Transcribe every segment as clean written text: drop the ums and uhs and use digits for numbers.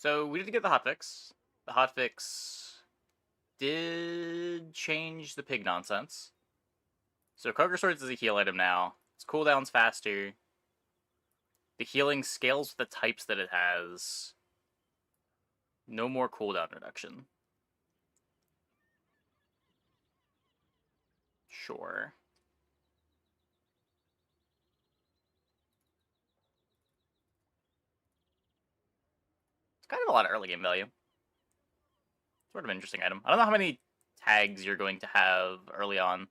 So we did get the hotfix. The hotfix did change the pig nonsense. So Croaker Swords is a heal item now. Its cooldown's faster. The healing scales with the types that it has. No more cooldown reduction. Sure. It's kind of a lot of early game value. Sort of an interesting item. I don't know how many tags you're going to have early on.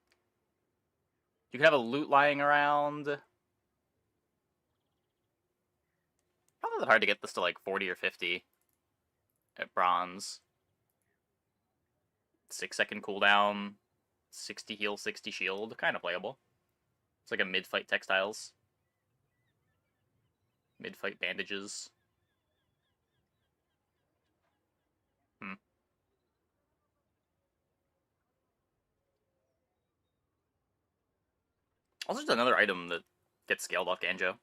You could have a loot lying around. Probably not hard to get this to like 40 or 50 at bronze. 6-second cooldown, 60 heal, 60 shield. Kind of playable. It's like a mid-fight textiles. Mid-fight bandages. Also, just another item that gets scaled off Ganjo.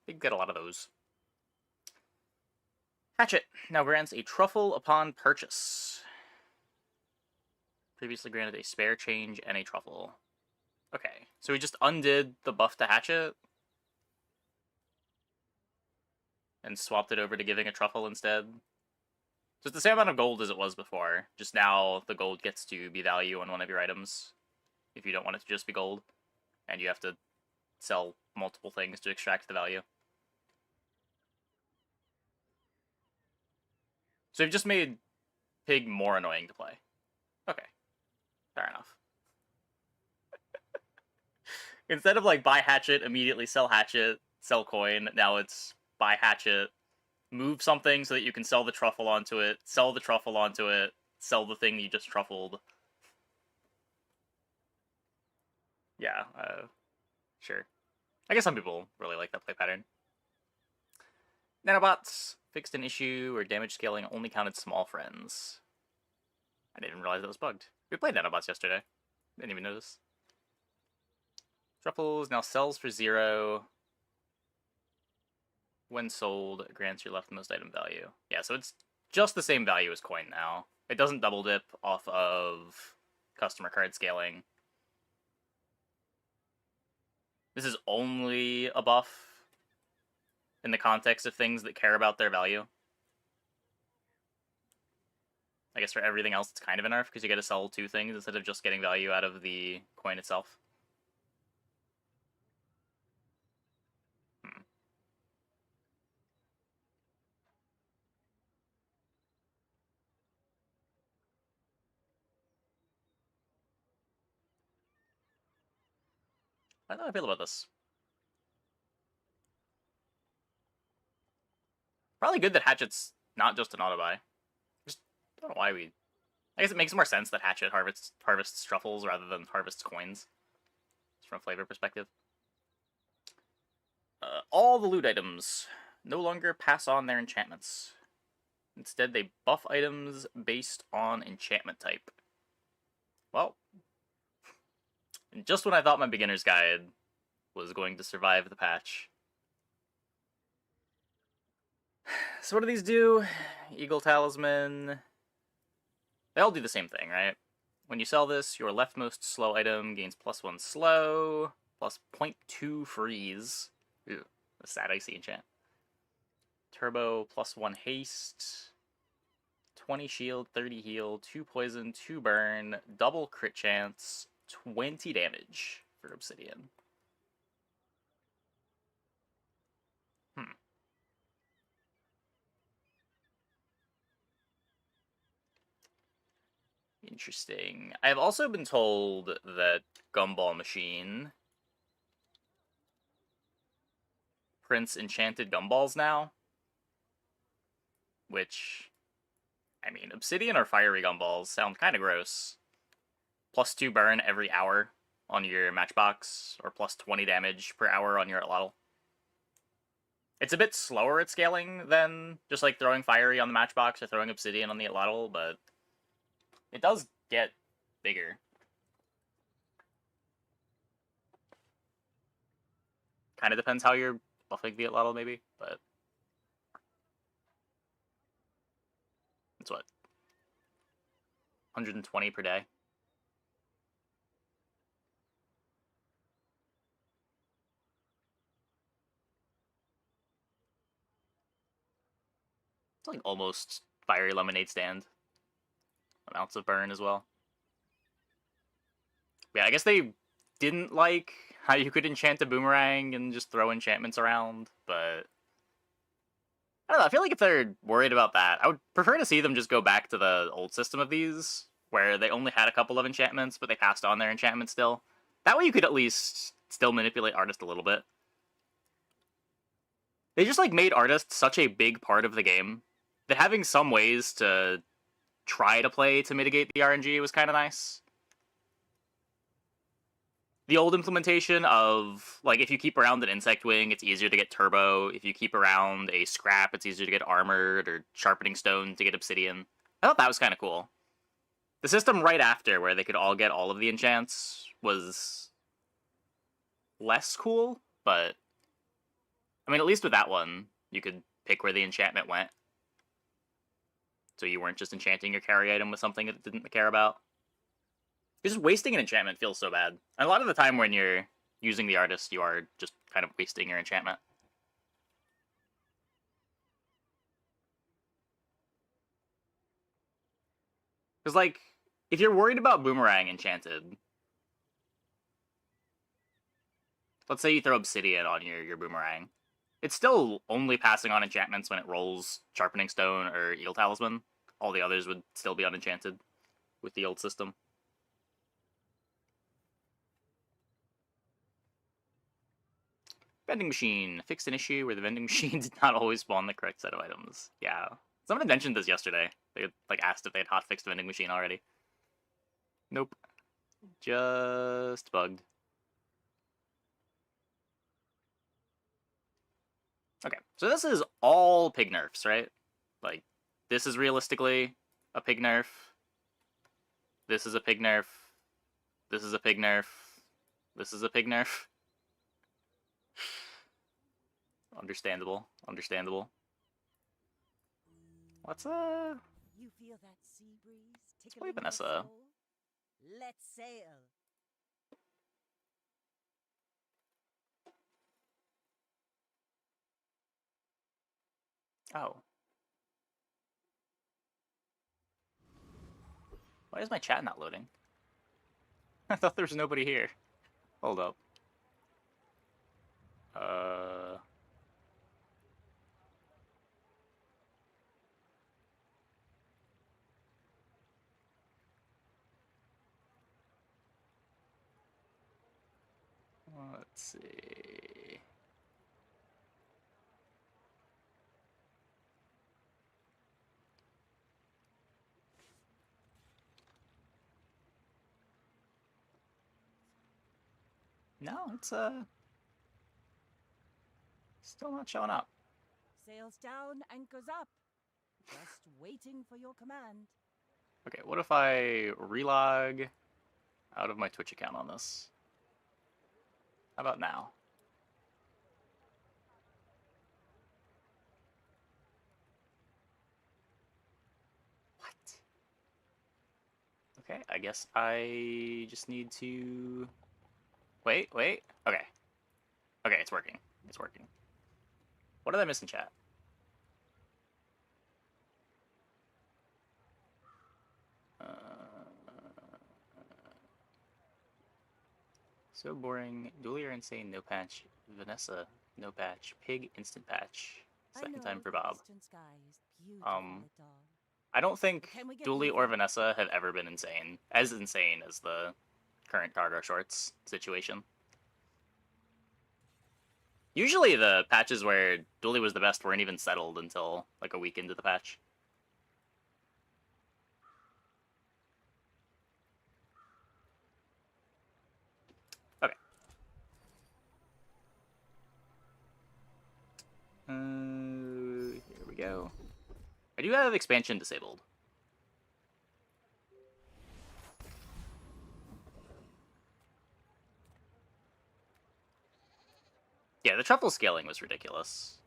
You get a lot of those. Hatchet now grants a truffle upon purchase. Previously granted a spare change and a truffle. Okay, so we just undid the buff to Hatchet and swapped it over to giving a truffle instead. So it's the same amount of gold as it was before, just now the gold gets to be value on one of your items if you don't want it to just be gold, and you have to sell multiple things to extract the value. So you've just made Pig more annoying to play. Okay, fair enough. Instead of like buy Hatchet, immediately sell Hatchet, sell coin, now it's buy Hatchet, move something so that you can sell the truffle onto it, sell the truffle onto it, sell the thing you just truffled. Yeah, sure. I guess some people really like that play pattern. Nanobots fixed an issue where damage scaling only counted small friends. I didn't realize that was bugged. We played Nanobots yesterday. Didn't even notice. Truffles now sells for 0. When sold, grants your leftmost item value. Yeah, so it's just the same value as coin now. It doesn't double dip off of customer card scaling. This is only a buff in the context of things that care about their value. I guess for everything else, it's kind of a nerf because you get to sell 2 things instead of just getting value out of the coin itself. I don't know how I feel about this. Probably good that Hatchet's not just an auto-buy. Just don't know why we... I guess it makes more sense that Hatchet harvests truffles rather than harvests coins. Just from a flavor perspective. All the loot items no longer pass on their enchantments. Instead, they buff items based on enchantment type. Well, just when I thought my beginner's guide was going to survive the patch. So what do these do? Eagle Talisman. They all do the same thing, right? When you sell this, your leftmost slow item gains +1 slow, plus 0.2 freeze. Ew, a sad icy enchant. Turbo, +1 haste. 20 shield, 30 heal, 2 poison, 2 burn, double crit chance, 20 damage for Obsidian. Interesting. I have also been told that Gumball Machine prints enchanted gumballs now. Which, I mean, Obsidian or Fiery Gumballs sound kind of gross. +2 burn every hour on your matchbox, or +20 damage per hour on your Atlatl. It's a bit slower at scaling than just like throwing Fiery on the matchbox or throwing Obsidian on the Atlatl, but it does get bigger. Kind of depends how you're buffing the Atlatl, maybe, but It's what? 120 per day? It's like almost fiery lemonade stand. Amounts of burn as well. Yeah, I guess they didn't like how you could enchant a boomerang and just throw enchantments around, but I don't know, I feel like if they're worried about that, I would prefer to see them just go back to the old system of these, where they only had a couple of enchantments, but they passed on their enchantments still. That way you could at least still manipulate artists a little bit. They just, like, made artists such a big part of the game that having some ways to try to play to mitigate the RNG was kind of nice. The old implementation of, like, if you keep around an insect wing, it's easier to get turbo. If you keep around a scrap, it's easier to get armored, or sharpening stone to get obsidian. I thought that was kind of cool. The system right after, where they could all get all of the enchants, was less cool, but I mean, at least with that one, you could pick where the enchantment went. So you weren't just enchanting your carry item with something it didn't care about. Just wasting an enchantment feels so bad. And a lot of the time when you're using the artist, you are just kind of wasting your enchantment. Because, like, if you're worried about boomerang enchanted, let's say you throw obsidian on your boomerang, it's still only passing on enchantments when it rolls sharpening stone or eel talisman. All the others would still be unenchanted with the old system. Vending machine. Fixed an issue where the vending machine did not always spawn the correct set of items. Yeah. Someone had mentioned this yesterday. They had, like, asked if they had hotfixed the vending machine already. Nope. Just bugged. Okay, so this is all pig nerfs, right? Like, this is realistically a pig nerf. This is a pig nerf. This is a pig nerf. This is a pig nerf. Understandable. Understandable. Let's You feel that sea breeze let's play tickling your Vanessa. soul? Let's sail. Oh. Why is my chat not loading? I thought there was nobody here. Hold up. Let's see. No, it's still not showing up. Sails down, anchors up. Just waiting for your command. Okay, what if I relog out of my Twitch account on this? How about now? What? Okay, I guess I just need to... Wait. Okay. Okay, it's working. It's working. What did I miss in chat? So boring. Dually are insane. No patch. Vanessa. No patch. Pig. Instant patch. Second time for Bob. I don't think Dually or Vanessa have ever been insane as the current Cargo Shorts situation. Usually the patches where Dually was the best weren't even settled until like a week into the patch. Okay. Here we go. I do have expansion disabled. Yeah, the truffle scaling was ridiculous.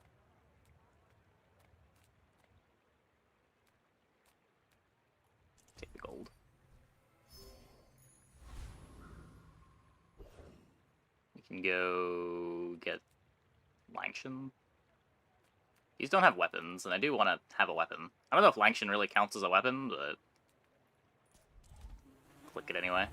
can go get Langshan. These don't have weapons, and I do want to have a weapon. I don't know if Langshan really counts as a weapon, but click it anyway.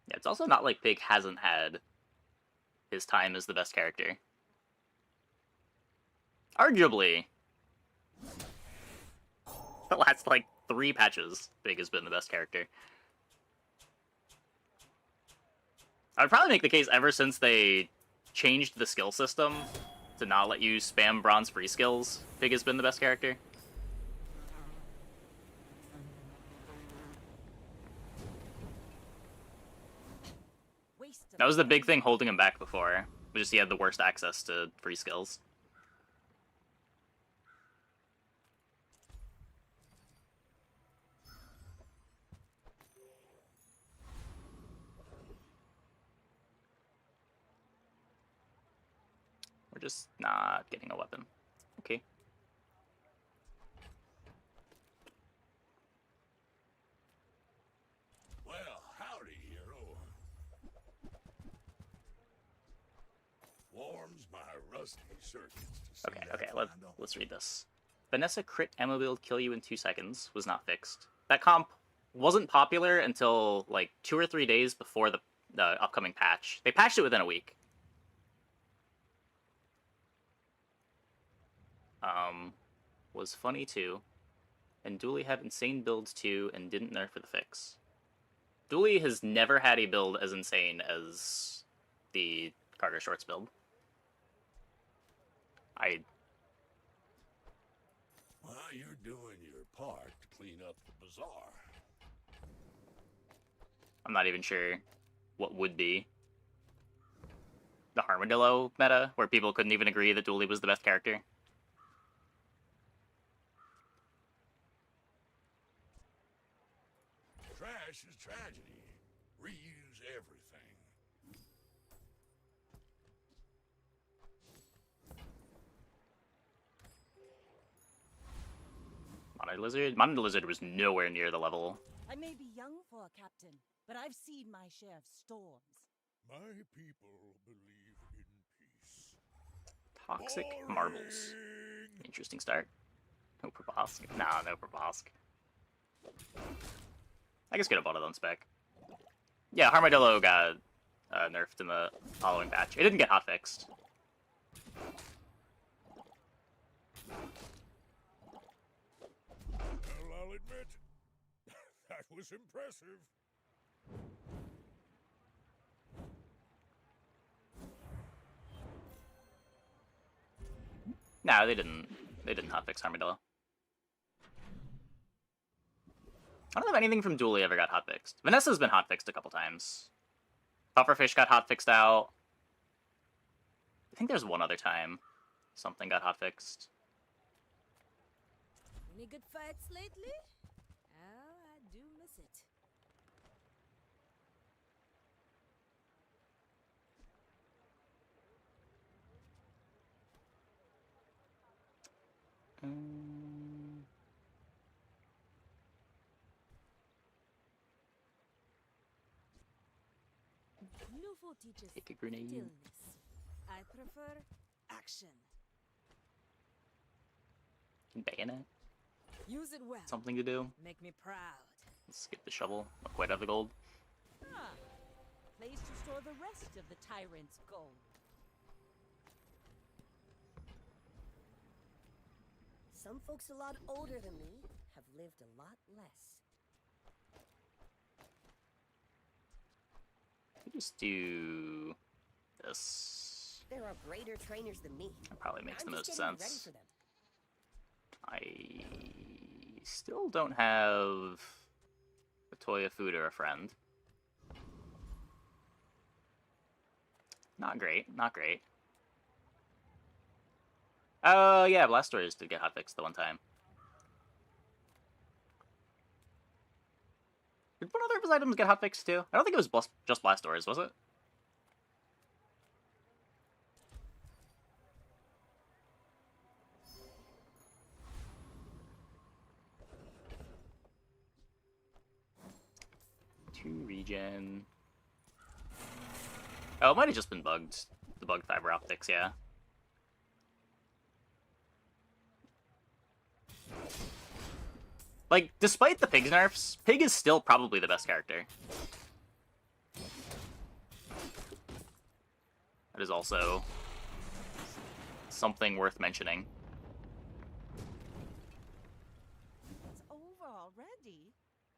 Yeah, it's also not like Pig hasn't had his time as the best character. Arguably, the last, like, 3 patches, Pig has been the best character. I would probably make the case ever since they changed the skill system to not let you spam bronze free skills, Pig has been the best character. That was the big thing holding him back before, was just he had the worst access to free skills. We're just not getting a weapon. Okay. Well, howdy, hero. Warms my rusty circuits to see Okay, that let's read this. Vanessa crit ammo build kill you in 2 seconds was not fixed. That comp wasn't popular until like 2 or 3 days before the upcoming patch. They patched it within a week. Was funny too. And Dooley have insane builds too and didn't nerf for the fix. Dooley has never had a build as insane as the Carter Shorts build. Well, you're doing your part to clean up the bazaar. I'm not even sure what would be the Armadillo meta, where people couldn't even agree that Dooley was the best character. Trash is tragedy. Reuse everything. Monitor Lizard was nowhere near the level. I may be young for a captain, but I've seen my share of storms. My people believe in peace. Toxic Boring. Marbles. Interesting start. No Probosk. Nah, no Probosk. I guess get a bottle on spec. Yeah, Armadillo got nerfed in the following patch. It didn't get hotfixed. Well, I'll admit, that was impressive. No, they didn't. They didn't hotfix Armadillo. I don't know if anything from Dooley ever got hotfixed. Vanessa's been hotfixed a couple times. Pufferfish got hotfixed out. I think there's one other time something got hotfixed. Any good fights lately? Oh, I do miss it. Newful teaches Take a grenade. stillness. I prefer action. Bayonet. Use it well. Something to do. Make me proud. Let's get the shovel. Not quite have the gold. Ah, place to store the rest of the tyrant's gold. Some folks a lot older than me have lived a lot less. Just do this. There are greater trainers than me. That probably makes the I'm most just getting ready sense. for them. I still don't have a Toya food or a friend. Not great, not great. Oh, yeah, Blastoise did get hotfixed the one time. Did one other of his items get hotfixed too? I don't think it was just Blastoise, was it? Regen. Oh, it might have just been bugged. The bugged fiber optics, yeah. Like, despite the Pig's nerfs, Pig is still probably the best character. That is also something worth mentioning. It's over already.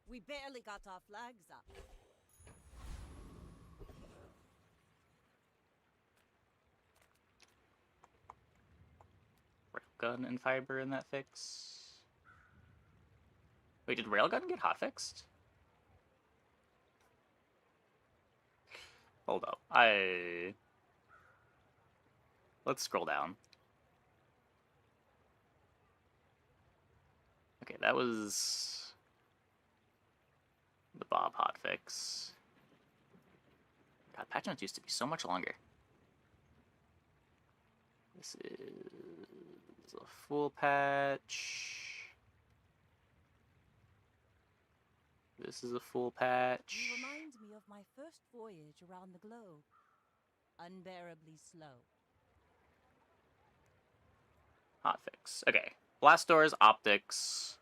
We barely got our flags up. Railgun and fiber in that fix. Wait, did Railgun get hotfixed? Hold up. Let's scroll down. Okay, that was the Bob hotfix. God, patch notes used to be so much longer. This is a full patch. This is a full patch. You remind me of my first voyage around the globe. Unbearably slow. Hotfix. Okay. Blast doors, optics,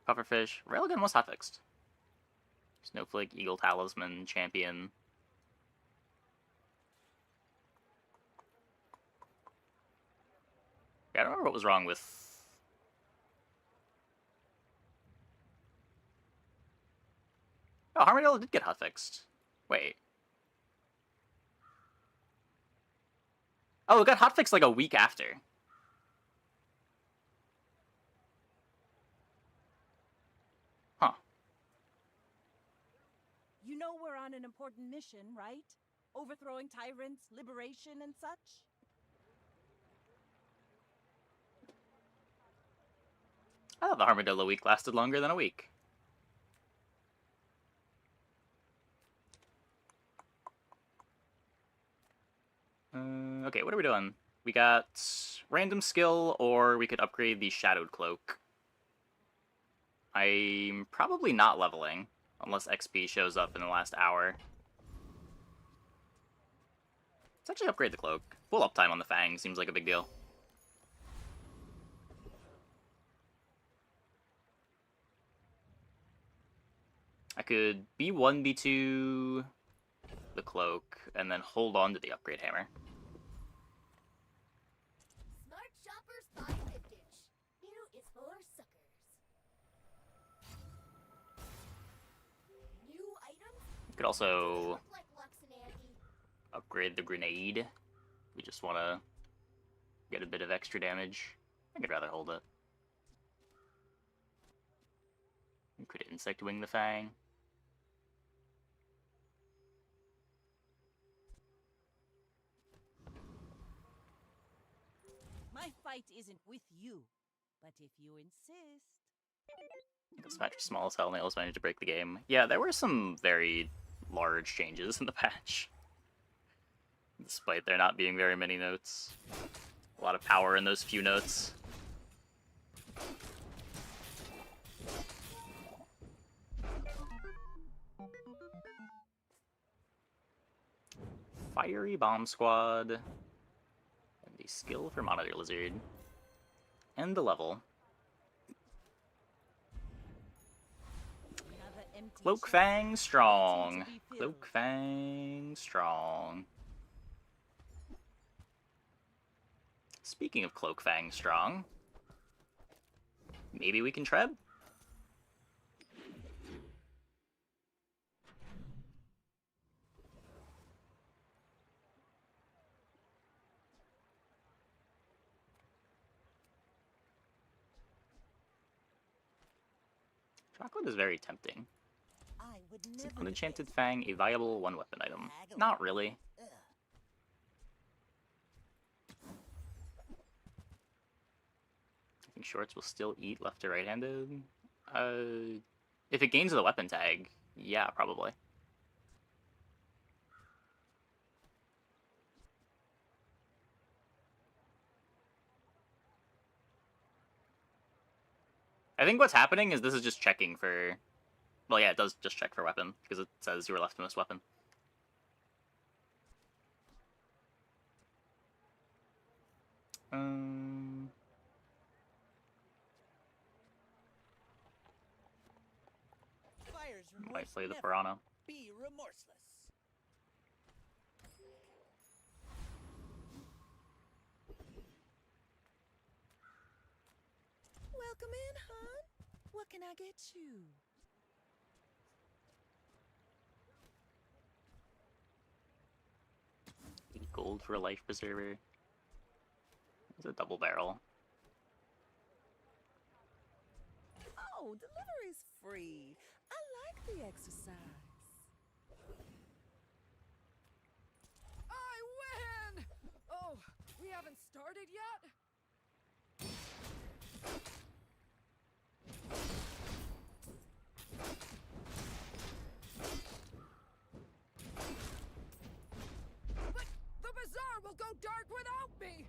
pufferfish. Railgun was hotfixed. Snowflake, Eagle Talisman, Champion. Yeah, I don't remember what was wrong with... Oh, Armadillo did get hotfixed. Wait. Oh, it got hotfixed like a week after. Huh. You know we're on an important mission, right? Overthrowing tyrants, liberation, and such? I thought the Armadillo week lasted longer than a week. Okay, what are we doing? We got random skill, or we could upgrade the Shadowed Cloak. I'm probably not leveling, unless XP shows up in the last hour. Let's actually upgrade the Cloak. Full uptime on the Fang seems like a big deal. I could B1, B2 the Cloak, and then hold on to the upgrade hammer. Smart shoppers buy vintage. New is for suckers. New items. We could also Look like Lux and Andy. upgrade the grenade. We just want to get a bit of extra damage. I could rather hold it. We could insect wing the Fang. My fight isn't with you, but if you insist. This match was small as hell, Nails managed to break the game. Yeah, there were some very large changes in the patch. Despite there not being very many notes. A lot of power in those few notes. Fiery Bomb Squad. And the skill for Monitor Lizard. And the level. Another empty Cloak shell Fang waiting strong. to be filled. Cloak Fang strong. Speaking of Cloak Fang strong, maybe we can Treb? Chocolate is very tempting. I would Is an never unenchanted guess. Fang a viable one-weapon item? Not really. Ugh. I think shorts will still eat left to right-handed. If it gains the weapon tag, yeah, probably. I think what's happening is this is just checking for Well, yeah, it does just check for weapon, because it says your leftmost weapon. Fire's Might remorse play the never Piranha. be remorseless. Welcome in, hon. What can I get you? Gold for a life preserver. It's a double barrel. Oh, delivery's free. I like the exercise. I win! Oh, we haven't started yet? But the bazaar will go dark without me!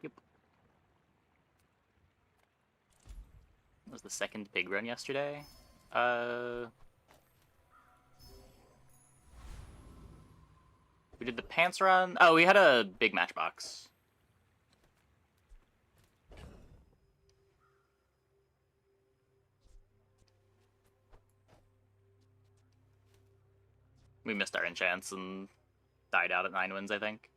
Yep. That was the second big run yesterday. We did the pants run. Oh, we had a big matchbox. We missed our enchants and died out at 9 wins, I think.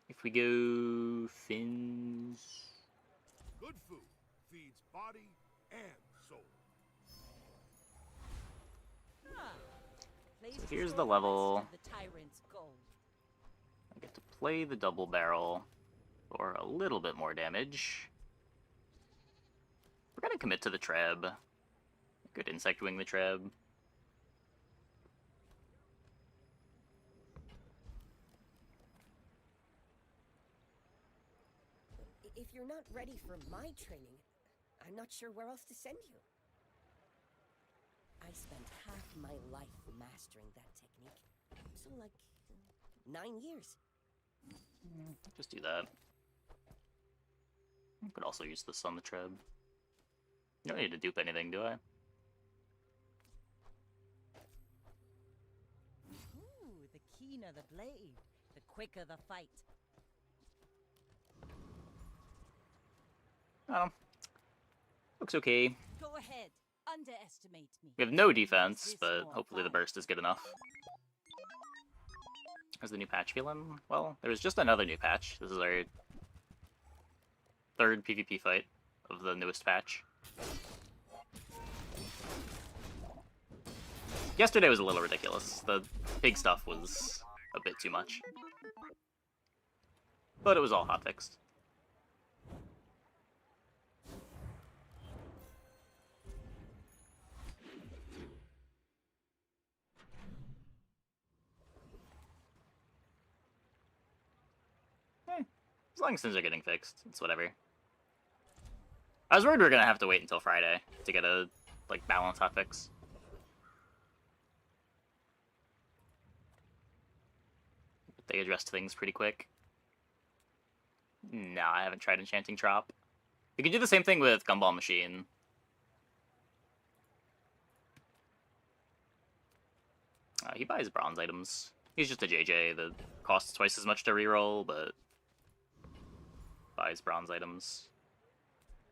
If we go fins... Good food feeds body and soul. Place So to here's store the rest level. of the tyrant's gold. I get to play the double barrel for a little bit more damage. We're gonna commit to the treb. Good insect wing the treb. If you're not ready for my training, I'm not sure where else to send you. I spent half my life mastering that technique. So, like, 9 years. Just do that. I could also use this on the treb. You don't need to dupe anything, do I? Ooh, the keener the blade, the quicker the fight. Oh. Looks okay. Go ahead, underestimate me. We have no Make defense, this but more hopefully the fun. burst is good enough. How's the new patch feeling? Well, there was just another new patch. This is our third PvP fight of the newest patch. Yesterday was a little ridiculous. The pig stuff was a bit too much. But it was all hotfixed. As long as things are getting fixed, it's whatever. I was worried we were gonna have to wait until Friday to get a, like, balance hotfix. They addressed things pretty quick. No, I haven't tried Enchanting Trop. We could do the same thing with Gumball Machine. He buys bronze items. He's just a JJ that costs twice as much to reroll, but buys bronze items.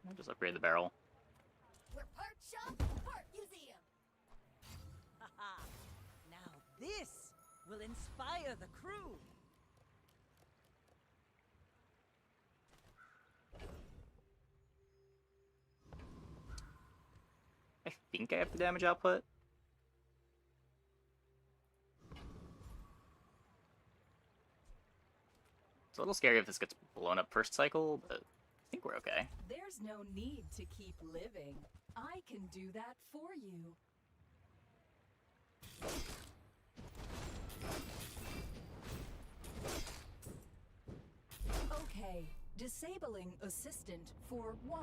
I'll just upgrade the barrel. We're part shop, part museum. Haha. Now this will inspire the crew. I think I have the damage output. It's a little scary if this gets blown up first cycle, but I think we're okay. There's no need to keep living. I can do that for you. Okay, disabling assistant for 1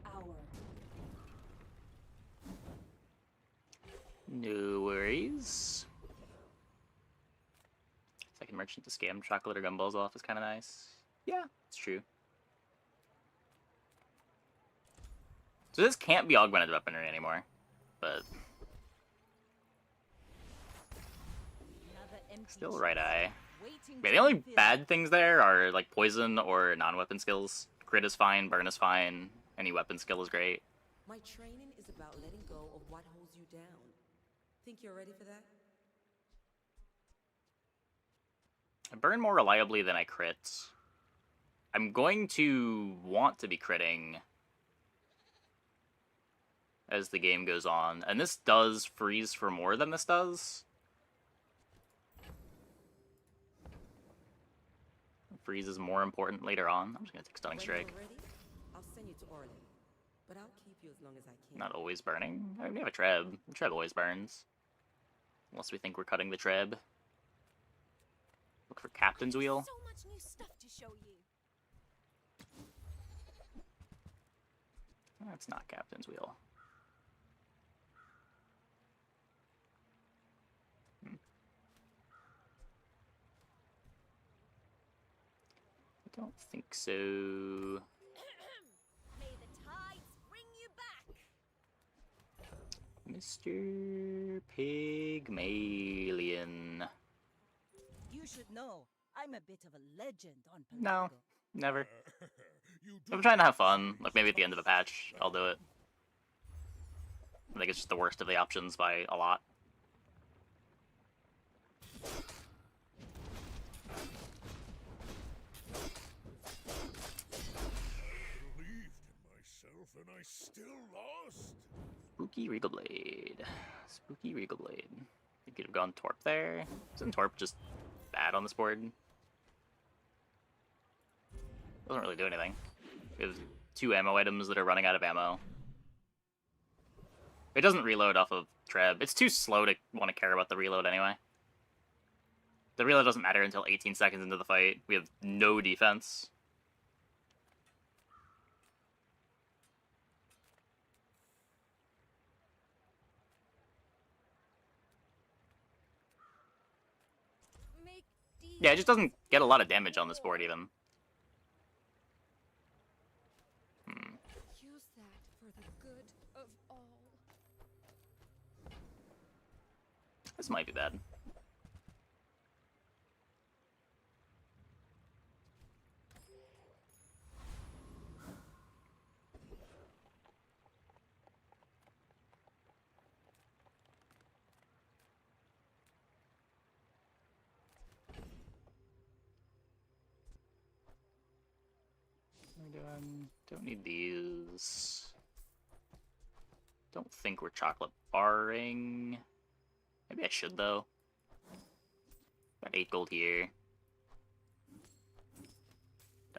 hour. No worries. Second merchant to scam chocolate or gumballs off is kind of nice. Yeah, it's true. So this can't be augmented weaponry anymore, but Another empty still right eye. waiting Yeah, to the only be filled. bad things there are like poison or non-weapon skills. Crit is fine, burn is fine, any weapon skill is great. My training is about letting go of what holds you down. Think you're ready for that? I burn more reliably than I crit. I'm going to want to be critting as the game goes on, and this does freeze for more than this does. Freeze is more important later on. I'm just gonna take Stunning When Strike. you're ready, I'll send you to Orlin. But I'll keep you as long as I can. Not always burning. I mean, we have a Treb. The Treb always burns. Unless we think we're cutting the Treb. Look for Captain's Wheel. So much new stuff to show you. That's not Captain's Wheel. I don't think so. May the tides bring you back. Mr. Pygmalion. You should know, I'm a bit of a legend on No, Pelago. never. You I'm do trying to have fun. Like, maybe at the end of a patch, I'll do it. I think it's just the worst of the options by a lot. believed in myself and I still lost. Spooky Regal Blade. Spooky Regal Blade. You could have gone Torp there. Isn't Torp just bad on this board? Doesn't really do anything. We have 2 ammo items that are running out of ammo. It doesn't reload off of Treb. It's too slow to want to care about the reload anyway. The reload doesn't matter until 18 seconds into the fight. We have no defense. Make Yeah, it just doesn't get a lot of damage on this board even. use that for the good of all. This might be bad. Don't need these. Don't think we're chocolate barring. Maybe I should though. Got 8 gold here.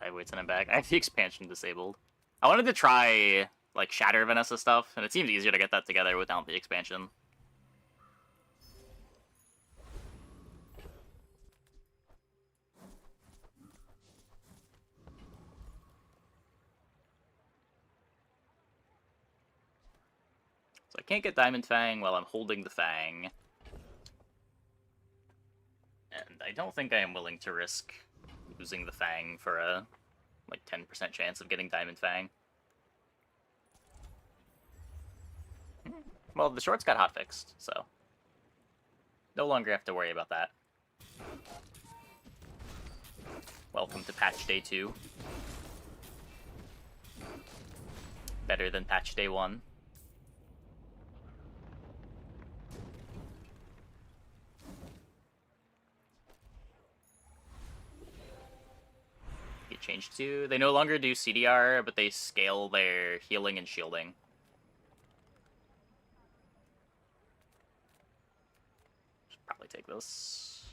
Dive weights and I'm back. I have the expansion disabled. I wanted to try like Shatter Vanessa stuff, and it seems easier to get that together without the expansion. So I can't get Diamond Fang while I'm holding the Fang. And I don't think I am willing to risk losing the Fang for a like 10% chance of getting Diamond Fang. Well, the shorts got hotfixed, so no longer have to worry about that. Welcome to patch day 2. Better than patch day 1. Get changed to. They no longer do CDR, but they scale their healing and shielding. Should probably take this.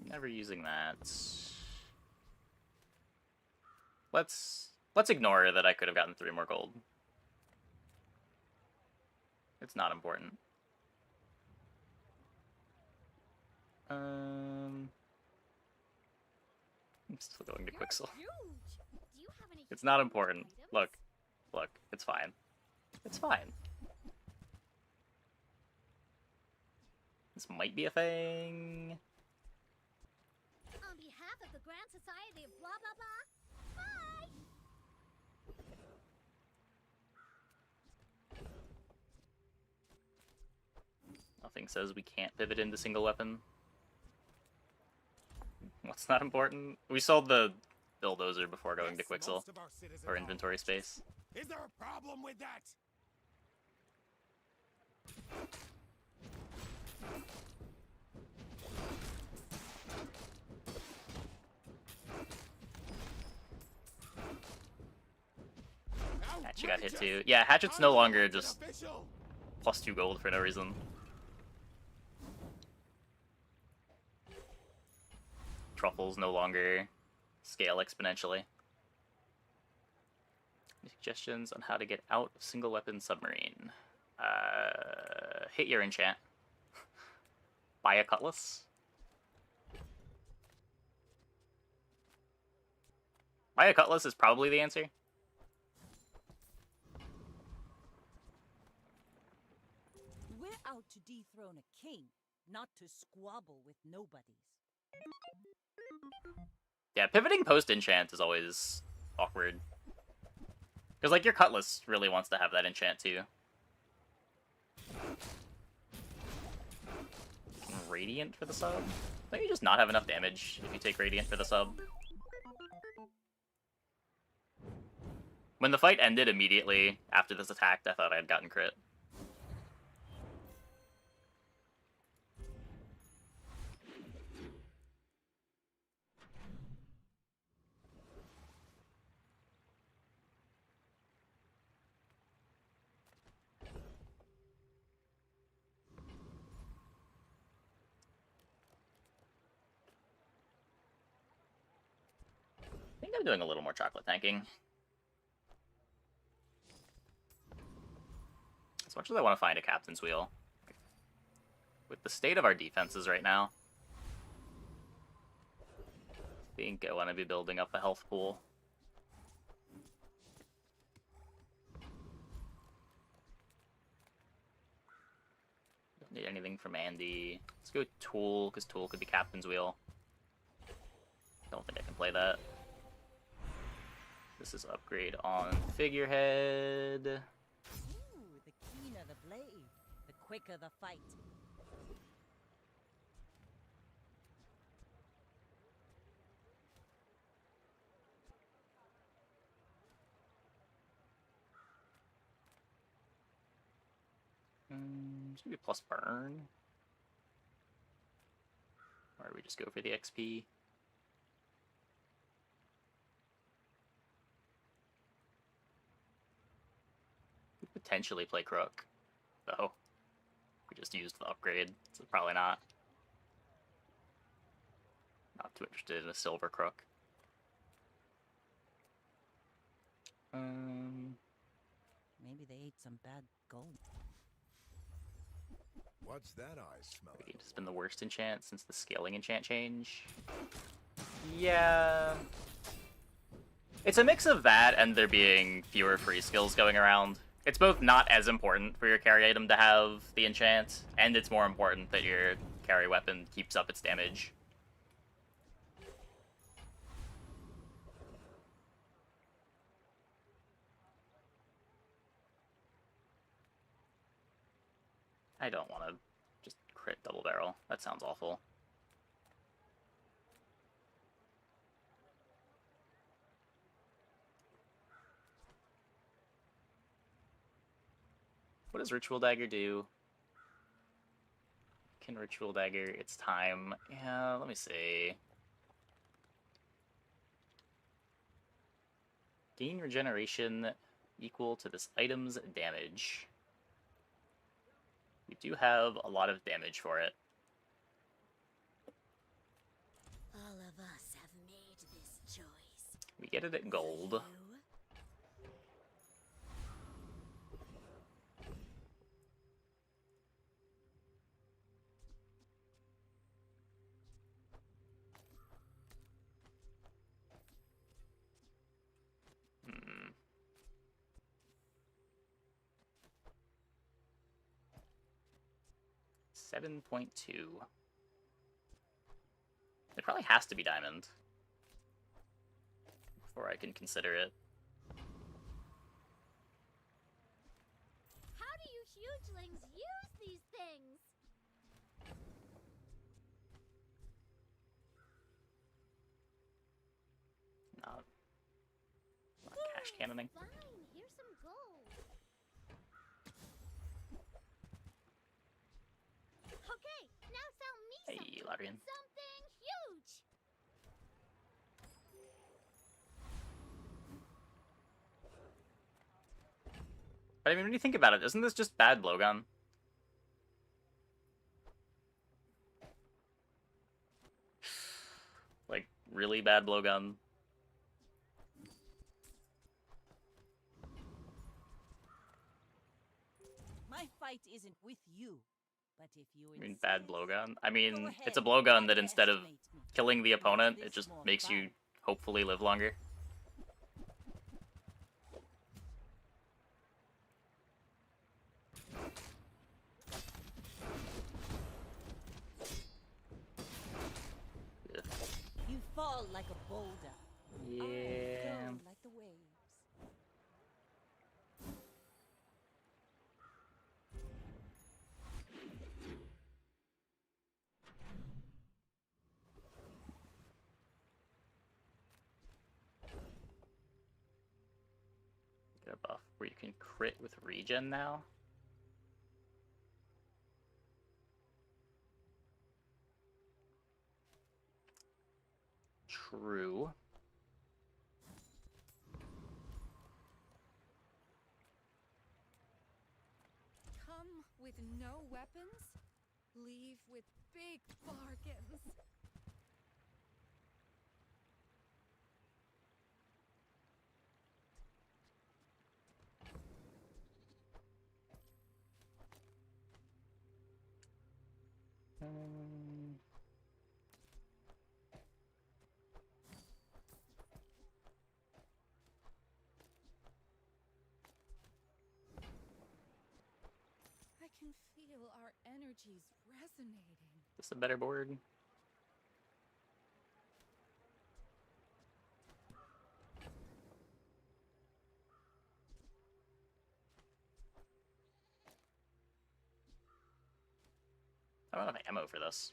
Never using that. Let's ignore that I could have gotten 3 more gold. It's not important. I'm still going to Quicksell. Huge. Do you It's not important. Look. Look. It's fine. It's fine. This might be a thing. On behalf of the Grand Society of blah blah blah, bye! Nothing says we can't pivot into single weapon. What's not important? We sold the bulldozer before going to Quixel, or inventory space. Is there a problem with that? Hatchet got hit too. Yeah, Hatchet's no longer just +2 gold for no reason. Truffles no longer scale exponentially. Any suggestions on how to get out of single weapon submarine? Hit your enchant. Buy a cutlass. Buy a cutlass is probably the answer. We're out to dethrone a king, not to squabble with nobodies. Yeah, pivoting post-enchant is always awkward. Because, like, your cutlass really wants to have that enchant, too. Radiant for the sub? Don't you just not have enough damage if you take Radiant for the sub? When the fight ended immediately after this attack, I thought I had gotten crit. I think I'm doing a little more chocolate tanking. As much as I want to find a captain's wheel. With the state of our defenses right now, I think I want to be building up a health pool. Don't need anything from Andy. Let's go Tool, because Tool could be captain's wheel. Don't think I can play that. This is upgrade on figurehead. Ooh, the keener the blade, the quicker the fight. Should be plus burn. Or we just go for the XP. Could potentially play Crook, though. We just used the upgrade, so probably not. Not too interested in a silver Crook. Maybe they ate some bad gold. What's that eye smell? It's been the worst enchant since the scaling enchant change. Yeah. It's a mix of that and there being fewer free skills going around. It's both not as important for your carry item to have the enchant, and it's more important that your carry weapon keeps up its damage. I don't want to just crit double barrel. That sounds awful. What does Ritual Dagger do? Can Ritual Dagger its time? Yeah, let me see. Gain regeneration equal to this item's damage. We do have a lot of damage for it. All of us have made this choice. We get it at gold. You? 7.2. It probably has to be diamond before I can consider it. How do you hugelings use these things? Not cash cannoning. Fine, here's some gold. Okay, now sell me Hey, something. Ladrian. Something huge. But I mean, when you think about it, isn't this just bad blowgun? Like, really bad blowgun. My fight isn't with you, but if you I mean, bad insist, blowgun. I go mean, ahead, it's a blowgun that instead of underestimate me. killing the Makes opponent, this it just more makes you fun. hopefully live longer. Ugh. You fall like a boulder. I Yeah. go like the waves. Get a buff where you can crit with regen now. True. Come with no weapons, leave with big bargains. I can feel our energies resonating. Is this a better board? I don't have ammo for this.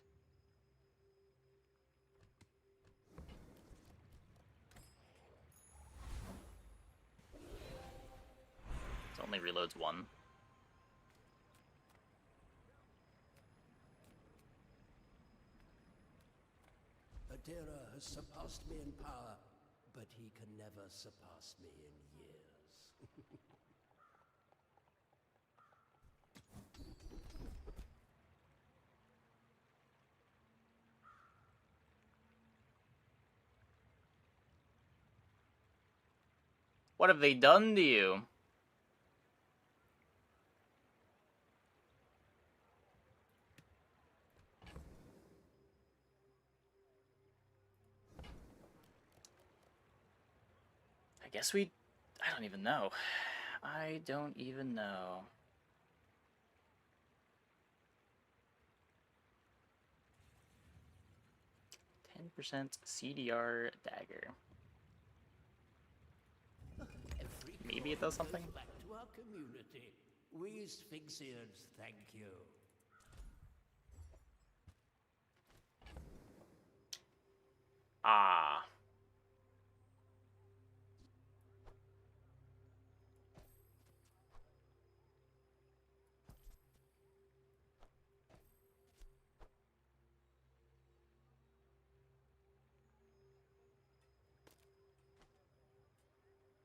It only reloads one. Adira has surpassed me in power, but he can never surpass me in years. What have they done to you? I guess we... I don't even know. I don't even know. %, CDR dagger. Maybe it does something? Back to our community. We Sphinxians thank you. Ah.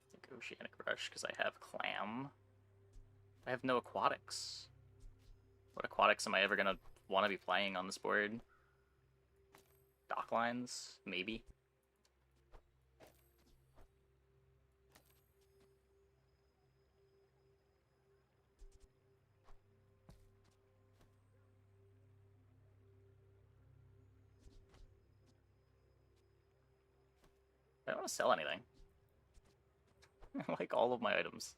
I think Oceanic Rush because I have Clam. I have no aquatics. What aquatics am I ever gonna want to be playing on this board? Docklines? Maybe. I don't want to sell anything. I like all of my items.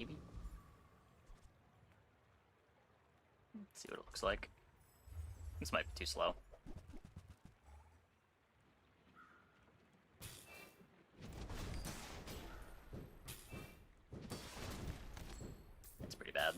maybe? Let's see what it looks like. This might be too slow. It's pretty bad.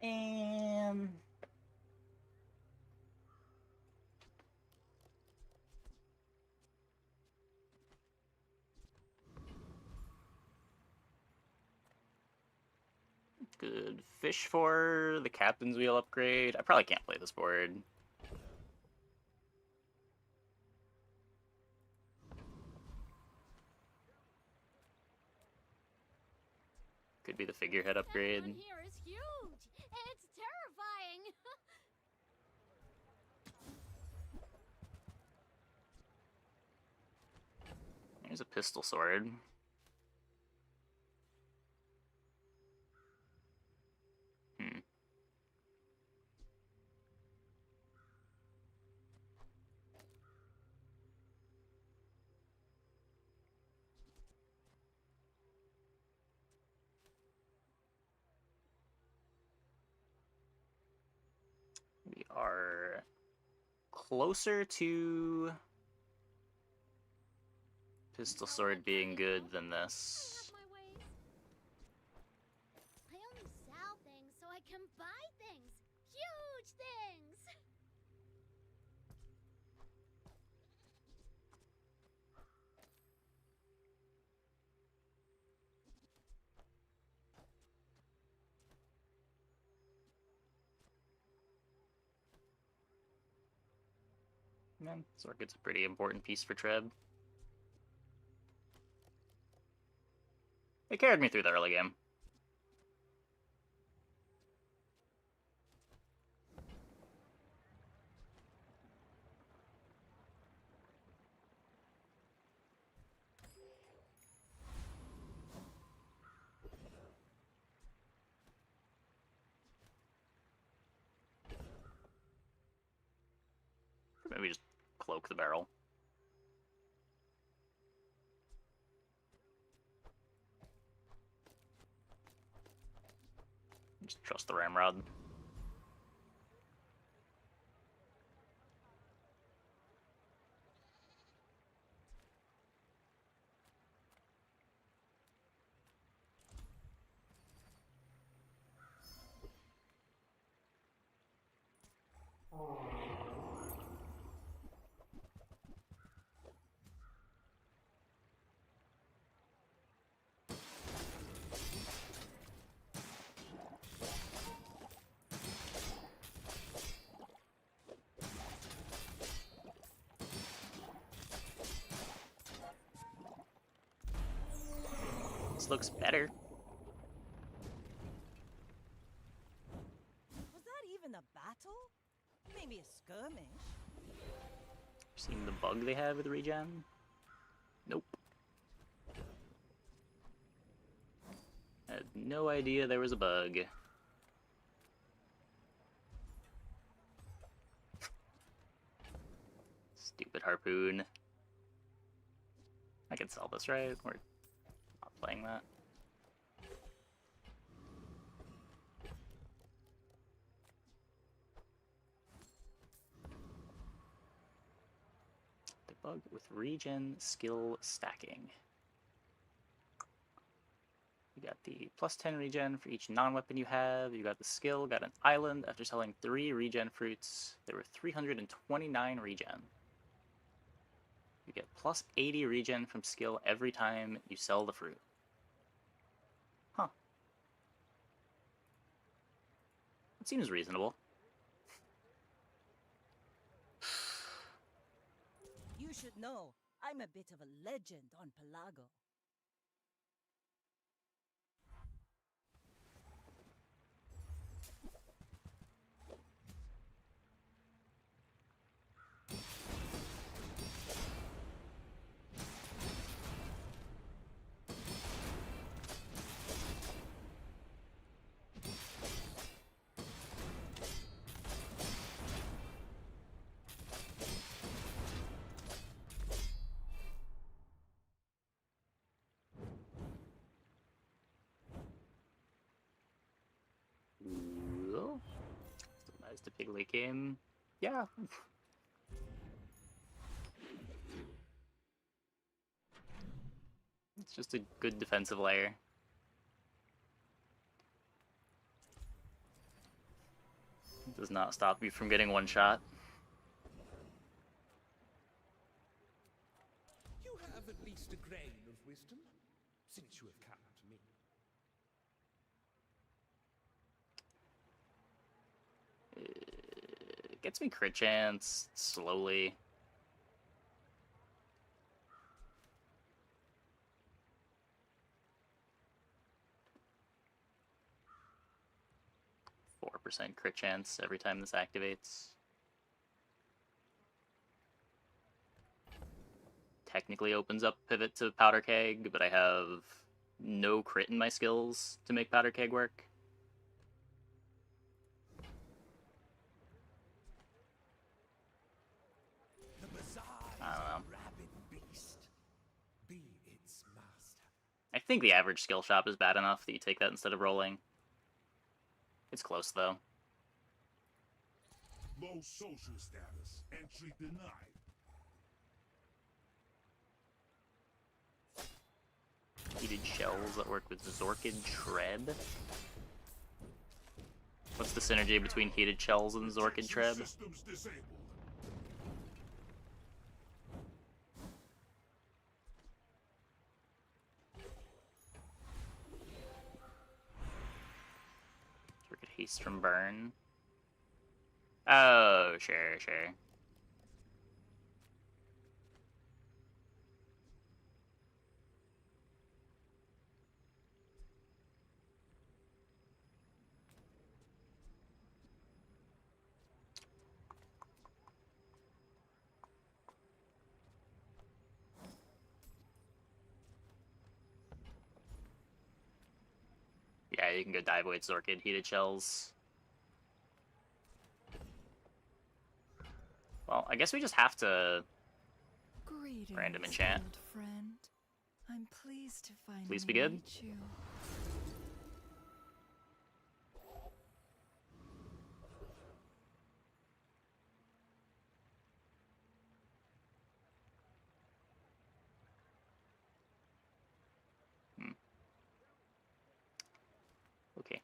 And good fish for the captain's wheel upgrade. I probably can't play this board. Could be the figurehead upgrade. Everyone here is huge. It's terrifying. There's a pistol sword. We are closer to pistol sword being good than this. I have my ways. I only sell things so I can buy things. Huge things. Man, sword gets a pretty important piece for Treb. They carried me through the early game. Maybe just cloak the barrel. Just trust the ramrod. This looks better. Was that even a battle? Maybe a skirmish. Seen the bug they had with regen? Nope. I had no idea there was a bug. Stupid harpoon. I can sell this, right? We're not playing that. The bug with regen skill stacking. You got the plus 10 regen for each non-weapon you have. You got the skill, got an island. After selling 3 regen fruits, there were 329 regen. You get plus 80 regen from skill every time you sell the fruit. Huh. It seems reasonable. You should know, I'm a bit of a legend on Pelago. a big late game. Yeah. It's just a good defensive layer. It does not stop you from getting one shot. You have at least a grain of wisdom, since you have come to me. It gets me crit chance slowly. %4 crit chance every time this activates. Technically opens up pivot to powder keg, but I have no crit in my skills to make powder keg work. I don't know. I think the average skill shop is bad enough that you take that instead of rolling. It's close though. Low social status. Entry denied. Heated shells that work with Zorkid Treb. What's the synergy between heated shells and Zorkid Treb? Systems disabled. Zorkid Haste from Burn. Oh, sure. Yeah, you can go Divoid Zorkid, Heated Shells. Well, I guess we just have to Greetings, random enchant. old friend. I'm pleased to finally Please be good. meet you. Okay.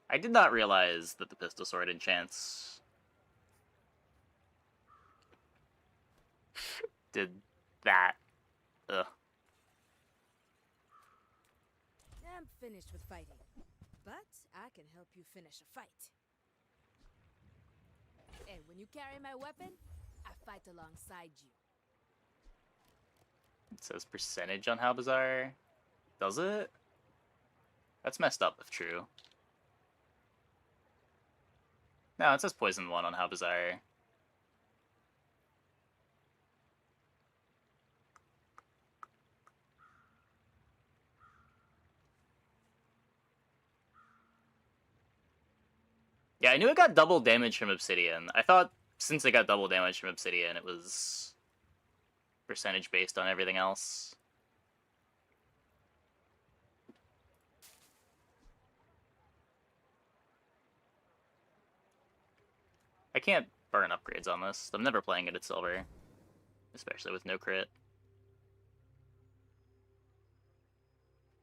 I did not realize that the Pistol Sword enchants did that. Ugh. I'm finished with fighting, but I can help you finish a fight. And when you carry my weapon, I fight alongside you. It says percentage on how bizarre. Does it? That's messed up if true. No, it says poison 1 on how bizarre. Yeah, I knew it got double damage from Obsidian. I thought since it got double damage from Obsidian, it was percentage based on everything else. I can't burn upgrades on this. I'm never playing it at silver, especially with no crit.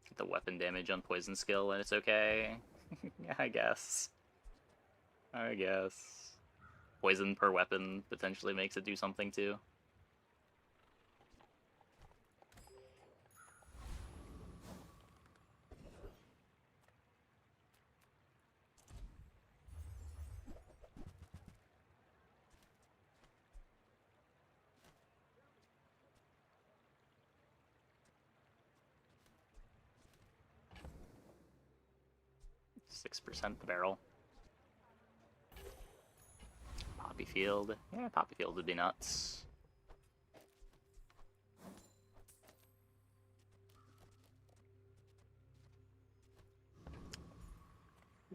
Get the weapon damage on poison skill and it's okay. Yeah, I guess. Poison per weapon potentially makes it do something too. %, the barrel. Poppy Field. Yeah, Poppy Field would be nuts.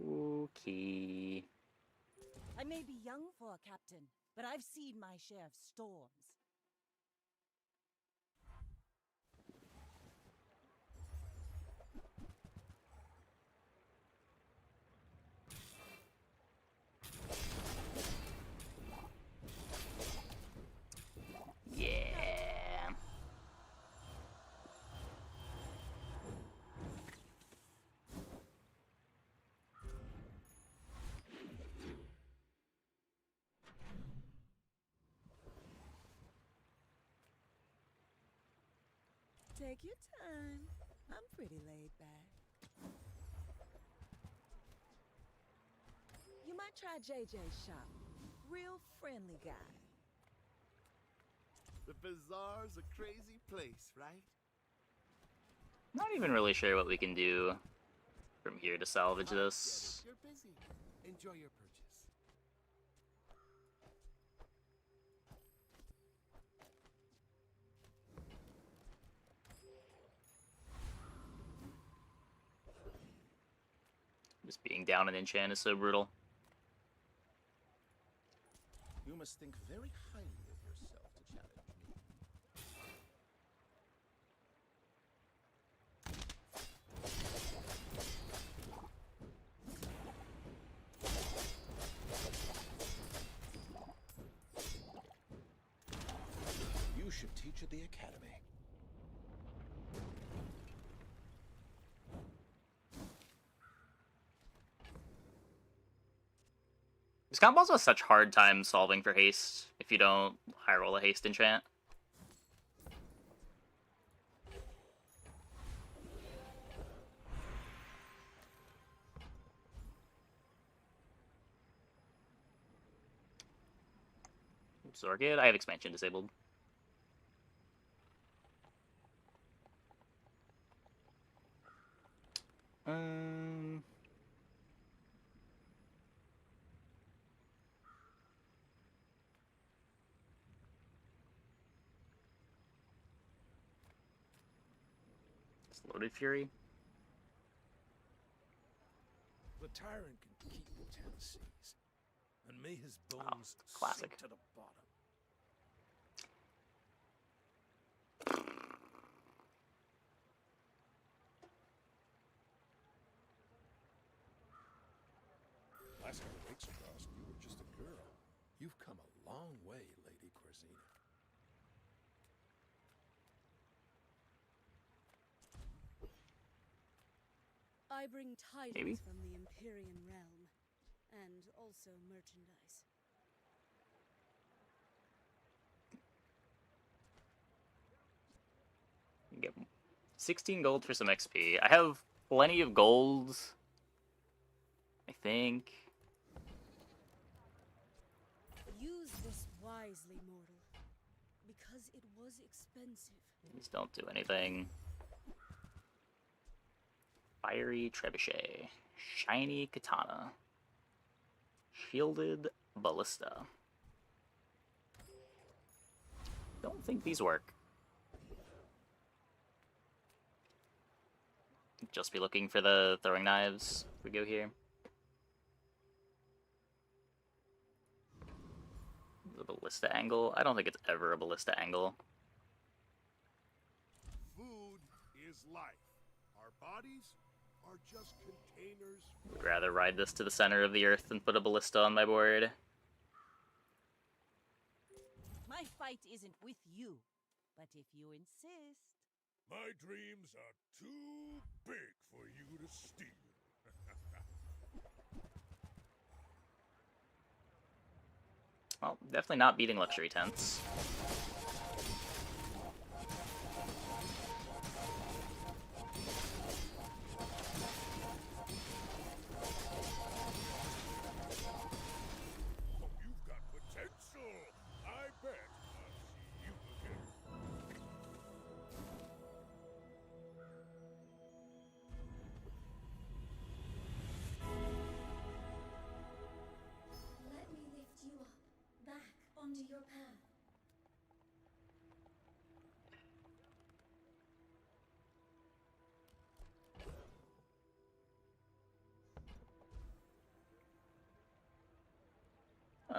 Okay. I may be young for a captain, but I've seen my share of storms. Take your time. I'm pretty laid back. You might try JJ's shop. Real friendly guy. The bazaar's a crazy place, right? Not even really sure what we can do from here to salvage I get this. it. You're busy. Enjoy your purchase. Just being down an enchant is so brutal. You must think very highly of yourself to challenge me. You should teach at the academy. This combo also has such hard time solving for haste if you don't high roll a haste enchant. Oops, Orchid. I have expansion disabled. Um. Loaded Fury. The tyrant can keep the 10 C's, and may his bones classic. sink to the bottom. Last time the wakes crossed, you were just a girl. You've come a long way, Lady Corzina. I bring tidings Maybe. from the Empyrean realm, and also merchandise. You get 16 gold for some XP. I have plenty of gold, I think. Use this wisely, mortal, because it was expensive. These don't do anything. Fiery Trebuchet. Shiny Katana. Shielded Ballista. Don't think these work. Just be looking for the throwing knives if we go here. The ballista angle? I don't think it's ever a ballista angle. Food is life. Our bodies are just containers. Would rather ride this to the center of the earth than put a ballista on my board. My fight isn't with you, but if you insist. My dreams are too big for you to steal. Well, definitely not beating luxury tents. Oh, you've got potential. I bet I'll see you again. Let me lift you up, back onto your path.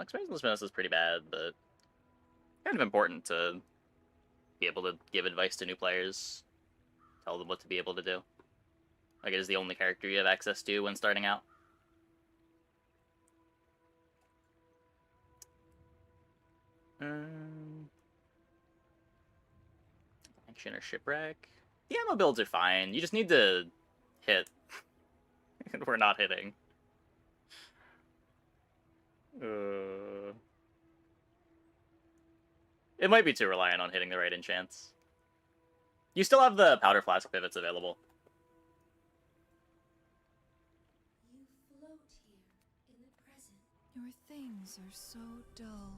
Experience Vanessa is pretty bad, but kind of important to be able to give advice to new players, tell them what to be able to do. Like, it is the only character you have access to when starting out. Action or Shipwreck? The ammo builds are fine, you just need to hit. And we're not hitting. It might be too reliant on hitting the right enchants. You still have the powder flask pivots available. You float here in the present. Your things are so dull.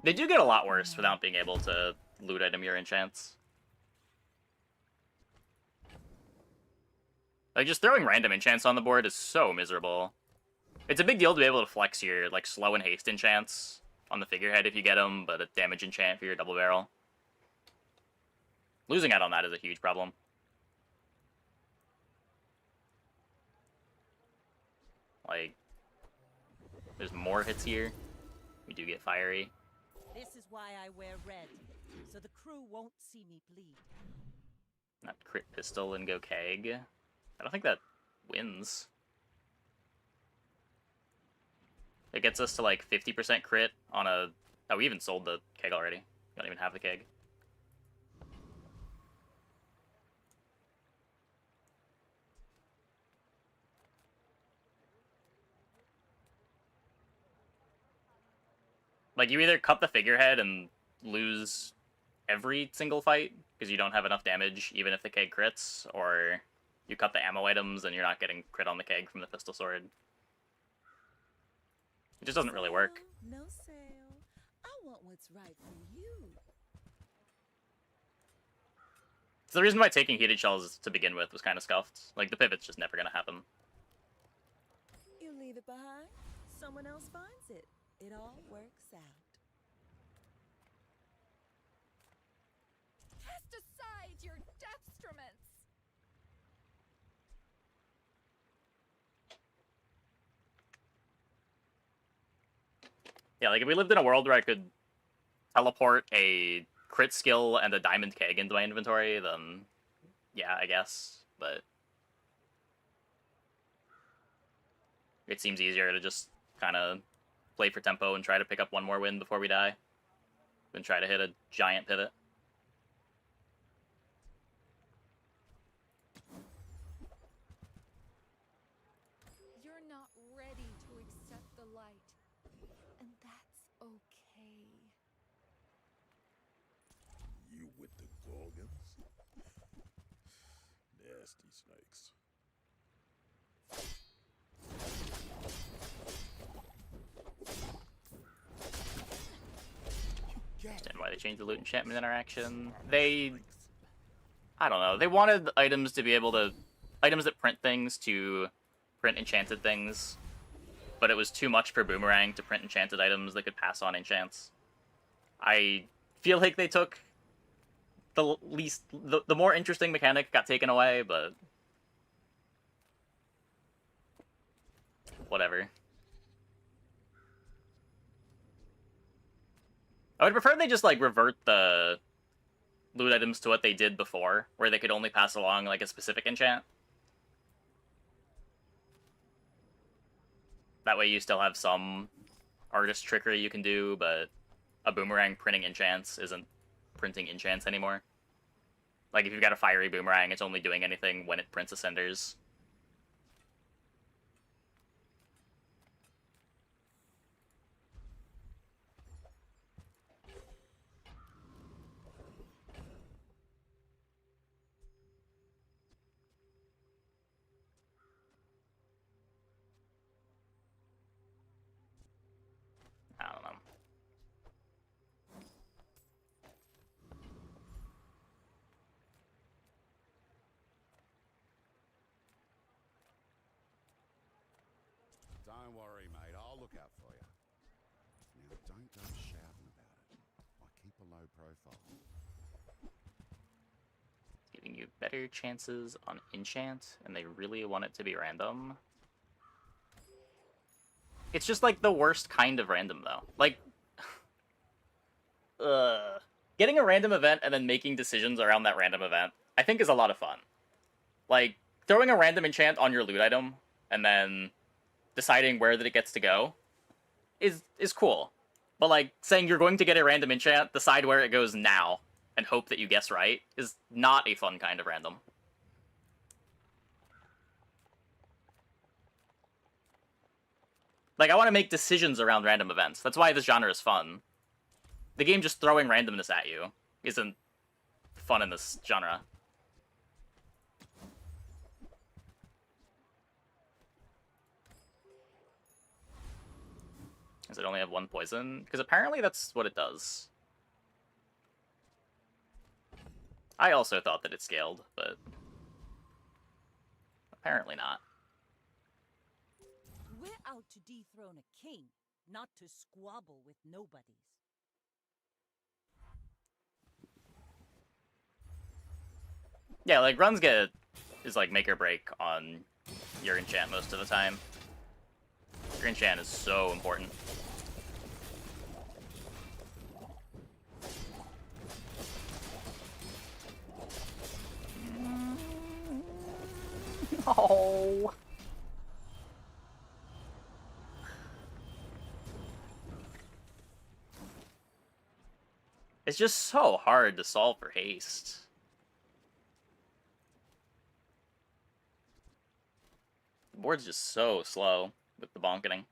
They do get a lot worse without being able to loot item your enchants. Like, just throwing random enchants on the board is so miserable. It's a big deal to be able to flex your, like, slow and haste enchants on the figurehead if you get them, but a damage enchant for your double barrel. Losing out on that is a huge problem. Like, there's more hits here. We do get fiery. This is why I wear red, so the crew won't see me bleed. Not crit pistol and go keg. I don't think that wins. It gets us to like 50% crit on a... Oh, we even sold the keg already. We don't even have the keg. Like, you either cut the figurehead and lose every single fight because you don't have enough damage even if the keg crits, or you cut the ammo items and you're not getting crit on the keg from the pistol sword. It just doesn't really work. No sale. I want what's right for you. So the reason why taking heated shells to begin with was kind of scuffed. Like, the pivot's just never gonna happen. You leave it behind, someone else finds it. It all works out. Cast aside your deathstruments! Yeah, like, if we lived in a world where I could teleport a crit skill and a diamond keg into my inventory, then yeah, I guess. But it seems easier to just kind of play for tempo and try to pick up one more win before we die than try to hit a giant pivot. You're not ready to accept the light, and that's okay. You with the Gorgons? Nasty snakes. Understand why they changed the loot enchantment interaction. They... I don't know. They wanted items to be able to... Items that print things to print enchanted things. But it was too much for Boomerang to print enchanted items that could pass on enchants. I feel like they took the least... The more interesting mechanic got taken away, but... Whatever. I would prefer they just, like, revert the loot items to what they did before, where they could only pass along, like, a specific enchant. That way you still have some artist trickery you can do, but a Boomerang printing enchants isn't printing enchants anymore. Like, if you've got a fiery Boomerang, it's only doing anything when it prints Ascenders. I don't know. Don't worry, mate. I'll look out for you. Now, don't go shouting about it. I keep a low profile. Giving you better chances on enchant, and they really want it to be random. It's just, like, the worst kind of random, though. Like, getting a random event and then making decisions around that random event, I think is a lot of fun. Like, throwing a random enchant on your loot item, and then deciding where that it gets to go, is cool. But, like, saying you're going to get a random enchant, decide where it goes now, and hope that you guess right, is not a fun kind of random. Like, I want to make decisions around random events. That's why this genre is fun. The game just throwing randomness at you isn't fun in this genre. Does it only have one poison? Because apparently that's what it does. I also thought that it scaled, but apparently not. We're out to dethrone a king, not to squabble with nobodies. Yeah, like, runs is like make or break on your enchant most of the time. Your enchant is so important. No. It's just so hard to solve for haste. The board's just so slow with the bonketing.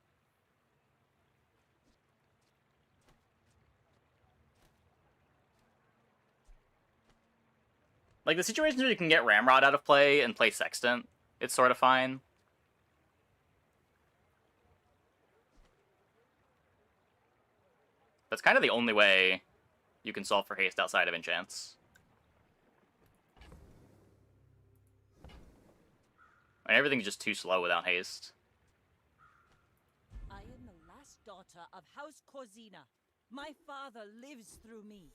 Like, the situations where you can get Ramrod out of play and play Sextant, it's sort of fine. That's kind of the only way you can solve for haste outside of enchants. I mean, everything's just too slow without haste. I am the last daughter of House Corzina. My father lives through me.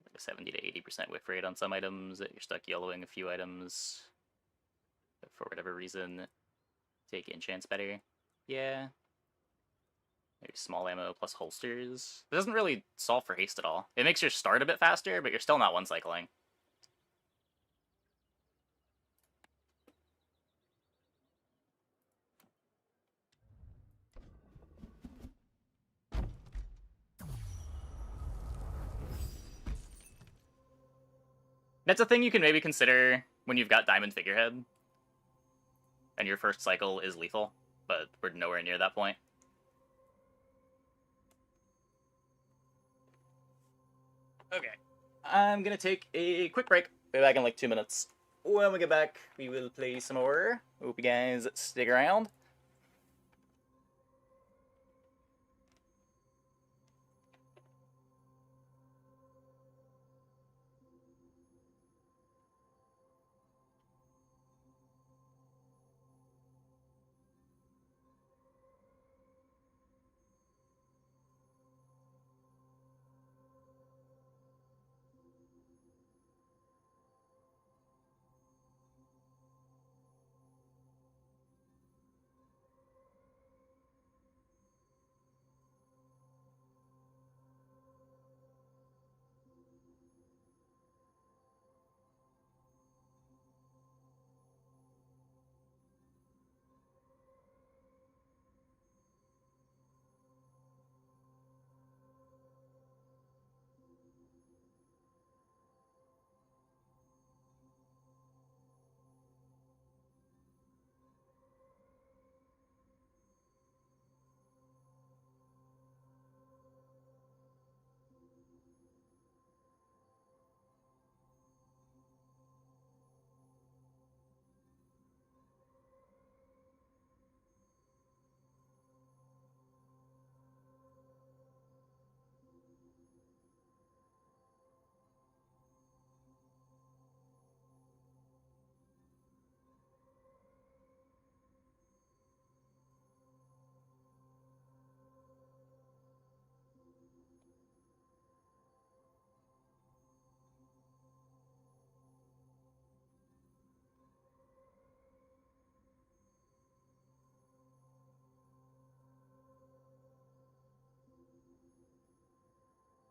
Like a 70 to 80% whiff rate on some items, that you're stuck yellowing a few items. But for whatever reason, take enchants better. Yeah. Maybe small ammo plus holsters. It doesn't really solve for haste at all. It makes your start a bit faster, but you're still not one-cycling. That's a thing you can maybe consider when you've got Diamond Figurehead. And your first cycle is lethal, but we're nowhere near that point. Okay. I'm gonna take a quick break. Be back in like 2 minutes. When we get back, we will play some more. Hope you guys stick around.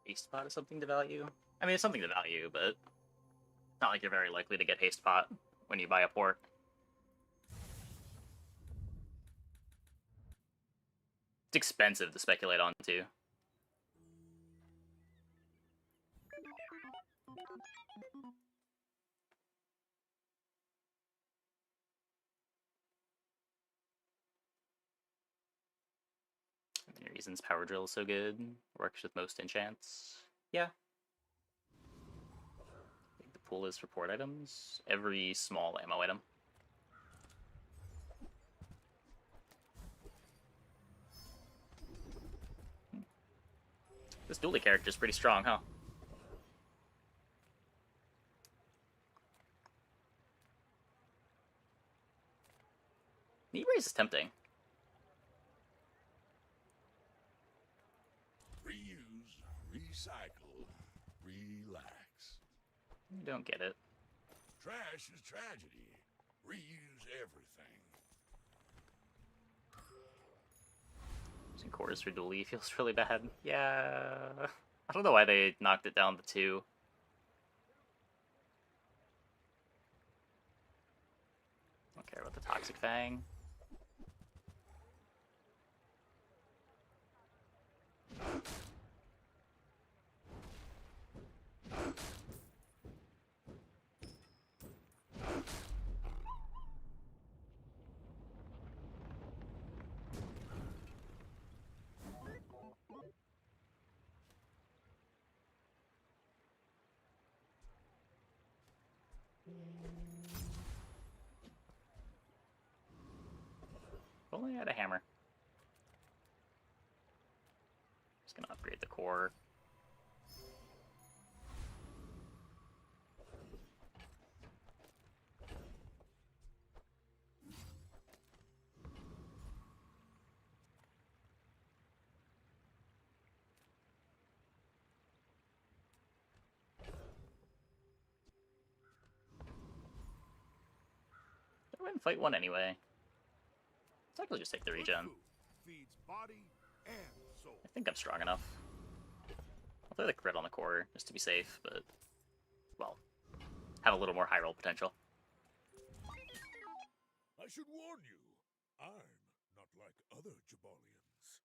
Haste pot is something to value. I mean, it's something to value, but it's not like you're very likely to get haste pot when you buy a port. It's expensive to speculate on, too. Reasons power drill is so good. Works with most enchants. Yeah. I think the pool is for port items. Every small ammo item. This dually character is pretty strong, huh? Knee brace is tempting. Reuse, recycle, relax. Don't get it. Trash is tragedy. Reuse everything. Using quarters for dually feels really bad. Yeah. I don't know why they knocked it down to 2. Don't care about the toxic fang. If only I had a hammer. Just gonna upgrade the core. I wouldn't fight one anyway. Let's actually just take the regen. Feeds body and soul. I think I'm strong enough. I'll play the crit on the core just to be safe, but, well, have a little more high roll potential. I should warn you, I'm not like other Jabalians.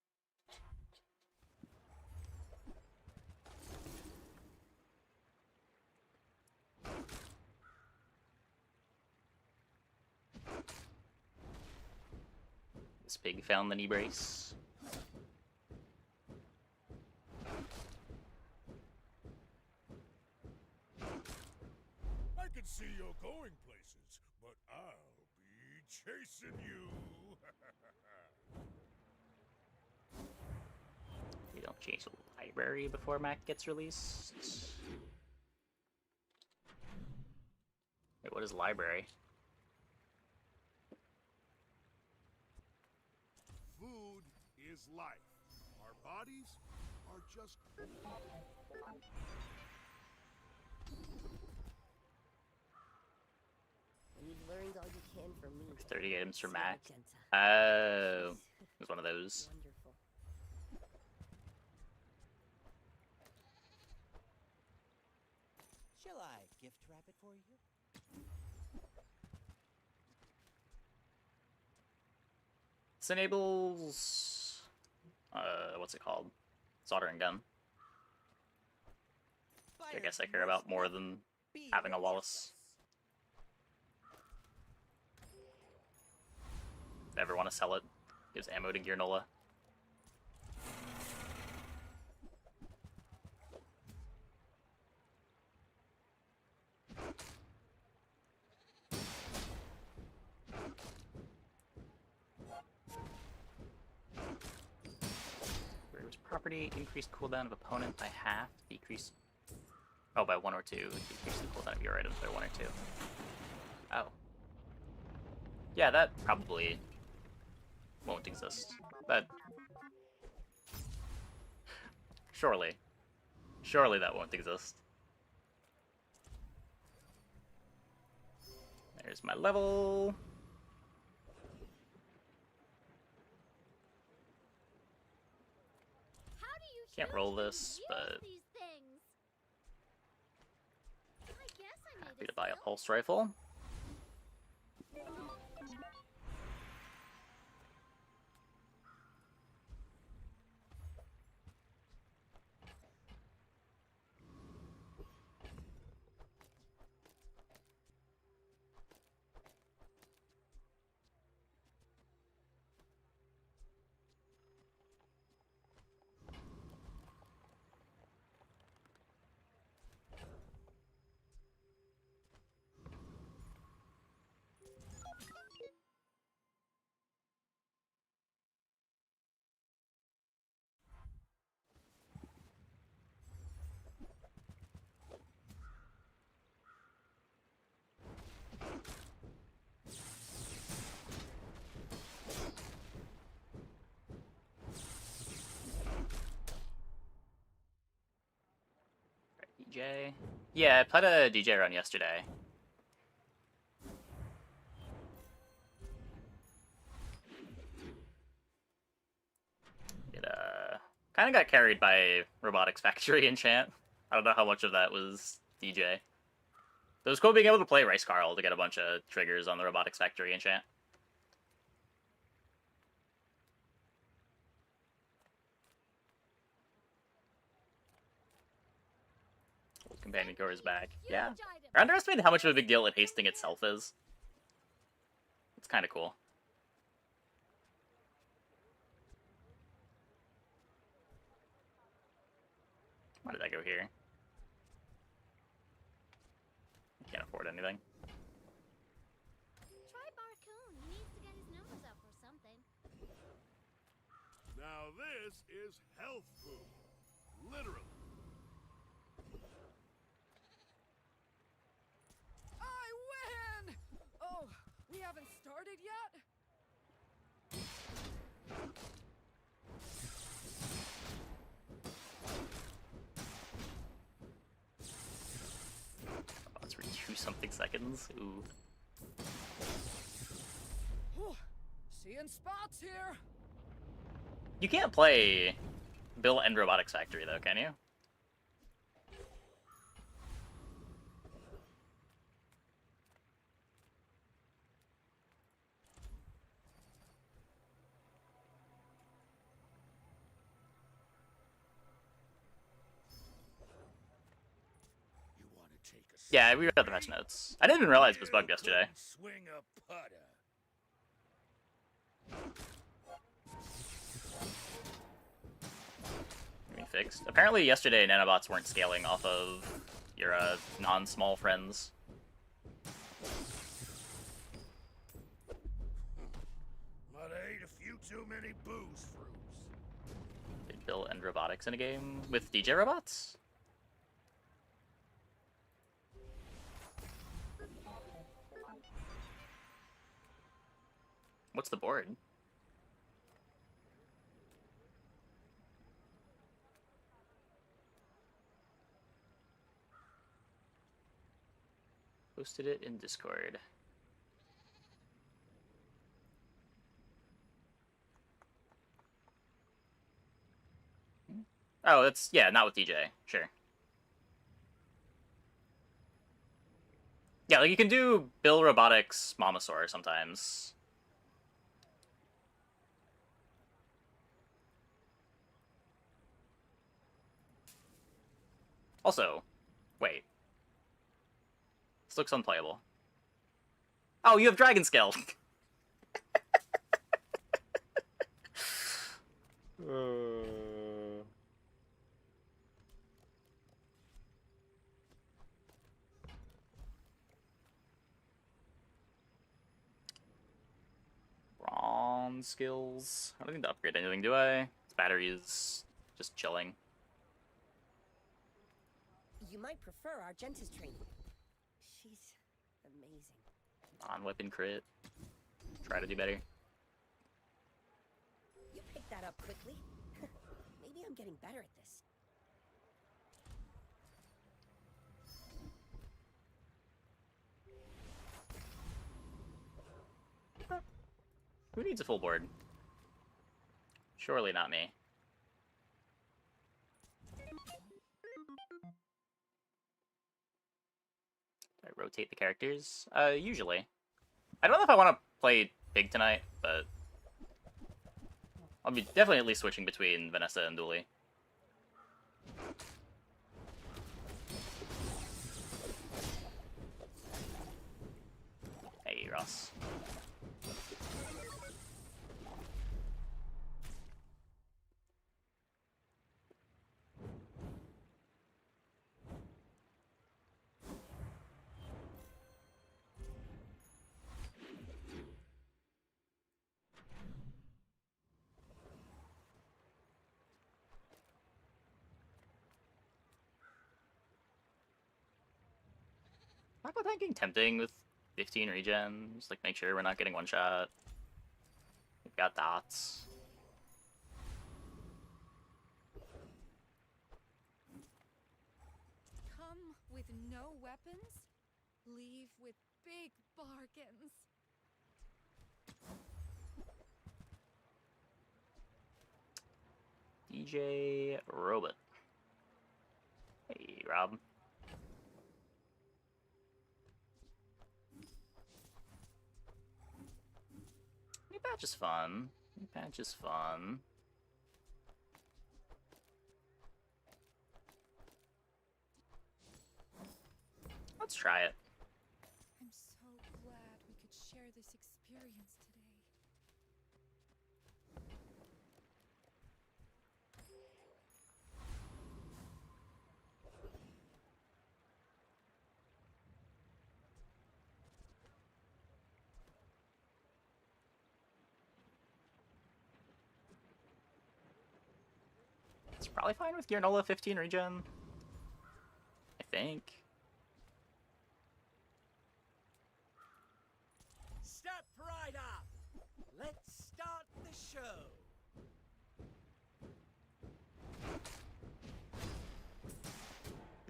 This pig found the knee brace. I can see you're going places, but I'll be chasing you. You don't change the library before Mac gets released. Wait, what is library? Food is life. Our bodies are just... You've learned all you can from me. 30 items for See, Mac. Magenta. Oh, it was one of those. Wonderful. Shall I gift wrap it for you? This enables... what's it called? Soldering gun. I guess I care about more than having a Wallace. If I ever want to sell it, gives ammo to Gear Nola. Property, increased cooldown of opponent by half, decrease... Oh, by 1 or 2, decrease the cooldown of your items by 1 or 2. Oh. Yeah, that probably won't exist. That... Surely. Surely that won't exist. There's my level. Can't roll this, but happy to buy a pulse rifle. DJ? Yeah, I played a DJ run yesterday. It kind of got carried by Robotics Factory Enchant. I don't know how much of that was DJ. It was cool being able to play Rice Carl to get a bunch of triggers on the Robotics Factory Enchant. Companion core is back. Yeah. I underestimated how much of a big deal it hasting itself is. It's kind of cool. Why did I go here? I can't afford anything. Try Barcoon. He needs to get his numbers up or something. Now this is health food. Literally. I win! Oh, we haven't started yet? Oh, it's for 2-something seconds. Ooh. Whew. Seeing spots here. You can't play Bill and Robotics Factory, though, can you? Yeah, we read the match notes. I didn't even realize it was bugged yesterday. Swing a putter. Fixed. Apparently yesterday nanobots weren't scaling off of your non-small friends. Might have ate a few too many booze fruits. Did Bill end robotics in a game with DJ robots? What's the board? Posted it in Discord. Oh, that's, yeah, not with DJ. Sure. Yeah, like you can do Bill Robotics Momosaur sometimes. Also, wait. This looks unplayable. Oh, you have Dragon Scale! Bronze skills. I don't need to upgrade anything, do I? This battery is just chilling. You might prefer Argenta's training. She's amazing. Non-weapon crit. Try to do better. You picked that up quickly. Maybe I'm getting better at this. Who needs a full board? Surely not me. Do I rotate the characters? Usually. I don't know if I want to play Pig tonight, but I'll be definitely at least switching between Vanessa and Dooley. Hey, Ross. Not about tanking tempting with 15 regen. Just like make sure we're not getting one shot. We've got dots. Come Leave with big bargains. DJ Robot. Hey, Rob. New patch is fun. New patch is fun. Let's try it. I'm so glad we could share this experience today. It's probably fine with Granola 15 regen. I think. Step right up! Let's start the show!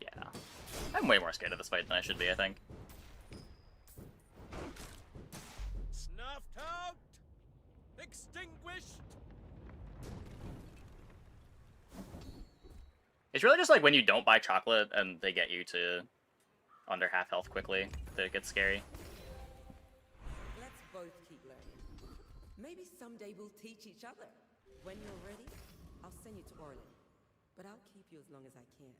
Yeah. I'm way more scared of this fight than I should be, I think. Snuffed out! Extinguished! It's really just like when you don't buy chocolate and they get you to under half health quickly that it gets scary. Let's both keep learning. Maybe someday we'll teach each other. When you're ready, I'll send you to Orlin. But I'll keep you as long as I can.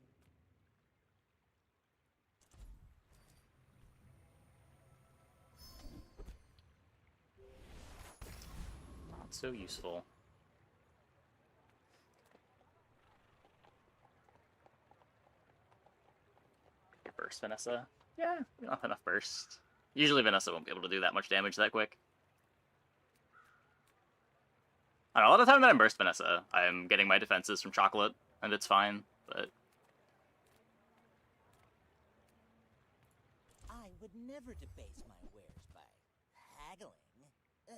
Not so useful. Burst, Vanessa. Yeah, we don't have enough burst. Usually Vanessa won't be able to do that much damage that quick. I don't know, a lot of the time that I'm burst Vanessa, I'm getting my defenses from chocolate, and it's fine, but... I would never debase my wares by haggling. Ugh.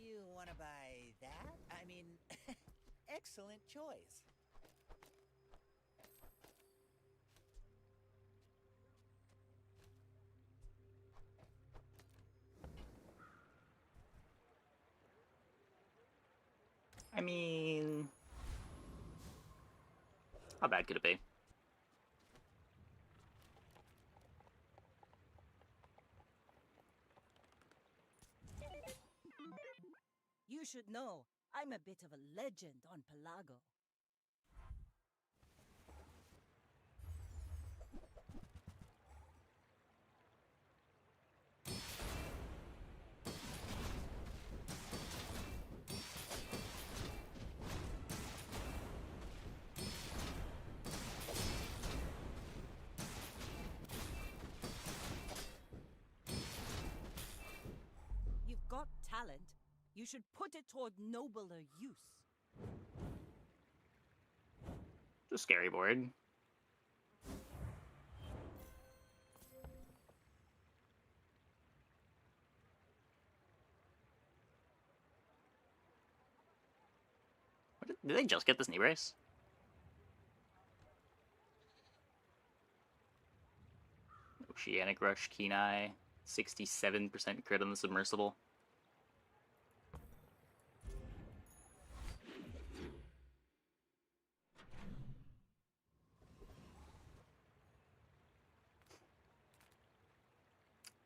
You want to buy that? I mean, excellent choice. I mean... how bad could it be? You should know, I'm a bit of a legend on Pelago. You've got talent. You should put it toward nobler use. It's a scary board. Did they just get this knee brace? Oceanic Rush, Keen Eye, 67% crit on the submersible.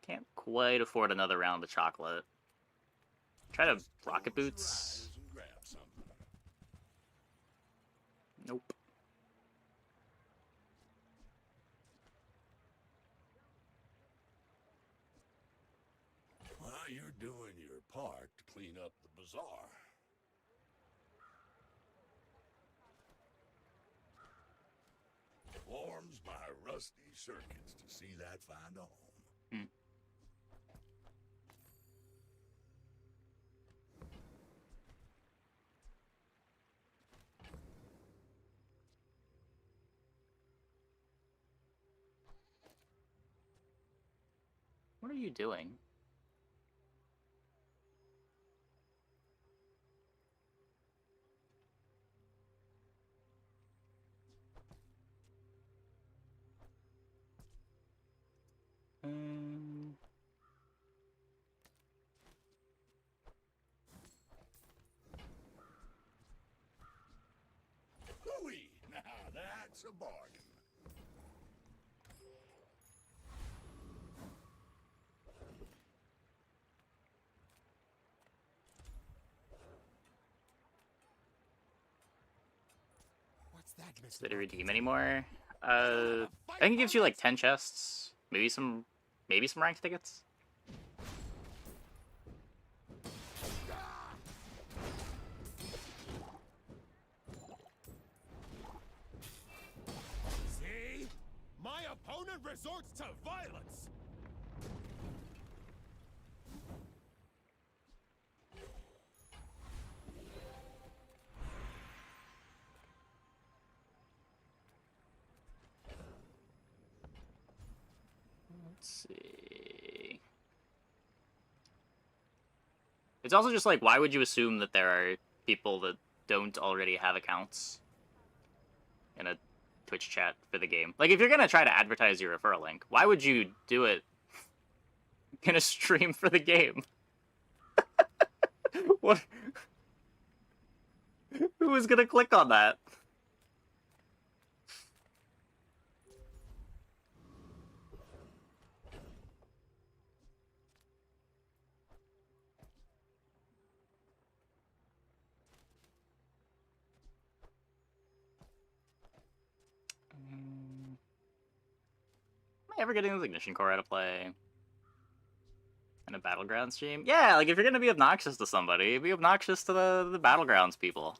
Can't quite afford another round of chocolate. Try to rocket boots. Nope. Well, you're doing your part to clean up the bazaar. Warms my rusty circuits to see that find a home. Hmm. What are you doing? That's a bargain. What's that, Mr. Did it redeem Barkeeper? anymore? I think it gives you like 10 chests, maybe some ranked tickets. See? My opponent resorts to violence! Let's see. It's also just like, why would you assume that there are people that don't already have accounts in a Twitch chat for the game? Like, if you're gonna try to advertise your referral link, why would you do it in a stream for the game? What? Who is gonna click on that? Am I ever getting this Ignition Core out of play? In a Battlegrounds stream? Yeah, like if you're gonna be obnoxious to somebody, be obnoxious to the Battlegrounds people.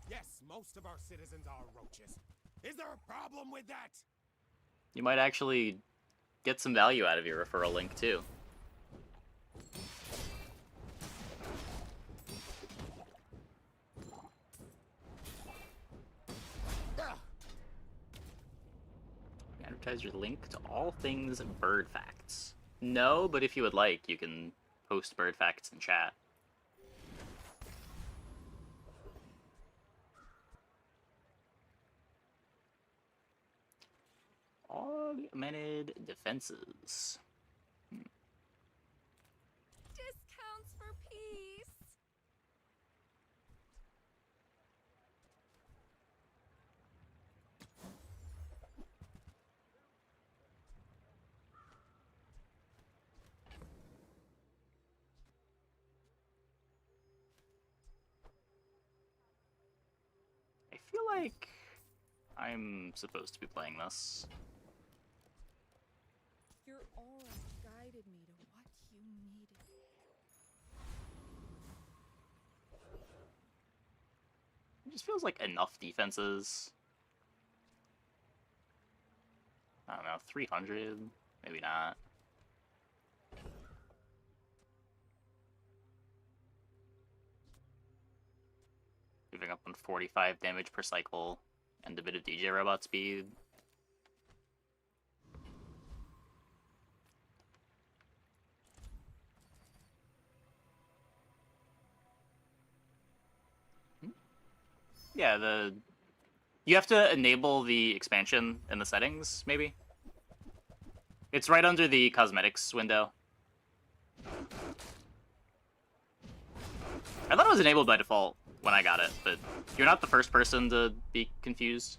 Yes, most of our citizens are roaches. Is there a problem with that? You might actually get some value out of your referral link too. Advertise your link to all things bird facts. No, but if you would like, you can post bird facts in chat. Augmented defenses. Discounts for peace. I feel like I'm supposed to be playing this. Your aura guided me to what you needed. It just feels like enough defenses. I don't know, 300? Maybe not. Giving up on 45 damage per cycle and a bit of DJ robot speed. Yeah, you have to enable the expansion in the settings, maybe? It's right under the cosmetics window. I thought it was enabled by default when I got it, but you're not the first person to be confused.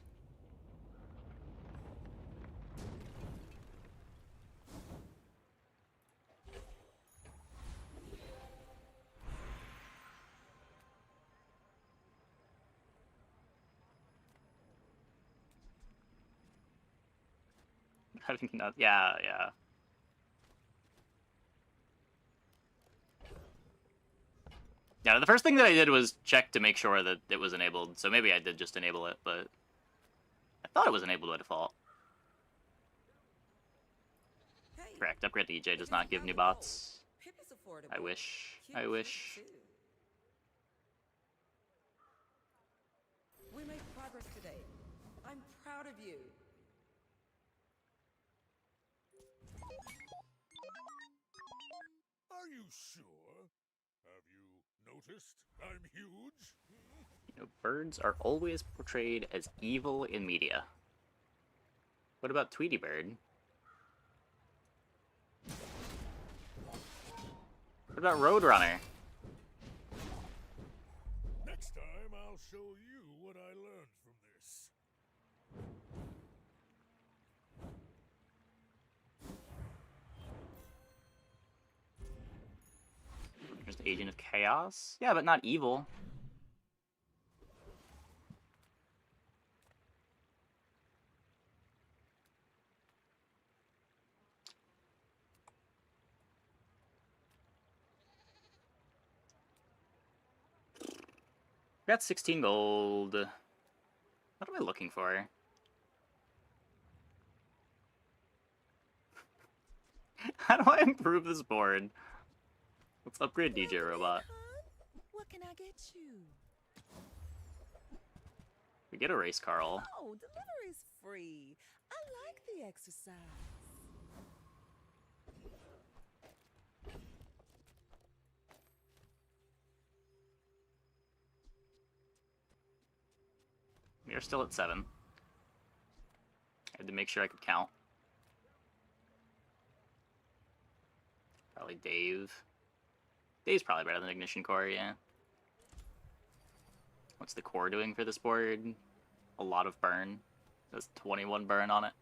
How did you not? Yeah, yeah. Yeah, the first thing that I did was check to make sure that it was enabled, so maybe I did just enable it, but I thought it was enabled by default. Hey, Correct, upgrade to EJ does not give new bots. Pip is affordable. I wish. Cute I fruit, wish. too. We made progress today. I'm proud of you. Are you sure? Have you noticed I'm huge? You know, birds are always portrayed as evil in media. What about Tweety Bird? What about Roadrunner? Next time I'll show you what I learned from this. Just Agent of Chaos? Yeah, but not evil. Got 16 gold. What am I looking for? How do I improve this board? Let's upgrade DJ Robot. What can I get you? We get a race Carl. Oh, delivery's free. I like the exercise. We are still at 7. I had to make sure I could count. Probably Dave. Dave's probably better than Ignition Core, yeah. What's the core doing for this board? A lot of burn. There's 21 burn on it.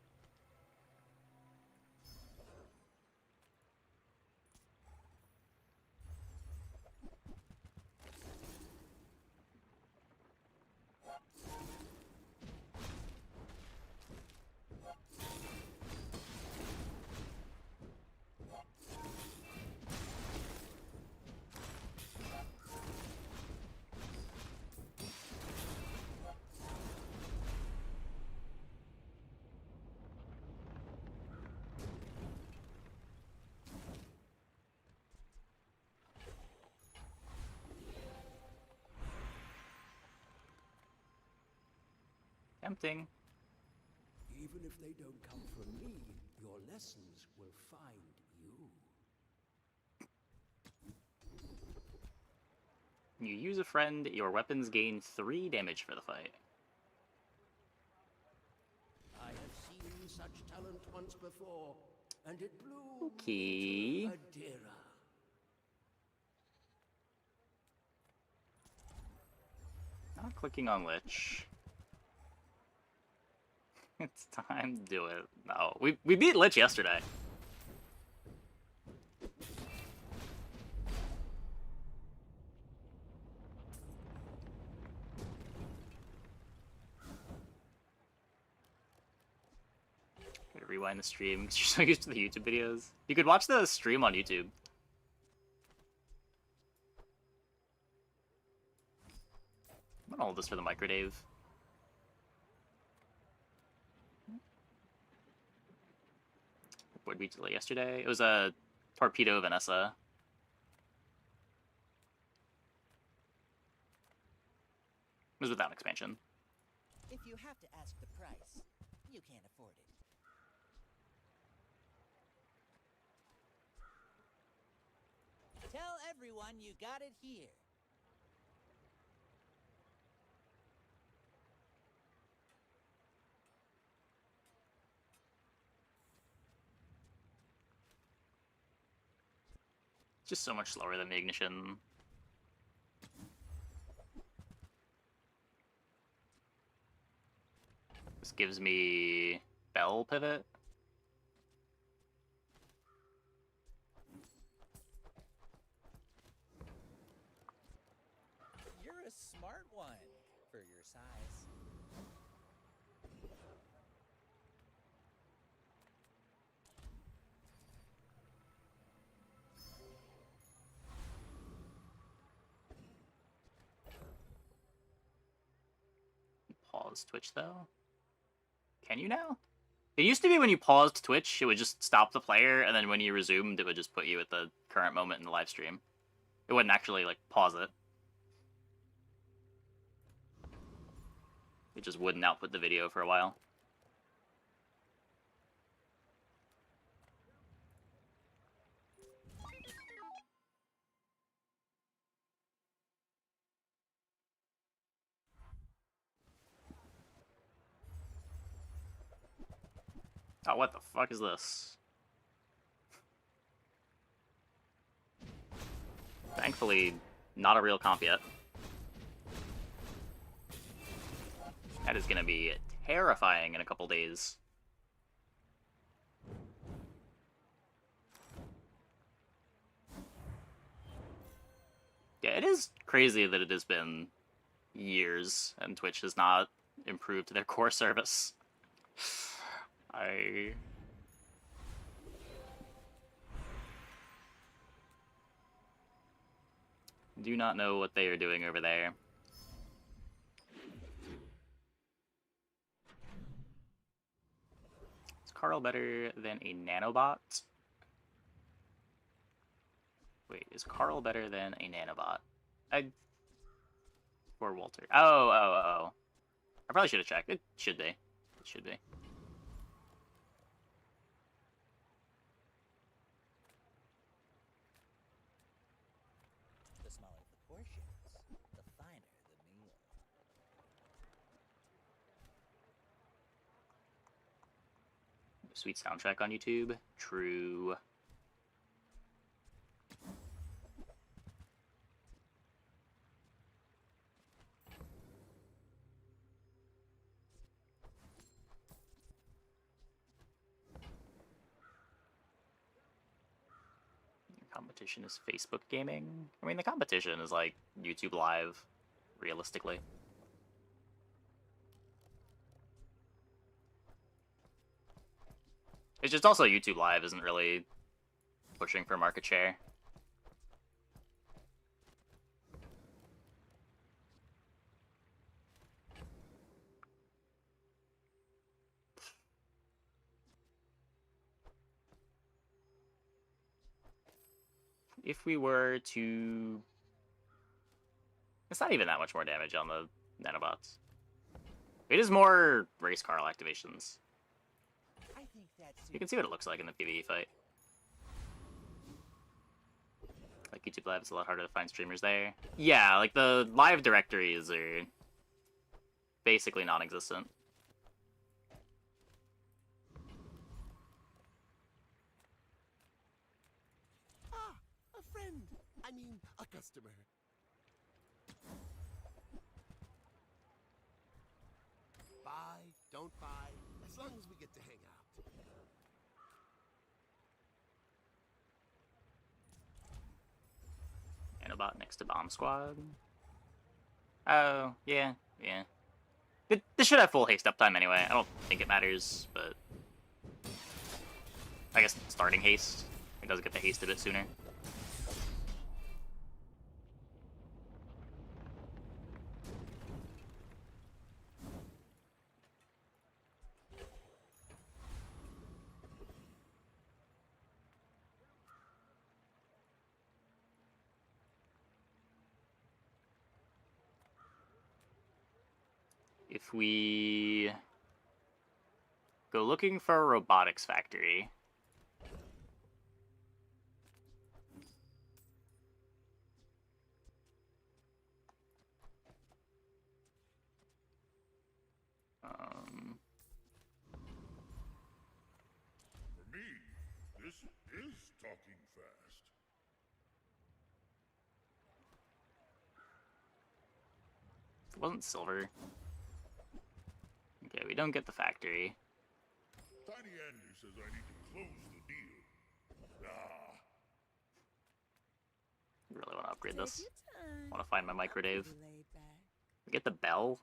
Tempting. Even if they don't come from me, your lessons will find you. You use a friend, your weapons gain 3 damage for the fight. I have seen such talent once before, and it blew Okay. Adira. Not clicking on Lich. It's time to do it. No, we beat Lich yesterday. Gotta rewind the stream because you're so used to the YouTube videos. You could watch the stream on YouTube. I'm gonna hold this for the micro Dave. Board beat yesterday. It was a torpedo Vanessa. It was without expansion. If you have to ask the price, you can't afford it. Tell everyone you got it here. Just so much slower than the Ignition. This gives me Bell Pivot. You're a smart one for your size. Pause Twitch though. Can you now? It used to be when you paused Twitch, it would just stop the player, and then when you resumed, it would just put you at the current moment in the live stream. It wouldn't actually, like, pause it. It just wouldn't output the video for a while. Oh, what the fuck is this? Thankfully, not a real comp yet. That is gonna be terrifying in a couple days. Yeah, it is crazy that it has been years and Twitch has not improved their core service. I do not know what they are doing over there. Is Carl better than a nanobot? Wait, is Carl better than a nanobot? Or Walter. Oh. I probably should have checked. It should be. It should be. The smaller the portions, the finer the meal. Sweet soundtrack on YouTube. True. Competition is Facebook gaming. I mean, the competition is like YouTube Live, realistically. It's just also YouTube Live isn't really pushing for market share. If we were to... It's not even that much more damage on the nanobots. It is more race Carl activations. I think that's You can see what it looks like in the PvE fight. Like, YouTube Live is a lot harder to find streamers there. Yeah, like, the live directories are basically non-existent. Ah, a friend. I mean, a customer. Buy, don't buy, as long as we get to hang out. Nanobot next to Bomb Squad. Oh, yeah. This should have full haste uptime anyway. I don't think it matters, but... I guess starting haste. It does get the haste a bit sooner. If we go looking for a robotics factory, For me, this is talking fast. it wasn't silver. Okay, we don't get the factory. Tiny Andy says I need to close the deal. Ah. Really want to upgrade Take this. your time. Want to find my microdave. Pretty laid back. We get the bell.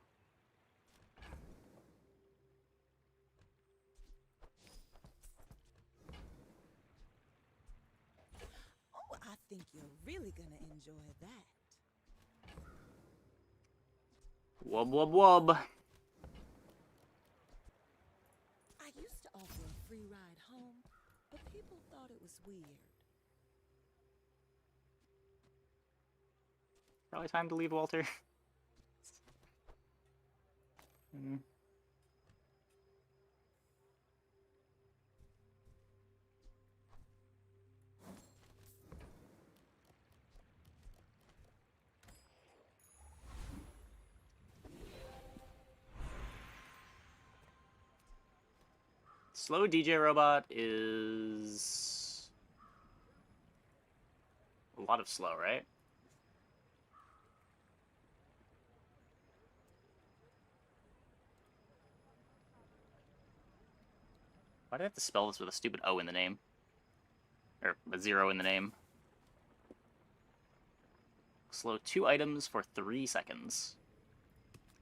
Oh, I think you're really gonna enjoy that. Wub wub wub. I used to offer a free ride home, but people thought it was weird. Probably time to leave, Walter. Slow DJ robot is a lot of slow, right? Why did I have to spell this with a stupid O in the name? Or a 0 in the name. Slow 2 items for 3 seconds.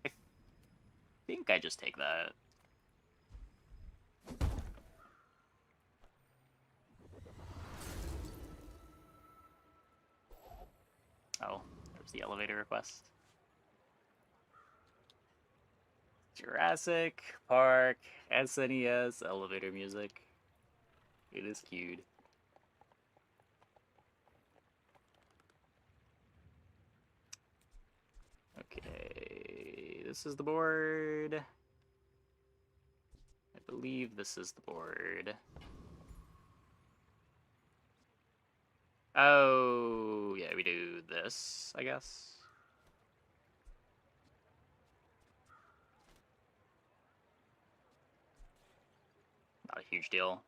I think I just take that. Oh, there's the elevator request. Jurassic Park, SNES, elevator music. It is cute. Okay, this is the board. I believe this is the board. Oh, yeah, we do this, I guess. Not a huge deal.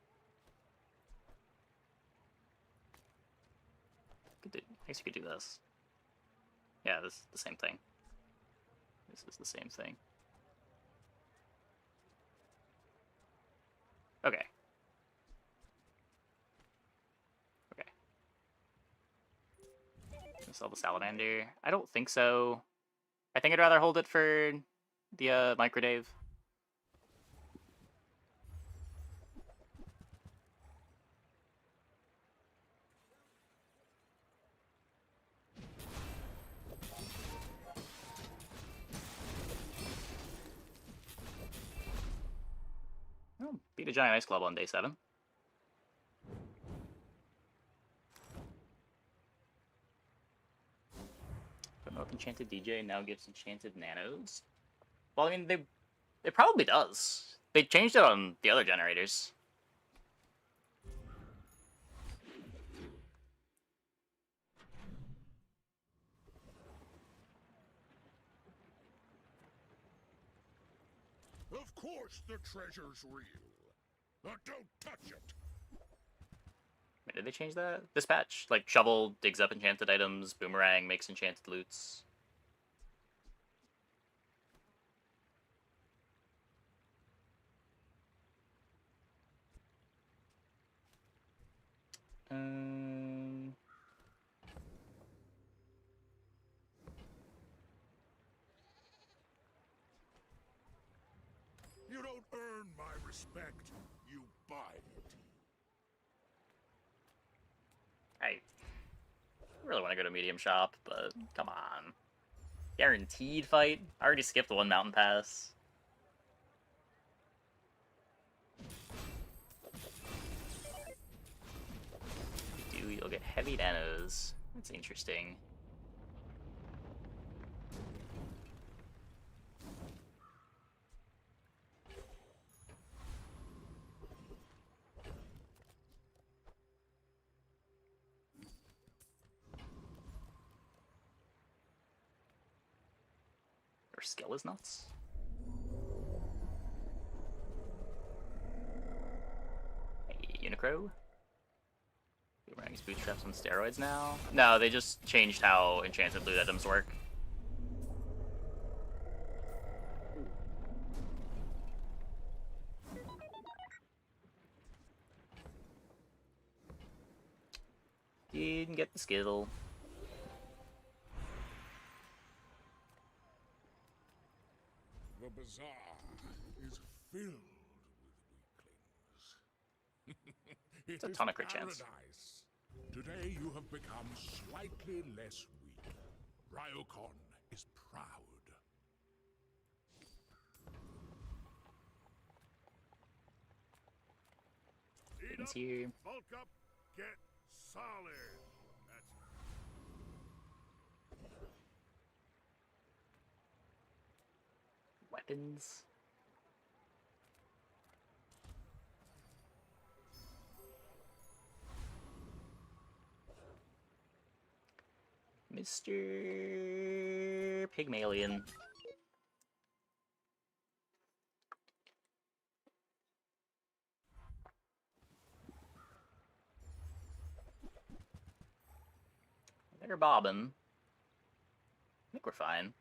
I guess you could do this. Yeah, this is the same thing. This is the same thing. Okay. Okay. Sell the salamander. I don't think so. I think I'd rather hold it for the microdave. Oh, beat a giant ice club on day 7. Put up enchanted DJ now gives enchanted nanos. Well, I mean, it probably does. They changed it on the other generators. Of course the treasure's real. But don't touch it. Wait, did they change that? Dispatch. Like, shovel digs up enchanted items, boomerang makes enchanted loots. You don't earn my respect, you buy it. I really want to go to medium shop, but come on. Guaranteed fight? I already skipped one mountain pass. You'll get heavy nanos. That's interesting. Your skill is nuts. Hey, Unicro. Boomerang's bootstraps on steroids now? No, they just changed how enchanted loot items work. Didn't get the skill. The bazaar is filled with weaklings. It's a ton of crit chance. Today you have become slightly less weak. Ryokon is proud. Eat up, here. bulk up, get solid. That's Weapons. Mr. Pygmalion. They're bobbing. I think we're fine.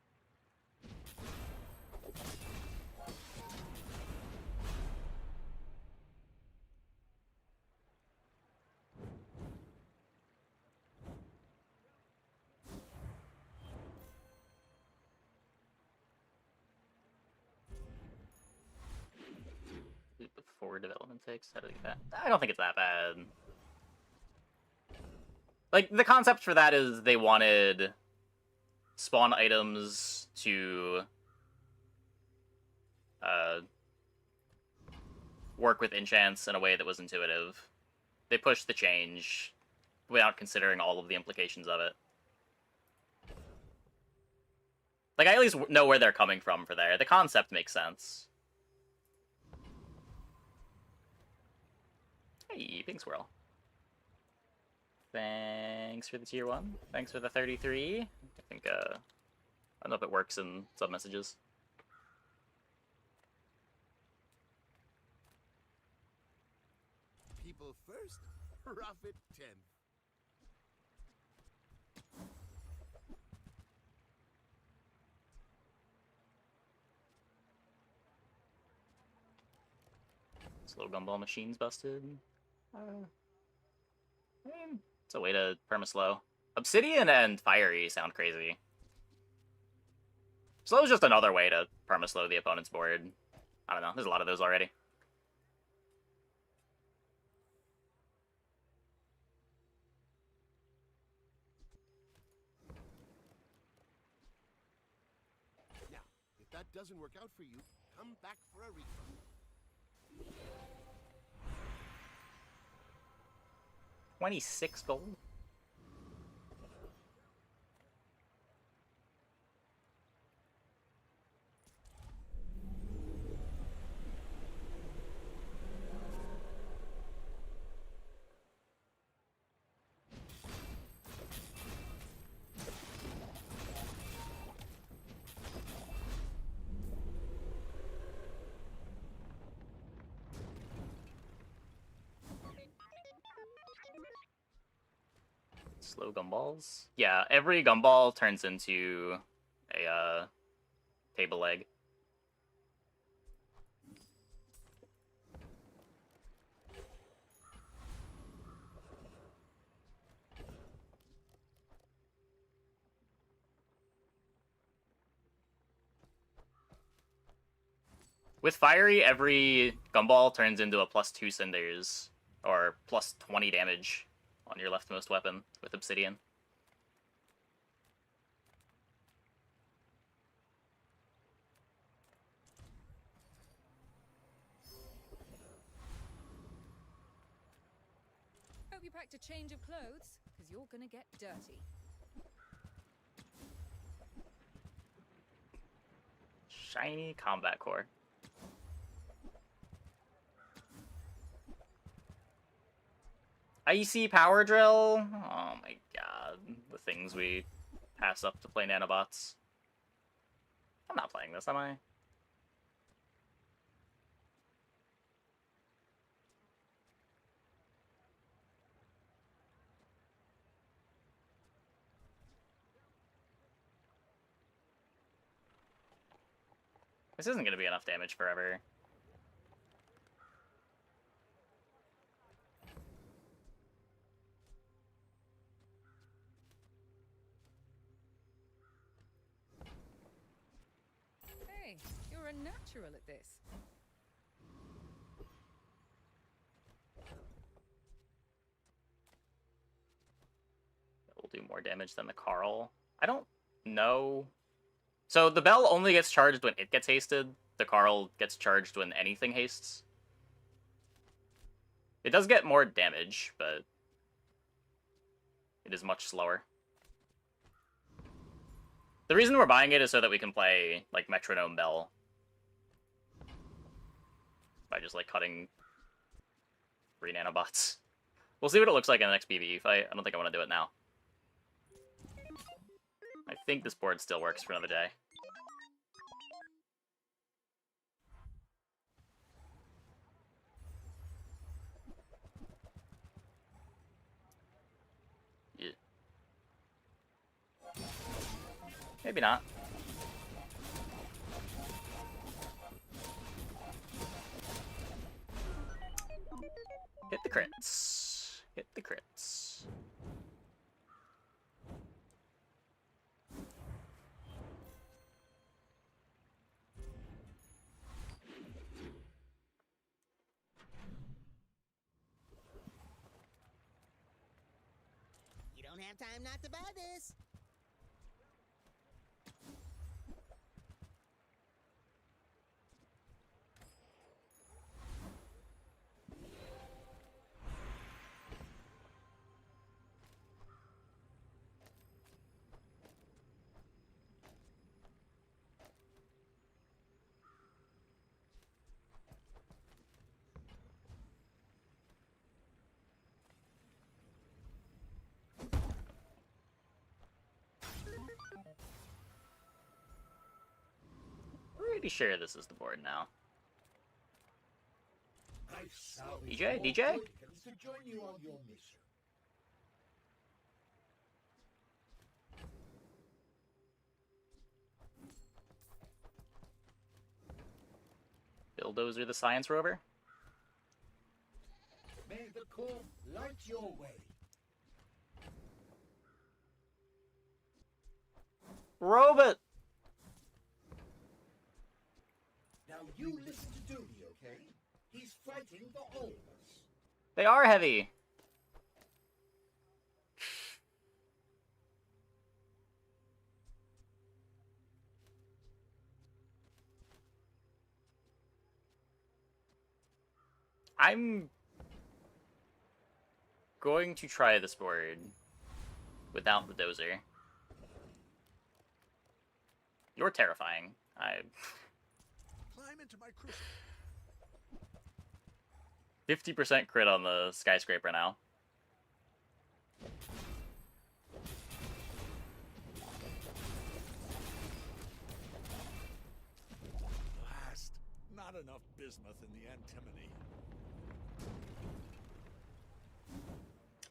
4 development takes. How do you that? I don't think it's that bad. Like, the concept for that is they wanted spawn items to work with enchants in a way that was intuitive. They pushed the change without considering all of the implications of it. Like, I at least know where they're coming from for there. The concept makes sense. Hey, Pink Swirl. Thanks for the tier 1. Thanks for the 33. I think, I don't know if it works in sub-messages. People first, profit 10th. Slow Gumball machine's busted. I mean, it's a way to perma-slow. Obsidian and Fiery sound crazy. Slow is just another way to perma-slow the opponent's board. I don't know, there's a lot of those already. Now, if that doesn't work out for you, come back for a refund. 26 gold? Slow Gumballs? Yeah, every Gumball turns into a table leg. With Fiery, every Gumball turns into a +2 cinders, or +20 damage on your leftmost weapon with Obsidian. Hope you packed a change of clothes, because you're gonna get dirty. Shiny Combat Core. Icy Power Drill? Oh my god. The things we pass up to play nanobots. I'm not playing this, am I? This isn't going to be enough damage forever. Hey, you're a natural at this. It will do more damage than the Carl. I don't know. So the bell only gets charged when it gets hasted. The Carl gets charged when anything hastes. It does get more damage, but it is much slower. The reason we're buying it is so that we can play, like, Metronome Bell. By just, like, cutting 3 nanobots. We'll see what it looks like in the next PvE fight. I don't think I want to do it now. I think this board still works for another day. Yeah. Maybe not. Hit the crits. Hit the crits. have time not to buy this. Pretty sure this is the board now. DJ? To join you on your mission. Bulldozer the science rover? May the core light your way. Robot! Now you listen to Dooney, okay? He's fighting for all of us. They are heavy! I'm going to try this board without the dozer. You're terrifying. Climb into my crucible. 50% crit on the skyscraper now. Blast. Not enough bismuth in the antimony.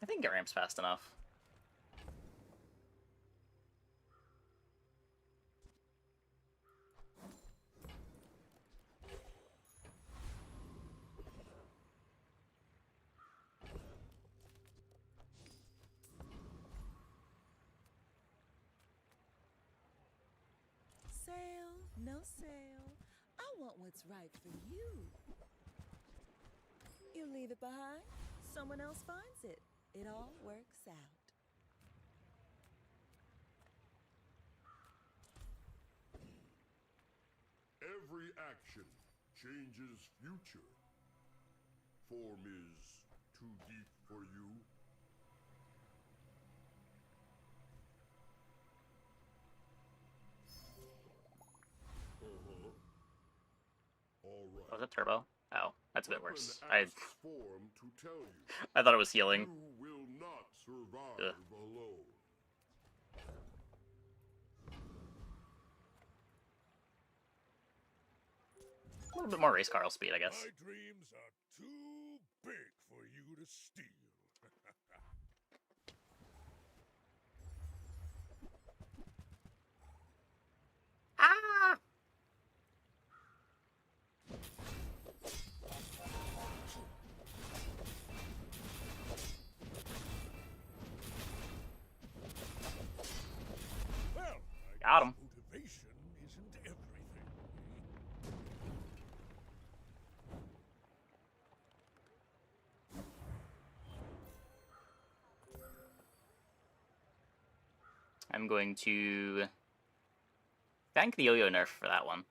I think it ramps fast enough. Sale, no sale. I want what's right for you. You leave it behind, someone else finds it. It all works out. Every action changes future. Form is too deep for you. All right. Oh, is that turbo? Oh, that's a bit worse. Form to tell you. I thought it was healing. You will not survive alone. A little bit more race car speed, I guess. My dreams are too big for you to steal. Ah! Well, Got him. motivation isn't everything. I'm going to thank the yo-yo nerf for that one.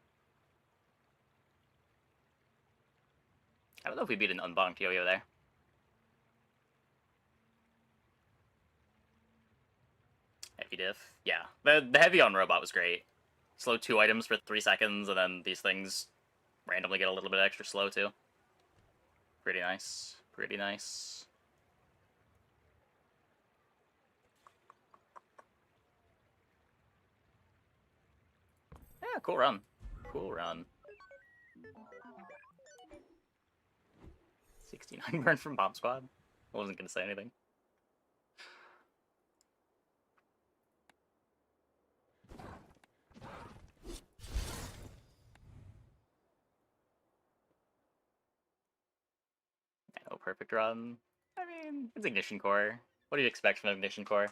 I don't know if we beat an unbonked yo-yo there. Heavy diff. Yeah. The heavy on robot was great. Slow 2 items for 3 seconds, and then these things randomly get a little bit extra slow, too. Pretty nice. Pretty nice. Yeah, cool run. Cool run. 69 burn from Bomb Squad. I wasn't gonna say anything. No perfect run. I mean, it's Ignition Core. What do you expect from Ignition Core?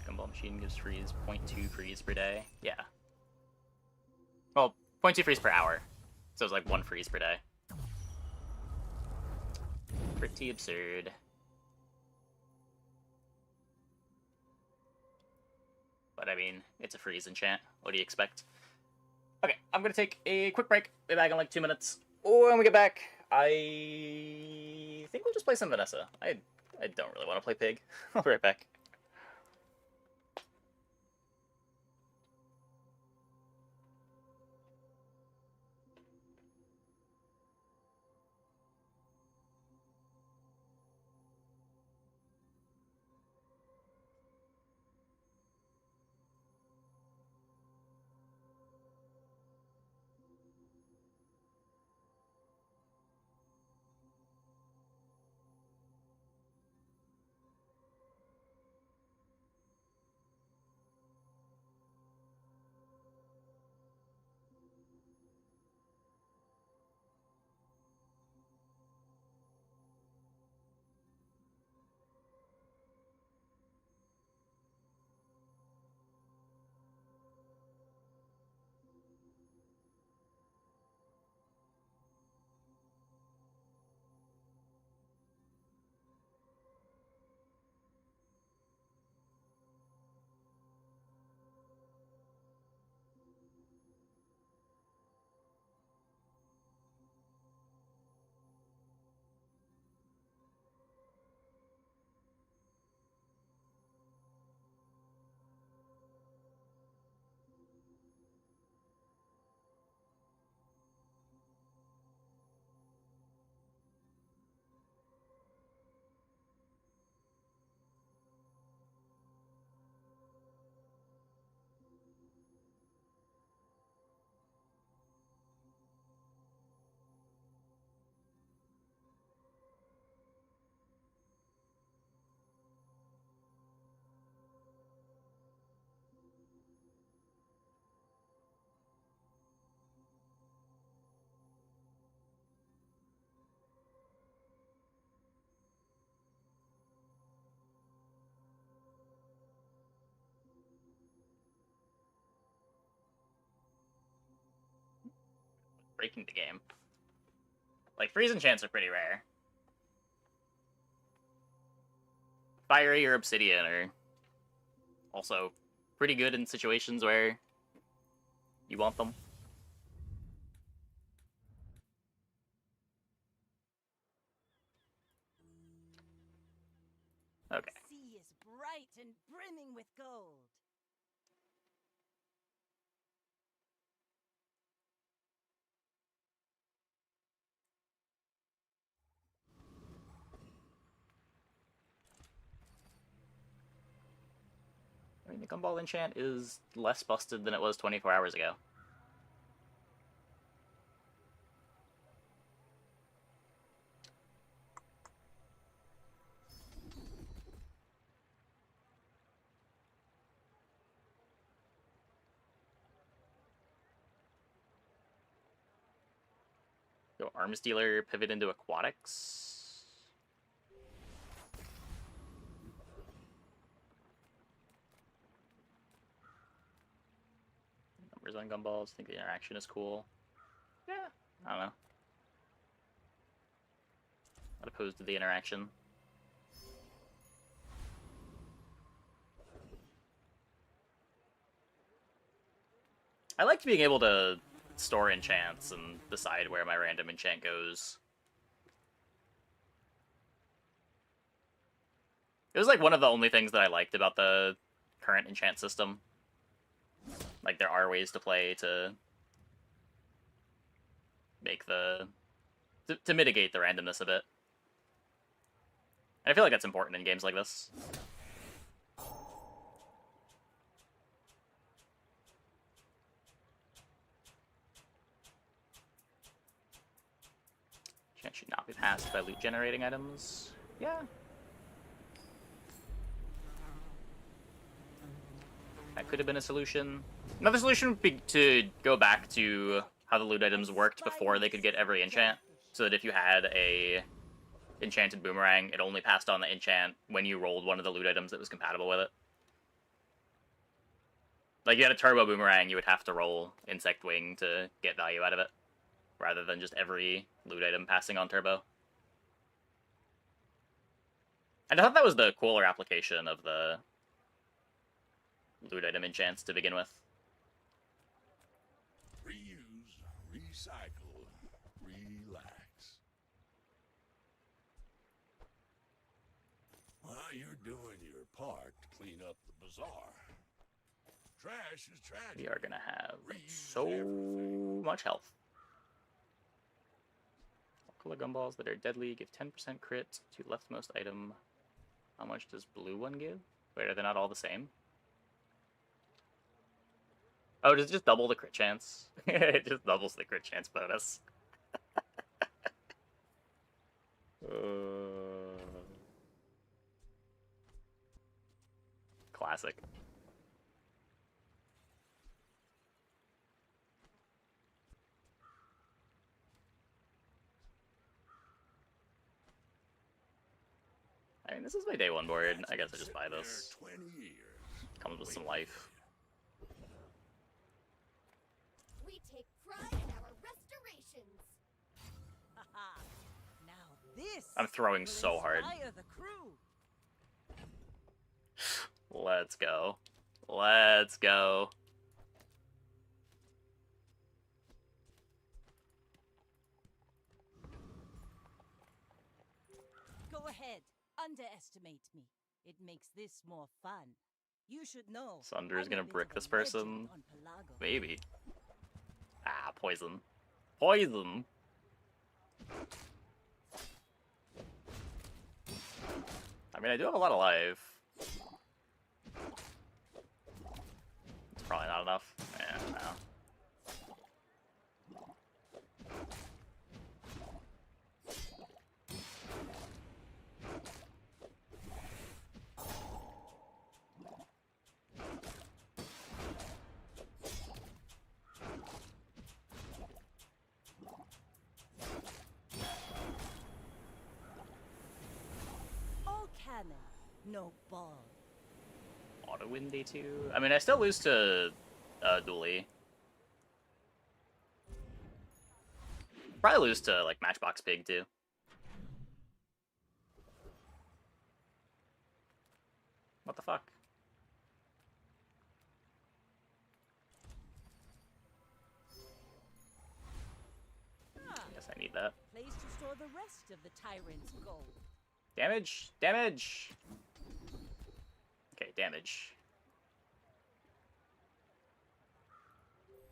Gumball Machine gives freeze 0.2 freeze per day. Yeah. Well, 0.2 freeze per hour. So it's like 1 freeze per day. Pretty absurd. But I mean, it's a freeze enchant. What do you expect? Okay, I'm gonna take a quick break. Be back in like 2 minutes. When we get back, I think we'll just play some Vanessa. I don't really want to play Pig. I'll be right back. Breaking the game. Like, freeze enchants are pretty rare. Fiery or Obsidian are also pretty good in situations where you want them. Okay. The sea is bright and brimming with gold. I mean, the Gumball enchant is less busted than it was 24 hours ago. Go Arms Dealer, pivot into Aquatics. Numbers on Gumballs. I think the interaction is cool. Yeah, I don't know. Not opposed to the interaction. I liked being able to store enchants and decide where my random enchant goes. It was like one of the only things that I liked about the current enchant system. Like, there are ways to play to make the... to mitigate the randomness a bit. And I feel like that's important in games like this. Enchant should not be passed by loot generating items. Yeah. That could have been a solution. Another solution would be to go back to how the loot items worked before they could get every enchant. So that if you had a enchanted boomerang, it only passed on the enchant when you rolled one of the loot items that was compatible with it. Like, you had a turbo boomerang, you would have to roll insect wing to get value out of it, rather than just every loot item passing on turbo. And I thought that was the cooler application of the loot item enchants to begin with. Reuse, recycle, relax. While you're doing your part to clean up the bazaar, trash is trash. We are gonna have so much health. Couple of gumballs that are deadly give 10% crit to leftmost item. How much does blue one give? Wait, are they not all the same? Oh, does it just double the crit chance? It just doubles the crit chance bonus. Classic. I mean, this is my day one board. I guess I just buy this. 20 years. Comes with some life. We take pride in our restorations. Now this I'm throwing will so hard. inspire the crew. Let's go. Let's go. Go ahead. Underestimate me. It makes this more fun. You should know. Sunder is I'm a gonna bit brick of a this person. legend on Pelago. Maybe. Ah, poison. Poison! I mean, I do have a lot of life. It's probably not enough. Yeah, no. All cannon, no ball. Auto win day 2. I mean, I still lose to Dooley. Probably lose to like Matchbox Pig too. What the fuck? Guess I need that. Place to store the rest of the tyrant's gold. Damage! Damage! Okay, damage.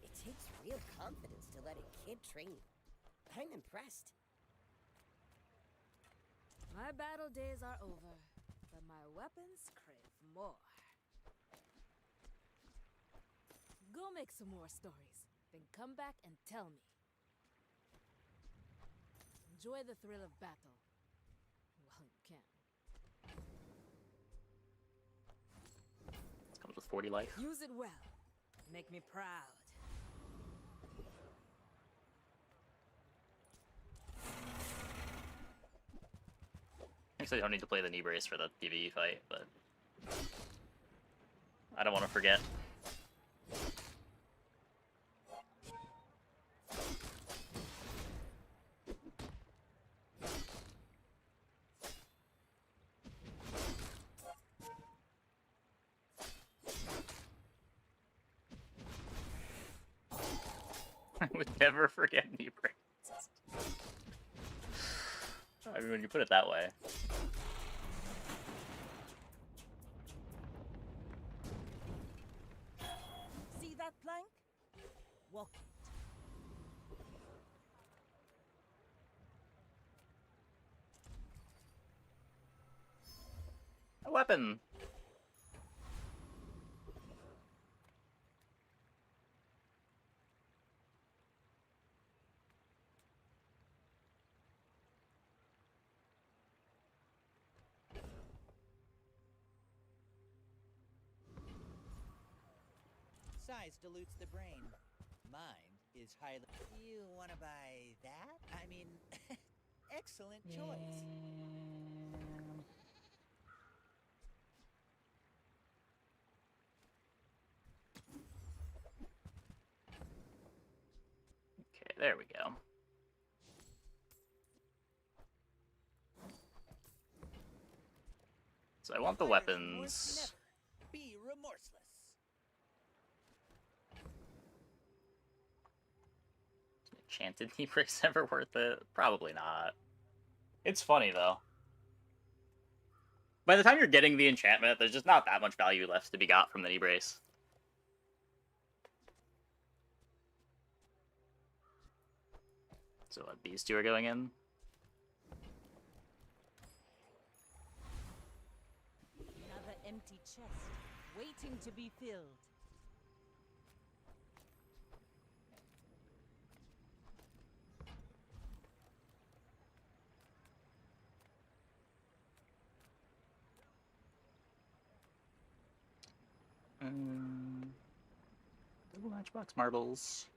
It takes real confidence to let a kid train you. I'm impressed. My battle days are over, but my weapons crave more. Go make some more stories, then come back and tell me. Enjoy the thrill of battle. While you can. This comes with 40 life. Use it well. Make me proud. Actually, I don't need to play the knee brace for the PvE fight, but I don't want to forget. I would never forget knee brace. I mean, when you put it that way. See that plank? Walk it. A weapon! Size dilutes the brain. Mind is highly... You want to buy that? I mean, excellent choice. There we go. So I want the weapons. Be remorseless. Enchanted knee brace ever worth it? Probably not. It's funny though. By the time you're getting the enchantment, there's just not that much value left to be got from the knee brace. So these two are going in. Another empty chest, waiting to be filled. Double matchbox marbles.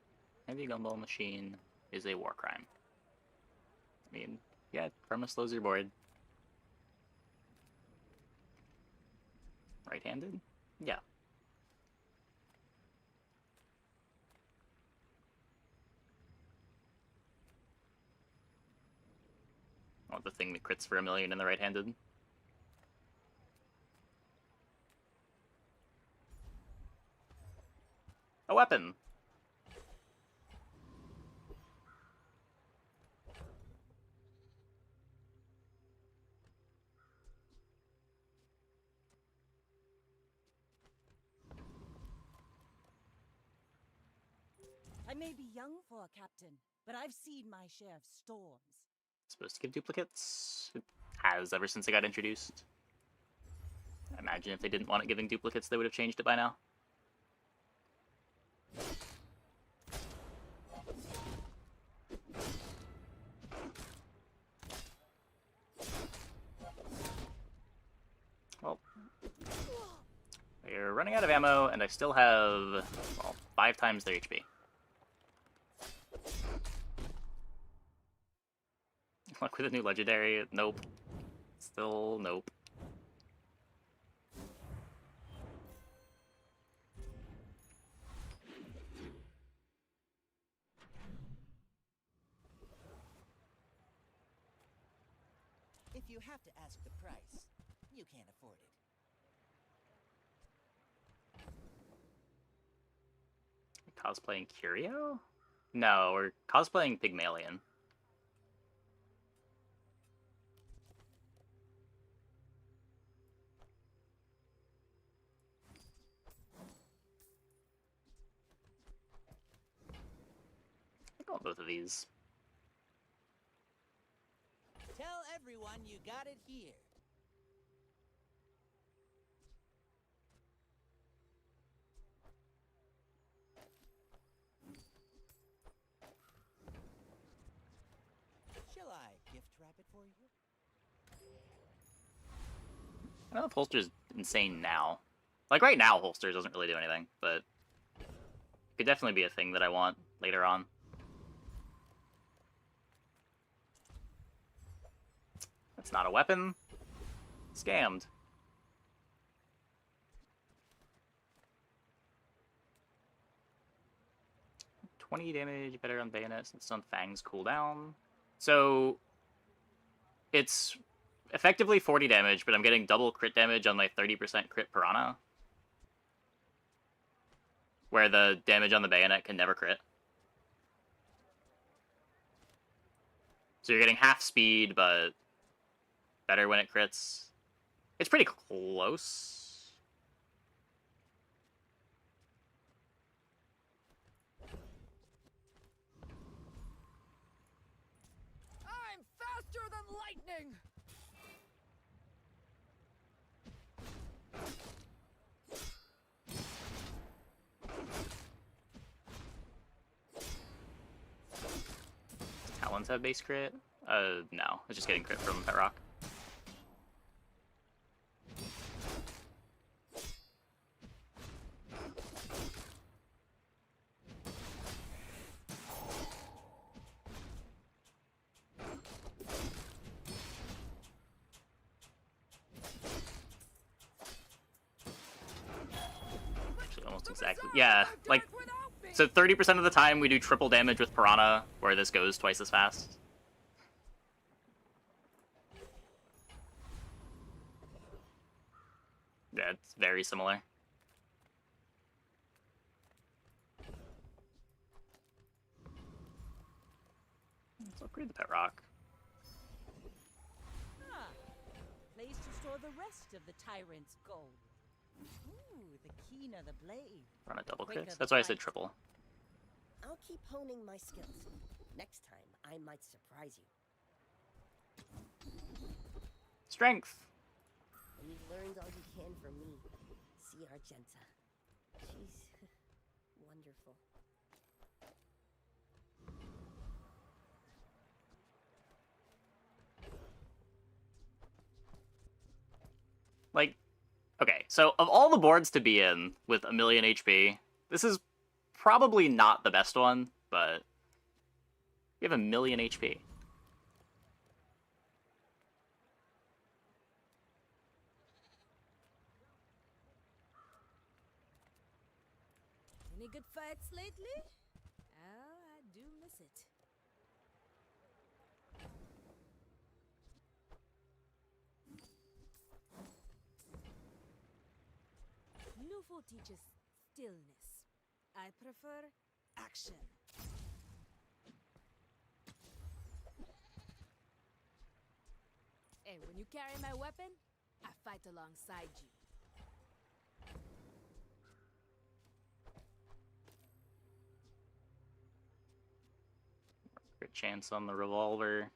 Maybe a gumball machine is a war crime. I mean, yeah, Perma slows your board. Right-handed? Yeah. I want the thing that crits for 1,000,000 in the right-handed. A weapon! I may be young for a captain, but I've seen my share of storms. It's supposed to give duplicates. It has ever since it got introduced. I imagine if they didn't want it giving duplicates, they would have changed it by now. Well, we're running out of ammo, and I still have, well, 5 times their HP. Luck with a new legendary? Nope. Still nope. If you have to ask the price, you can't afford it. Cosplaying Curio? No, we're cosplaying Pygmalion. I want both of these. Tell everyone you got it here. Shall I gift wrap it for you? I know the holster's insane now. Like, right now, holsters doesn't really do anything, but it could definitely be a thing that I want later on. That's not a weapon. Scammed. $20 damage, better on bayonet since on fangs cooldown. So it's effectively 40 damage, but I'm getting double crit damage on my 30% crit piranha. Where the damage on the bayonet can never crit. So you're getting half speed, but better when it crits. It's pretty close. I'm faster than lightning! Talons have base crit? No. It's just getting crit from Pet Rock. Actually, almost exactly. Yeah, like, So 30% of the time we do triple damage with Piranha, where this goes twice as fast. Yeah, it's very similar. Let's upgrade the pet rock. Ah, place to store the rest of the tyrant's gold. Ooh, the keener the blade. Run a double quicker crits. the That's why I said fight. triple. I'll keep honing my skills. Next time, I might surprise you. Strength. When you've learned all you can from me, see Argenta. She's wonderful. Like, okay, so of all the boards to be in with 1,000,000 HP, this is probably not the best one, but you have 1,000,000 HP. Any good fights lately? Oh, I do miss it. Newful teaches stillness. I prefer action. And when you carry my weapon, I fight alongside you. Crit chance on the revolver.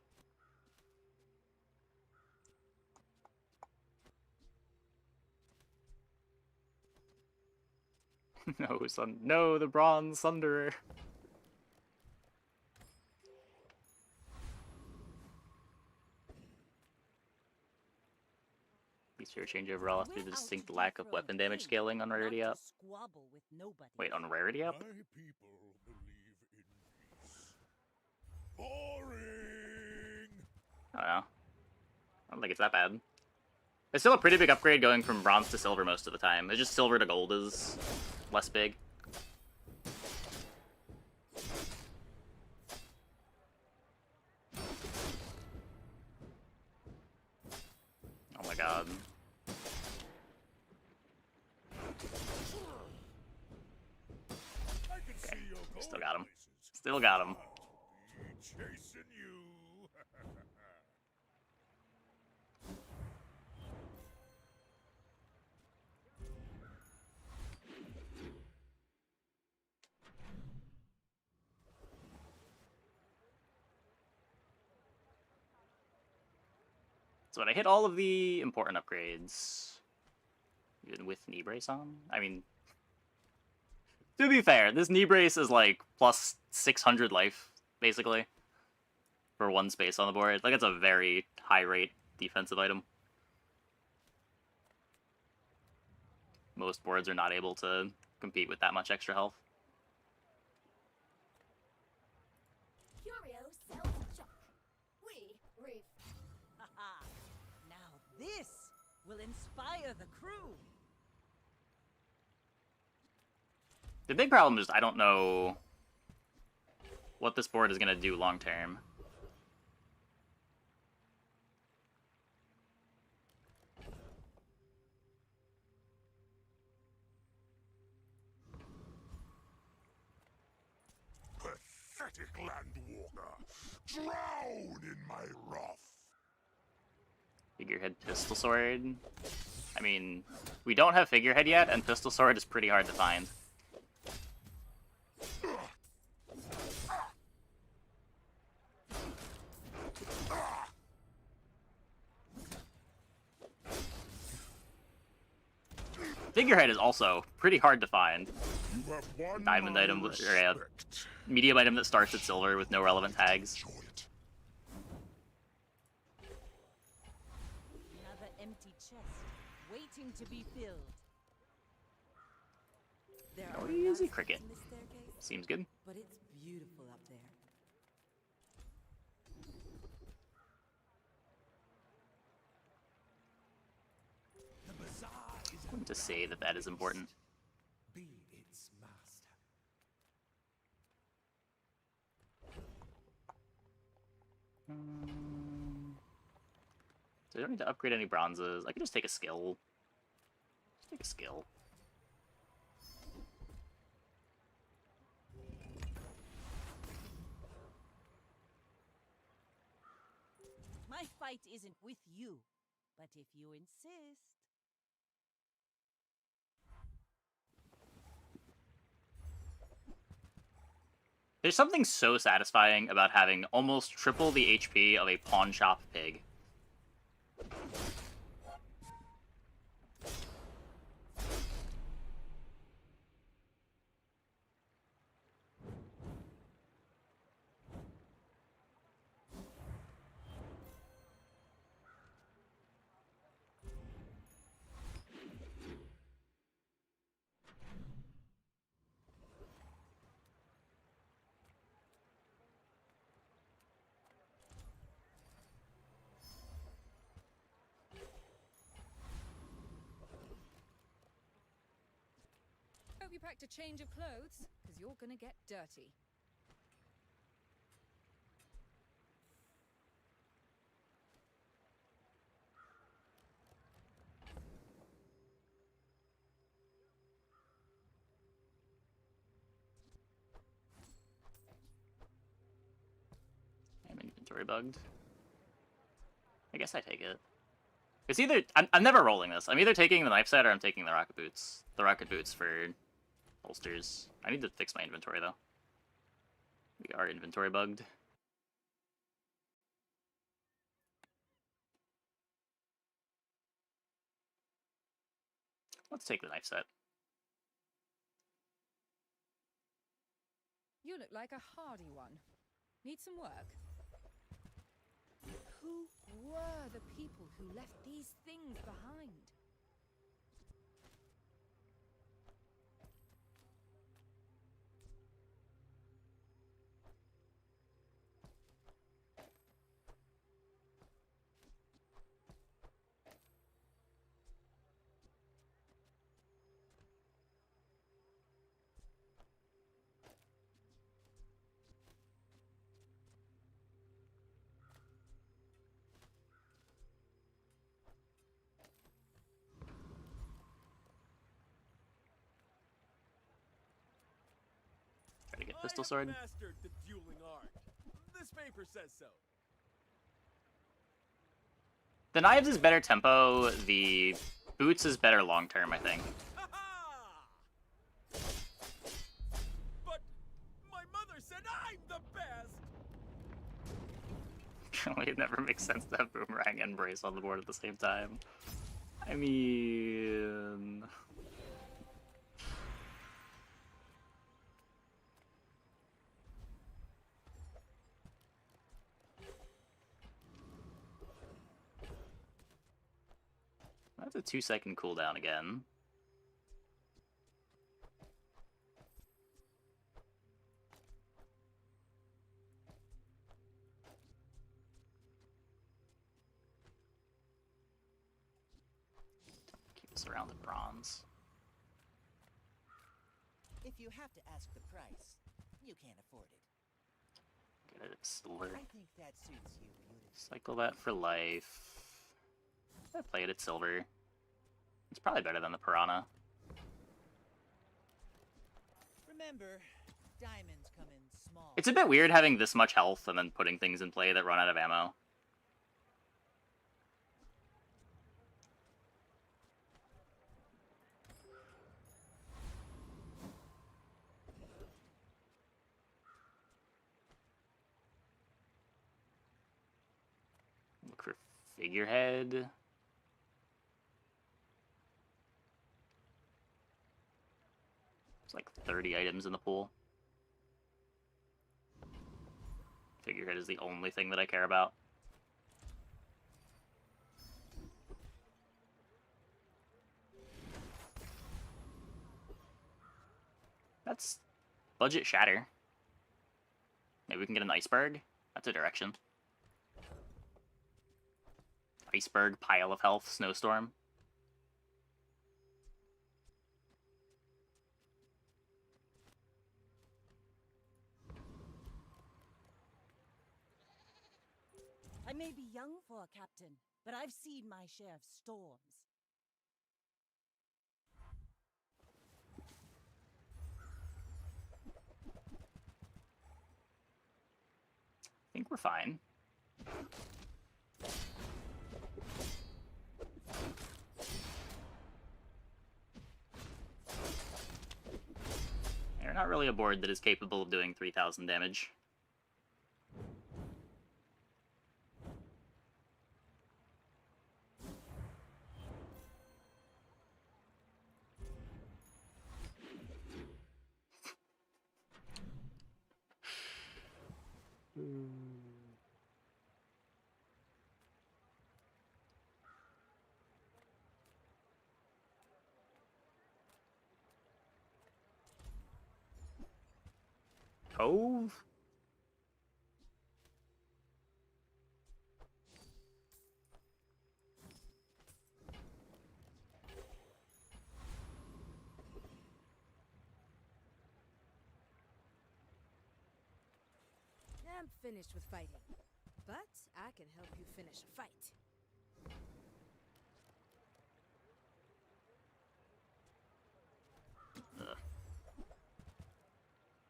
No, no, the bronze thunderer. Least fair change overall after the distinct lack of weapon damage scaling on rarity up. Wait, on rarity up? My people believe in peace. Boring! I don't know. I don't think it's that bad. It's still a pretty big upgrade going from bronze to silver most of the time. It's just silver to gold is less big. Oh my god. Okay, still got him. Still got him. Chasing you. So when I hit all of the important upgrades, even with knee brace on, I mean, to be fair, this knee brace is like plus 600 life, basically, for one space on the board. Like, it's a very high rate defensive item. Most boards are not able to compete with that much extra health. Curio sells junk. We reef. Haha. Now this will inspire the crew. The big problem is I don't know what this board is going to do long term. Pathetic landwalker! Drown in my wrath! Figurehead, pistol sword. I mean, we don't have figurehead yet, and pistol sword is pretty hard to find. Figurehead is also pretty hard to find. You have won Diamond my item, or respect. medium item that starts at silver with no relevant tags. Enjoy it. Another empty chest, waiting to be filled. There Oh, are easy nuts cricket. in this staircase, Seems good. but it's beautiful up there. The bazaar is I'm going to say that that is important. Be its master. So I don't need to upgrade any bronzes. I could just take a skill. Just take a skill. My fight isn't with you, but if you insist. There's something so satisfying about having almost triple the HP of a pawn shop pig. Hope you packed a change of clothes, because you're gonna get dirty. I'm inventory bugged. I guess I take it. It's either... I'm never rolling this. I'm either taking the knife set or I'm taking the rocket boots. The rocket boots for holsters. I need to fix my inventory, though. We are inventory bugged. Let's take the knife set. You look like a hardy one. Need some work? Who were the people who left these things behind? Try to get pistol sword. Mastered the dueling art. This paper says so. The knives is better tempo, the boots is better long term, I think. But my mother said I'm the best. It never makes sense to have boomerang and brace on the board at the same time. I mean... That's a 2-second cooldown again. Keep us around the bronze. If you have to ask the price, you can't afford it. Get it at silver. I think that suits you beautifully. Cycle that for life. I play it at silver. It's probably better than the piranha. Remember, diamonds come in small. It's a bit weird having this much health and then putting things in play that run out of ammo. Look for figurehead. There's like 30 items in the pool. Figurehead is the only thing that I care about. That's budget shatter. Maybe we can get an iceberg? That's a direction. Iceberg, pile of health, snowstorm. I may be young for a captain, but I've seen my share of storms. I think we're fine. You're not really a board that is capable of doing 3,000 damage. Cove? I'm finished with fighting, but I can help you finish a fight.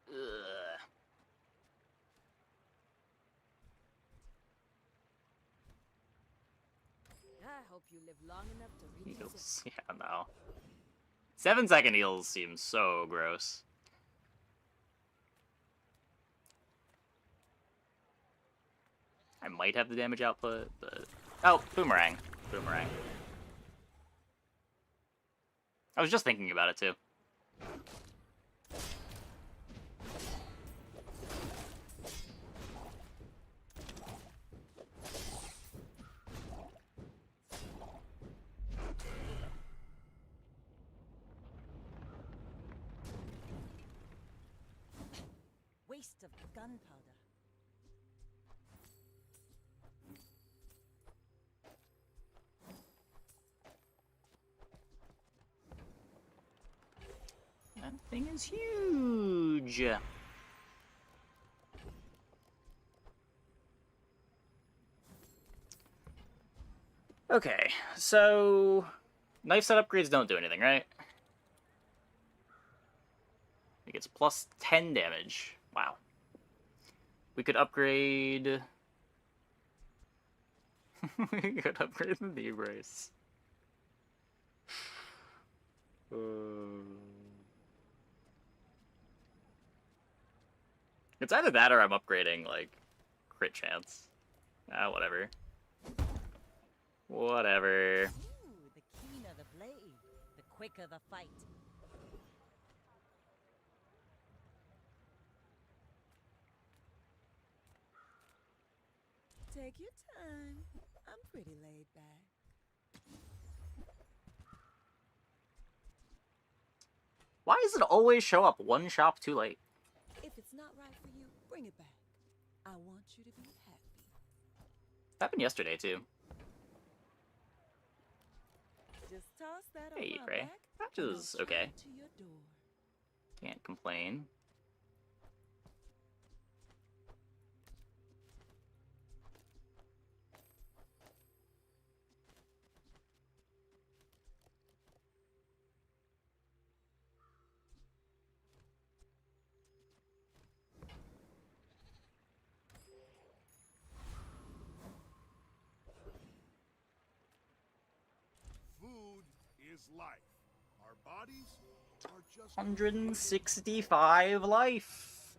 Ugh. I hope you live long enough to reach Heals. Yeah, no. 7-second heals seem so gross. I might have the damage output, but... Oh, boomerang. Boomerang. I was just thinking about it, too. Waste of gunpowder. That thing is huge! Okay, so... Knife set upgrades don't do anything, right? It gets plus 10 damage. Wow. We could upgrade... we could upgrade the knee brace. It's either that or I'm upgrading, like, crit chance. Ah, whatever. Whatever. Ooh, the keener the blade, the quicker the fight. Take your time. I'm pretty laid back. Why does it always show up one shop too late? If it's not right for you, bring it back. I want you to be happy. Happened yesterday, too. Just toss that Hey, on my Ray. back, That and was I'll okay. stride to your door. Can't complain. Food is life. Our bodies are just 165 life.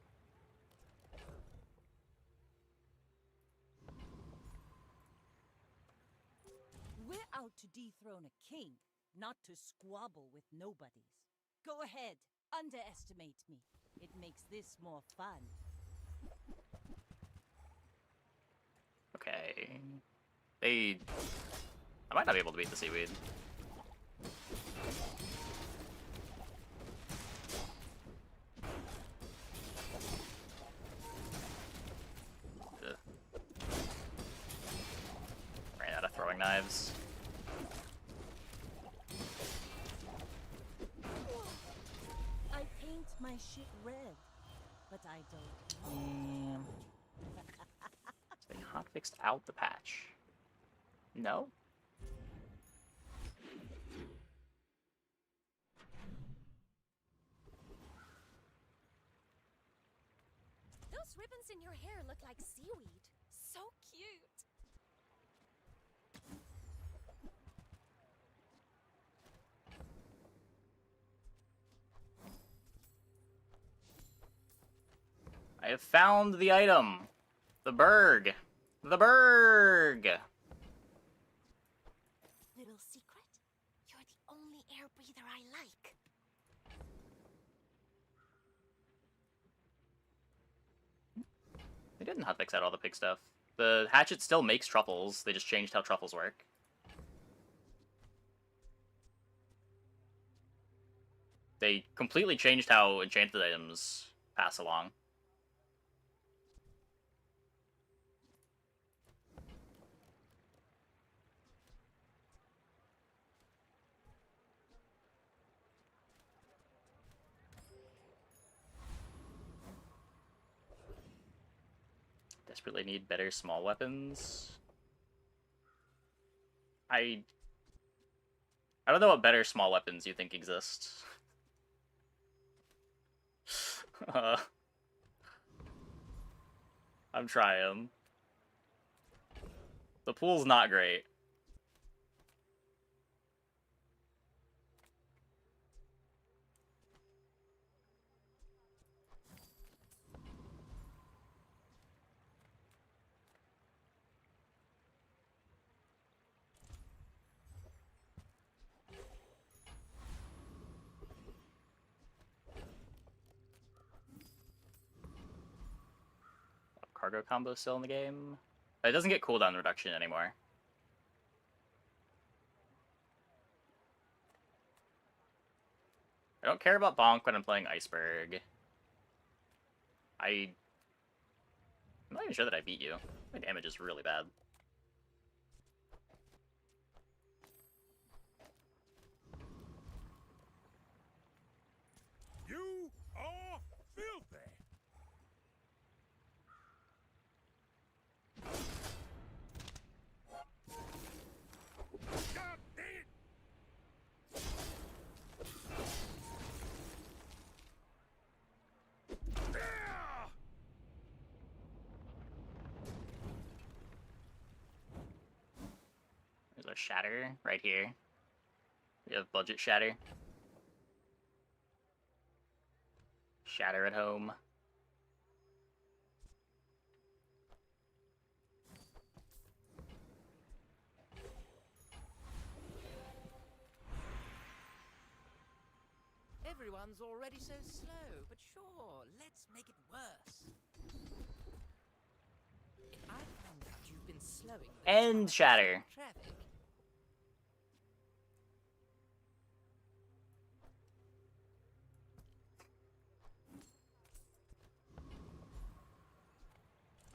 We're out to dethrone a king, not to squabble with nobodies. Go ahead, underestimate me. It makes this more fun. Okay. I might not be able to beat the seaweed. Ugh. Ran out of throwing knives. I paint my shit red, but I don't. Hot fixed out the patch. No? Those ribbons in your hair look like seaweed. So cute. I have found the item. The berg. The berg! Little secret? You're the only air breather I like. They didn't hotfix out all the pig stuff. The hatchet still makes truffles, they just changed how truffles work. They completely changed how enchanted items pass along. Desperately need better small weapons. I don't know what better small weapons you think exist. I'm trying. The pool's not great. Cargo combo still in the game. It doesn't get cooldown reduction anymore. I don't care about Bonk when I'm playing Iceberg. I'm not even sure that I beat you. My damage is really bad. You are filthy! God damn it! There's our shatter right here. We have budget shatter. Shatter at home. Everyone's already so slow, but sure, let's make it worse. I found out you've been slowing the And shatter. traffic.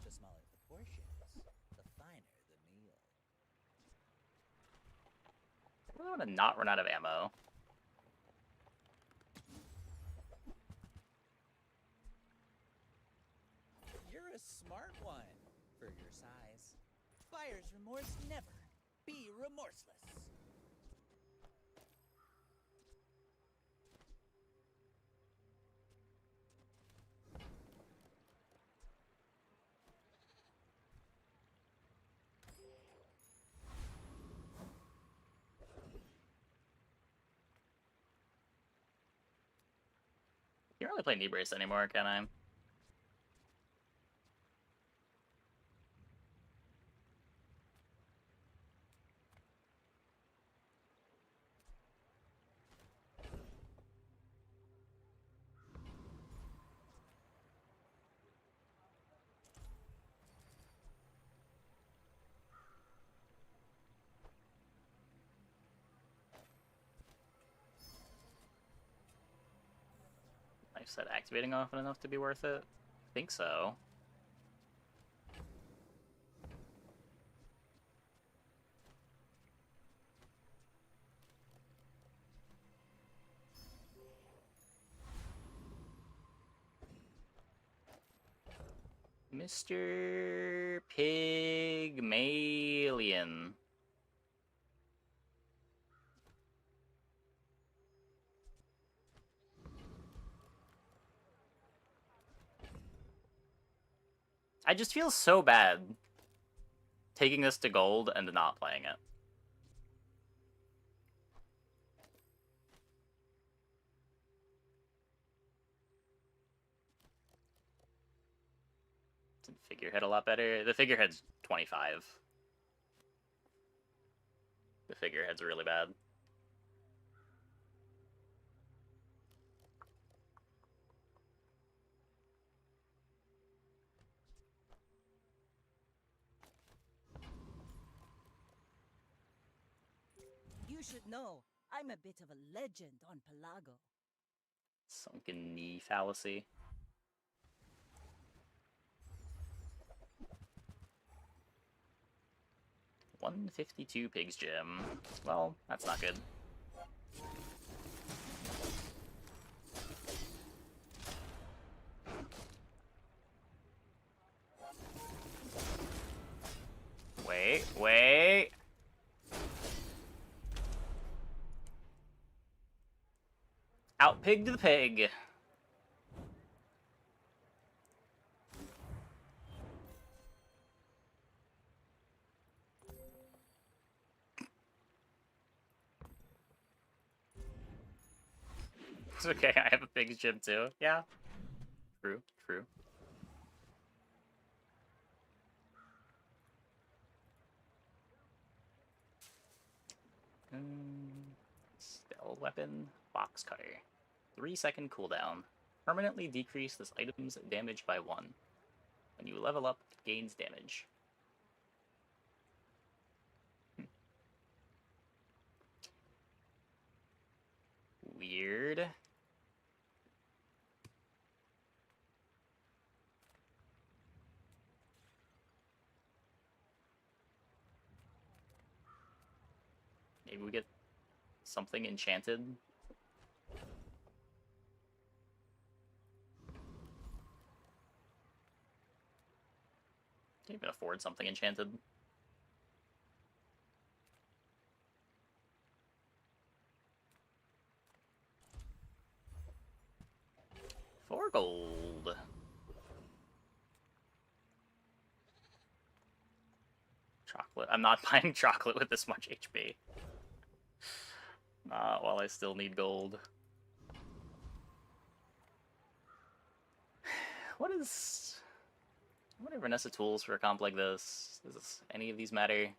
The smaller the portions, the finer the meal. I really want to not run out of ammo. You're a smart one for your size. Buyer's remorse never. Be remorseless. Can't really play knee brace anymore, can I? Knife set activating often enough to be worth it? I think so. Mr. Pygmalion. I just feel so bad taking this to gold and not playing it. Figurehead a lot better. The figurehead's 25. The figurehead's really bad. You should know, I'm a bit of a legend on Pelago. Sunken knee fallacy. $152 pigs gem. Well, that's not good. Wait. Outpigged the pig. It's okay, I have a pig's gym too. Yeah. True. Spell weapon, box cutter. 3-second cooldown. Permanently decrease this item's damage by 1. When you level up, it gains damage. Weird. Maybe we get something enchanted. Can't even afford something enchanted. $4 gold. Chocolate. I'm not buying chocolate with this much HP. While I still need gold. What are Vanessa tools for a comp like this? Does any of these matter?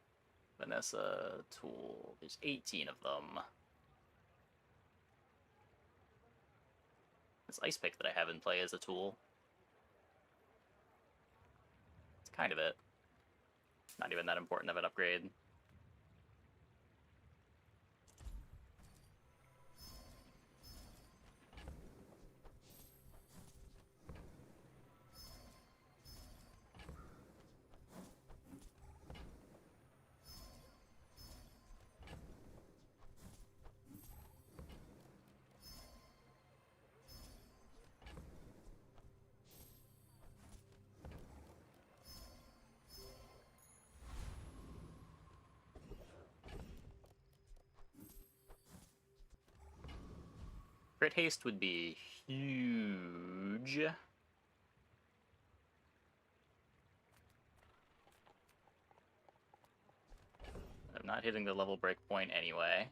Vanessa tool. There's 18 of them. This ice pick that I have in play is a tool. It's kind of it. Not even that important of an upgrade. Crit haste would be huge. I'm not hitting the level break point anyway.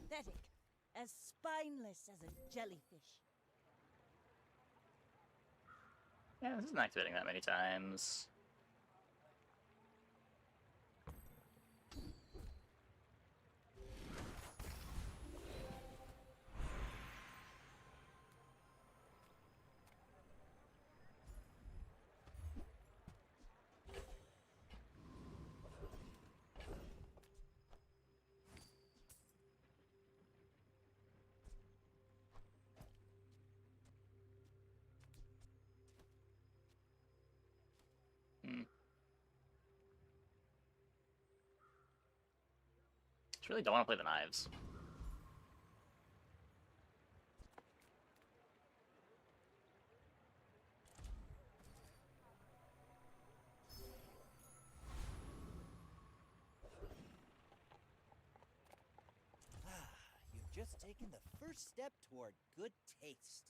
Pathetic. As spineless as a jellyfish. Yeah, this isn't activating that many times. Just really don't want to play the knives. You've just taken the first step toward good taste.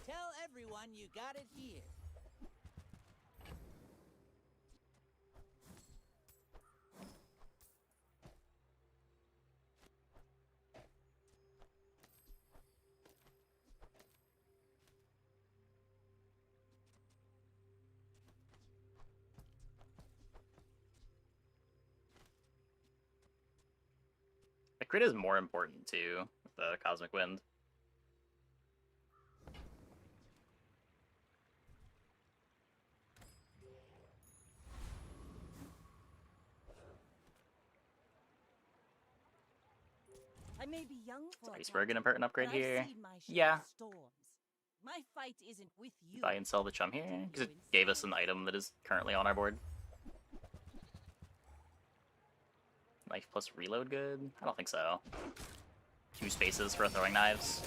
Tell everyone you got it here. The crit is more important too, with the Cosmic Wind. I may be young for a Iceberg captain, an upgrade but I've here. seen my share Yeah. of storms. My fight isn't with you. Buy and sell the chum here, because it gave us an item that is currently on our board. Knife plus reload good? I don't think so. 2 spaces for throwing knives.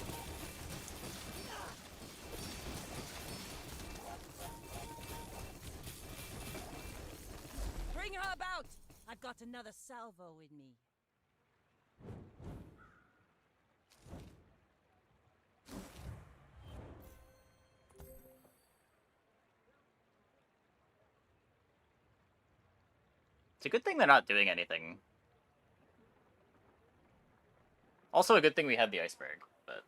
Bring her about! I've got another salvo in me. It's a good thing they're not doing anything. Also a good thing we had the iceberg, but...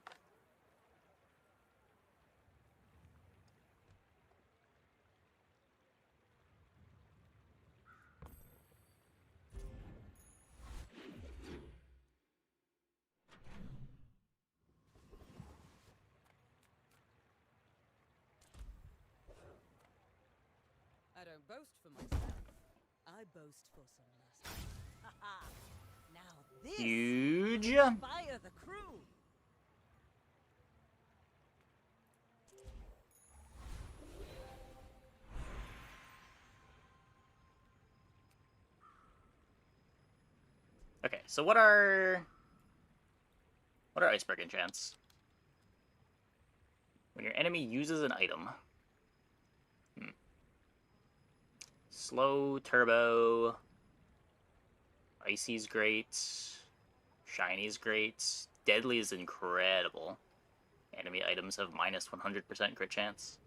I don't boast for myself. I boast for some lust. Haha! Now this Huge! will inspire the crew! Okay, so what are iceberg enchants? When your enemy uses an item. Slow, turbo, icy's great, shiny's great, deadly is incredible. Enemy items have minus 100% crit chance.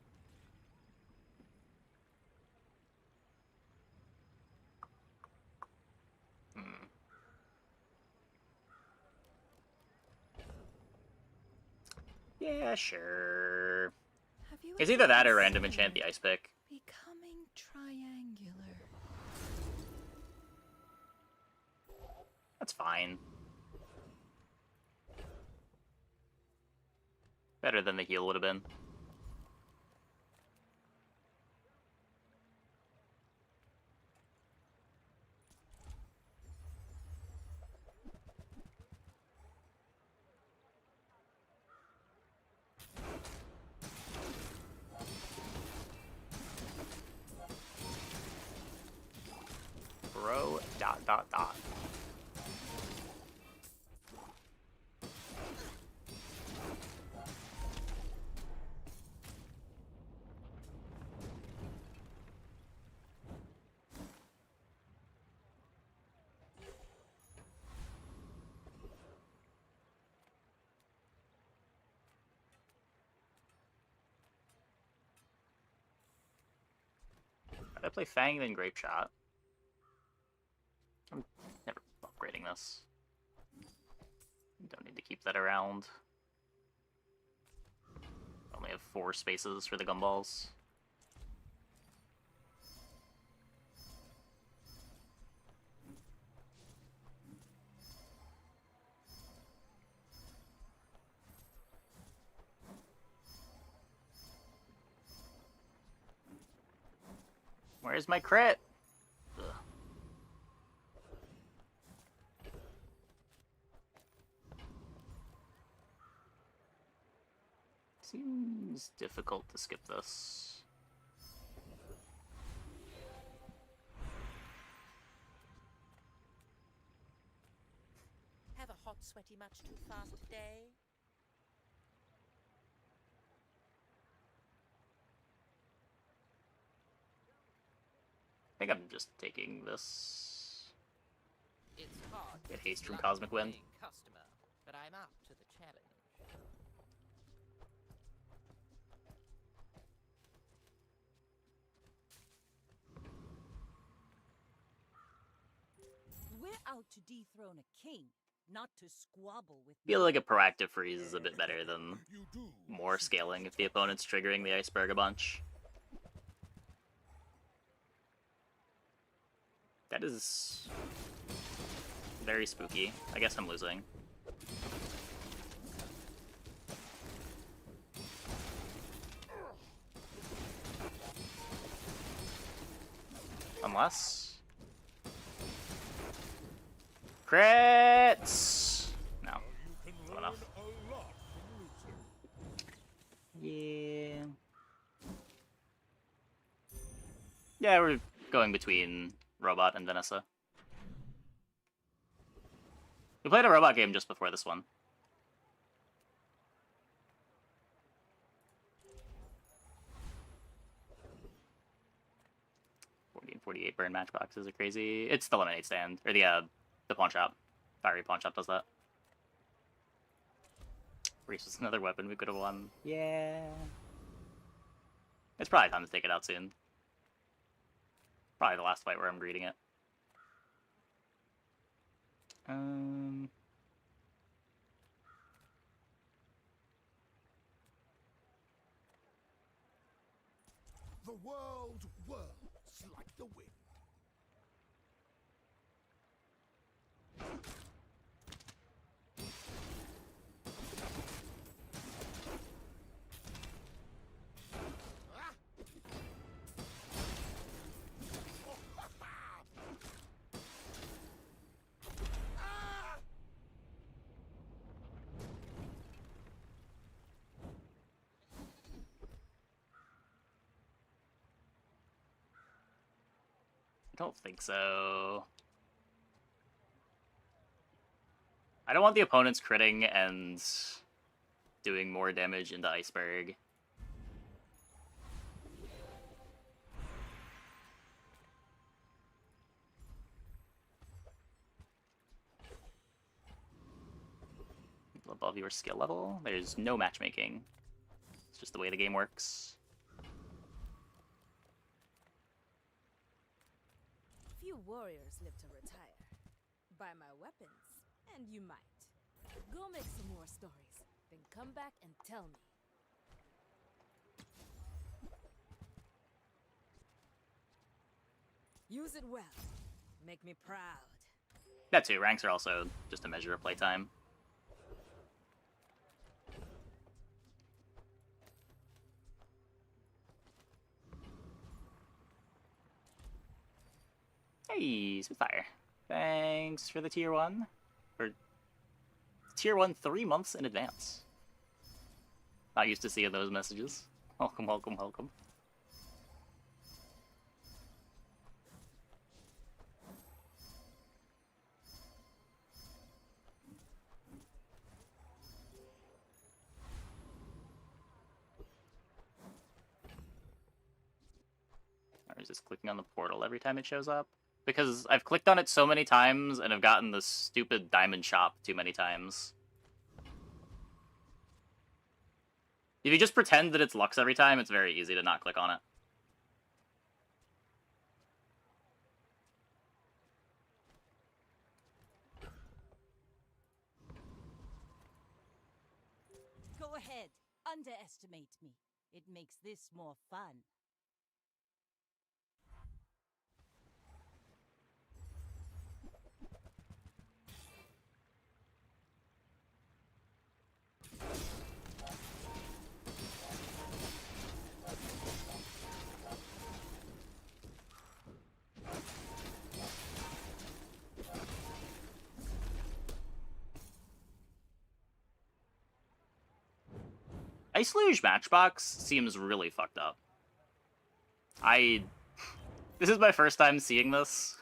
Yeah, sure. It's either that or random enchant the ice pick. Becoming triangular. That's fine. Better than the heal would have been. Bro, ... I play Fang then Grape Shot. I'm never upgrading this. Don't need to keep that around. Only have 4 spaces for the Gumballs. Where's my crit? Ugh. Seems difficult to skip this. Not sweaty much too fast today? I think I'm just taking this. It's hard. Get haste from Cosmic Wind. Customer, but I'm up to the challenge. We're out to dethrone a king, not to squabble with. I feel like a proactive freeze is a bit better than more scaling if the opponent's triggering the iceberg a bunch. That is very spooky. I guess I'm losing. Unless... Crits! No. Not enough. Yeah. Yeah, we're going between Robot and Vanessa. We played a robot game just before this one. And 48 burn matchboxes are crazy. It's the lemonade stand, or the pawn shop. Fiery pawn shop does that. Reese was another weapon we could have won. Yeah. It's probably time to take it out soon. Probably the last fight where I'm greeting it. The world whirls like the wind. I don't think so. I don't want the opponents critting and doing more damage into Iceberg. Above your skill level, there's no matchmaking. It's just the way the game works. Few warriors live to retire. Buy my weapons, and you might. Go make some more stories, then come back and tell me. Use it well. Make me proud. That too, ranks are also just a measure of playtime. Hey, Spitfire. Thanks for the tier 1. Or tier 1 3 months in advance. Not used to seeing those messages. Welcome, welcome, welcome. Or is this clicking on the portal every time it shows up? Because I've clicked on it so many times and have gotten the stupid diamond shop too many times. If you just pretend that it's Lux every time, it's very easy to not click on it. Go ahead, underestimate me. It makes this more fun. Ice Luge Matchbox seems really fucked up. This is my first time seeing this.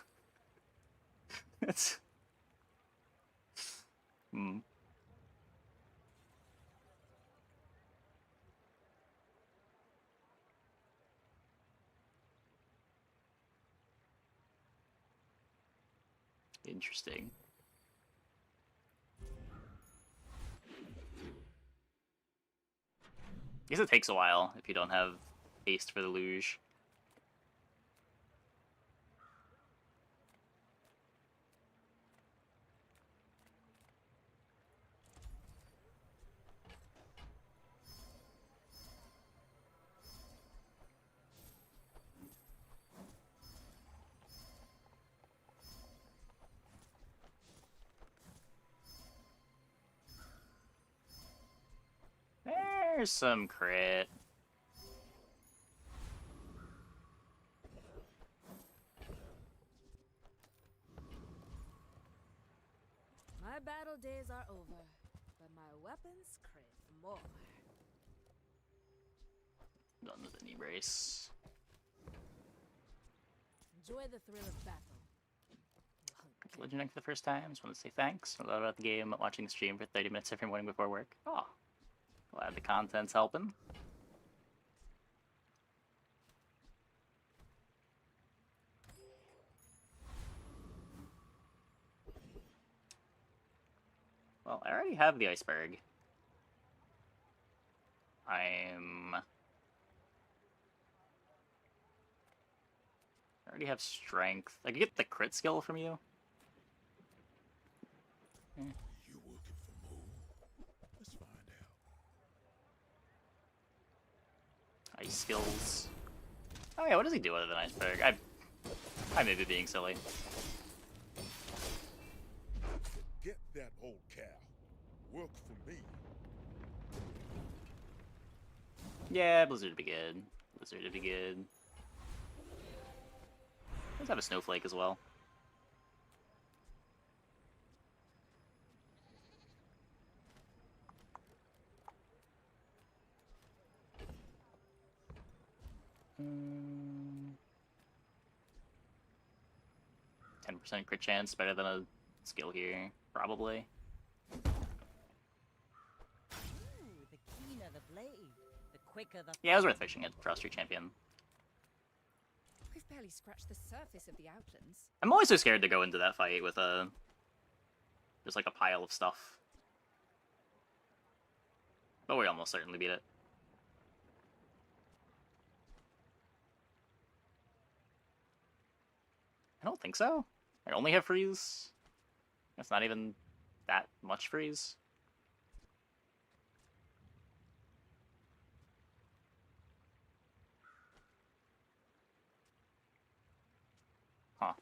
Hmm. Interesting. I guess it takes a while if you don't have haste for the luge. There's some crit. My battle days are over, but my weapons crave more. Done with the knee brace. Enjoy the thrill of battle. Legendary for the first time. Just want to say thanks. I love about the game, watching the stream for 30 minutes every morning before work. Oh, glad the content's helping. Well, I already have the iceberg. I already have strength. I could get the crit skill from you. You working for more? Let's find out. Ice skills. Oh yeah, what does he do other than iceberg? I may be being silly. Get that old cow. Work for me. Yeah, Blizzard would be good. Blizzard would be good. Let's have a snowflake as well. Hmm. 10% crit chance, better than a skill here, probably. Ooh, the keener the blade, the quicker the... Yeah, it was worth fishing it. Frost Champion. We've barely scratched the surface of the outlands. I'm always so scared to go into that fight with just like a pile of stuff. But we almost certainly beat it. I don't think so. I only have freeze. That's not even that much freeze. Huh.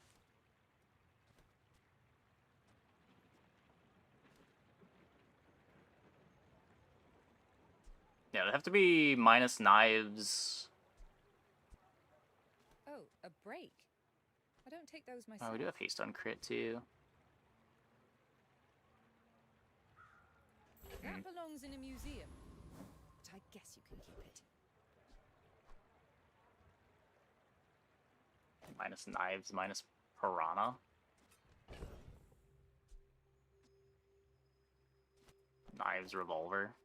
Yeah, it'd have to be minus knives. Oh, a break. I don't take those myself. Oh, we do have haste on crit too. That belongs in a museum. But I guess you can keep it. Minus knives, minus piranha. Knives, revolver.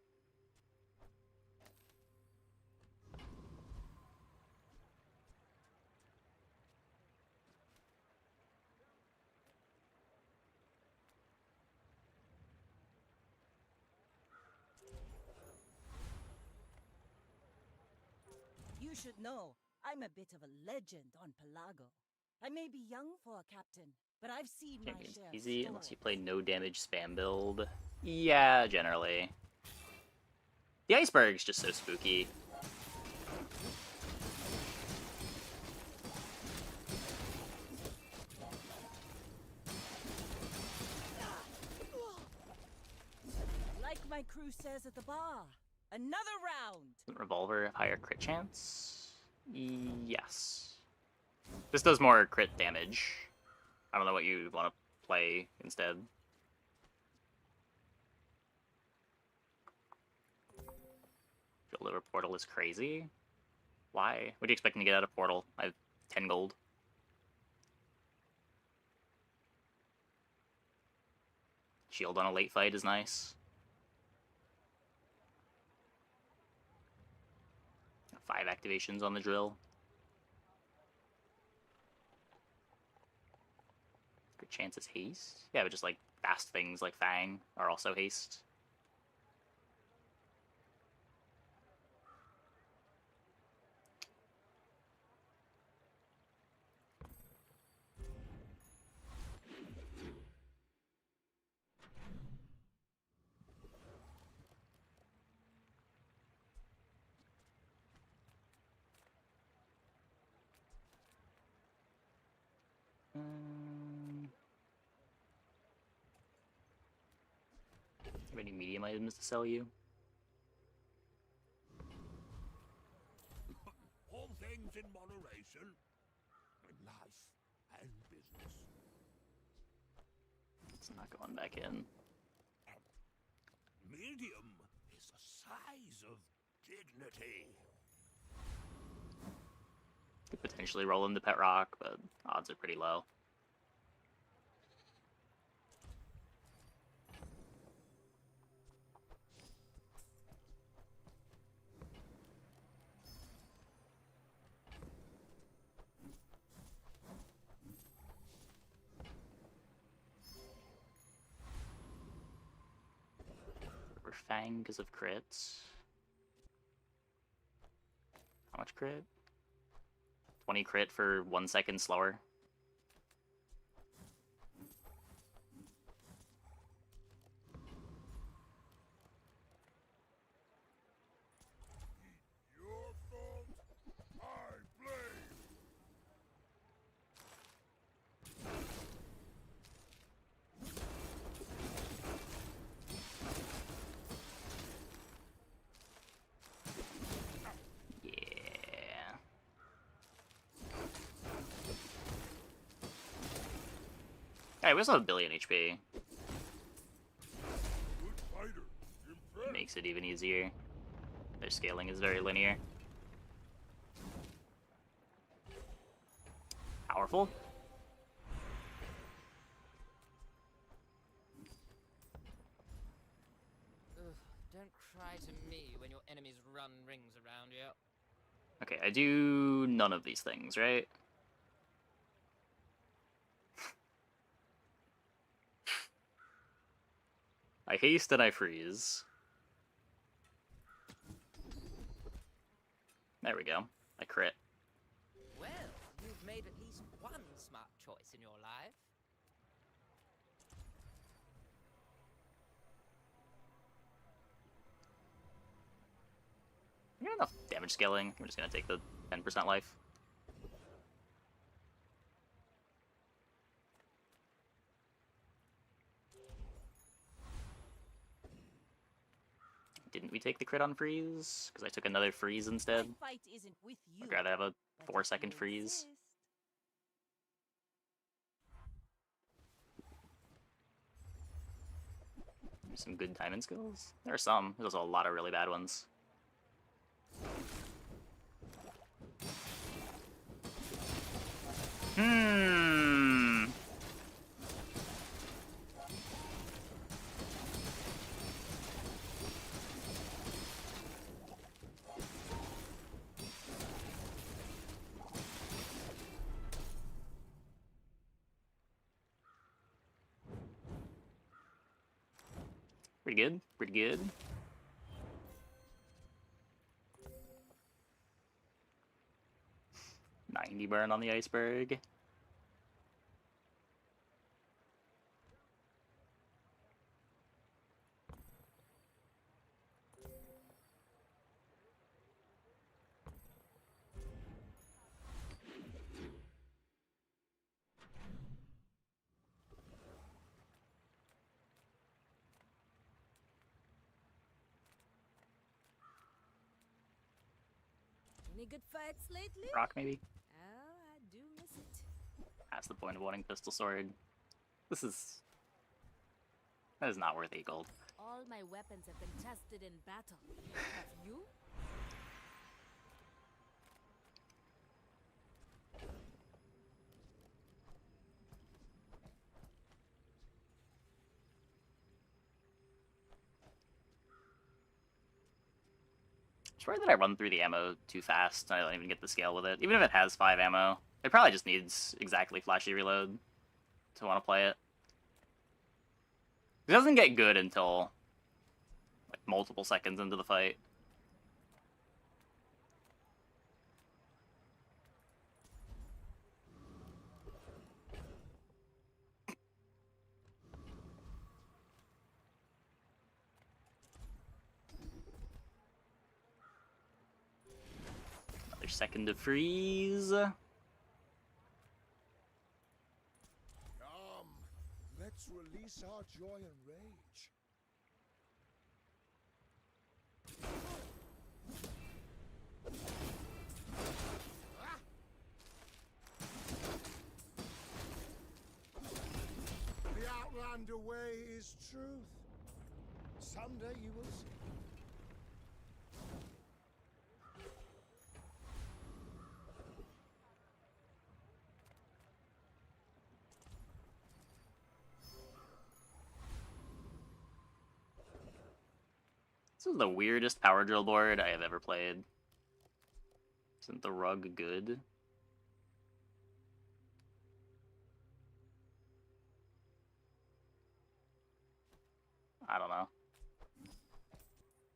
You should know, I'm a bit of a legend on Pelago. I may be young for a captain, but I've seen my Champion's share of easy stories. unless you play no damage spam build. Yeah, generally. The iceberg's just so spooky. Like my crew says at the bar, another round! Revolver, higher crit chance? Yes. This does more crit damage. I don't know what you want to play instead. Deliver portal is crazy. Why? What are you expecting to get out of portal? I have 10 gold. Shield on a late fight is nice. 5 activations on the drill. Good chance it's haste. Yeah, but just like fast things like Fang are also haste. Have any medium items to sell you? All things in moderation. In life and business. It's not going back in. Medium is a size of dignity. Could potentially roll into Pet Rock, but odds are pretty low. Fang because of crits. How much crit? 20 crit for 1 second slower. Your fault, I blame. Alright, we also have a billion HP. Good fighter. Impressed. Makes it even easier. Their scaling is very linear. Powerful. Ugh, don't cry to me when your enemies run rings around you. Okay, I do none of these things, right? I haste and I freeze. There we go. I crit. Well, you've made at least one smart choice in your life. You got enough damage scaling. I'm just gonna take the 10% life. Didn't we take the crit on freeze? Because I took another freeze instead. Fight isn't with you, I'd rather have a but 4-second if you freeze. insist. Some good diamond skills. There are some. There's also a lot of really bad ones. Pretty good. Pretty good. $90 burn on the iceberg. Any good fights lately? Rock, maybe? Oh, I do miss it. That's the point of wanting Pistol Sword. This is... That is not worth 8 gold. All my weapons have been tested in battle. Have you? It's worried that I run through the ammo too fast. I don't even get the scale with it. Even if it has 5 ammo, it probably just needs exactly flashy reload to want to play it. It doesn't get good until like multiple seconds into the fight. Another second to freeze. Come, let's release our joy and rage. The Outlander way is truth. Someday you will see. This is the weirdest power drill board I have ever played. Isn't the rug good? I don't know.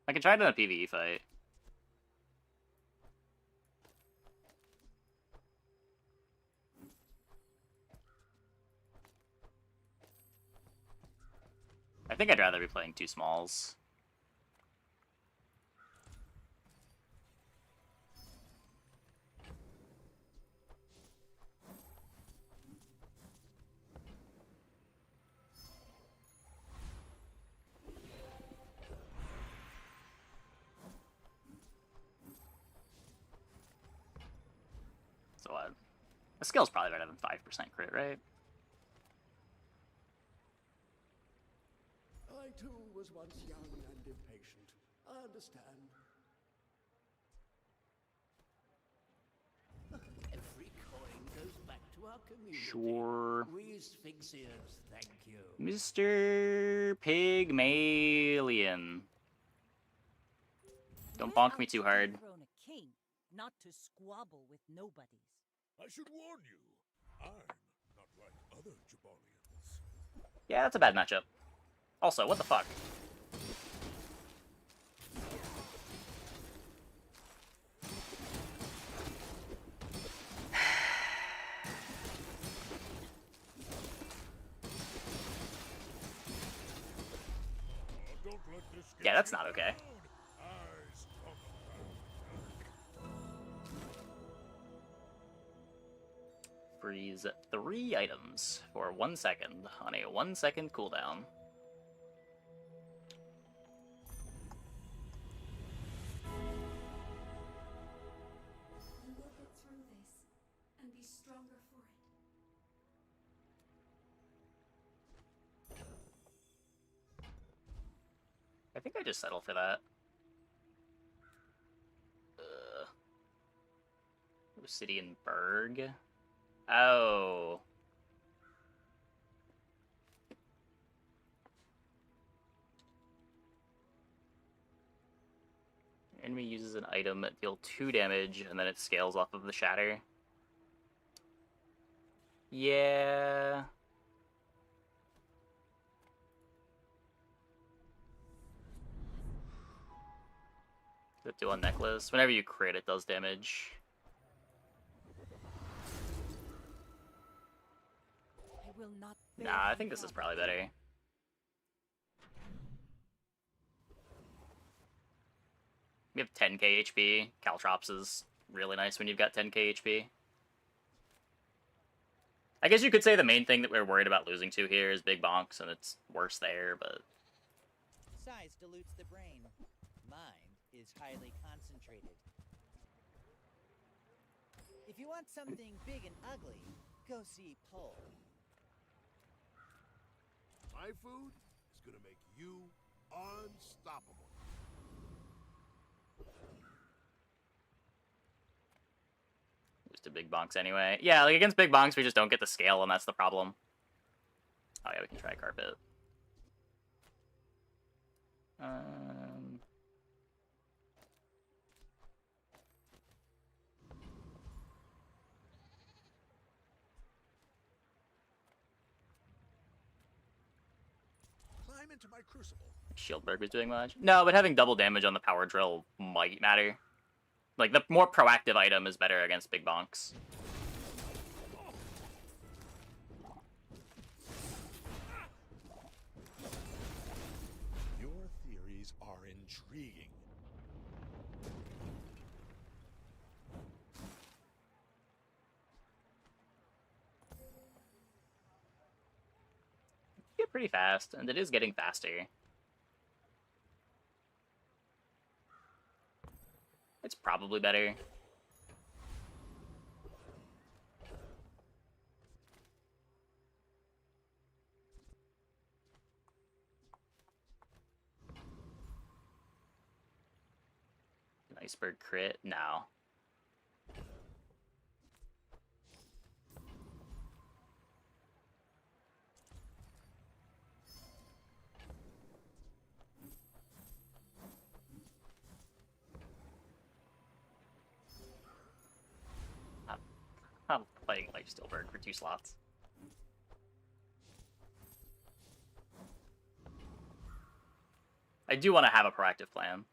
I can try it in a PvE fight. I think I'd rather be playing 2 smalls. So a skill's probably better than 5% crit, right? I too was once young and impatient. I understand. Every coin goes back to our community. Sure. We Sphinxians, thank you. Mr. Pygmalion. Don't bonk me too hard. Dethrone a king, not to squabble with nobodies. I should warn you, I'm not like other Jabalians. Yeah, that's a bad matchup. Also, what the fuck? Yeah, that's not okay. Freeze 3 items for 1 second on a 1-second cooldown. You will get through this and be stronger for it. I think I just settle for that. Obsidian Berg. Oh. Enemy uses an item that deals 2 damage, and then it scales off of the shatter. Yeah. Does it do on necklace? Whenever you crit, it does damage. I will not. Nah, I think this is probably better. We have 10k HP. Caltrops is really nice when you've got 10k HP. I guess you could say the main thing that we're worried about losing to here is big bonks, and it's worse there, but... Size dilutes the brain. Mind is highly concentrated. If you want something big and ugly, go see Pole. My food is gonna make you unstoppable. Lose to big bonks anyway. Yeah, like against big bonks, we just don't get the scale, and that's the problem. Oh yeah, we can try carpet. climb into my crucible. Shieldberg was doing much. No, but having double damage on the power drill might matter. Like, the more proactive item is better against big bonks. Your theories are intriguing. Get pretty fast, and it is getting faster. It's probably better. An iceberg crit? No. I'm playing like Stillberg for 2 slots. I do want to have a proactive plan.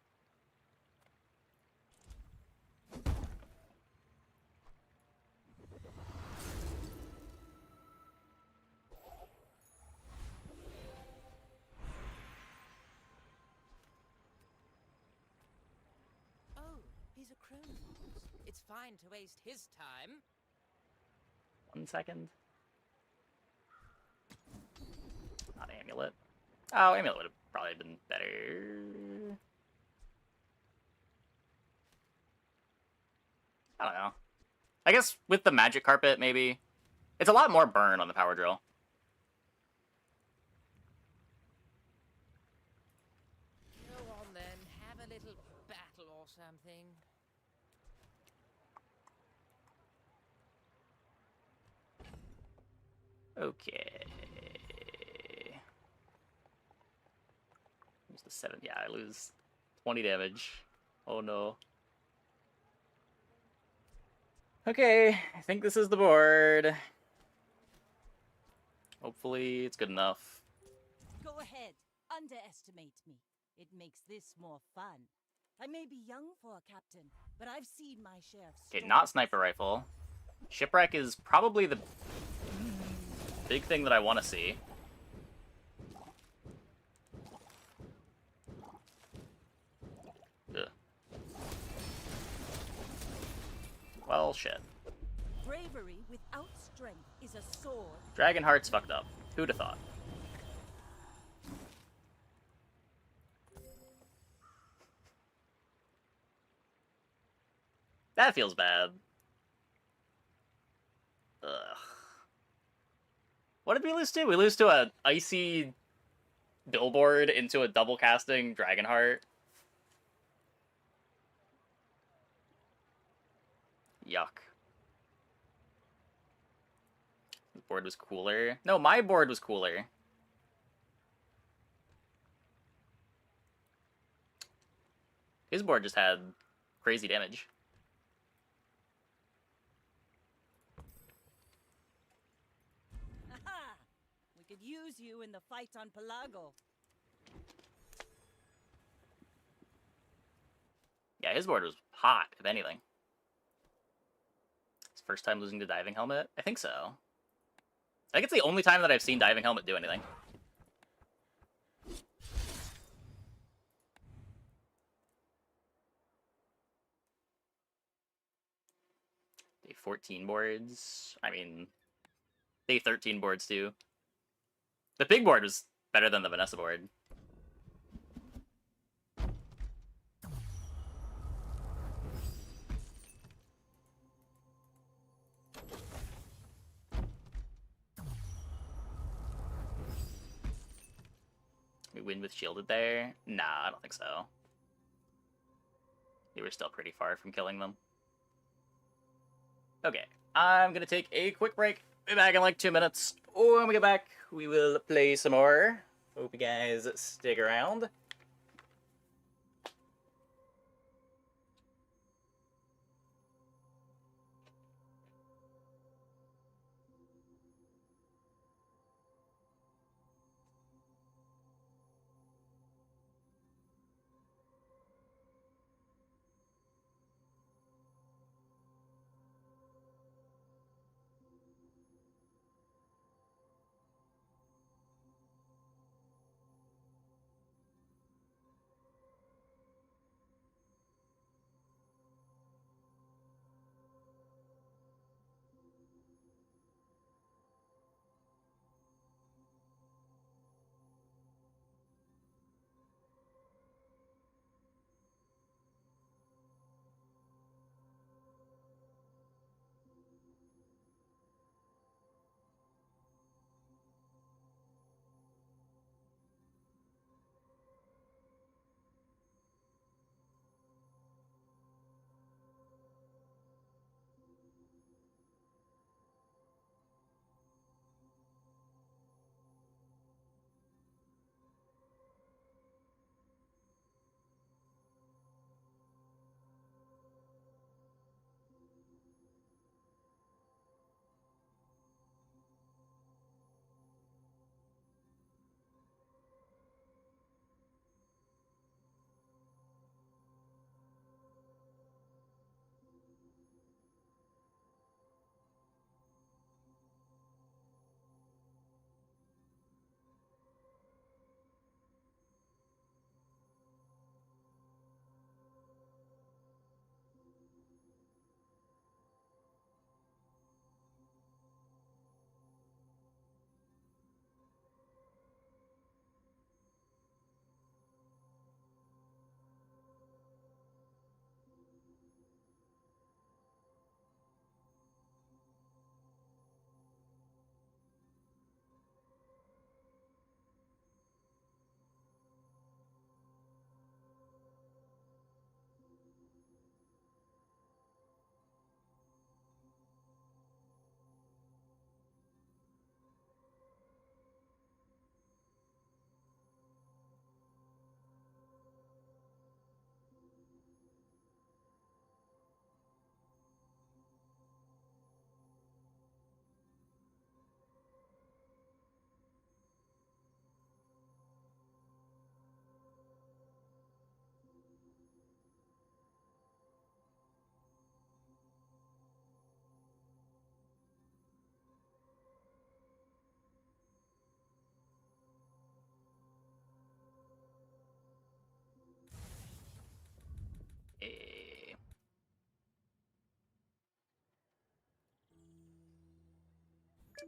Oh, he's a crone. It's fine to waste his time. 1 second. Not Amulet. Oh, Amulet would have probably been better. I don't know. I guess with the magic carpet, maybe. It's a lot more burn on the power drill. Go on then, have a little battle or something. Okay. Lose the 7. Yeah, I lose 20 damage. Oh no. Okay, I think this is the board. Hopefully it's good enough. Go ahead, underestimate me. It makes this more fun. I may be young for a captain, but I've seen my share of Okay, stories. not sniper rifle. Shipwreck is probably the big thing that I want to see. Ugh. Well, shit. Bravery without strength is a sword. Dragonheart's fucked up. Who'd have thought? That feels bad. Ugh. What did we lose to? We lose to a icy billboard into a double casting Dragonheart. Yuck. His board was cooler. No, my board was cooler. His board just had crazy damage. Aha! We could use you in the fight on Pelago. Yeah, his board was hot, if anything. His first time losing to Diving Helmet? I think so. I think it's the only time that I've seen Diving Helmet do anything. Day 14 boards. I mean, day 13 boards too. The big board was better than the Vanessa board. We win with shielded there? Nah, I don't think so. We were still pretty far from killing them. Okay, I'm gonna take a quick break. Be back in like 2 minutes. When we get back, we will play some more. Hope you guys stick around.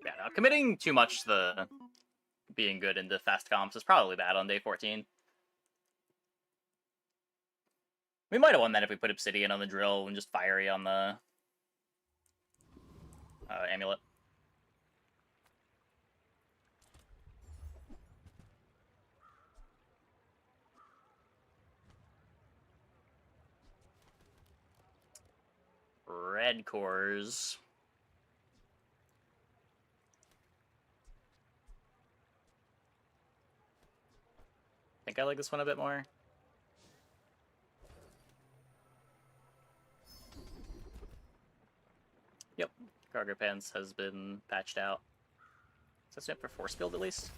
Yeah, no, committing too much to being good into fast comps is probably bad on day 14. We might have won that if we put Obsidian on the drill and just Fiery on the amulet. Red cores. I think I like this one a bit more. Yep, Garger Pants has been patched out. So that's it for force field at least.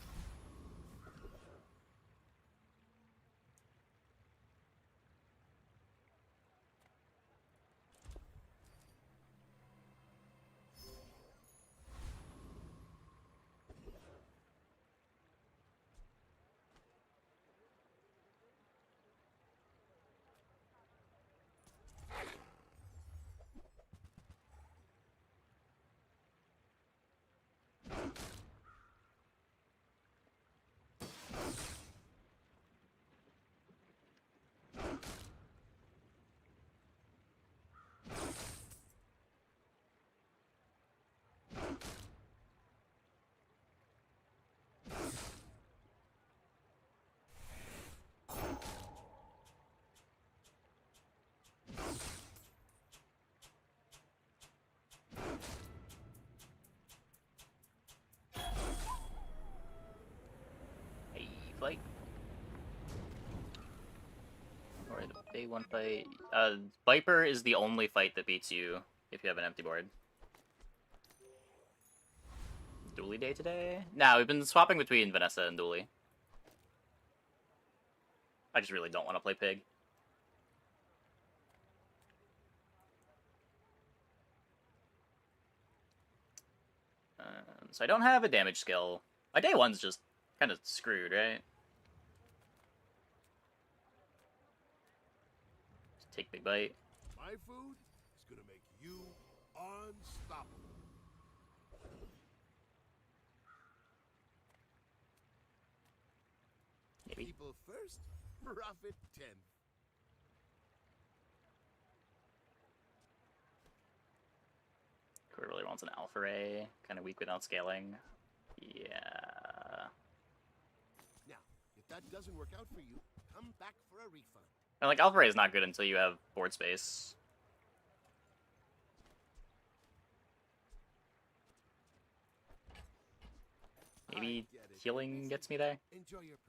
Fight. Or the day one fight. Viper is the only fight that beats you if you have an empty board. Dooley day today? Nah, we've been swapping between Vanessa and Dooley. I just really don't want to play Pig. So I don't have a damage skill. My day one's just kind of screwed, right? Just take big bite. My food is gonna make you unstoppable. Maybe. People first, profit 10th. Who really wants an alpha ray? Kind of weak without scaling. Yeah. Now, if that doesn't work out for you, come back for a refund. And like alpha ray is not good until you have board space. Maybe healing gets me there. Enjoy your purchase.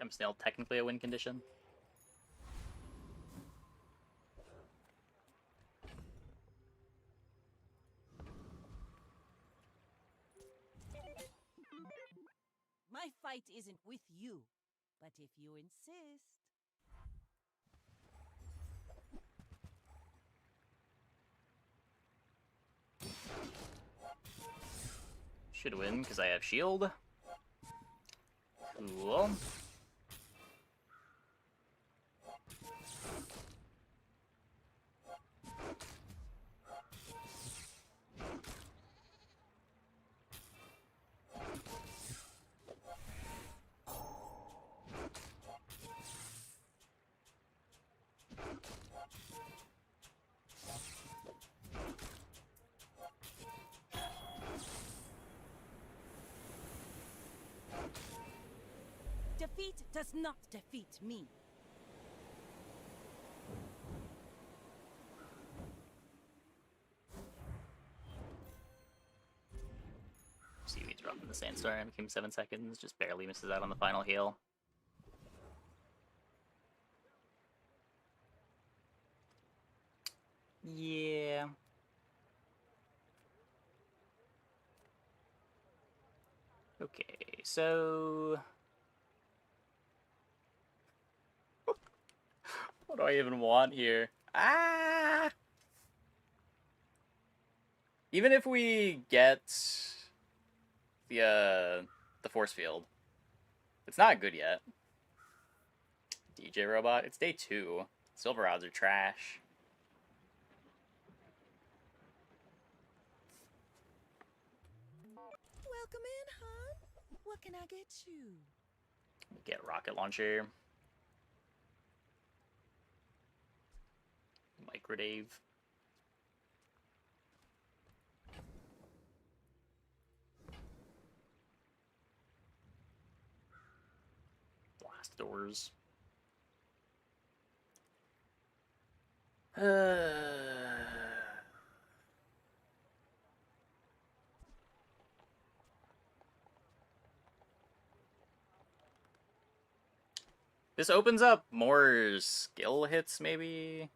I'm still technically a win condition. My fight isn't with you, but if you insist. Should win because I have shield. Cool. Defeat does not defeat me. Seaweed's rough in the sandstorm, became 7 seconds, just barely misses out on the final heal. Yeah. Okay, so... What do I even want here? Ah! Even if we get the force field, it's not good yet. DJ Robot. It's day 2. Silver odds are trash. Welcome in, hon. What can I get you? Get rocket launcher. Microdave. Blast doors. This opens up more skill hits, maybe?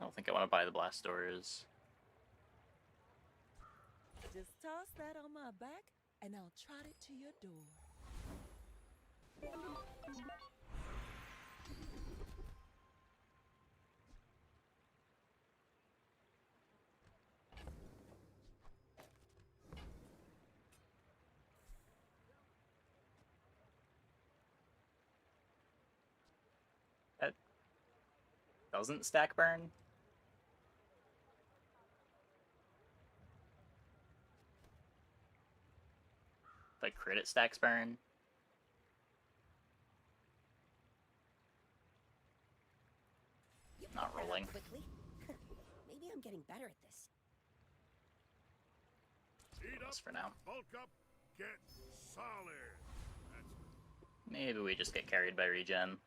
I don't think I want to buy the blast doors. Just toss that on my back, and I'll trot it to your door. That doesn't stack burn? Like crit stacks burn? Not rolling. Quickly. Maybe I'm getting better at this. Eat For now. Bulk up, get solid. Maybe we just get carried by regen.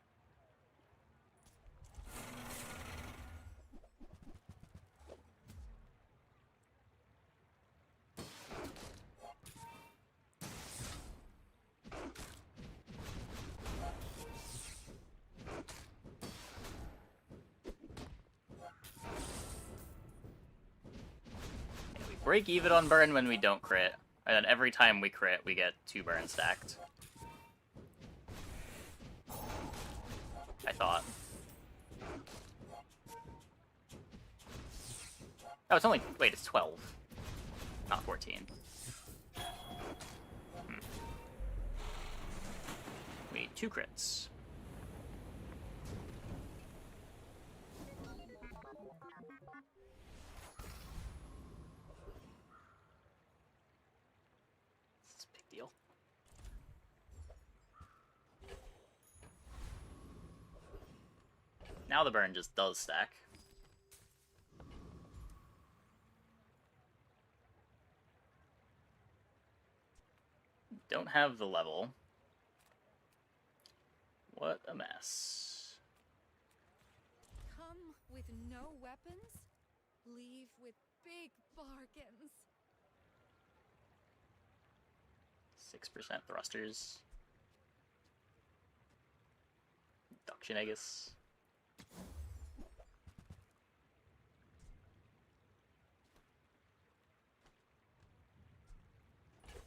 Break even on burn when we don't crit, and then every time we crit, we get 2 burn stacked. I thought. Oh, it's only... Wait, it's 12. Not 14. We need 2 crits. Now the burn just does stack. Don't have the level. What a mess. Come with no weapons, leave with big bargains. 6% thrusters. Induction Aegis.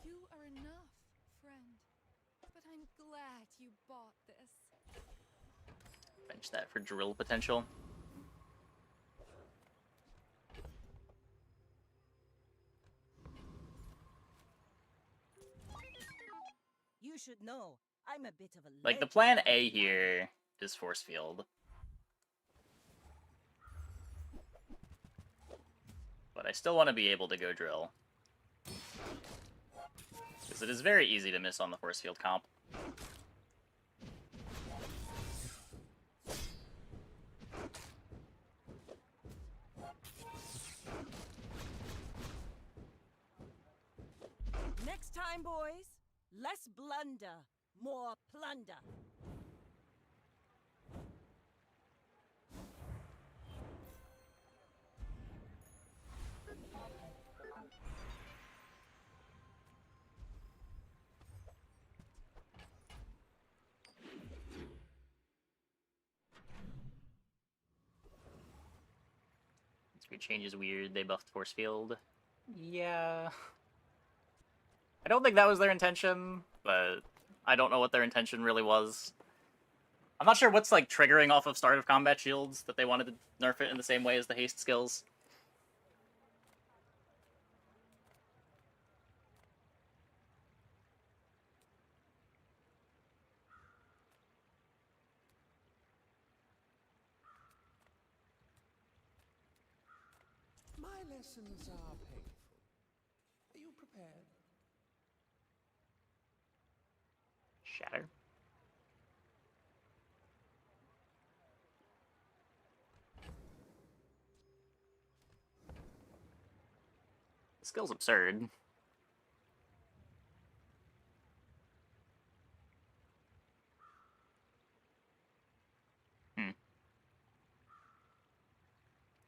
You are enough, friend. But I'm glad you bought this. Bench that for drill potential. You should know, I'm a bit of a Like, the legend. plan A here is Force Field. But I still want to be able to go drill. Because it is very easy to miss on the Force Field comp. Next time, boys, less blunder, more plunder. Speed change is weird. They buffed Force Field. Yeah. I don't think that was their intention, but I don't know what their intention really was. I'm not sure what's, like, triggering off of start of combat shields that they wanted to nerf it in the same way as the haste skills. lessons are painful. Are you prepared? Shatter. The skill's absurd.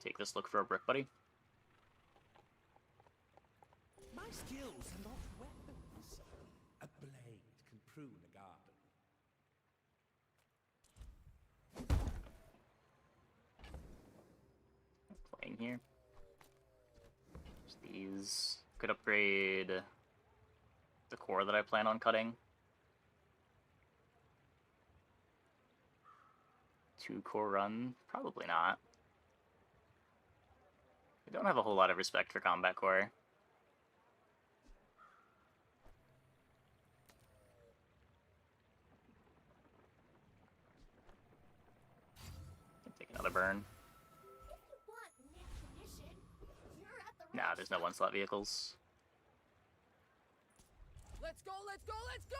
Take this look for a brick, buddy. My skills are not weapons. A blade can prune a garden. Playing here. There's these. Could upgrade the core that I plan on cutting. 2 core run? Probably not. I don't have a whole lot of respect for combat core. Take another burn. Nah, there's no 1-slot vehicles. Let's go, let's go, let's go!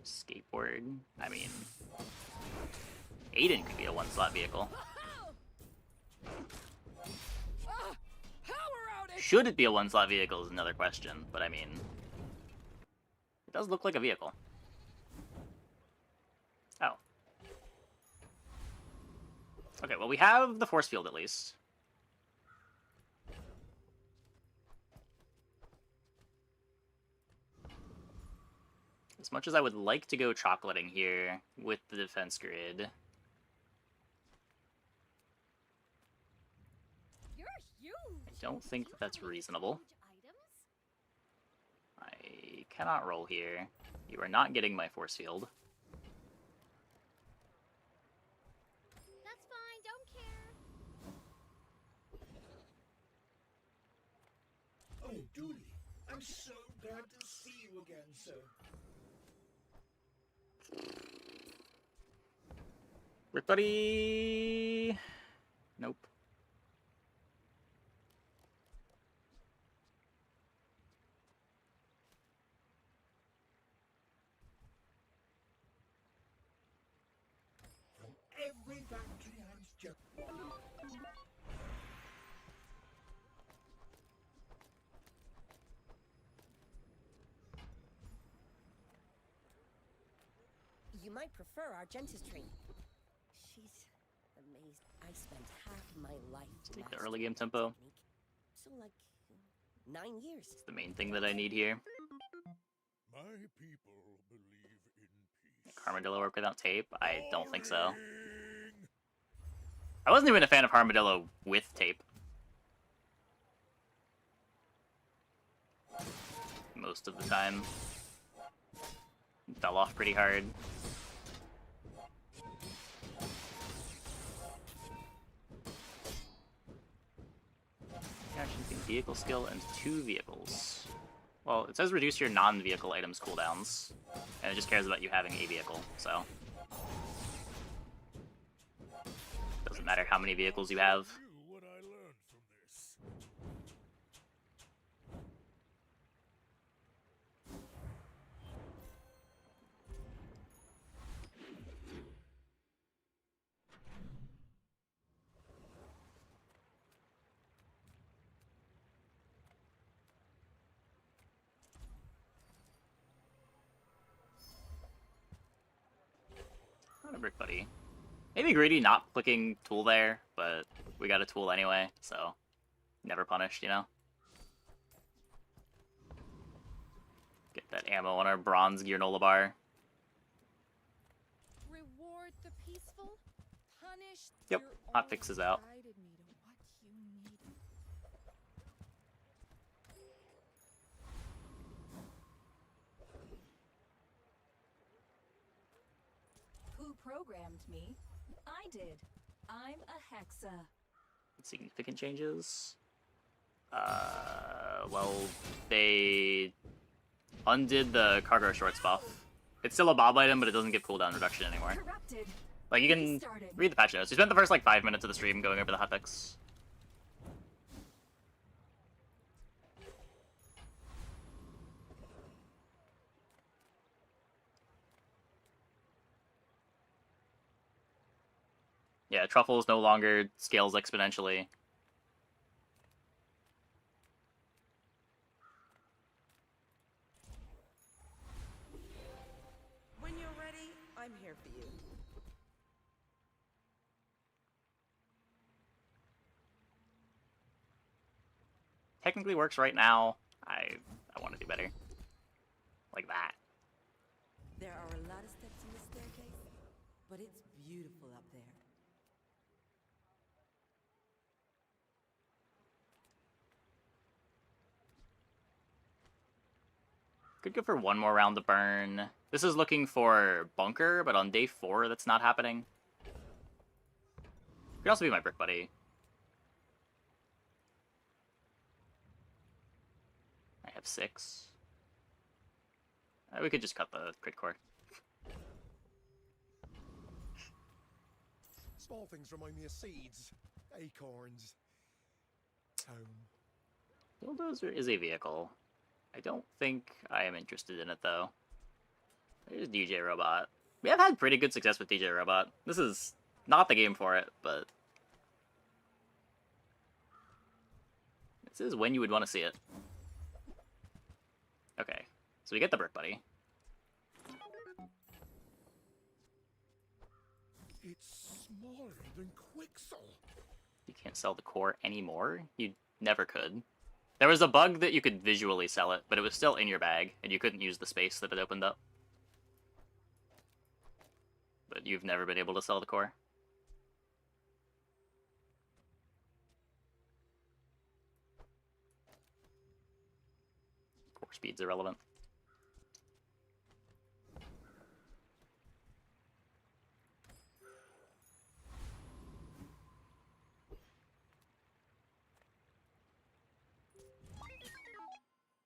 Skateboard. I mean, Aiden could be a 1-slot vehicle. Should it be a 1-slot vehicle is another question, but I mean, it does look like a vehicle. Oh. Okay, well we have the force field at least. As much as I would like to go chocolating here with the defense grid, I don't think that's reasonable. I cannot roll here. You are not getting my force field. That's fine, don't care. Oh, Dooley, I'm so glad to see you again, sir. Brick buddy! Nope. From every factory and just... You might prefer Argenta's training. She's amazed. I spent half my life Take the early game tempo. So like 9 years. It's the main thing that I need here. My people believe in peace. Armadillo work without tape? I don't think so. I wasn't even a fan of Armadillo with tape. Most of the time. Fell off pretty hard. Actually, vehicle skill and 2 vehicles. Well, it says reduce your non-vehicle items cooldowns, and it just cares about you having a vehicle, so. Doesn't matter how many vehicles you have. What I learned from this. Not a brick buddy. Maybe greedy not clicking tool there, but we got a tool anyway, so never punished, you know? Get that ammo on our bronze granola bar. Reward the peaceful, punish Yep, Hotfixes out. guided me to what you needed. programmed me. I did. I'm a hexa. Significant changes. Well, they undid the cargo shorts buff. It's still a bob item, but it doesn't give cooldown reduction anymore. Corrupted. Like, you can read the patch notes. We spent the first, like, 5 minutes of the stream going over the hotfix. Yeah, truffles no longer scales exponentially. When you're ready, I'm here for you. Technically works right now. I want to do better. Like that. There are a lot of steps in the staircase, but it's beautiful up there. Could go for one more round to burn. This is looking for bunker, but on day 4 that's not happening. Could also be my brick buddy. I have 6. We could just cut the crit core. Small things remind me of seeds, acorns, home. Bulldozer is a vehicle. I don't think I am interested in it, though. There's DJ Robot. We have had pretty good success with DJ Robot. This is not the game for it, but this is when you would want to see it. Okay, so we get the brick buddy. It's smaller than Quixel. You can't sell the core anymore? You never could. There was a bug that you could visually sell it, but it was still in your bag, and you couldn't use the space that it opened up. But you've never been able to sell the core. Core speed's irrelevant.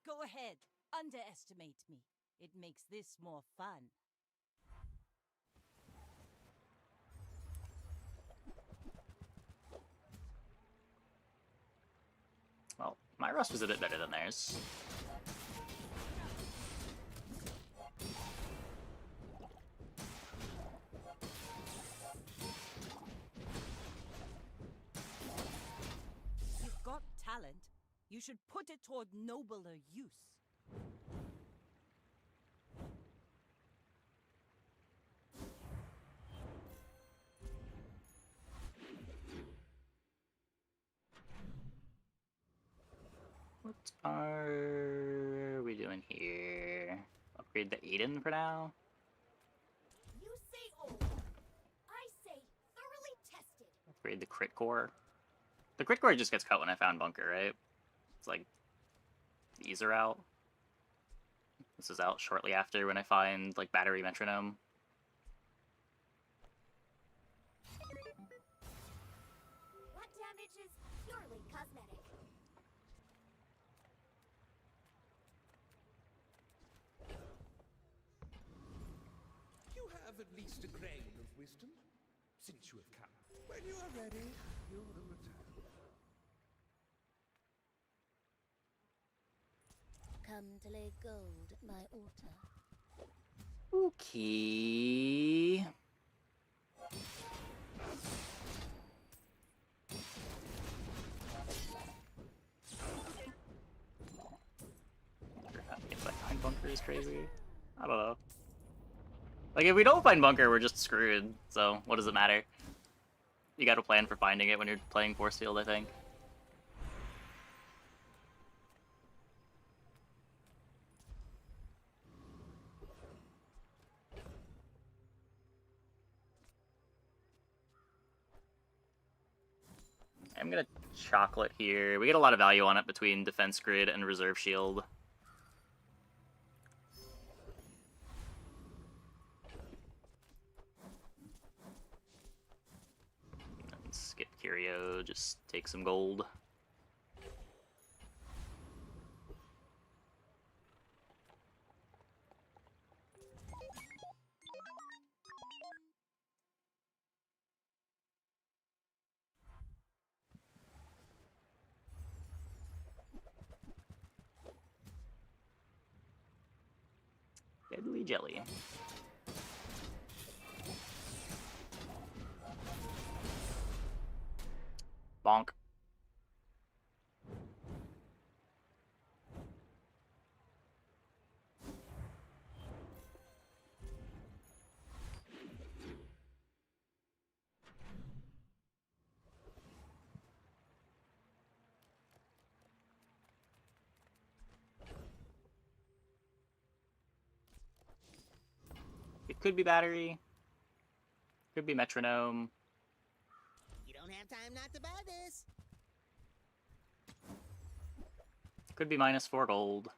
Go ahead, underestimate me. It makes this more fun. Well, my rust was a bit better than theirs. You've got talent. You should put it toward nobler use. What are we doing here? Upgrade the Aiden for now? You say old. I say thoroughly tested. Upgrade the crit core. The crit core just gets cut when I found bunker, right? It's like, these are out. This is out shortly after when I find, like, battery metronome. That damage is purely cosmetic. You have at least a grain of wisdom, since you have come. When you are ready, you will return. Come to lay gold at my altar. Okay. If I find bunker is crazy. I don't know. Like, if we don't find bunker, we're just screwed. So, what does it matter? You gotta plan for finding it when you're playing force field, I think. I'm gonna chocolate here. We get a lot of value on it between defense grid and reserve shield. Curio, just take some gold. Deadly jelly. Bonk. It could be battery. Could be metronome. You don't have time not to buy this. Could be -4 gold.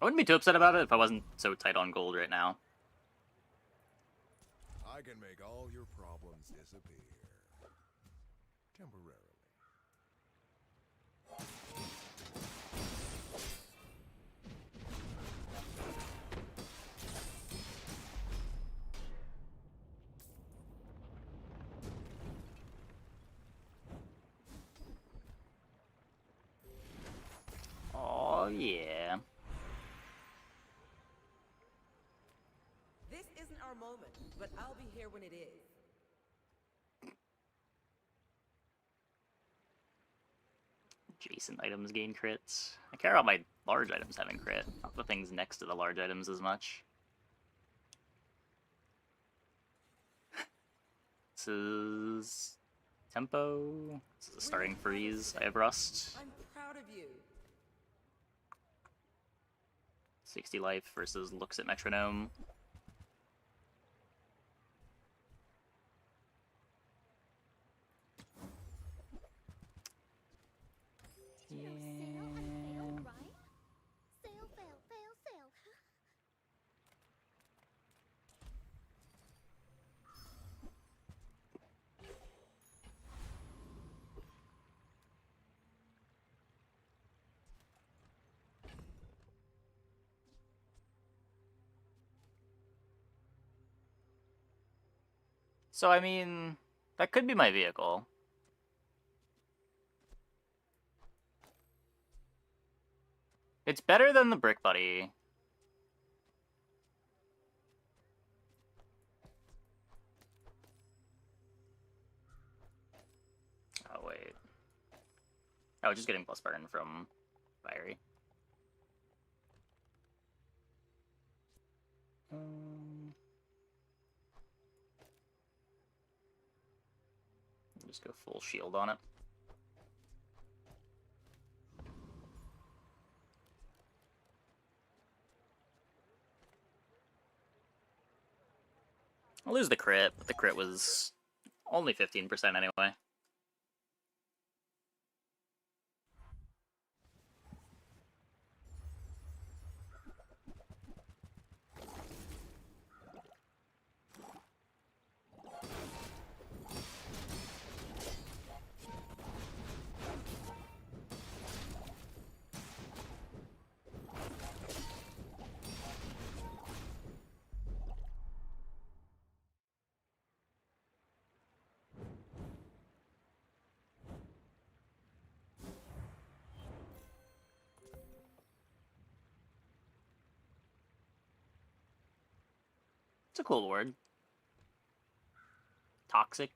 I wouldn't be too upset about it if I wasn't so tight on gold right now. I can make all your problems disappear. Temporarily. Oh yeah. This isn't our moment, but I'll be here when it is. Adjacent items gain crits. I care about my large items having crit, not the things next to the large items as much. This is tempo. This is a starting freeze. I have rust. I'm proud of you. 60 life versus looks at metronome. You know, sail and fail, right? Sail, fail, fail, sail. So, I mean, that could be my vehicle. It's better than the Brick Buddy. Oh, wait. Oh, just getting plus burn from Fiery. Just go full shield on it. I'll lose the crit, but the crit was only 15% anyway. It's a cool word. Toxic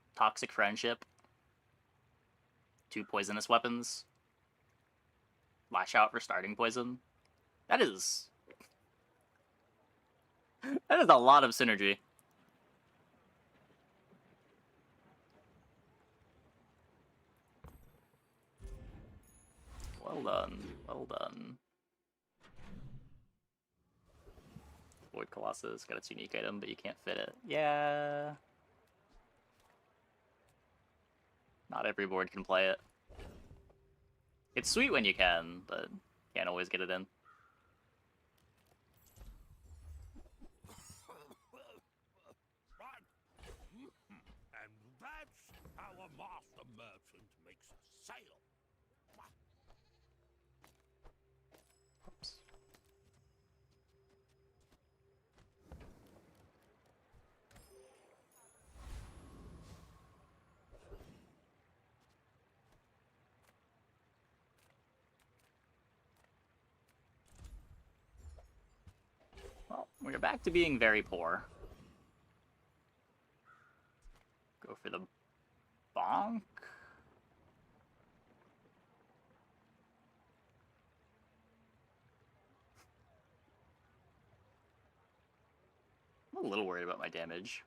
friendship. 2 poisonous weapons. Lash out for starting poison. That is a lot of synergy. Well done. Well done. Void Colossus got its unique item, but you can't fit it. Yeah. Not every board can play it. It's sweet when you can, but can't always get it in. And that's how a master merchant makes a sale. Oops. Well, we're back to being very poor. Go for the bonk. I'm a little worried about my damage.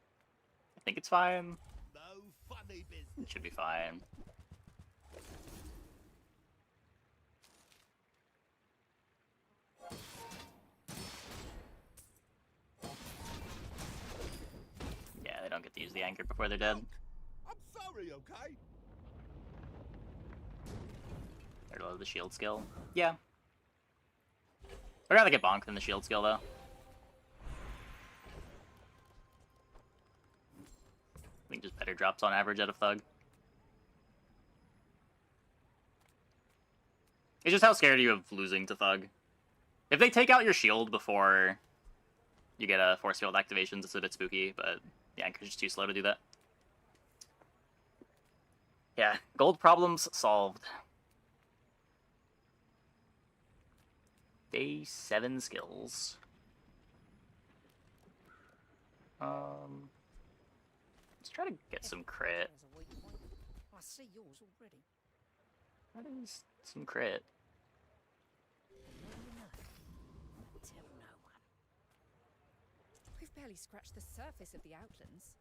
I think it's fine. No funny business. It should be fine. Yeah, they don't get to use the anchor before they're dead. I'm sorry, okay? They're low the shield skill. Yeah. I'd rather get bonked than the shield skill, though. I think just better drops on average out of Thug. It's just how scared are you of losing to Thug. If they take out your shield before you get a force field activations, it's a bit spooky, but the anchor's just too slow to do that. Yeah, gold problems solved. Day 7 skills. Let's try to get some crit. I see yours already. That is some crit. Tell no one. We've barely scratched the surface of the Outlands.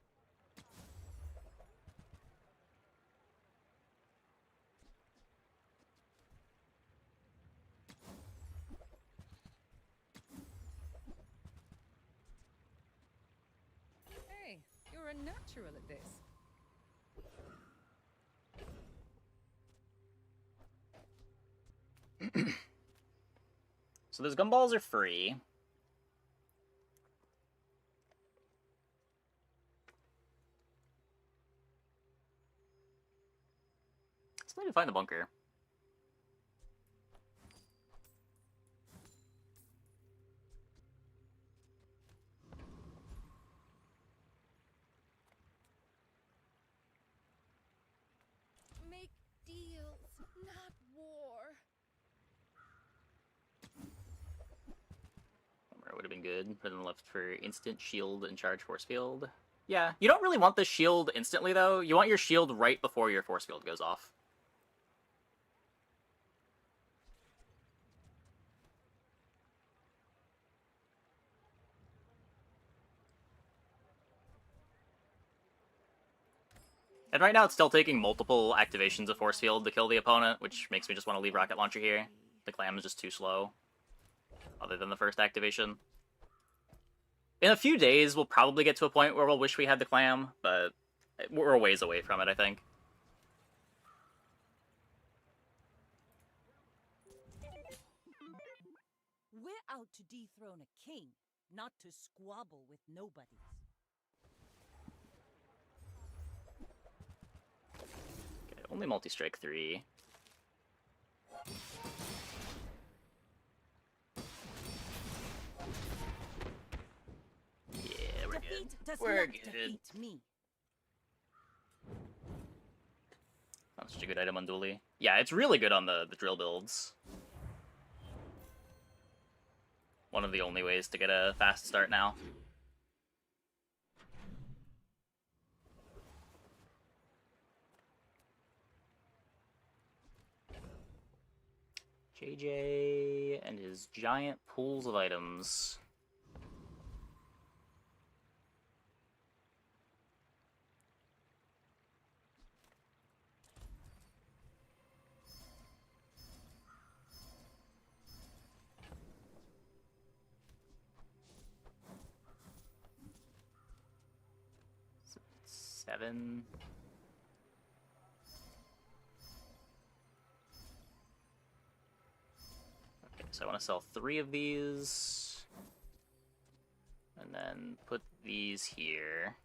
Hey, you're a natural at this. So those gumballs are free. Still need to find the bunker. Make deals, not war. It would have been good. Put them left for instant shield and charge force field. Yeah, you don't really want the shield instantly, though. You want your shield right before your force field goes off. And right now it's still taking multiple activations of force field to kill the opponent, which makes me just want to leave rocket launcher here. The clam is just too slow, other than the first activation. In a few days, we'll probably get to a point where we'll wish we had the clam, but we're a ways away from it, I think. We're out to dethrone a king, not to squabble with nobodies. Okay, only multi-strike 3. Yeah, we're good. Defeat does We're not good. defeat me. That's such a good item on Dually. Yeah, it's really good on the drill builds. One of the only ways to get a fast start now. JJ and his giant pools of items. 7. Okay, so I want to sell 3 of these. And then put these here.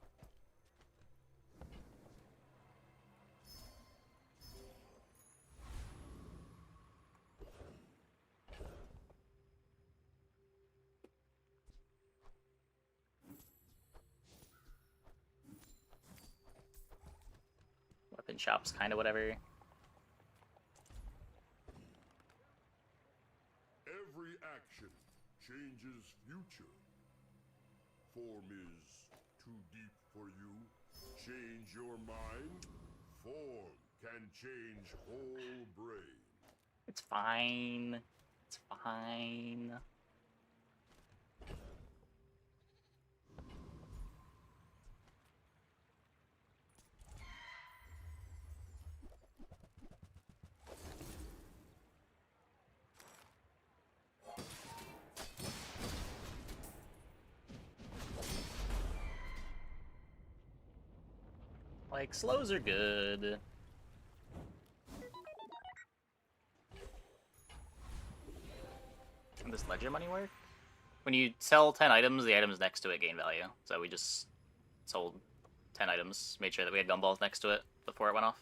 Weapon shop's kind of whatever. Every action changes future. Form is too deep for you. Change your mind. Form can change whole brain. It's fine. It's fine. Like, slows are good. Can this ledger money work? When you sell 10 items, the items next to it gain value. So we just sold 10 items, made sure that we had gumballs next to it before it went off.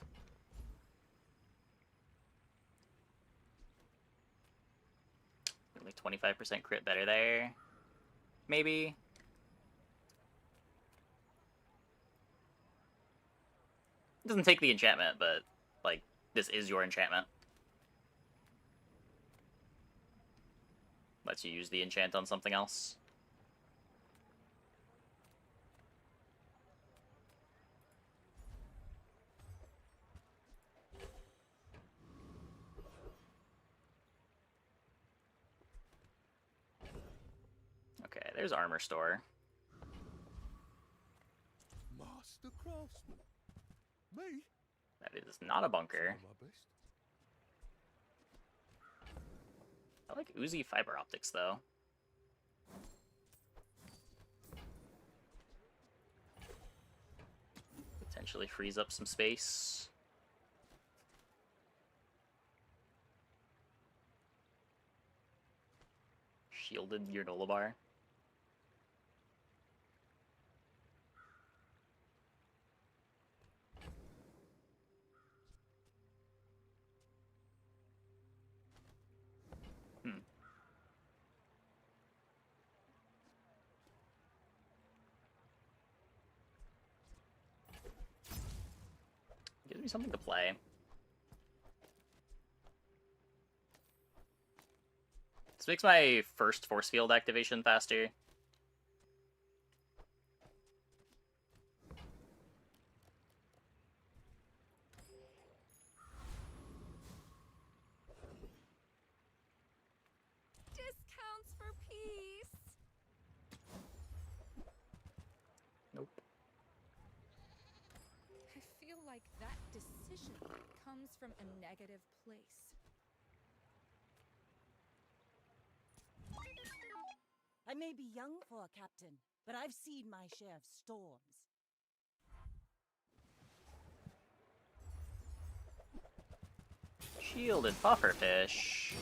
Like 25% crit better there. Maybe. It doesn't take the enchantment, but, like, this is your enchantment. Lets you use the enchant on something else. Okay, there's armor store. Master craftsman. Me? That is not a bunker. My best. I like Uzi fiber optics, though. Potentially frees up some space. Shielded granola bar. Gives me something to play. This makes my first force field activation faster. Discounts for peace. Nope. I feel like that decision comes from a negative place. I may be young for a captain, but I've seen my share of storms. Shielded pufferfish.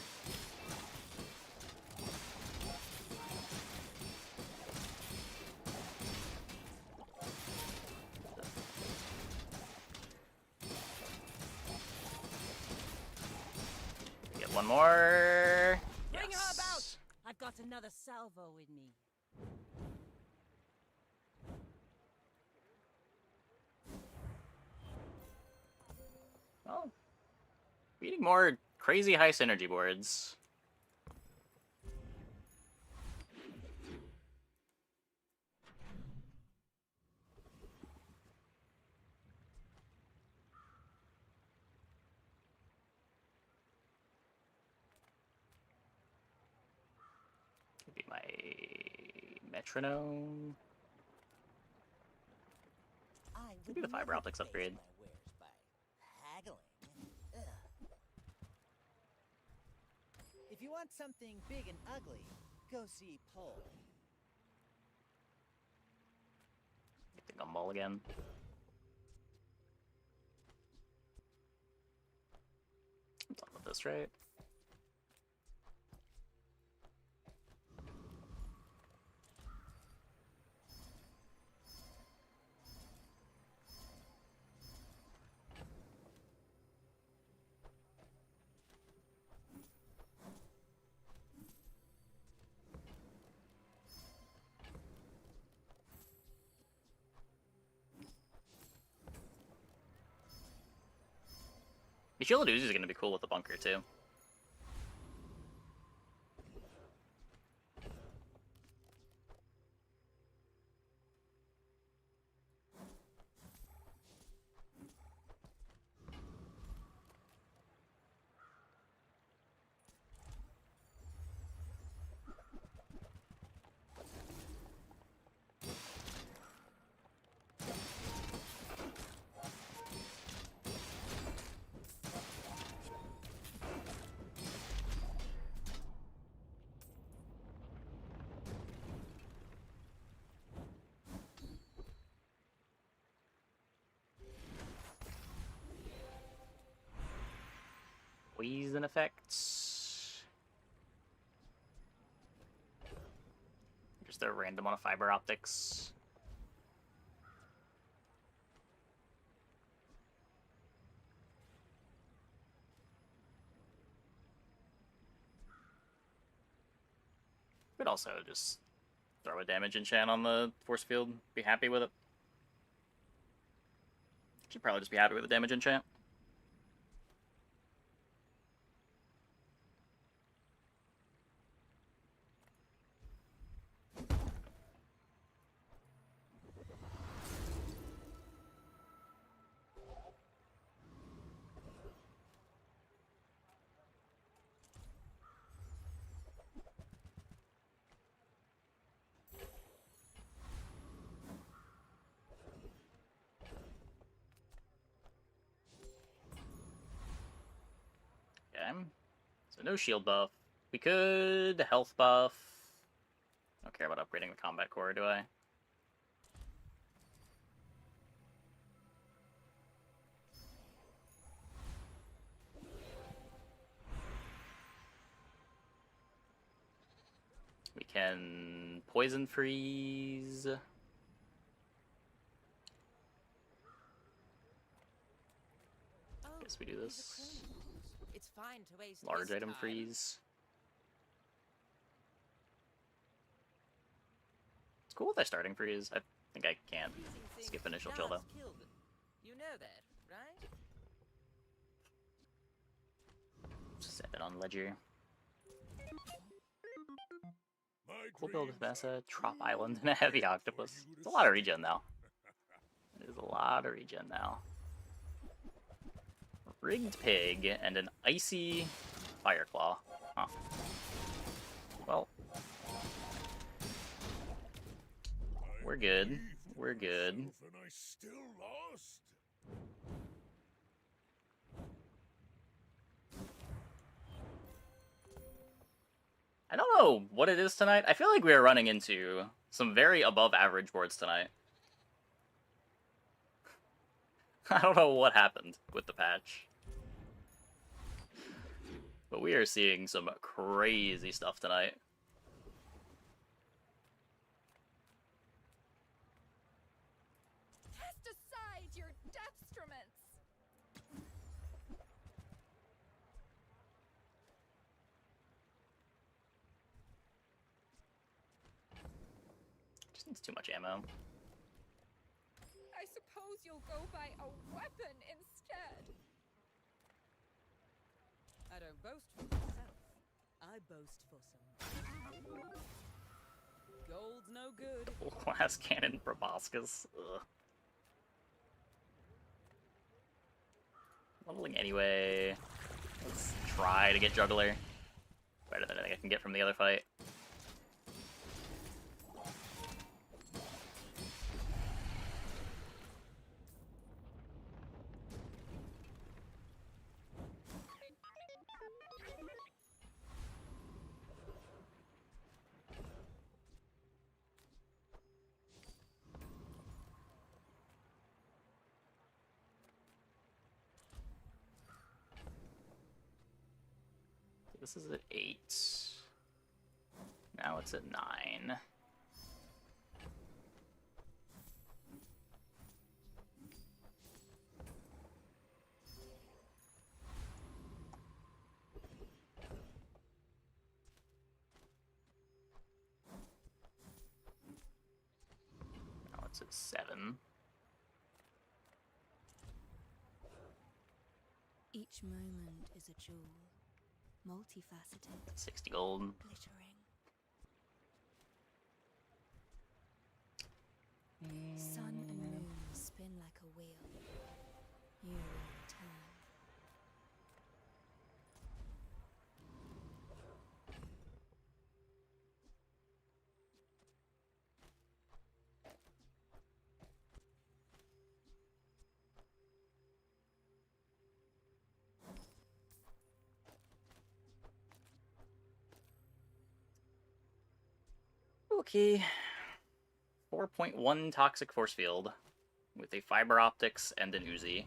Get one more. Bring her about! I've got another salvo in me. Oh. Reading more crazy high synergy boards. Could be my metronome. Could be the fiber optics upgrade. If you want something big and ugly, go see Pole. Get the gumball again. this, right? Shielded Uzi is going to be cool with the bunker, too. Poison effects. Just a random on a fiber optics. Could also just throw a damage enchant on the force field. Be happy with it. Should probably just be happy with the damage enchant. Okay. So no shield buff. We could health buff. I don't care about upgrading the combat core, do I? We can poison freeze. Guess we do this. It's fine to waste Large this item time. freeze. It's cool with their starting freeze. I think I can skip initial chill though. You know that, right? 7 on Ledger. Cool build with Vanessa, Trop Island, and a heavy octopus. It's a lot of regen now. It is a lot of regen now. Rigged pig and an icy fireclaw. Huh. Well, we're good. We're good. And I still lost. I don't know what it is tonight. I feel like we are running into some very above average boards tonight. I don't know what happened with the patch. But we are seeing some crazy stuff tonight. Cast aside your destruments! Just needs too much ammo. I suppose you'll go buy a weapon instead. I don't boast for myself. I boast for some. Gold's no good. Glass cannon proboscis. Ugh. Leveling anyway. Let's try to get juggler. Better than anything I can get from the other fight. This is at 8. Now it's at 9. Now it's at 7. Each moment is a jewel, multifaceted. 60 gold. Glittering. Sun and moon spin like a wheel. You will return. Okay. 4.1 toxic force field with a fiber optics and an Uzi.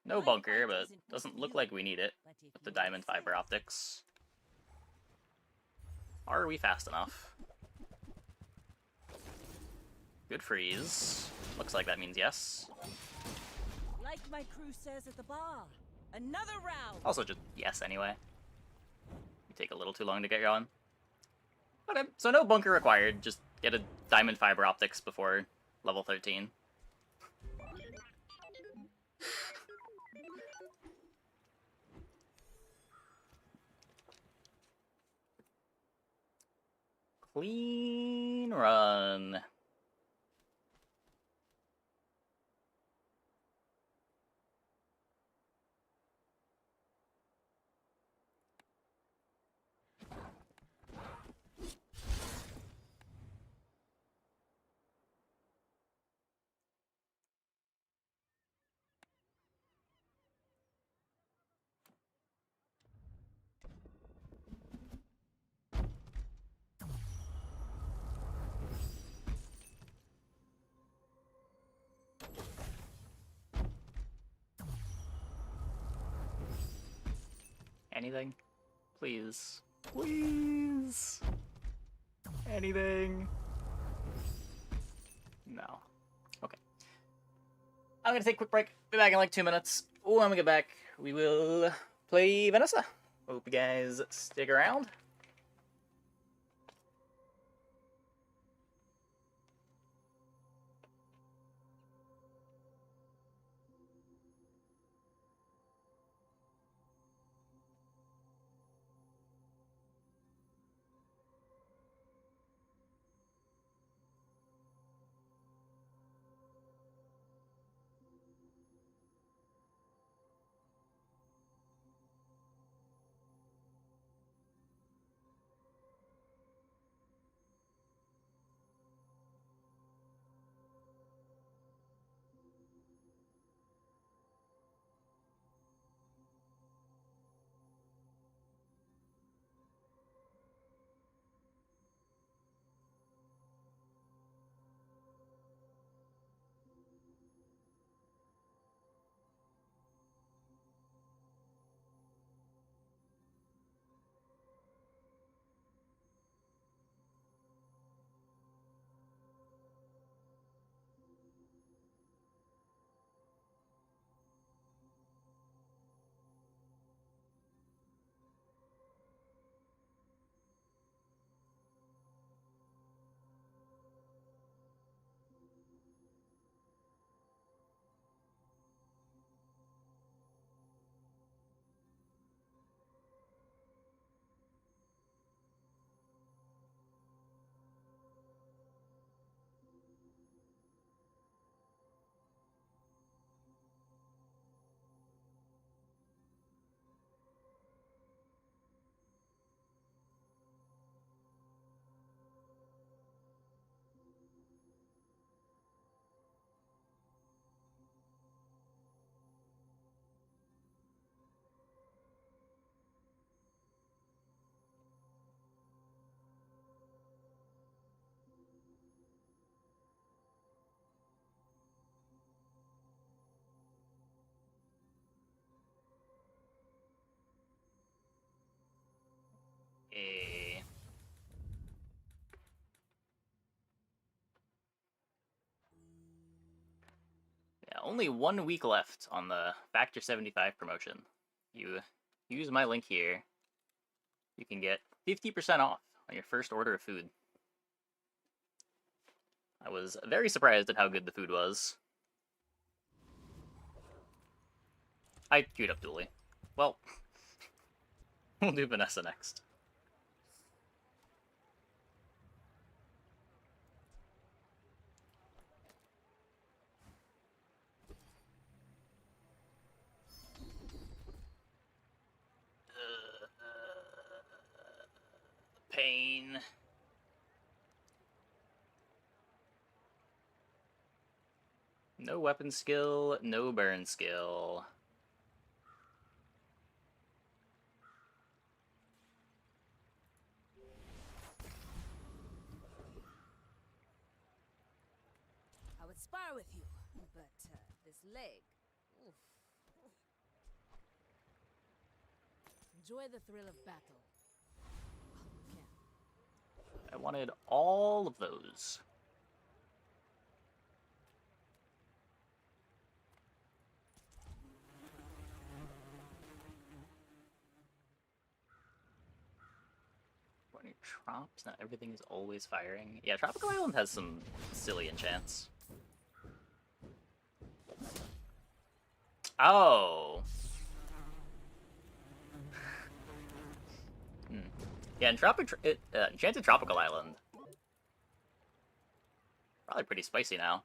No bunker, but doesn't look like we need it with the diamond fiber optics. Are we fast enough? Good freeze. Looks like that means yes. Like my crew says at the bar, another round. Also just yes anyway. You take a little too long to get going. Okay, so no bunker required, just get a diamond fiber optics before level 13. Clean run. Anything? Please. Please! Anything? No. Okay. I'm gonna take a quick break. Be back in like 2 minutes. When we get back, we will play Vanessa. Hope you guys stick around. Only 1 week left on the Factor 75 promotion. You use my link here, you can get 50% off on your first order of food. I was very surprised at how good the food was. I queued up Dooley. Well, we'll do Vanessa next. Pain. No weapon skill, no burn skill. I would spar with you, but this leg. Oof. Enjoy the thrill of battle. I wanted all of those. Trops, not everything is always firing. Yeah, Tropical Island has some silly enchants. Oh! Yeah, and Enchanted Tropical Island. Probably pretty spicy now.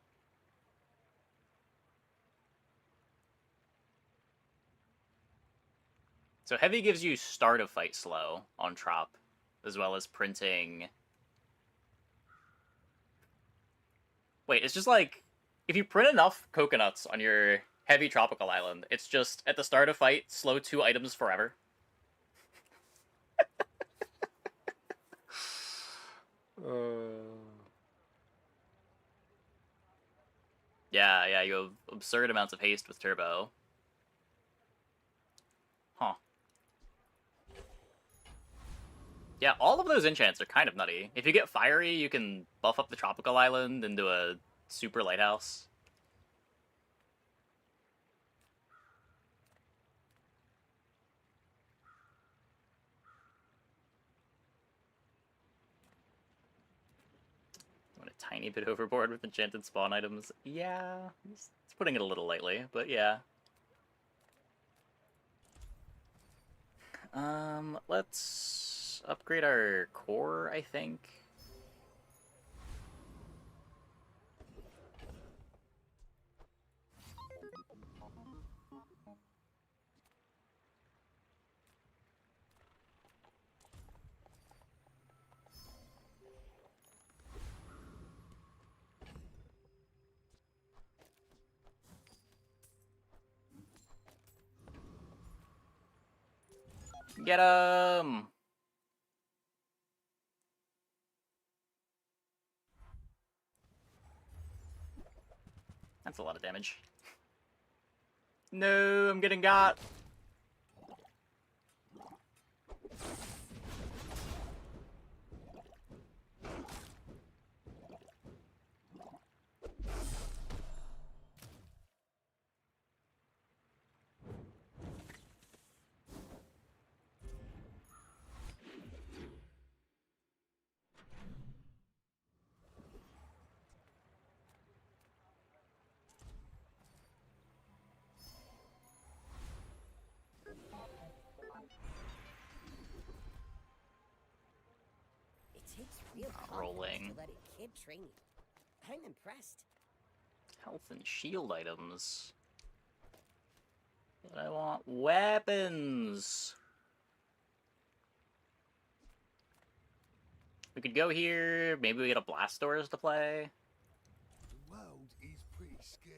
So Heavy gives you start of fight slow on Trop, as well as printing... Wait, it's just like, if you print enough coconuts on your Heavy Tropical Island, it's just, at the start of fight, slow 2 items forever. Yeah, you have absurd amounts of haste with Turbo. Huh. Yeah, all of those enchants are kind of nutty. If you get Fiery, you can buff up the Tropical Island into a super lighthouse. Went a tiny bit overboard with enchanted spawn items. Yeah, it's putting it a little lightly, but yeah. Let's upgrade our core, I think. Get him! That's a lot of damage. No, I'm getting got. It takes real rolling. confidence to let a kid train you. I'm impressed. Health and shield items. But I want weapons. We could go here. Maybe we get a blast doors to play. The world is pretty scary.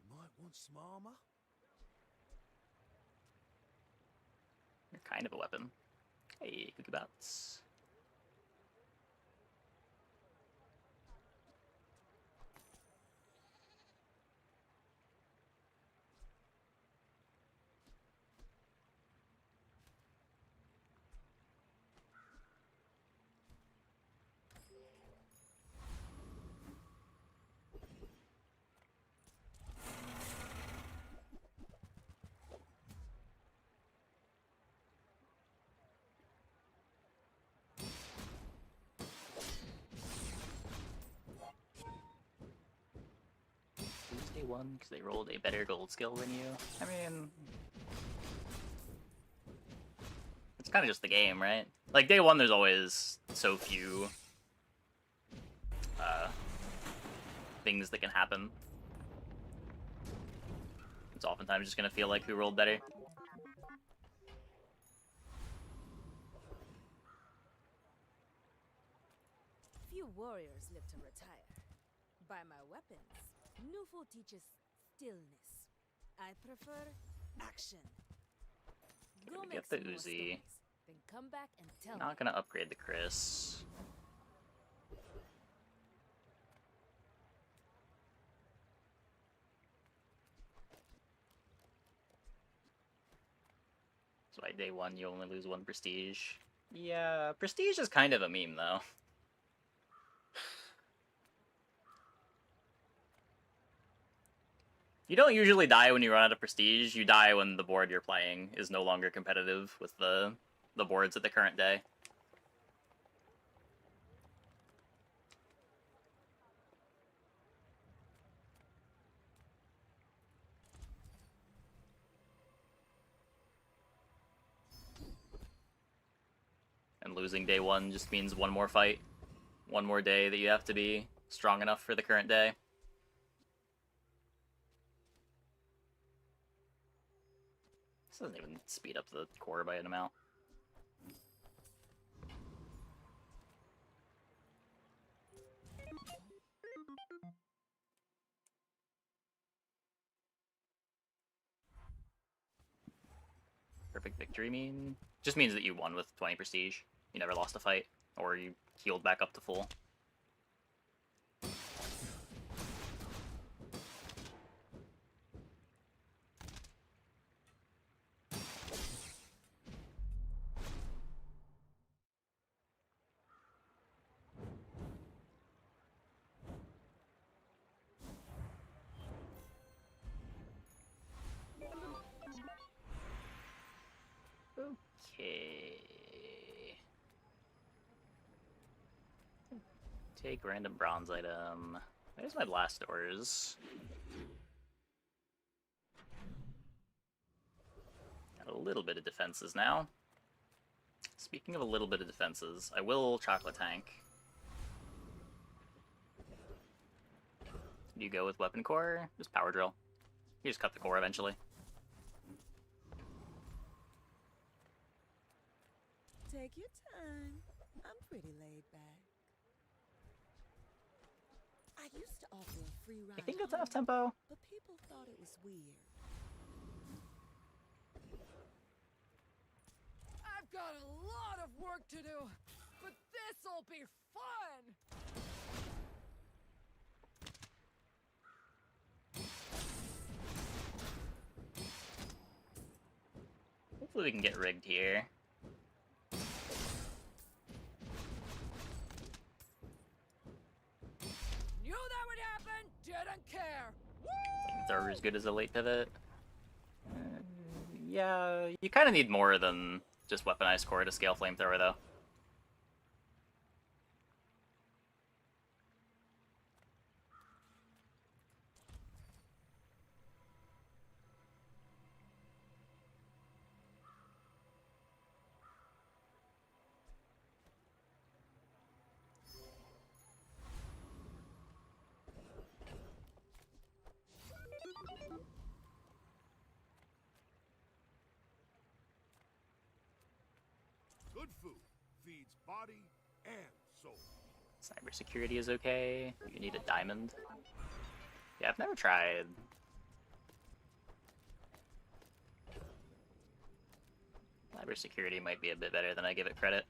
You might want some armor. You're kind of a weapon. Hey, cookie bots. 1 because they rolled a better gold skill than you. I mean, it's kind of just the game, right? Like, day 1, there's always so few things that can happen. It's oftentimes just gonna feel like who rolled better. Few warriors live to retire. By my weapons, Nufo teaches stillness. I prefer action. Go We make get the some more Uzi. stories, then come back and tell Not me. gonna upgrade the Chris. So by day 1, you only lose 1 prestige. Yeah, prestige is kind of a meme, though. You don't usually die when you run out of prestige. You die when the board you're playing is no longer competitive with the boards at the current day. And losing day 1 just means one more fight. One more day that you have to be strong enough for the current day. This doesn't even speed up the core by an amount. Perfect victory just means that you won with 20 prestige. You never lost a fight, or you healed back up to full. Okay. Take random bronze item. There's my blast doors. Got a little bit of defenses now. Speaking of a little bit of defenses, I will chocolate tank. You go with weapon core, just power drill. You just cut the core eventually. Take your time. I'm pretty laid back. I used to offer a free ride. I think that's home, off tempo. but people thought it was weird. I've got a lot of work to do, but this'll be fun! Hopefully we can get rigged here. Knew that would happen, didn't care! Flamethrower as good as a late pivot. Yeah, you kind of need more than just weaponized core to scale flamethrower, though. Good food feeds body and soul. Cybersecurity is okay. You need a diamond. Yeah, I've never tried. Cybersecurity might be a bit better than I give it credit.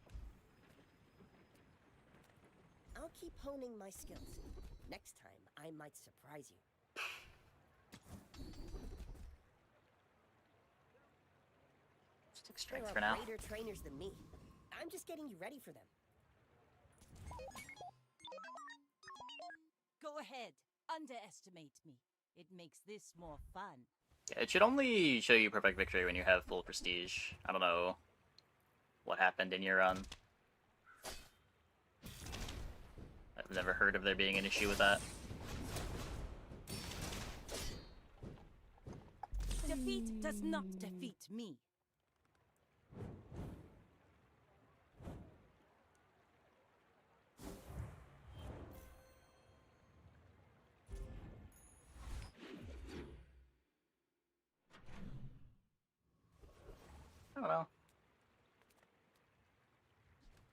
I'll keep honing my skills. Next time, I might surprise you. Stick strength There for now. are greater trainers than me. I'm just getting you ready for them. Go ahead. Underestimate me. It makes this more fun. Yeah, it should only show you perfect victory when you have full prestige. I don't know what happened in your run. I've never heard of there being an issue with that. defeat does not defeat me. I don't know.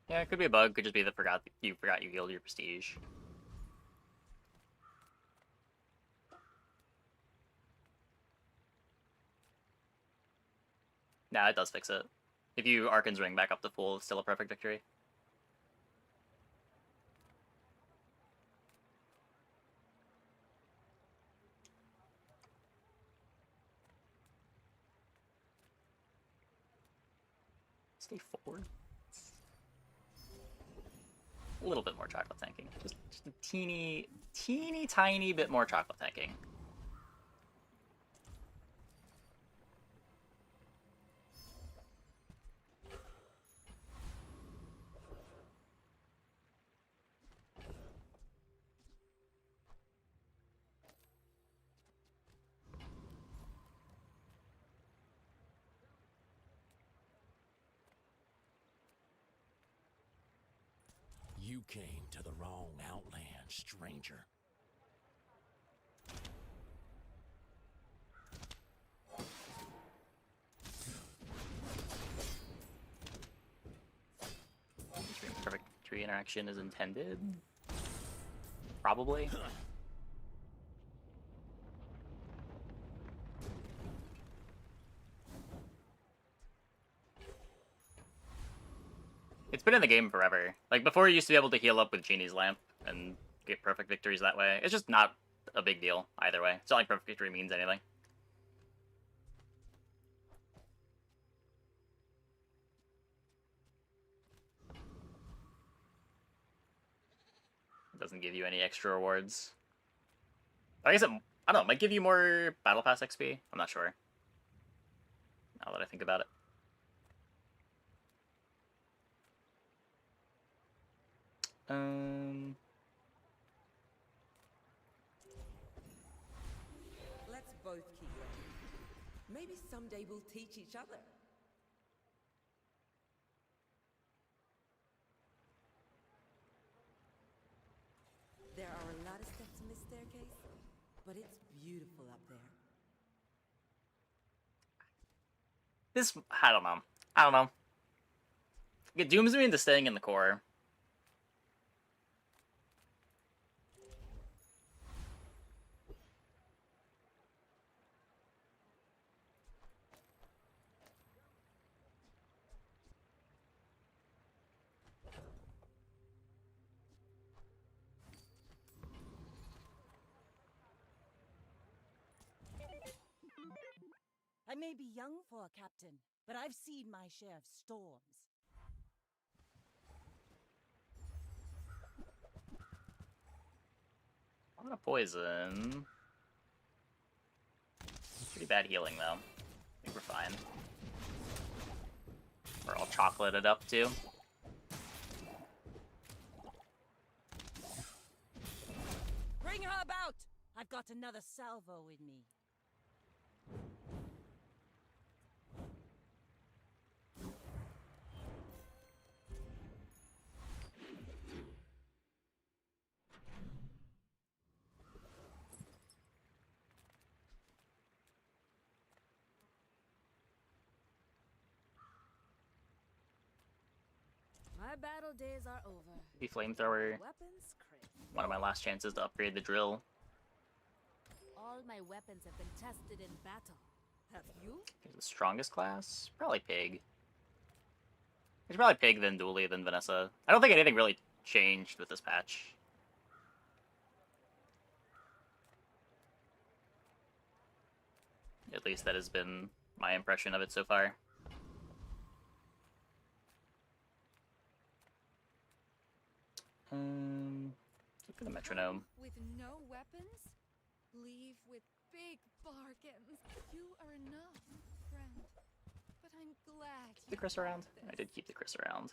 Yeah, it could be a bug. Could just be that you forgot you healed your prestige. Nah, it does fix it. If you Arcan's Ring back up to full, it's still a perfect victory. Stay forward. A little bit more chocolate tanking. Just a teeny tiny bit more chocolate tanking. You came to the wrong outland, stranger. Perfect tree interaction is intended. Probably. It's been in the game forever. Like, before you used to be able to heal up with Genie's Lamp and get perfect victories that way. It's just not a big deal either way. It's not like perfect victory means anything. It doesn't give you any extra rewards. I guess I don't know, it might give you more Battle Pass XP? I'm not sure. Now that I think about it. Let's both keep learning. Maybe someday we'll teach each other. There are a lot of steps in this staircase, but it's beautiful up there. This, I don't know. I don't know. It dooms me into staying in the core. I may be young for a captain, but I've seen my share of storms. I'm gonna poison. Pretty bad healing, though. I think we're fine. We're all chocolated up, too. Bring her about! I've got another salvo in me. My battle days are over. The flamethrower. Weapons crisp. One of my last chances to upgrade the drill. All my weapons have been tested in battle. Have you? The strongest class? Probably Pig. It's probably Pig, then Dooley, then Vanessa. I don't think anything really changed with this patch. At least that has been my impression of it so far. Look for the metronome. With no weapons? Leave with big bargains. You are enough, friend. But I'm glad Keep the Chris around? I did keep the Chris around.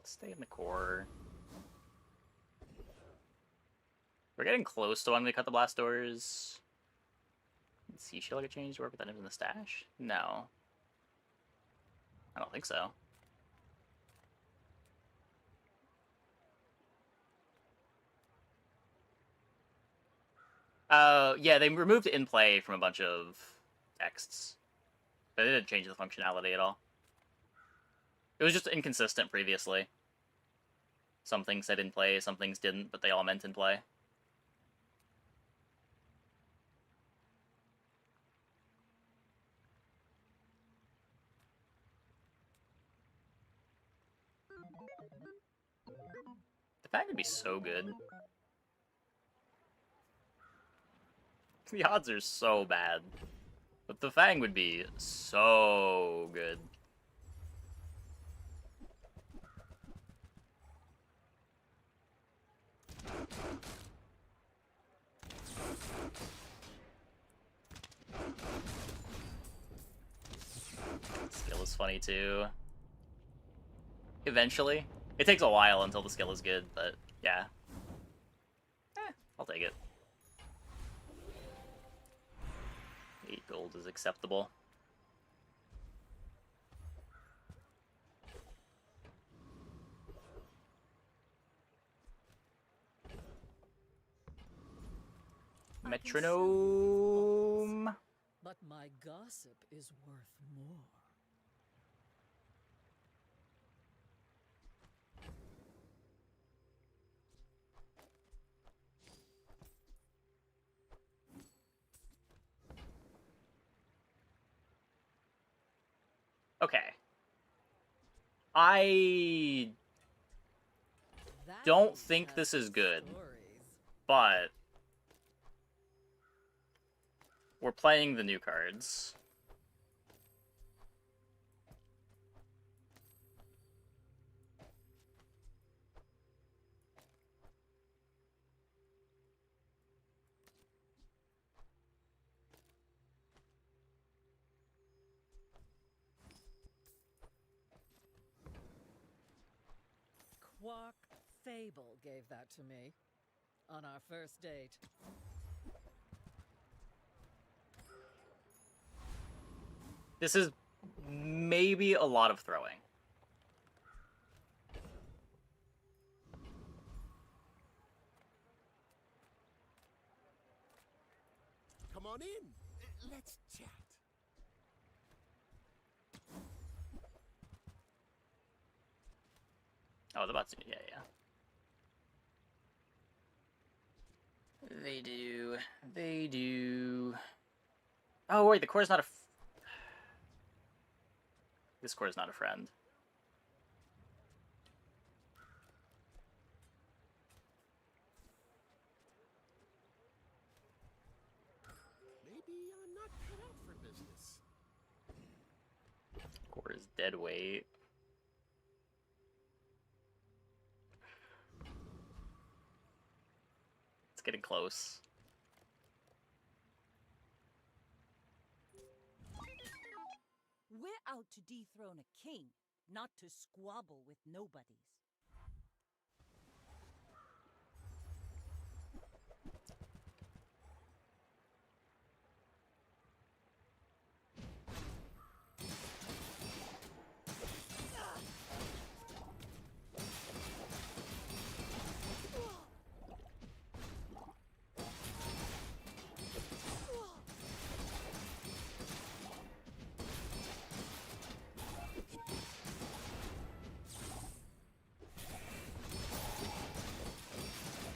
Let's stay in the core. We're getting close to when we cut the blast doors. Did Sea Shield get changed to work with items in the stash? No. I don't think so. Yeah, they removed in play from a bunch of texts. But they didn't change the functionality at all. It was just inconsistent previously. Some things said in play, some things didn't, but they all meant in play. The fang would be so good. The odds are so bad. But the fang would be so good. Skill is funny too. Eventually. It takes a while until the skill is good, but yeah. I'll take it. 8 gold is acceptable. Metronome. But my gossip is worth more. Okay. I don't think this is good, but we're playing the new cards. Quark Fable gave that to me on our first date. This is maybe a lot of throwing. Come on in. Let's chat. Oh, the bots. Yeah. They do. Oh, wait, the core's not a... This core is not a friend. Maybe I'm not cut out for business. Core is dead weight. It's getting close. We're out to dethrone a king, not to squabble with nobodies.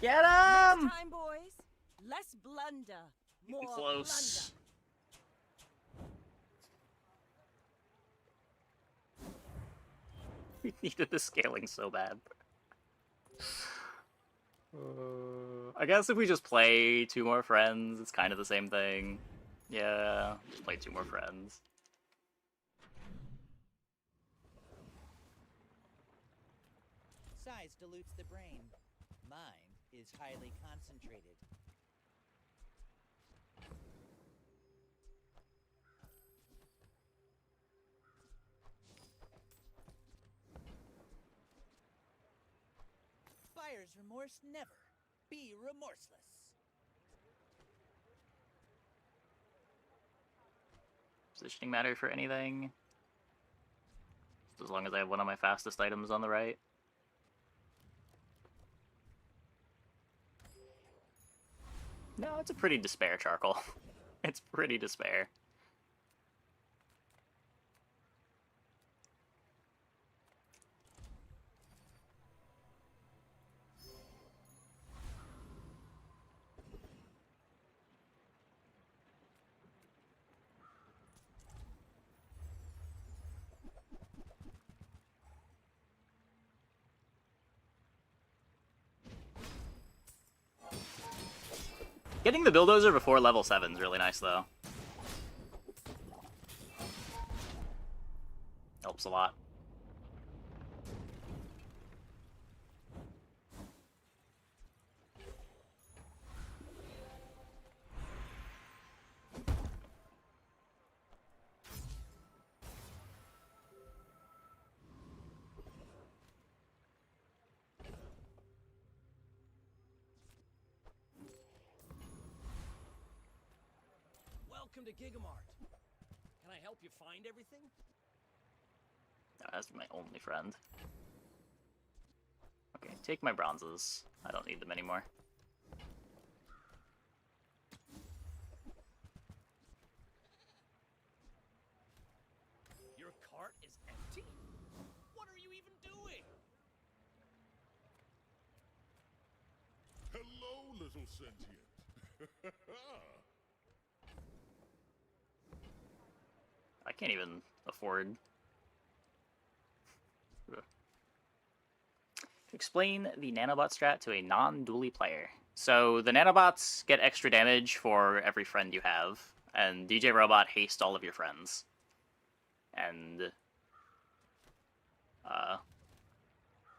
Get him! Next time, boys. Less blunder. More Close. We needed the scaling so bad. I guess if we just play 2 more friends, it's kind of the same thing. Yeah, just play 2 more friends. Size dilutes the brain. Mind is highly concentrated. remorse never. Be remorseless. Positioning matter for anything? Just as long as I have one of my fastest items on the right. No, it's a pretty despair charcoal. It's pretty despair. Getting the bulldozer before level 7 is really nice, though. Helps a lot. Welcome to Gigamart. Can I help you find everything? No, that's my only friend. Okay, take my bronzes. I don't need them anymore. Your cart is empty? What are you even doing? Hello, little sentient. I can't even afford... Explain the nanobot strat to a non-dually player. So the nanobots get extra damage for every friend you have, and DJ Robot haste all of your friends. And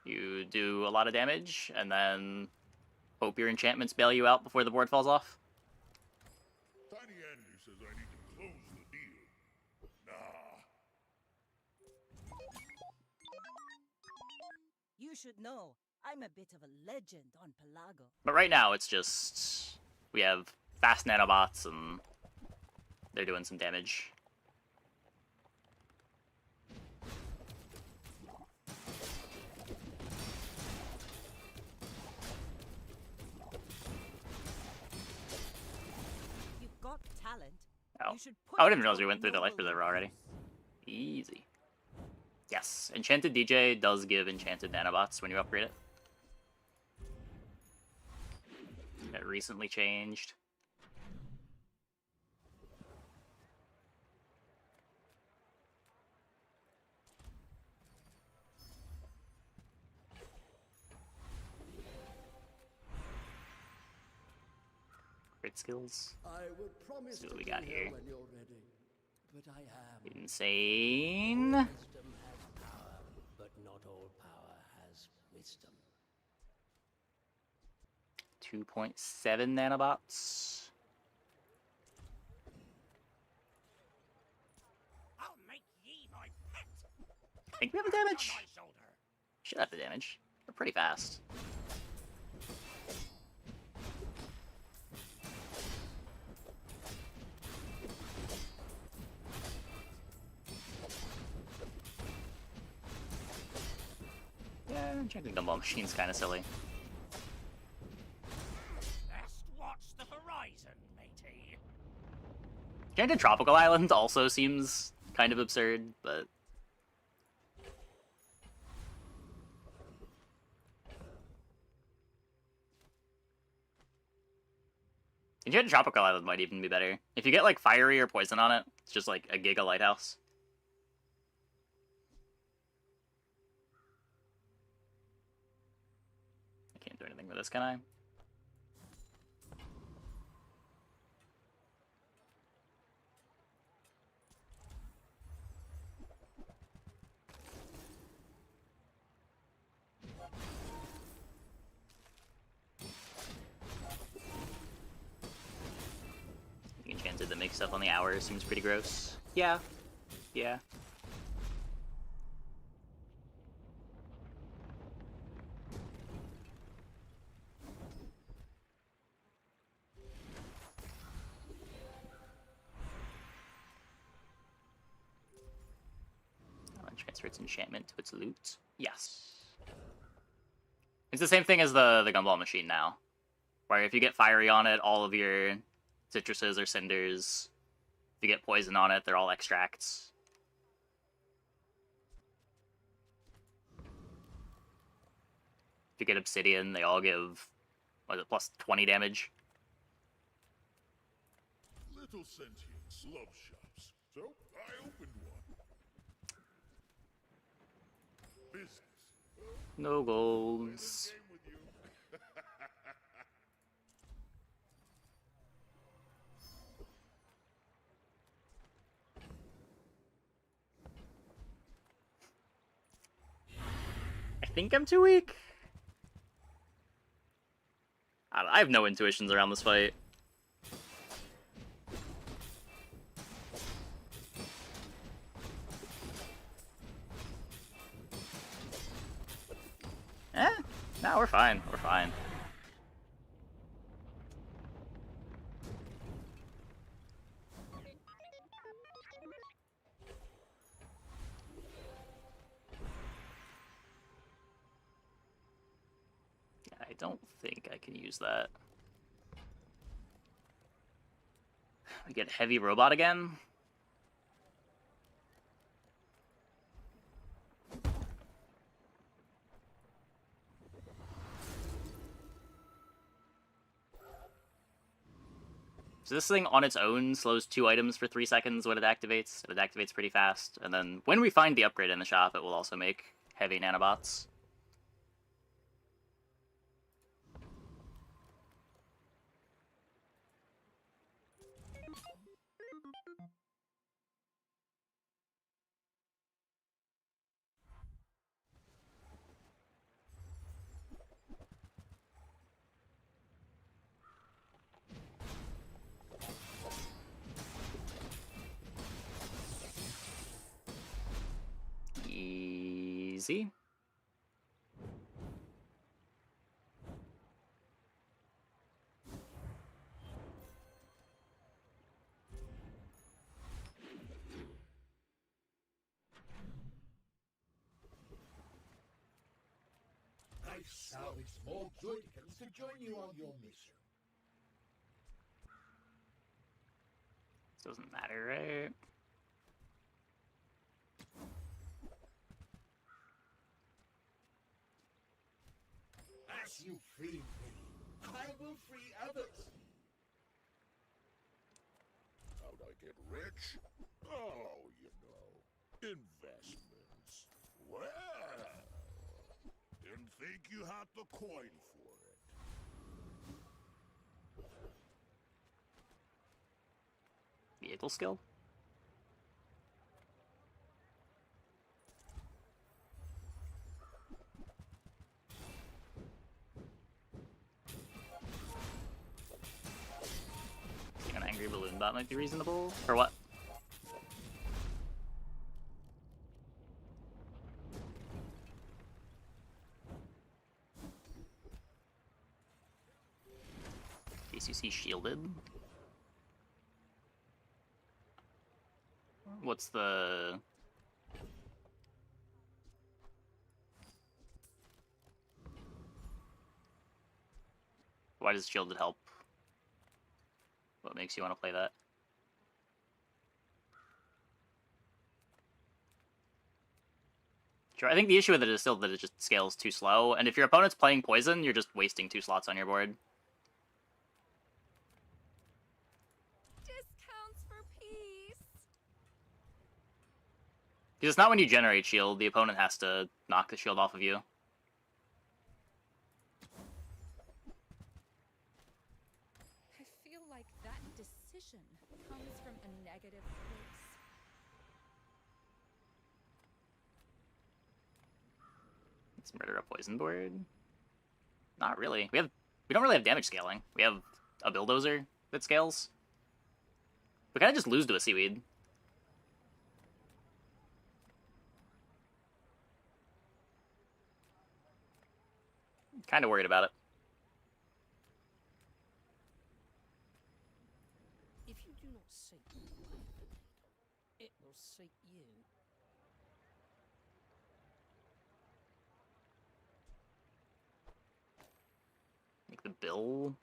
you do a lot of damage, and then hope your enchantments bail you out before the board falls off. Tiny Andy says I need to close the deal. Nah. You should know, I'm a bit of a legend on Pelago. But right now, it's just... we have fast nanobots, and they're doing some damage. You've got talent. Oh. You should put I didn't it realize we to went through the life noble preserver already. Easy. Yes, Enchanted DJ does give enchanted nanobots when you upgrade it. It recently changed. Crit skills. I would promise Let's see what to we be got here here. when you're ready. But I am. Insane. Wisdom has power, but not all power has wisdom. 2.7 nanobots. I'll make ye my pet. I think we have the damage. On my shoulder. Should have the damage. We're pretty fast. Yeah, checking the Gumball machine's kind of silly. Best watch the horizon, matey. Enchanted Tropical Island also seems kind of absurd, but... Enchanted Tropical Island might even be better. If you get, like, fiery or poison on it, it's just, like, a Giga Lighthouse. I can't do anything with this, can I? Enchanted that makes stuff on the hour seems pretty gross. Yeah. Yeah. Transfer its enchantment to its loot. Yes. It's the same thing as the Gumball machine now, where if you get fiery on it, all of your citruses are cinders. If you get poison on it, they're all extracts. If you get obsidian, they all give, what is it, plus 20 damage. Little sentience love shops, so I opened one. Business. No golds. I think I'm too weak. I have no intuitions around this fight. No, we're fine. We're fine. I don't think I can use that. I get heavy robot again. So this thing on its own slows 2 items for 3 seconds when it activates. It activates pretty fast. And then when we find the upgrade in the shop, it will also make heavy nanobots. Easy. I salvaged more Joyticans to join you on your mission. Doesn't matter, right? As you free me, I will free others. How'd I get rich? Oh, you know, investments. Well, didn't think you had the coin for it. Vehicle skill? An angry balloon bot might be reasonable. For what? In case you see shielded. What's the... Why does shielded help? What makes you want to play that? Sure, I think the issue with it is still that it just scales too slow, and if your opponent's playing poison, you're just wasting 2 slots on your board. Discounts for peace. Because it's not when you generate shield, the opponent has to knock the shield off of you. I feel like that decision comes from a negative place. Let's murder a poison board. Not really. We don't really have damage scaling. We have a bulldozer that scales. We kind of just lose to a seaweed. Kind of worried about it. If you do not seek the life, it will seek you. the bill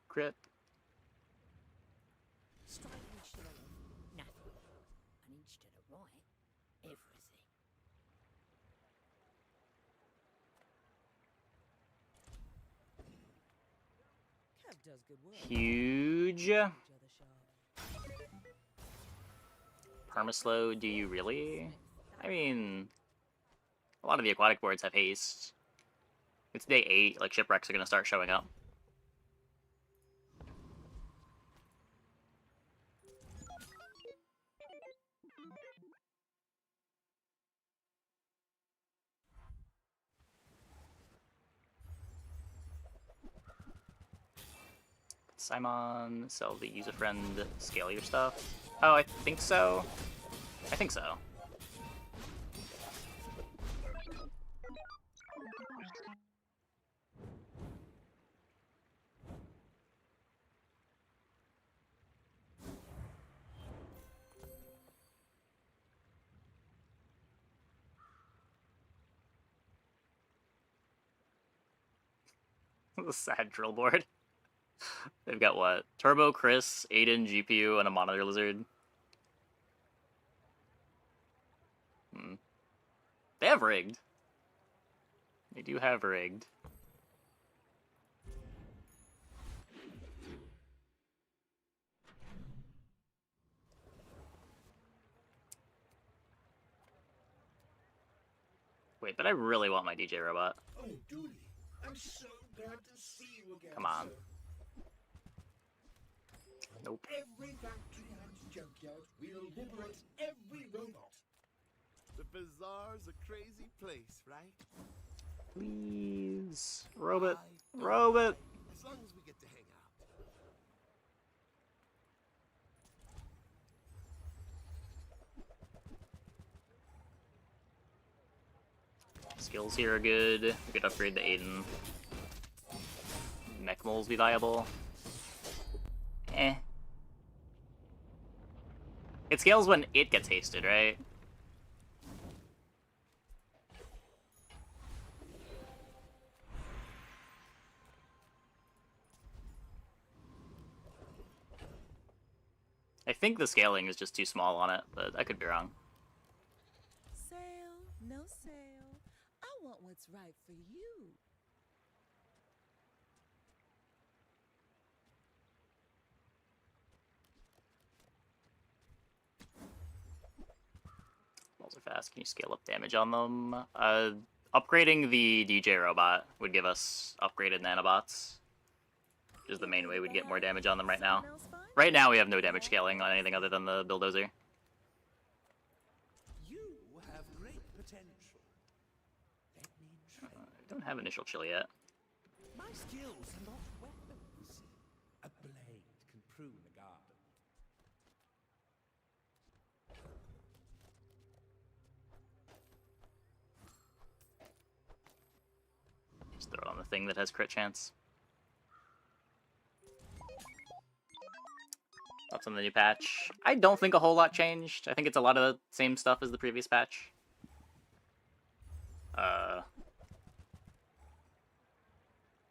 crit. Strike each to the left, nothing. An inch to the right, everything. Cav does good work. Huge. Permaslow, do you really? I mean, a lot of the aquatic boards have haste. It's day 8, like shipwrecks are gonna start showing up. Simon, sell the user friend, scale your stuff. Oh, I think so. I think so. The sad drill board. They've got what? Turbo, Chris, Aiden, GPU, and a monitor lizard. They have rigged. They do have rigged. Wait, but I really want my DJ robot. Oh, Dooley, I'm so glad to see you again. Come on. sir. Nope. Every factory and junkyard, we'll liberate every robot. The bazaar's a crazy place, right? Please. Robot. Robot. As long as we get to hang out. Skills here are good. We could upgrade the Aiden. Mech moles be viable. Eh. It scales when it gets hasted, right? I think the scaling is just too small on it, but I could be wrong. Sale, no sale. I want what's right for you. Balls are fast. Can you scale up damage on them? Upgrading the DJ robot would give us upgraded nanobots. Which is the main way we'd get more damage on them right now. Right now we have no damage scaling on anything other than the bulldozer. You have great potential. Let me train. I don't have initial chill yet. My skills are not weapons. A blade can prune a garden. Just throw it on the thing that has crit chance. Thoughts on the new patch? I don't think a whole lot changed. I think it's a lot of the same stuff as the previous patch. Yeah,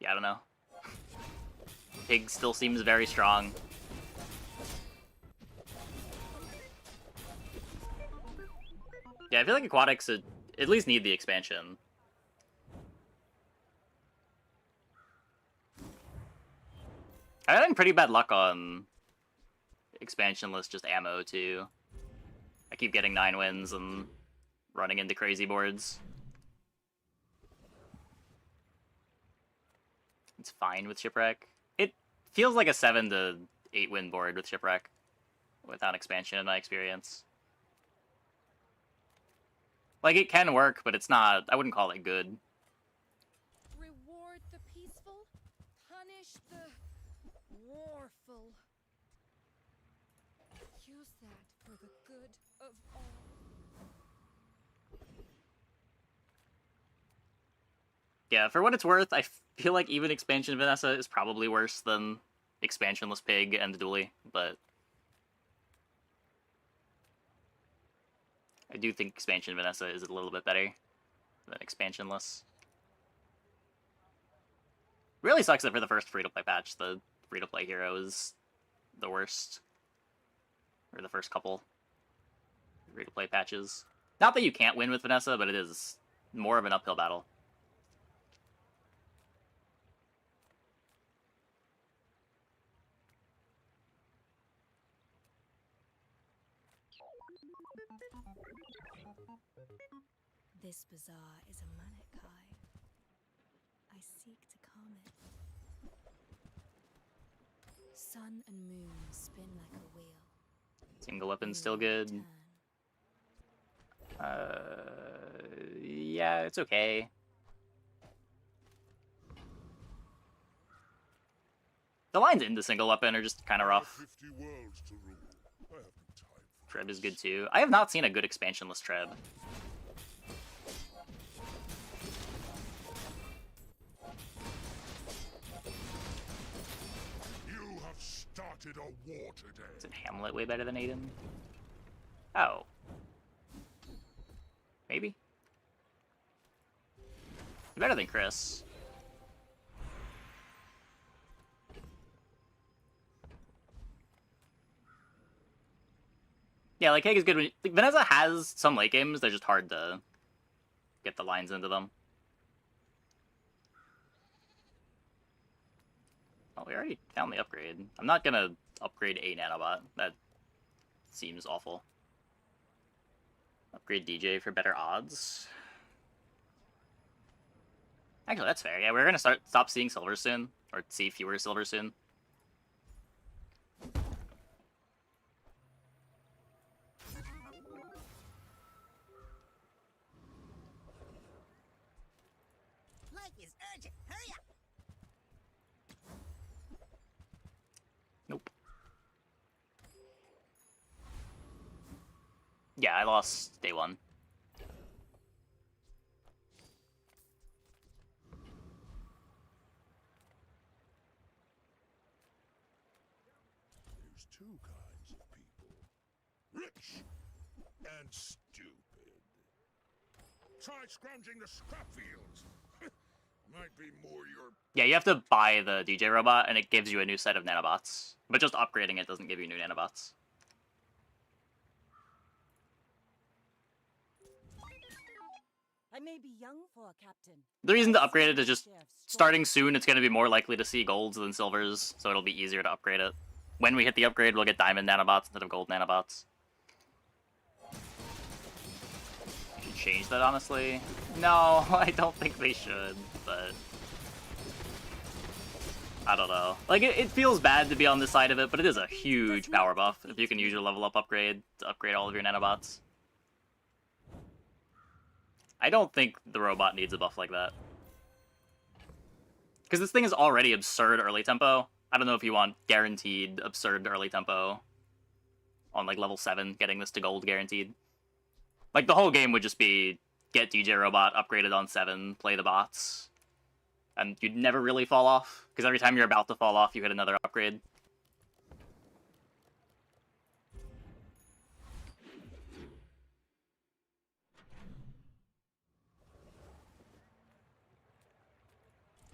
I don't know. Pig still seems very strong. Yeah, I feel like aquatics at least need the expansion. I'm having pretty bad luck on expansionless just ammo too. I keep getting 9 wins and running into crazy boards. It's fine with Shipwreck. It feels like a 7 to 8 win board with Shipwreck without expansion in my experience. Like, it can work, but it's not, I wouldn't call it good. Reward the peaceful, punish the warful. Use that for the good of all. Yeah, for what it's worth, I feel like even expansion Vanessa is probably worse than expansionless Pig and Dually, but I do think expansion Vanessa is a little bit better than expansionless. really sucks that for the first free-to-play patch, the free-to-play hero is the worst. Or the first couple free-to-play patches. Not that you can't win with Vanessa, but it is more of an uphill battle. This bazaar is a manikai. I seek to calm it. Sun and moon spin like a wheel. Single weapon's still good. Yeah, it's okay. The lines in the single weapon are just kind of rough. Treb is good too. I have not seen a good expansionless Treb. You have started a war today. Isn't Hamlet way better than Aiden? Oh. Maybe? Better than Chris. Yeah, like, Haig is good when... Like, Vanessa has some late games, they're just hard to get the lines into them. Oh, we already found the upgrade. I'm not gonna upgrade a nanobot. That seems awful. Upgrade DJ for better odds. Actually, that's fair. Yeah, we're gonna stop seeing silvers soon. Or see fewer silvers soon. Life is urgent. Hurry up. Nope. Yeah, I lost day one. There's two kinds of people. Rich and stupid. Try scrounging the scrap fields. Might be more your... Yeah, you have to buy the DJ robot, and it gives you a new set of nanobots. But just upgrading it doesn't give you new nanobots. I may be young for a captain. The reason to upgrade it is just starting soon, it's going to be more likely to see golds than silvers, so it'll be easier to upgrade it. When we hit the upgrade, we'll get diamond nanobots instead of gold nanobots. Should change that, honestly. No, I don't think they should, but... I don't know. Like, it feels bad to be on this side of it, but it is a huge power buff if you can use your level up upgrade to upgrade all of your nanobots. I don't think the robot needs a buff like that. Because this thing is already absurd early tempo. I don't know if you want guaranteed absurd early tempo on, like, level 7, getting this to gold guaranteed. Like, the whole game would just be get DJ Robot, upgraded on 7, play the bots, and you'd never really fall off, because every time you're about to fall off, you hit another upgrade.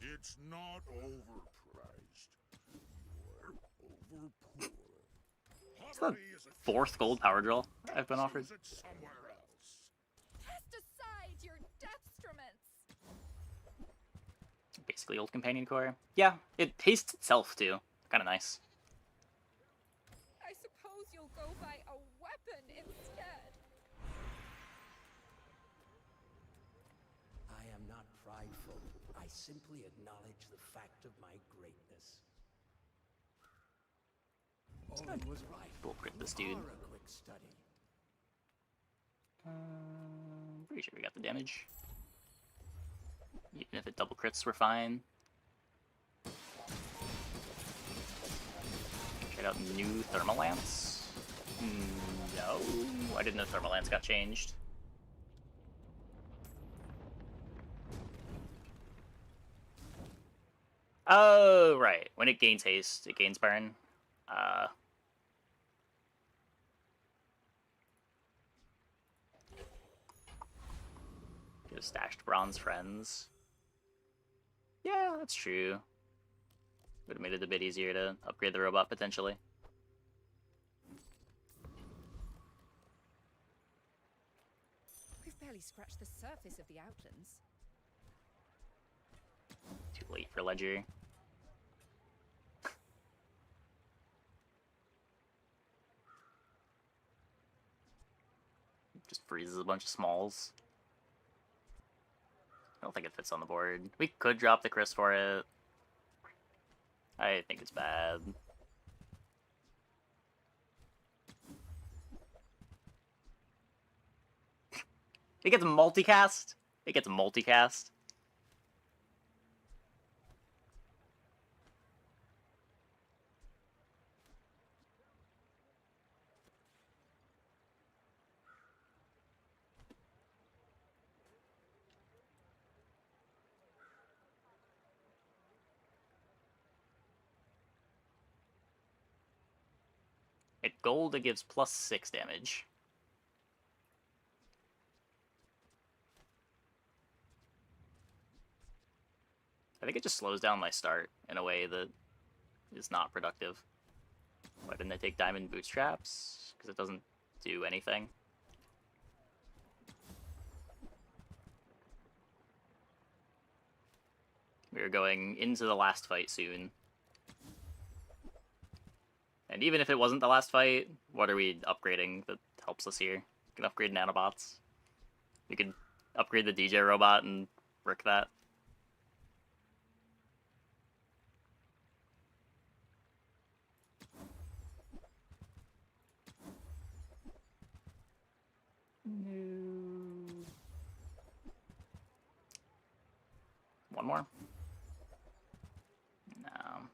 It's not overpriced. You're overpoor. It's the 4th gold power drill I've been offered. Somewhere else. Cast aside your deathstruments. Basically old companion core. Yeah, it pastes itself too. Kind of nice. I suppose you'll go buy a weapon instead. I am not prideful. I simply acknowledge the fact of my greatness. Olin was right. We'll crit this dude. You are a quick study. Pretty sure we got the damage. Even if it double crits, we're fine. Check out new thermal lance. No, I didn't know thermal lance got changed. Oh, right. When it gains haste, it gains burn. Stashed bronze friends. Yeah, that's true. Would have made it a bit easier to upgrade the robot, potentially. We've barely scratched the surface of the outlands. Too late for Ledger. Just freezes a bunch of smalls. I don't think it fits on the board. We could drop the Chris for it. I think it's bad. It gets multicast? It gets multicast? At gold, it gives +6 damage. I think it just slows down my start in a way that is not productive. Why didn't I take Diamond Bootstraps? Because it doesn't do anything. We're going into the last fight soon. And even if it wasn't the last fight, what are we upgrading that helps us here? We can upgrade nanobots. We could upgrade the DJ robot and brick that. No. One more? No.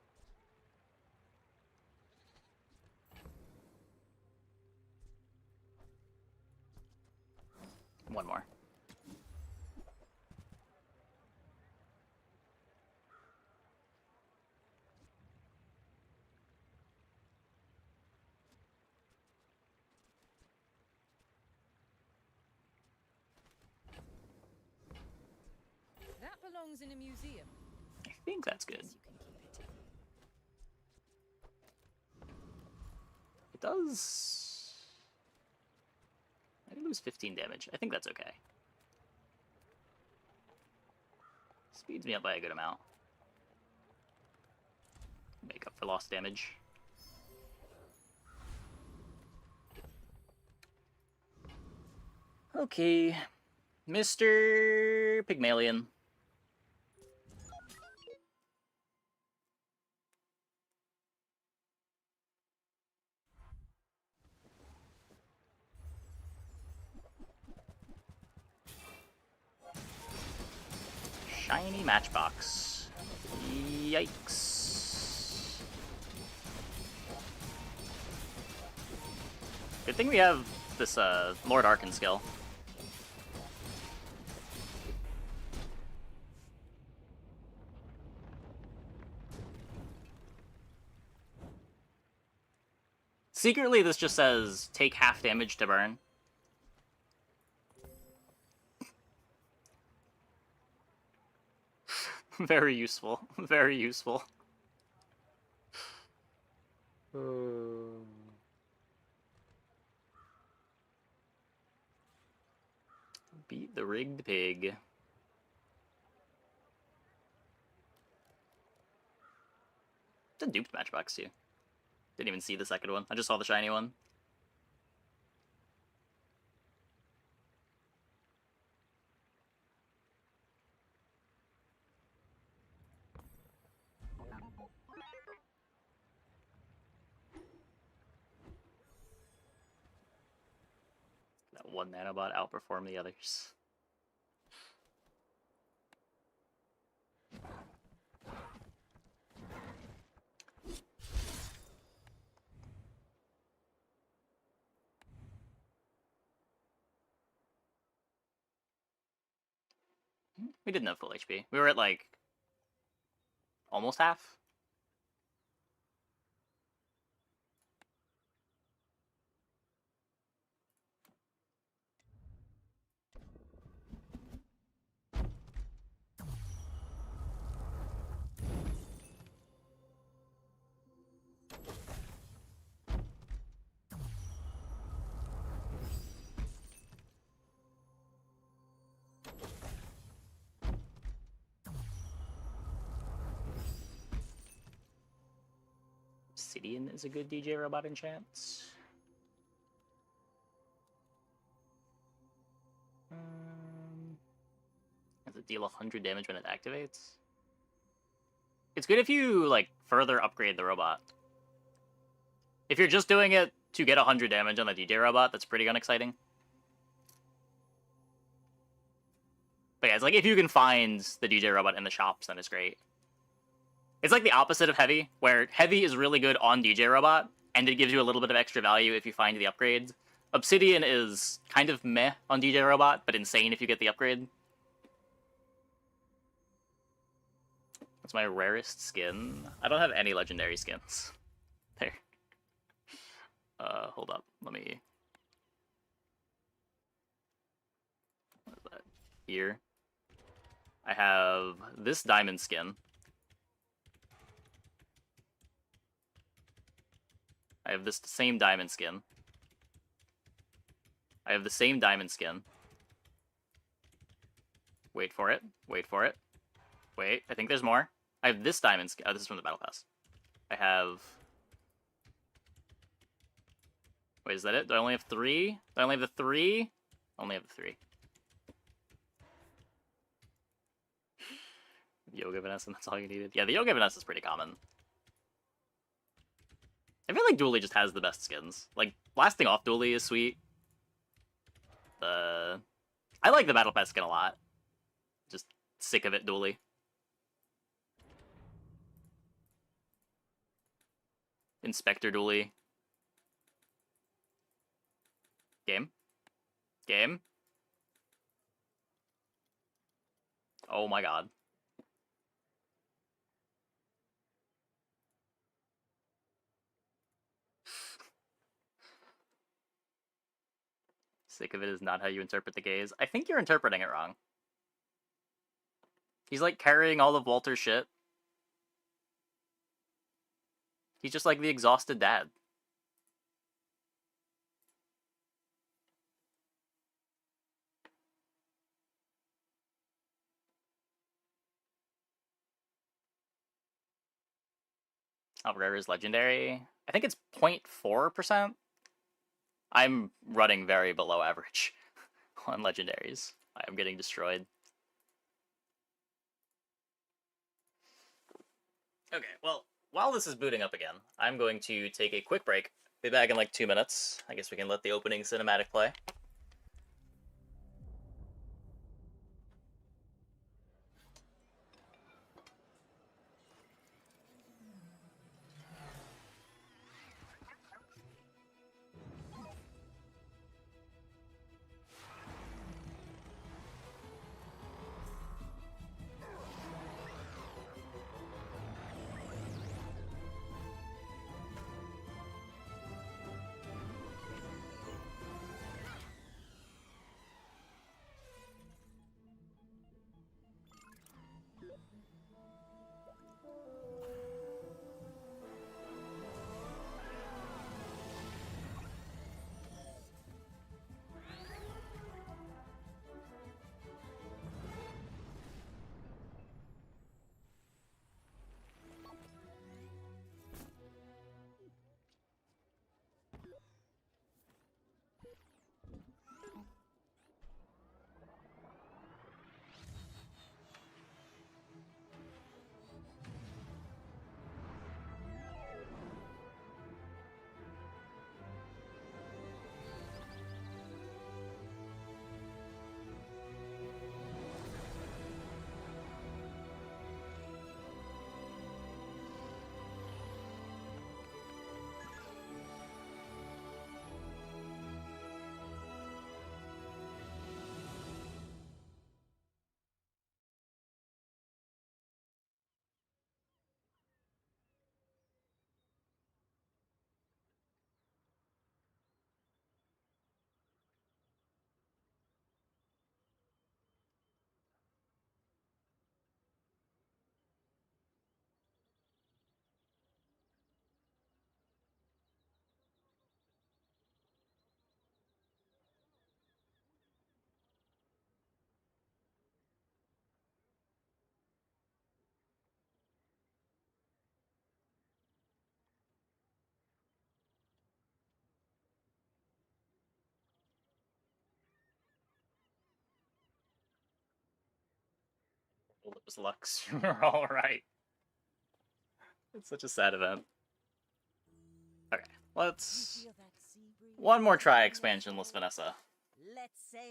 One more. That belongs in a museum. I think that's good. It does... I did lose 15 damage. I think that's okay. Speeds me up by a good amount. Make up for lost damage. Okay. Mr. Pygmalion. Shiny matchbox. Yikes. Good thing we have this Lord Arkan skill. Secretly, this just says, take half damage to burn. Very useful. Very useful. Beat the rigged pig. It's a duped matchbox too. Didn't even see the second one. I just saw the shiny one. That one nanobot outperformed the others. We didn't have full HP. We were at like almost half. Obsidian is a good DJ robot enchant. Does it deal 100 damage when it activates? It's good if you, like, further upgrade the robot. If you're just doing it to get 100 damage on the DJ robot, that's pretty unexciting. But yeah, it's like if you can find the DJ robot in the shops, then it's great. It's like the opposite of Heavy, where Heavy is really good on DJ robot, and it gives you a little bit of extra value if you find the upgrades. Obsidian is kind of meh on DJ robot, but insane if you get the upgrade. That's my rarest skin. I don't have any legendary skins. There. Hold up. Let me... What is that? Here. I have this diamond skin. I have this same diamond skin. I have the same diamond skin. Wait for it. Wait for it. Wait, I think there's more. I have this diamond skin. Oh, this is from the Battle Pass. I have... Wait, is that it? Do I only have 3? Do I only have the 3? Only have the 3. Yoga Vanessa, that's all you needed. Yeah, the Yoga Vanessa is pretty common. I feel like Dooley just has the best skins. Like, blasting off Dooley is sweet. I like the Battle Pass skin a lot. Just sick of it, Dooley. Inspector Dooley. Game. Game. Oh my god. Sick of it is not how you interpret the gaze. I think you're interpreting it wrong. He's like carrying all of Walter's shit. He's just like the exhausted dad. How rare is legendary? I think it's 0.4%. I'm running very below average on legendaries. I'm getting destroyed. Okay, well, while this is booting up again, I'm going to take a quick break. Be back in like 2 minutes. I guess we can let the opening cinematic play. Well, it was Lux. You were all right. It's such a sad event. Okay, let's... One more try expansionless Vanessa. Let's sail.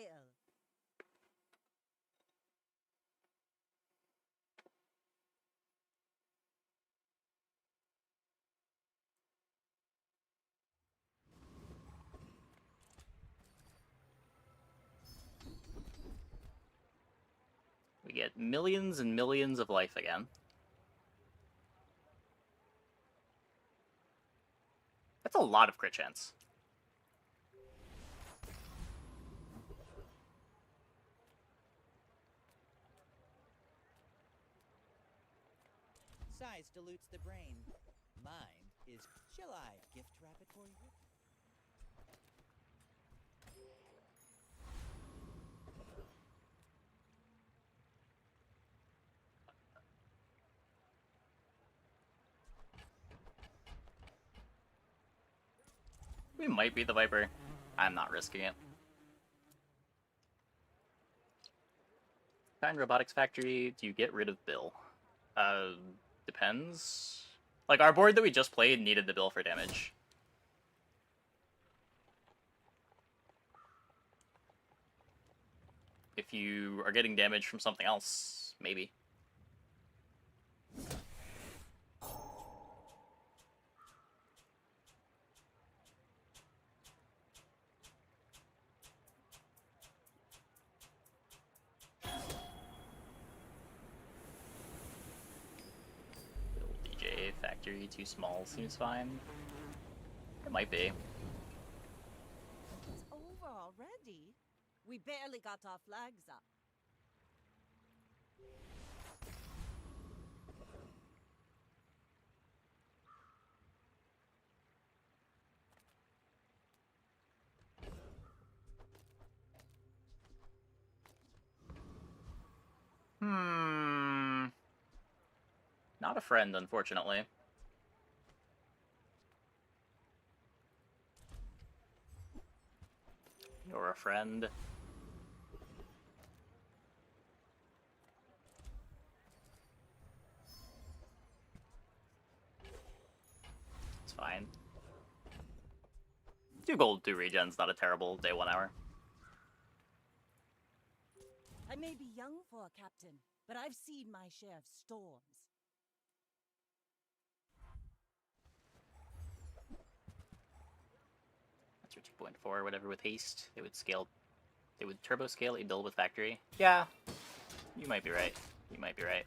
We get millions and millions of life again. That's a lot of crit chance. Size dilutes the brain. Mind is... Shall I gift wrap it for you? We might be the Viper. I'm not risking it. Find Robotics Factory, do you get rid of Bill? Depends. Like, our board that we just played needed the Bill for damage. If you are getting damage from something else, maybe. DJ Factory, too small, seems fine. It might be. It's over already. We barely got our flags up. Not a friend, unfortunately. You're a friend. It's fine. 2 gold, 2 regens, not a terrible day 1 hour. I may be young for a captain, but I've seen my share of storms. That's your 2.4, whatever with haste. They would scale. They would turbo scale a build with factory. Yeah, you might be right. You might be right.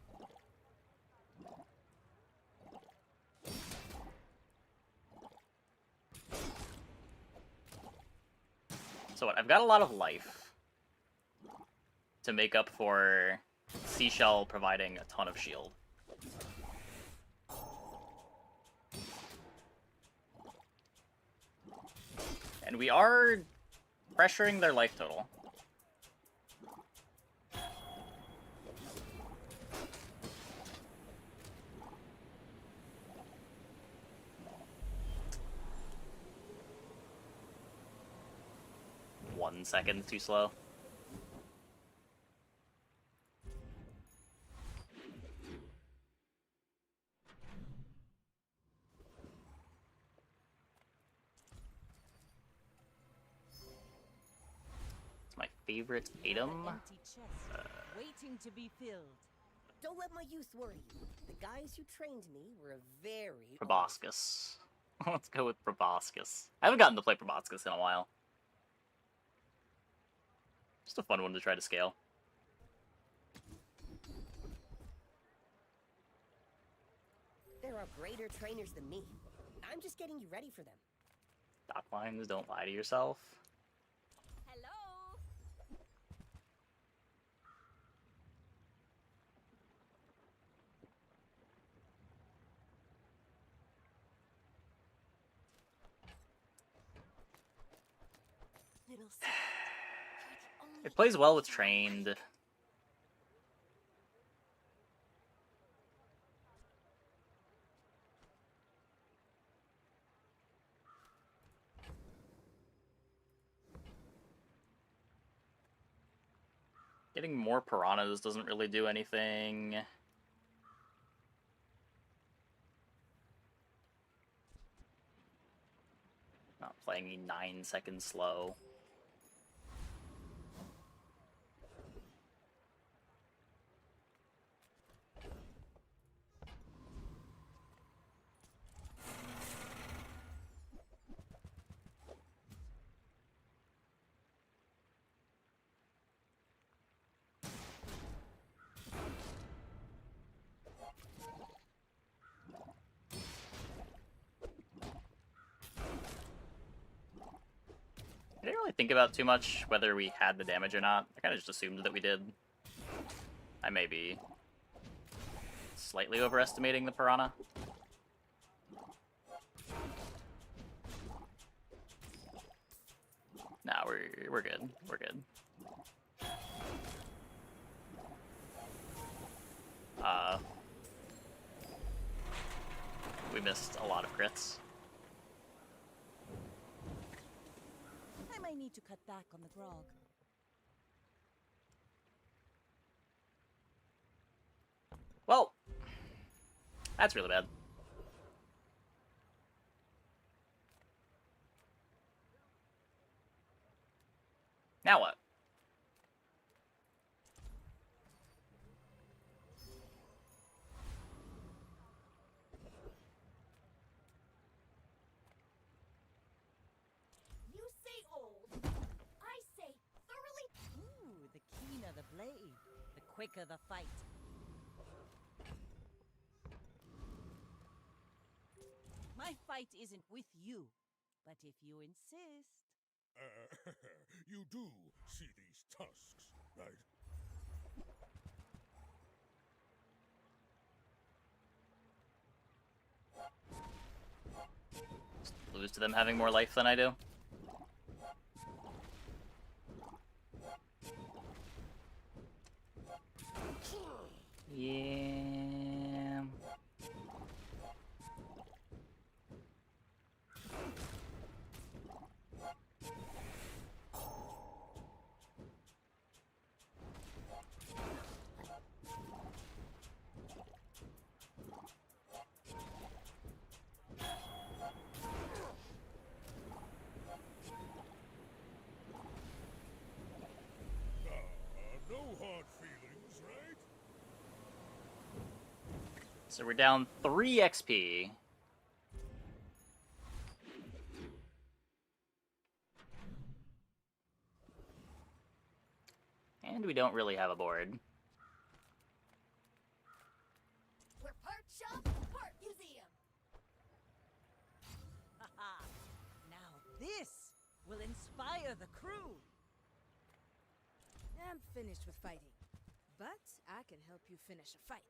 So what? I've got a lot of life to make up for Seashell providing a ton of shield. And we are pressuring their life total. One second too slow. It's my favorite item. Empty chest, waiting to be filled. Don't let my youth worry you. The guys who trained me were very... Proboscis. Let's go with Proboscis. I haven't gotten to play Proboscis in a while. Just a fun one to try to scale. There are greater trainers than me. I'm just getting you ready for them. Dock lines, don't lie to yourself. Hello? Little It plays well with trained. Getting more piranhas doesn't really do anything. Not playing me 9 seconds slow. I didn't really think about too much whether we had the damage or not. I kind of just assumed that we did. I may be slightly overestimating the piranha. Nah, we're good. We're good. We missed a lot of crits. I might need to cut back on the grog. Well, that's really bad. Now what? You say old. I say thoroughly. Ooh, the keener the blade, the quicker the fight. My fight isn't with you, but if you insist. You do see these tusks, right? Just lose to them having more life than I do. Yeah. No hard feelings, right? So we're down 3 XP. And we don't really have a board. We're part shop, part museum. Haha! Now this will inspire the crew. I'm finished with fighting, but I can help you finish a fight.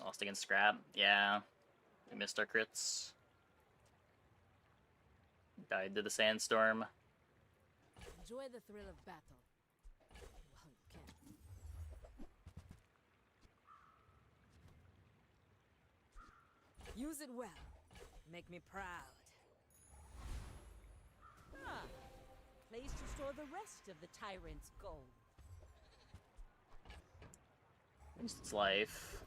Lost against Scrap. Yeah. We missed our crits. Died to the sandstorm. Enjoy the thrill of battle. While you can. Use it well. Make me proud. Ah, place to store the rest of the tyrant's gold. Lose its life.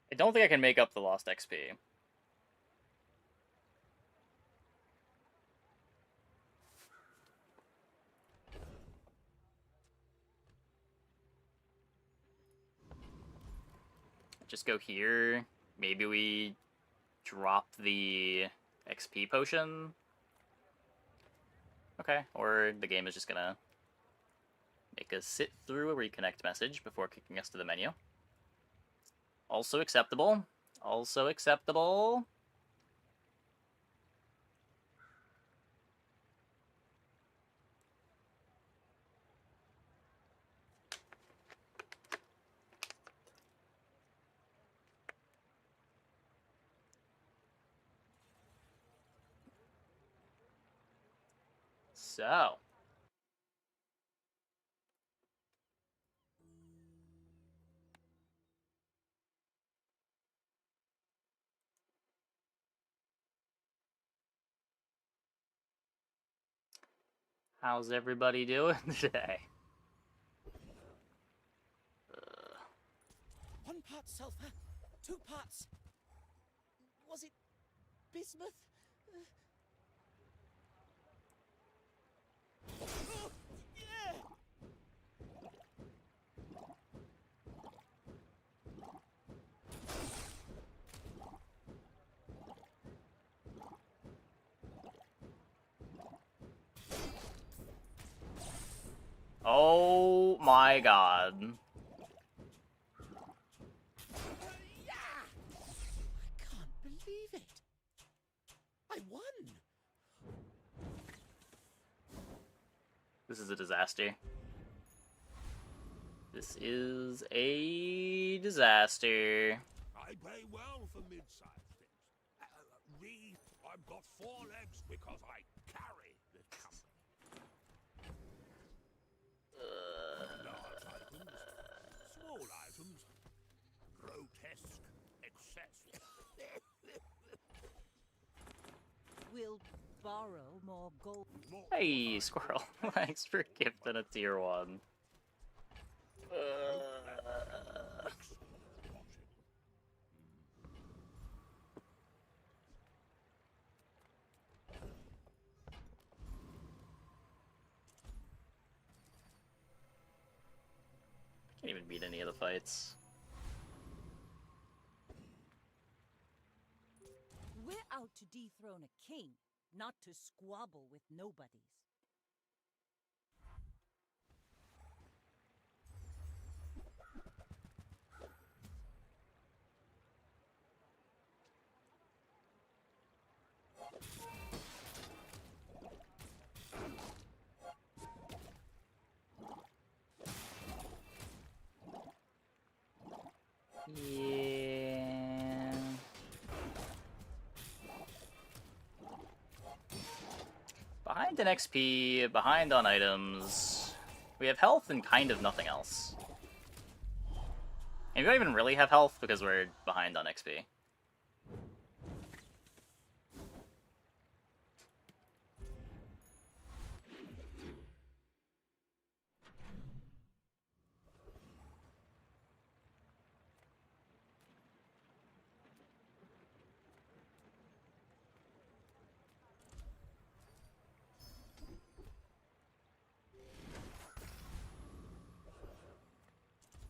I don't think I can make up the lost XP. Just go here. Maybe we drop the XP potion. Okay, or the game is just gonna make us sit through a reconnect message before kicking us to the menu. Also acceptable. Also acceptable. So. How's everybody doing today? 1 part sulfur, 2 parts. Was it bismuth? Oh, yeah! Oh my god. Believe it. I won. This is a disaster. This is a disaster. I pay well for mid-sized things. Reed, I've got 4 legs because I carry the company. Large items, small items, grotesque excess. We'll borrow more gold. Hey, Squirrel. Thanks for gifting a tier 1. Can't even beat any of the fights. We're out to dethrone a king, not to squabble with nobodies. Yeah. Behind in XP, behind on items. We have health and kind of nothing else. And we don't even really have health because we're behind on XP.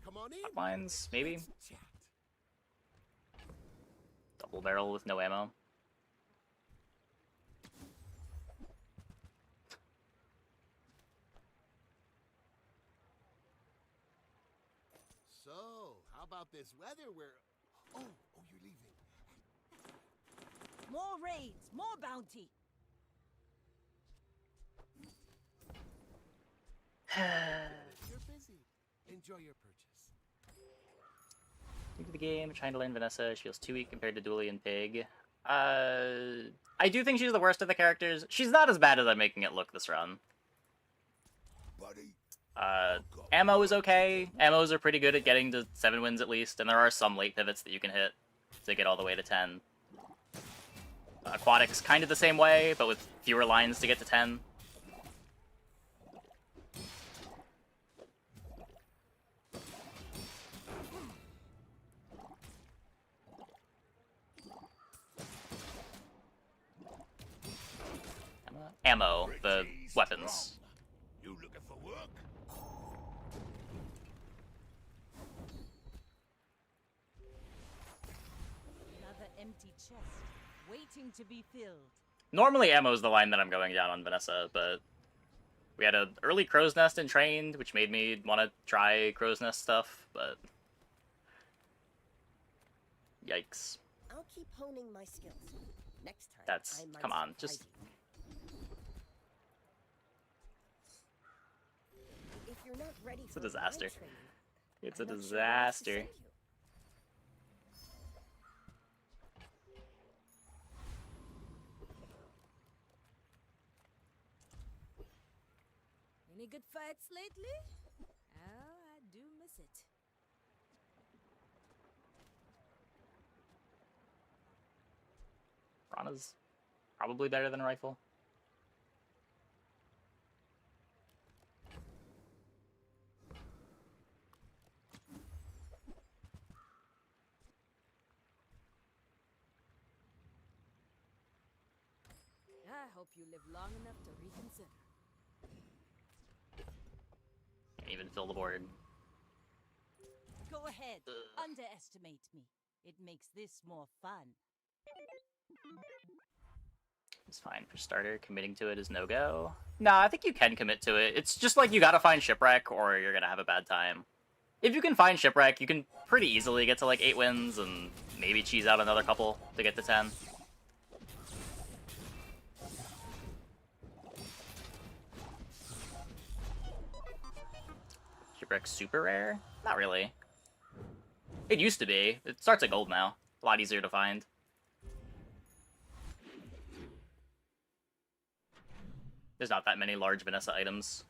Come on in. Mines, maybe? Double barrel with no ammo. So, how about this weather? Oh, you're leaving. More raids, more bounty. You're busy. Enjoy your purchase. Into the game, trying to learn Vanessa. She feels too weak compared to Dooley and Pig. I do think she's the worst of the characters. She's not as bad as I'm making it look this run. Ammo is okay. Ammos are pretty good at getting to 7 wins at least, and there are some late pivots that you can hit to get all the way to 10. Aquatics kind of the same way, but with fewer lines to get to 10. Ammo, the weapons. You looking for work? Another empty chest, waiting to be filled. Normally ammo is the line that I'm going down on Vanessa, but we had an early Crow's Nest in Trained, which made me want to try Crow's Nest stuff, but yikes. I'll keep honing my skills. Next time, That's, I might come on, surprise just... you. If you're not ready It's a for disaster. training, It's I'm a not sure where else to disaster. send you. Any good fights lately? Oh, I do miss it. Piranha's probably better than a rifle. I hope you live long enough to reconsider. Can't even fill the board. Go ahead, underestimate me. It makes this more fun. It's fine for starter. Committing to it is no-go. Nah, I think you can commit to it. It's just like you gotta find Shipwreck or you're gonna have a bad time. If you can find Shipwreck, you can pretty easily get to like 8 wins and maybe cheese out another couple to get to 10. Shipwreck's super rare? Not really. It used to be. It starts at gold now. A lot easier to find. There's not that many large Vanessa items.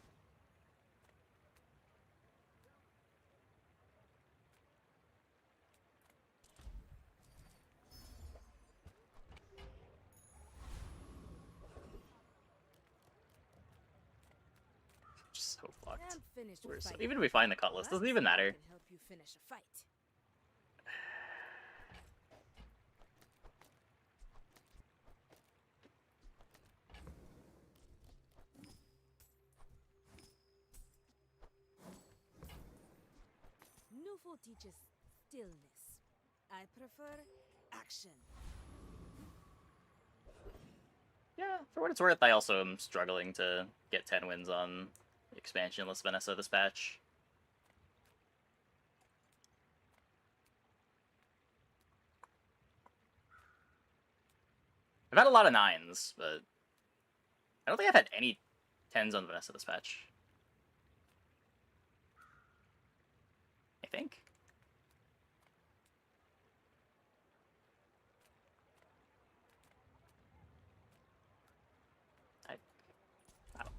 Just so fucked. I'm finished We're with so, fighting. even if we find the cutlass, doesn't even I matter. can help you finish a fight. Newful teaches stillness. I prefer action. Yeah, for what it's worth, I also am struggling to get 10 wins on expansionless Vanessa this patch. I've had a lot of 9s, but I don't think I've had any 10s on Vanessa this patch. I think. I don't.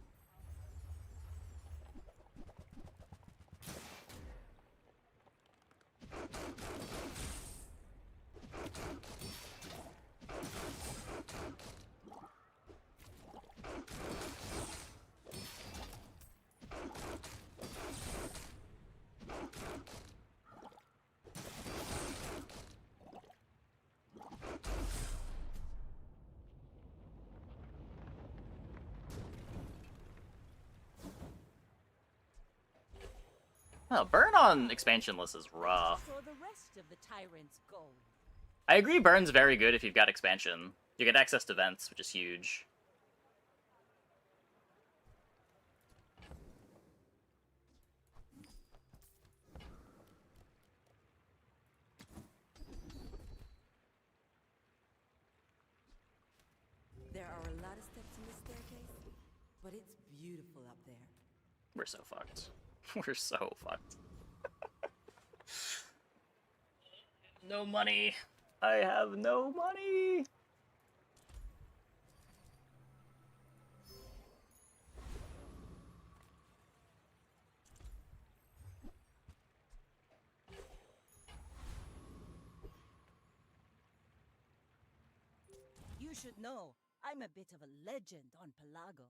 Oh, burn on expansionless is rough. For the rest of the tyrant's gold. I agree burn's very good if you've got expansion. You get access to vents, which is huge. There are a lot of steps in this staircase, but it's beautiful up there. We're so fucked. We're so fucked. No money. I have no money. You should know, I'm a bit of a legend on Pelago.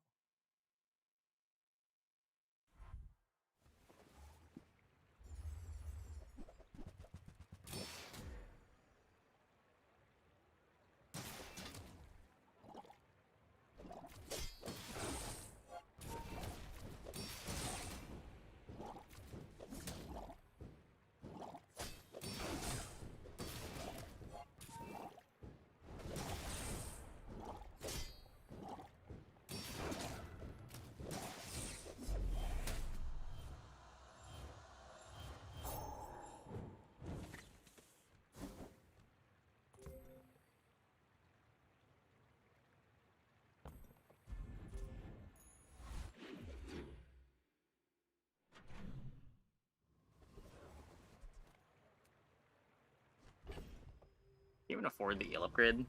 You even afford the eel upgrade?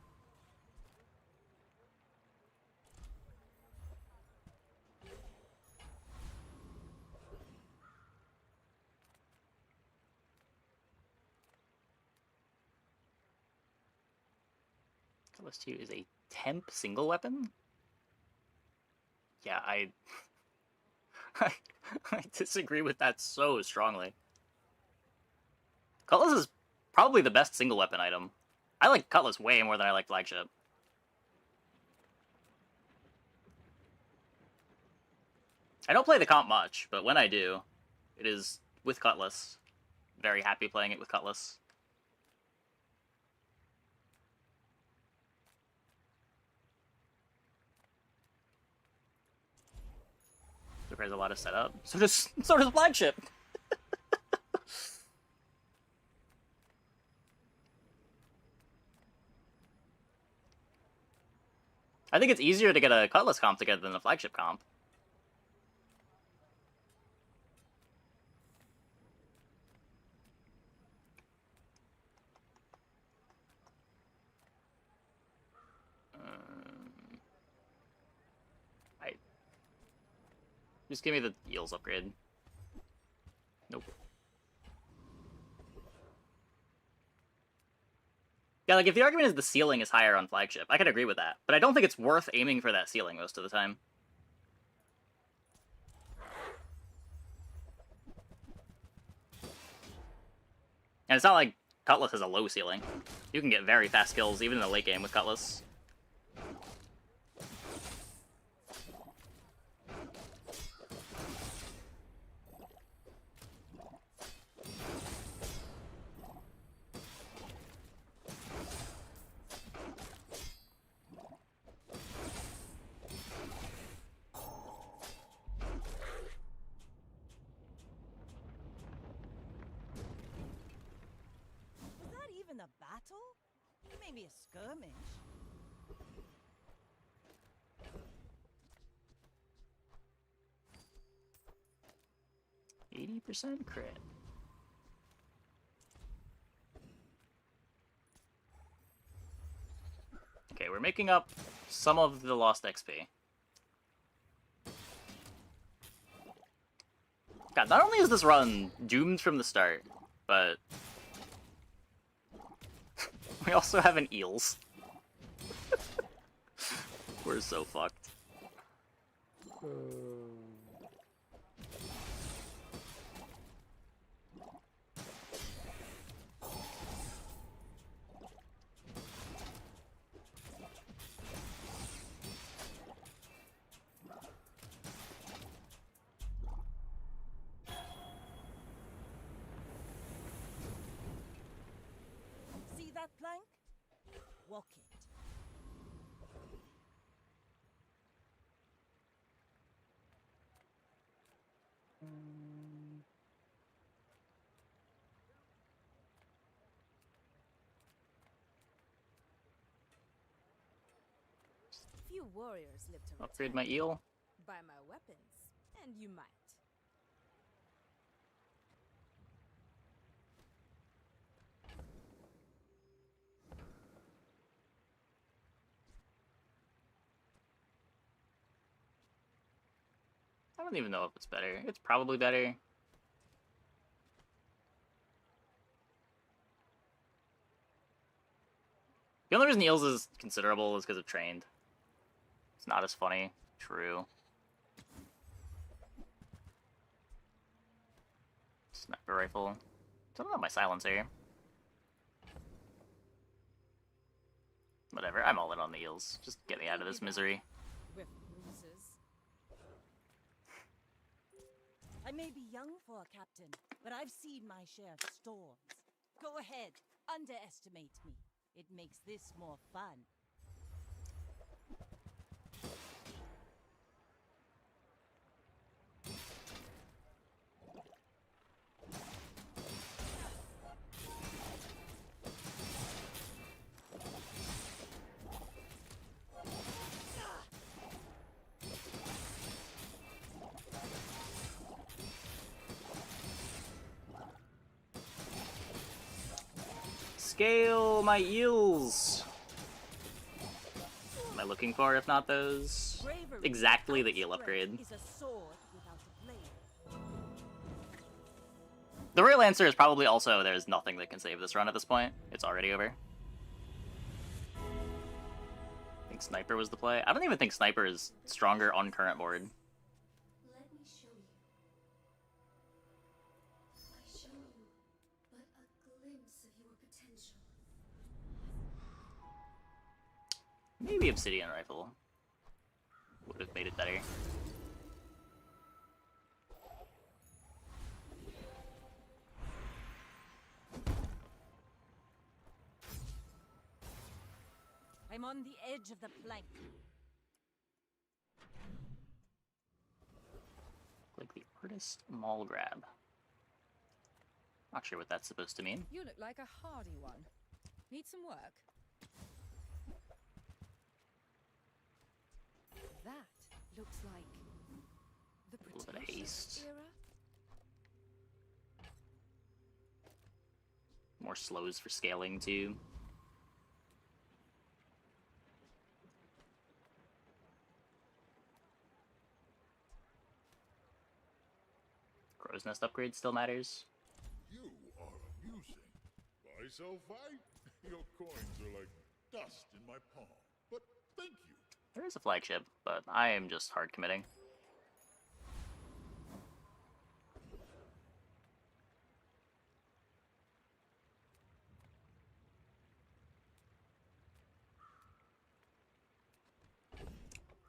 Cutlass 2 is a temp single weapon? Yeah, I disagree with that so strongly. Cutlass is probably the best single weapon item. I like Cutlass way more than I like Flagship. I don't play the comp much, but when I do, it is with Cutlass. Very happy playing it with Cutlass. Requires a lot of setup. So does Flagship. I think it's easier to get a Cutlass comp together than a Flagship comp. Just give me the Eels upgrade. Nope. Yeah, like, if the argument is the ceiling is higher on Flagship, I can agree with that. But I don't think it's worth aiming for that ceiling most of the time. And it's not like Cutlass has a low ceiling. You can get very fast kills even in the late game with Cutlass. A battle? Maybe a skirmish. %, crit. Okay, we're making up some of the lost XP. God, not only is this run doomed from the start, but we also have an Eels. We're so fucked. See that plank? Walk it. Few warriors live to Upgrade my eel. buy my weapons, and you might. I don't even know if it's better. It's probably better. The only reason Eels is considerable is because of trained. It's not as funny. True. Sniper rifle. Don't know my silencer. Whatever, I'm all in on the Eels. Just get me out of this misery. With bruises. I may be young for a captain, but I've seen my share of storms. Go ahead, underestimate me. It makes this more fun. Scale my Eels! What am I looking for, if not those? Exactly the eel upgrade. Is a sword without a blade. The real answer is probably also there's nothing that can save this run at this point. It's already over. think Sniper was the play. I don't even think Sniper is stronger on current board. Let me show you. I show you but a glimpse of your potential. Maybe Obsidian Rifle would have made it better. I'm on the edge of the plank. Like the Artist Maul Grab. Not sure what that's supposed to mean. You look like a hardy one. Need some work? That looks like the A little bit of Cretaceous haste. era. More slows for scaling too. Crow's Nest upgrade still matters. You are amusing. Buy, sell, fight? Your coins are like dust in my palm. But thank you. There is a flagship, but I am just hard committing.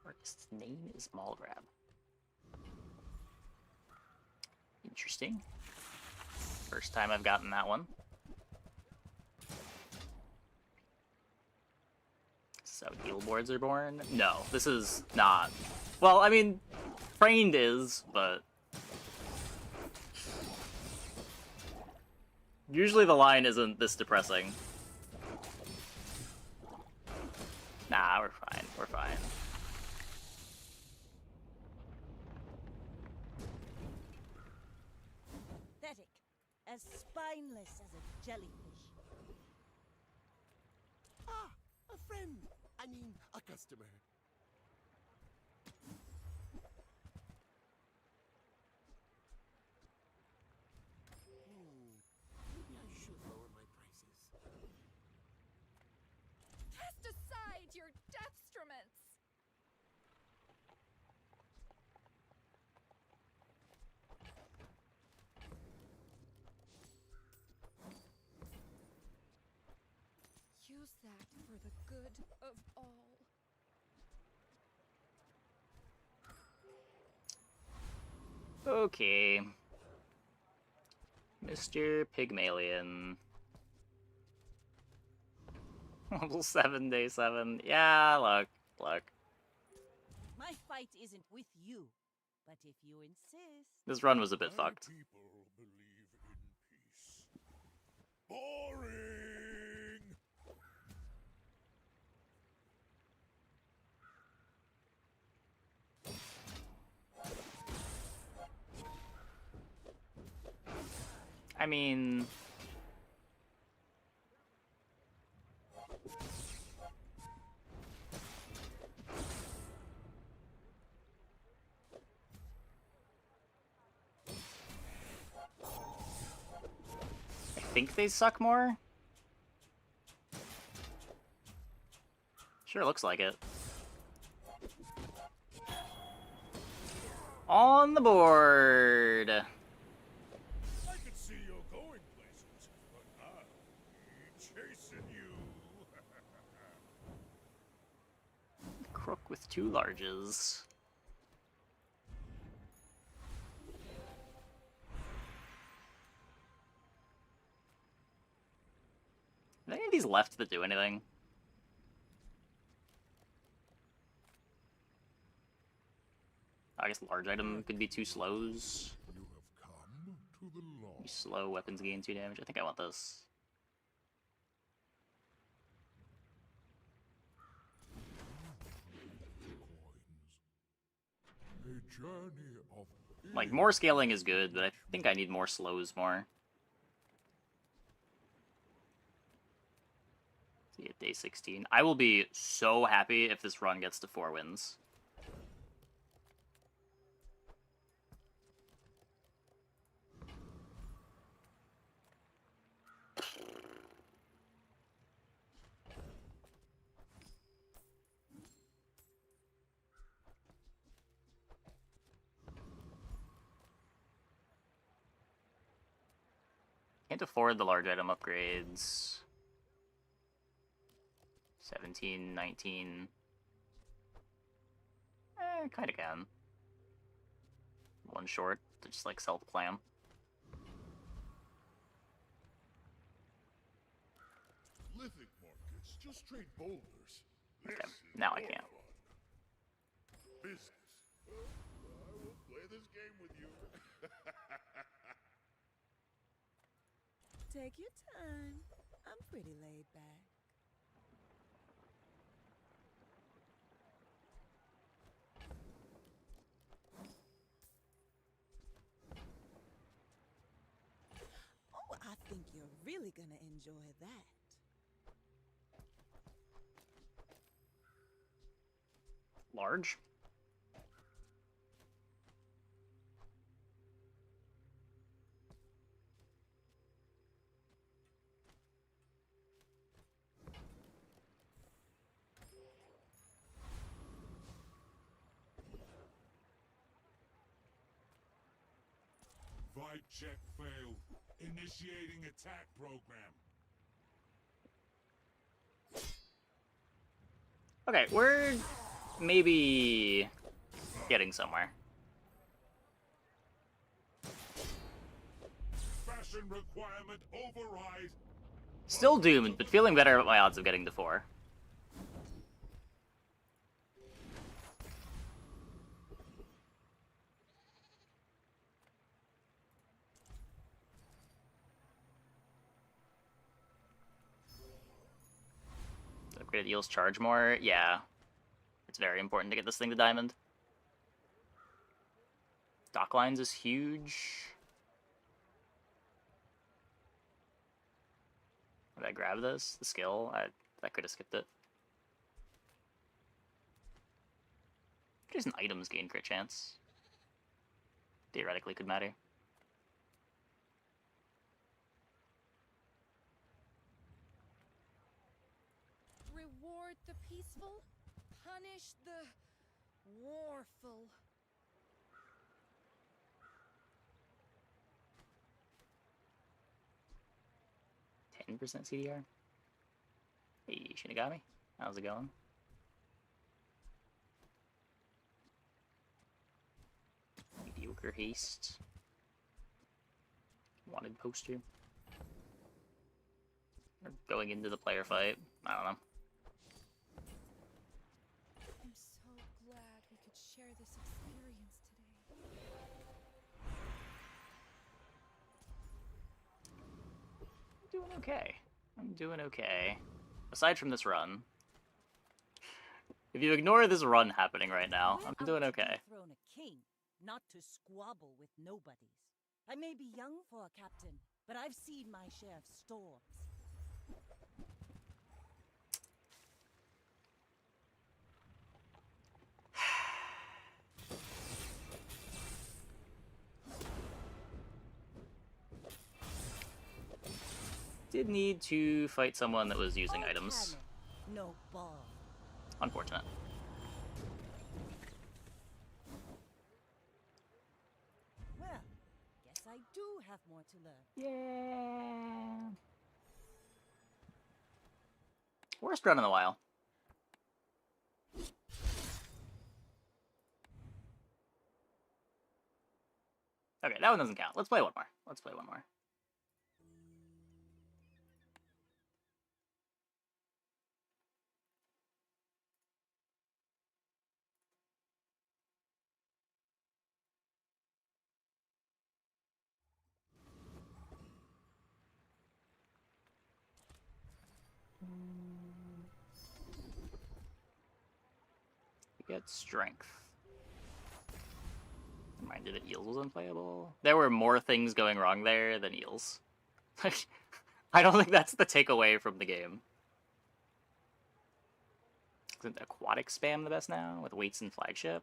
Artist's name is Maul Grab. Interesting. First time I've gotten that one. So heal boards are born? No, this is not. Well, I mean, Trained is, but usually the line isn't this depressing. Nah, we're fine, we're fine. Pathetic. As spineless as a jellyfish. Ah, a friend. I mean, a customer. Maybe I should lower my prices. Cast aside your deathstruments! Use that for the good of all. Okay. Mr. Pygmalion. Level 7, day 7. Yeah, look. My fight isn't with you, but if you insist. This run was a bit fucked. People believe in peace. Boring! I mean... I think they suck more? Sure looks like it. On the board! I can see you're going places, but I'll be chasing you. Crook with 2 larges. Are any of these left that do anything? I guess large item could be 2 slows. You have come to the law. Slow weapons gain 2 damage. I think I want this. A journey of Like, more scaling is good, but I think I need more slows more. See, at day 16. I will be so happy if this run gets to 4 wins. Can't afford the large item upgrades. 17, 19. Kinda can. One short to just like sell the clam. Lithic markets just trade boulders. Okay, now I can't. Business. I will play this game with you. Take your time. I'm pretty laid back. Oh, I think you're really gonna enjoy that. Large? Vibe check failed. Initiating attack program. Okay, we're maybe getting somewhere. Fashion requirement override. Still doomed, but feeling better about my odds of getting to 4. Upgraded eels charge more? Yeah. It's very important to get this thing to diamond. Dock lines is huge. Did I grab this? The skill? I could have skipped it. Just an items gain crit chance. Theoretically could matter. Reward the peaceful, punish the warful. 10% CDR? Hey, Shinigami. How's it going? Mediocre haste. Wanted poster. Or going into the player fight. I don't know. I'm so glad we could share this experience today. I'm doing okay. I'm doing okay. Aside from this run. If you ignore this run happening right now, I'm doing okay. Dethrone a king, not to squabble with nobodies. I may be young for a captain, but I've seen my share of storms. Did need to fight someone that was using items. No ball. Unfortunate. Well, guess I do have more to learn. Yeah. Worst run in a while. Okay, that one doesn't count. Let's play one more. Let's play one more. Get strength. Reminded that eels was unplayable. There were more things going wrong there than eels. I don't think that's the takeaway from the game. Isn't aquatic spam the best now with weights and flagship?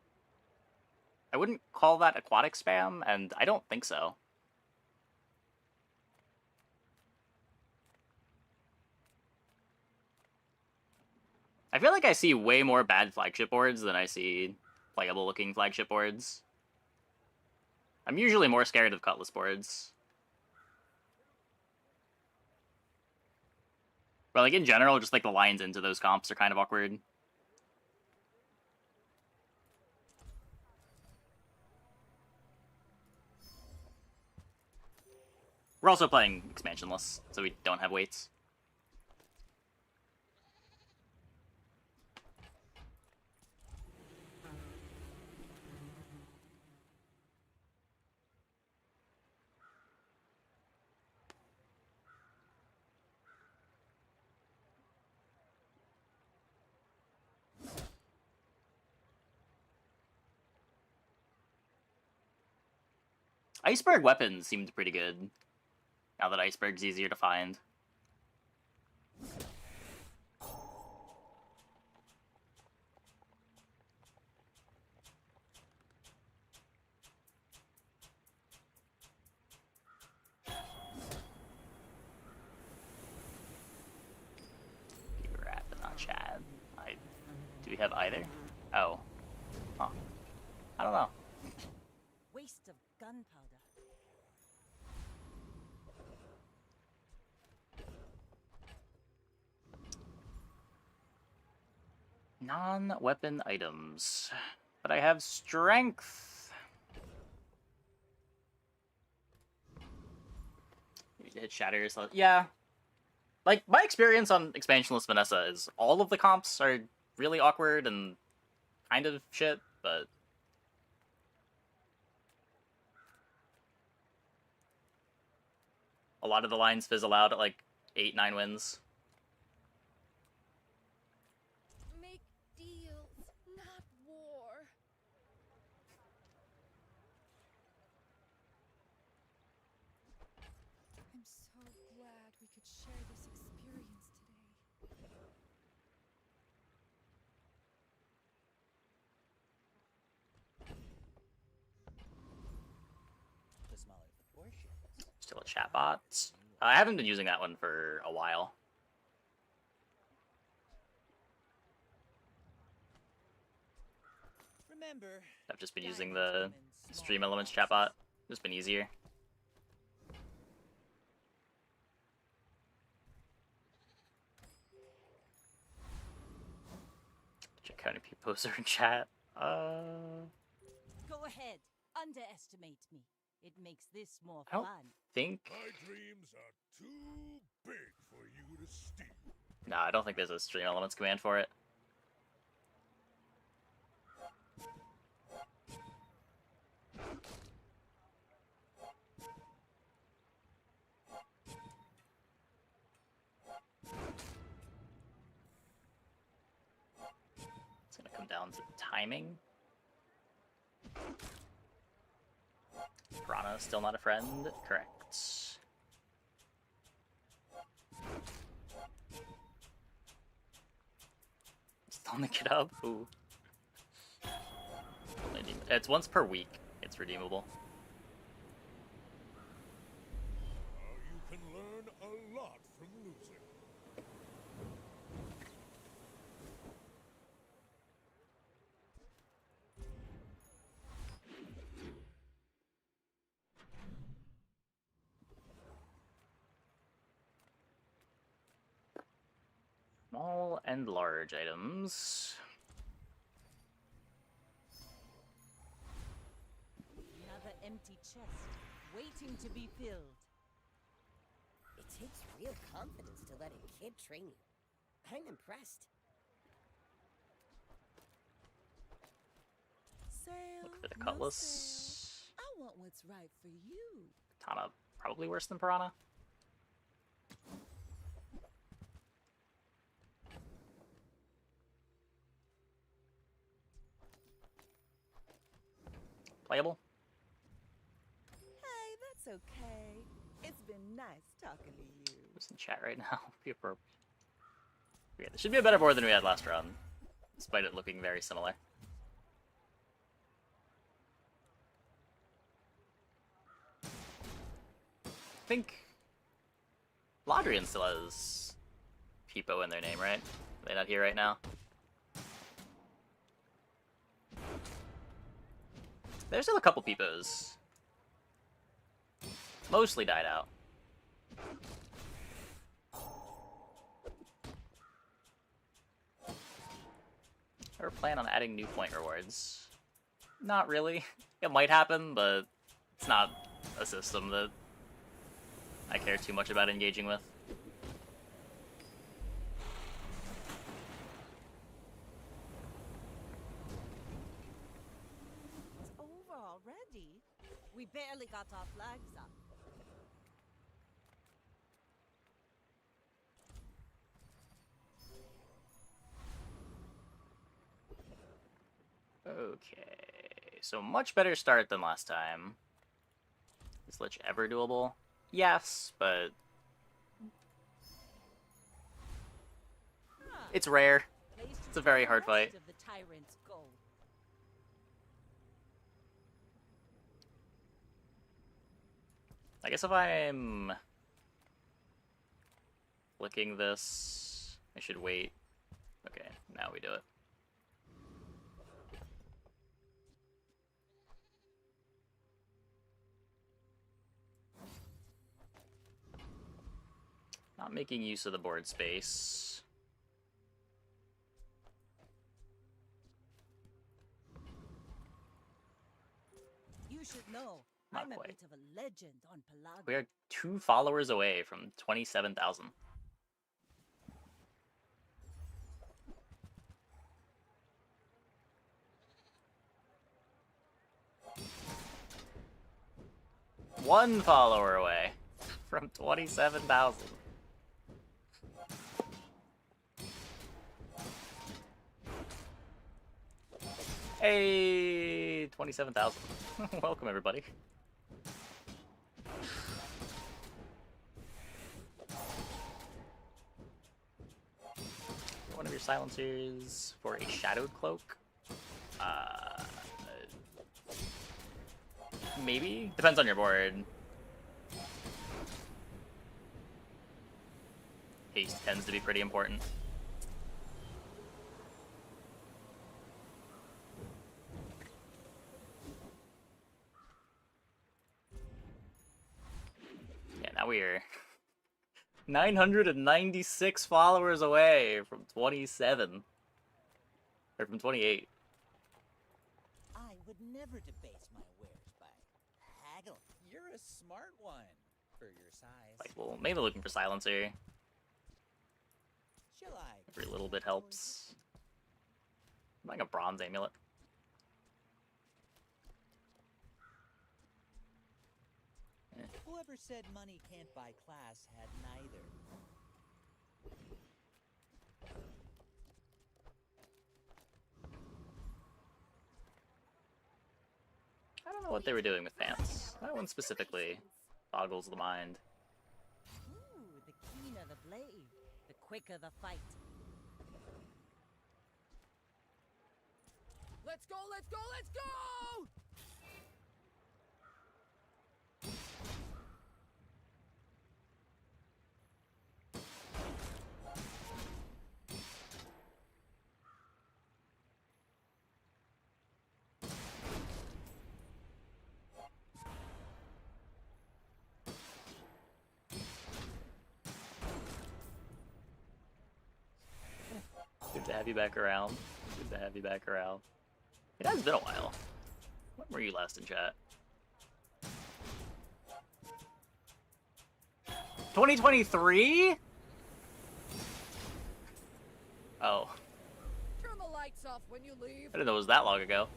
I wouldn't call that aquatic spam, and I don't think so. I feel like I see way more bad flagship boards than I see playable looking flagship boards. I'm usually more scared of cutlass boards. But like in general, just like the lines into those comps are kind of awkward. We're also playing expansionless, so we don't have weights. Iceberg weapons seemed pretty good, now that Iceberg's easier to find. Rat, but not Chad. Do we have either? Oh. Huh. I don't know. Waste of gunpowder. Non-weapon items. But I have strength. Hit shatter. So yeah. Like, my experience on expansionless Vanessa is all of the comps are really awkward and kind of shit, but a lot of the lines fizzle out at like 8-9 wins. Make deals, not war. I'm so glad we could share this experience today. The smaller the portions. Still a chatbot. I haven't been using that one for a while. Remember, I've just been using the Stream Elements chatbot. It's been easier. Check how many people are in chat. Go ahead, underestimate me. It makes this more I don't fun. think. My dreams are too big for you to steal. No, I don't think there's a Stream Elements command for it. It's gonna come down to timing. Piranha still not a friend? Correct. Still nick it up? Ooh. It's once per week. It's redeemable. You can learn a lot from losing. Small and large items. Another empty chest, waiting to be filled. It takes real confidence to let a kid train you. I'm impressed. Sale, Look for the no cutlass. sale. I want what's right for you. Katana probably worse than Piranha. Playable. Hey, that's okay. It's been nice talking to you. Who's in chat right now? Be appropriate. Yeah, this should be a better board than we had last round, despite it looking very similar. I think Lodrian still has Peepo in their name, right? Are they not here right now? There's still a couple Peepos. Mostly died out. plan on adding new point rewards? Not really. It might happen, but it's not a system that I care too much about engaging with. It's over already. We barely got our flags up. Okay, so much better start than last time. Is Lich ever doable? Yes, but it's rare. It's a very hard fight. Of the tyrant's goal. I guess if I'm flicking this, I should wait. Okay, now we do it. Not making use of the board space. You should know. Not I'm quite. a bit of a legend on Pelago. We are 2 followers away from 27,000. One follower away from 27,000. Hey, 27,000. Welcome, everybody. One of your silencers for a shadowed cloak. Maybe? Depends on your board. Haste tends to be pretty important. Yeah, now we're 996 followers away from 27. Or from 28. I would never debase my wares by haggling. You're a smart one for your size. Like, well, maybe looking for silencer. Shall I? Every little bit helps. I'm buying a bronze amulet. Whoever said money can't buy class had neither. I don't know what they were doing with pants. That one specifically boggles the mind. Ooh, the keener the blade, the quicker the fight. Let's go, let's go, let's go! Good to have you back around. Good to have you back around. It has been a while. When were you last in chat? 2023? Oh. Turn the lights off when you leave. I didn't know it was that long ago.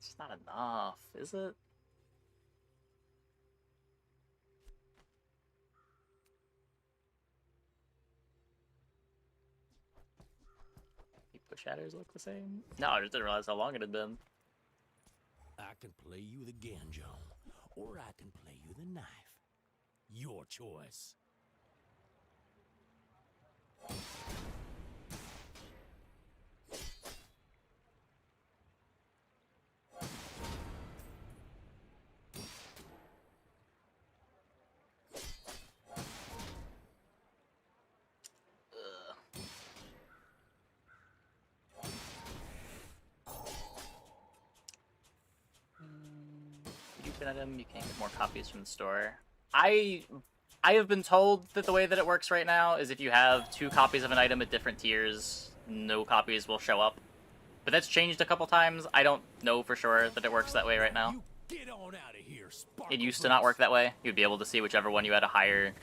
It's not enough, is it? Push shadows look the same? No, I just didn't realize how long it had been. I can play you the Ganjo, or I can play you the knife. Your choice. keep an item, you can't get more copies from the store. I have been told that the way that it works right now is if you have 2 copies of an item at different tiers, no copies will show up. But that's changed a couple times. I don't know for sure that it works that way right now. Get on out of here, It used to not work that way. You'd be able to see whichever one you had a higher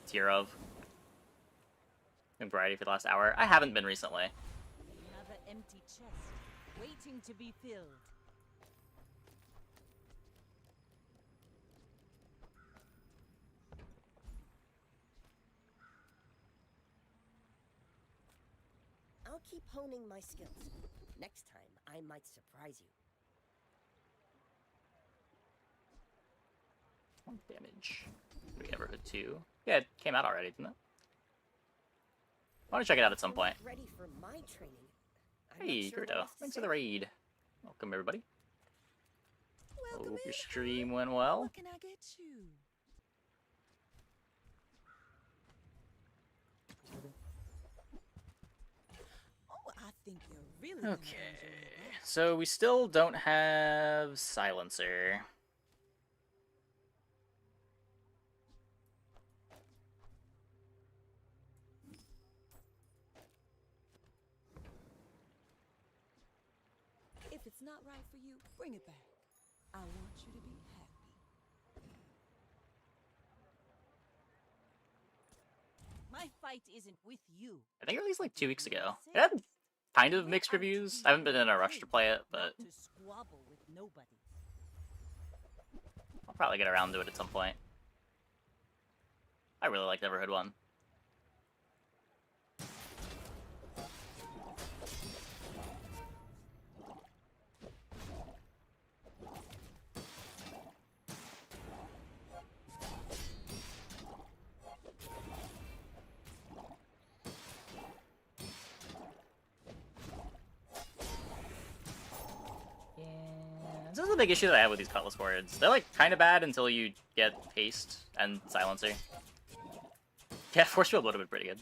tier of. In variety for the last hour. I haven't been recently. Another empty chest, waiting to be filled. I'll keep honing my skills. Next time, I might surprise you. Damage. Do we ever hood 2? Yeah, it came out already, didn't it? I want to check it out at some point. Ready for my training. Hey, Gerdo. Thanks for the raid. Welcome, everybody. Hope your stream went well. What can I get you? Oh, I think you're really Okay, so we still don't have Silencer. If it's not right for you, bring it back. I want you to be happy. My fight isn't with you. I think it released like 2 weeks ago. It had kind of mixed reviews. I haven't been in a rush to play it, but To squabble with nobody. I'll probably get around to it at some point. I really like Neverhood 1. This is the big issue that I have with these Cutlass boards. They're like kind of bad until you get Haste and Silencer. Yeah, Force Field would have been pretty good.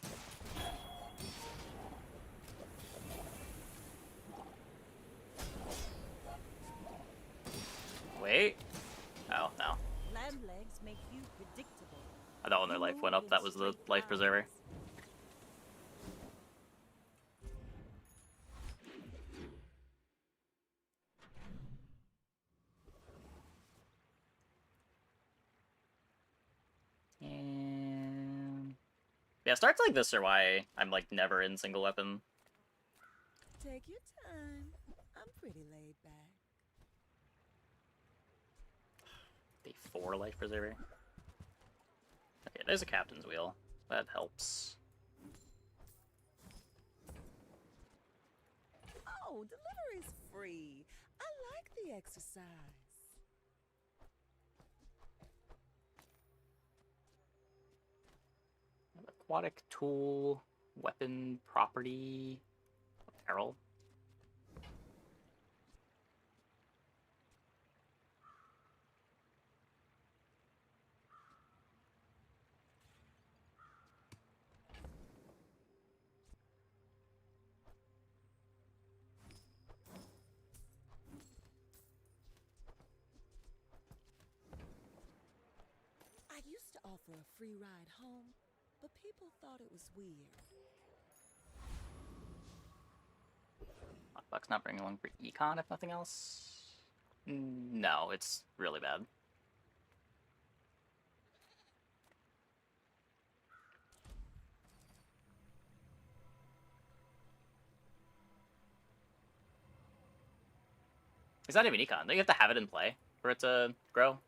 Wait. Oh, no. Lamb legs make you predictable. I thought when their life went up, that was the life preserver. And yeah, starts like this are why I'm like never in single weapon. Take your time. I'm pretty laid back. The 4 life preserver. Okay, there's a captain's wheel. That helps. Oh, delivery's free. I like the exercise. Aquatic tool, weapon, property, apparel. I used to offer a free ride home, but people thought it was weird. Lockbox not bringing along for econ, if nothing else. No, it's really bad. It's not even econ. Don't you have to have it in play for it to grow?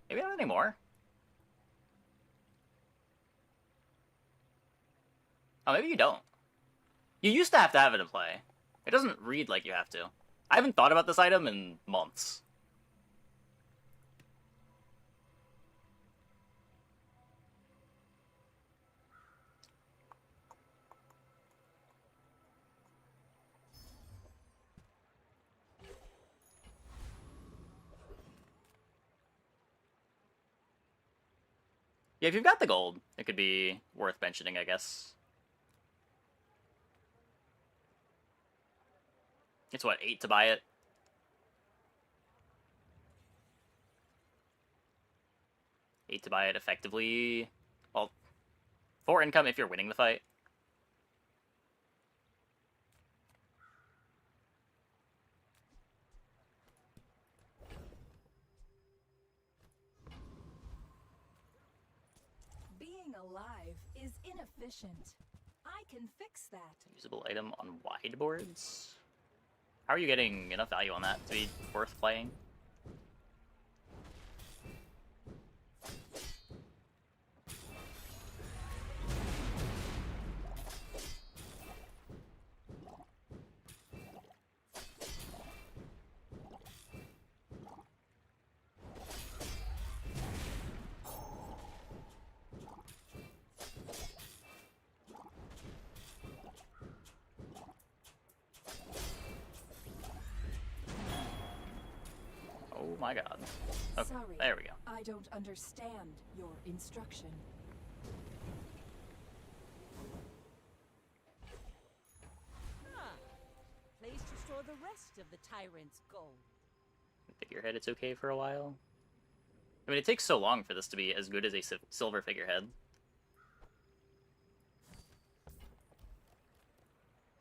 Maybe not anymore. Oh, maybe you don't. You used to have it in play. It doesn't read like you have to. I haven't thought about this item in months. Yeah, if you've got the gold, it could be worth mentioning, I guess. It's what, 8 to buy it? Eight to buy it effectively. Well, 4 income if you're winning the fight. Being alive is inefficient. I can fix that. Usable item on wide boards? How are you getting enough value on that to be worth playing? Oh my god. Okay, Sorry, there we go. I don't understand your instruction. Ah, place to store the rest of the tyrant's gold. Figurehead, it's okay for a while. I mean, it takes so long for this to be as good as a silver figurehead.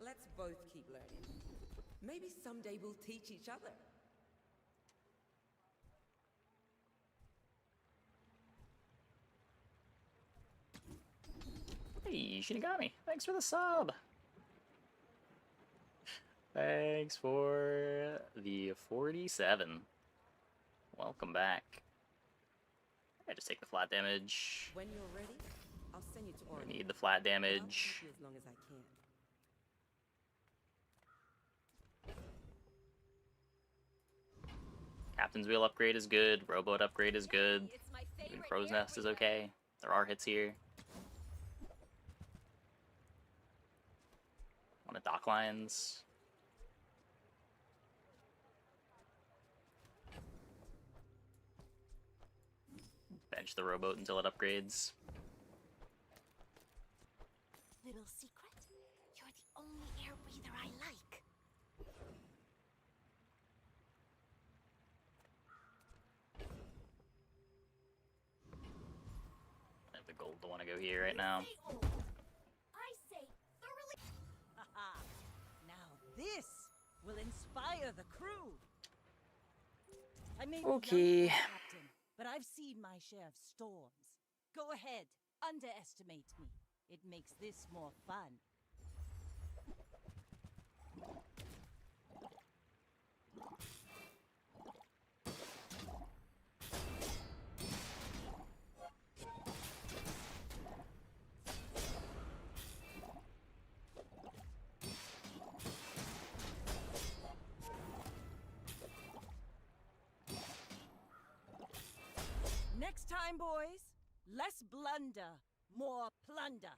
Let's both keep learning. Maybe someday we'll teach each other. Hey, Shinigami, thanks for the sub. Thanks for the 47. Welcome back. I just take the flat damage. When you're ready, I'll send you to We Oregon. need the flat I'll keep damage. you as long as I can. Captain's Wheel upgrade is good. Rowboat upgrade is good. Even Crow's Nest is okay. There are hits here. On the dock lines. Bench the rowboat until it upgrades. Little secret? You're the only air breather I like. I have the gold to want to go here right now. I say thoroughly. Haha. Now this will inspire the crew. I may be young Okay. for a captain, but I've seen my share of storms. Go ahead, underestimate me. It makes this more fun. Next time, boys, less blunder, more plunder.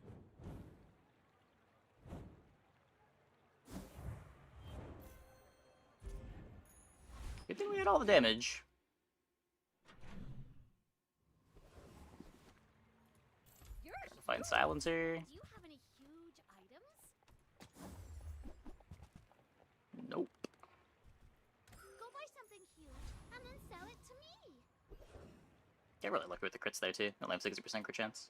Good thing we had all the damage. You're a Find silencer. Do you have any huge items? Nope. Go buy something huge and then sell it to me. Get really lucky with the crits there too. Only have 60% crit chance.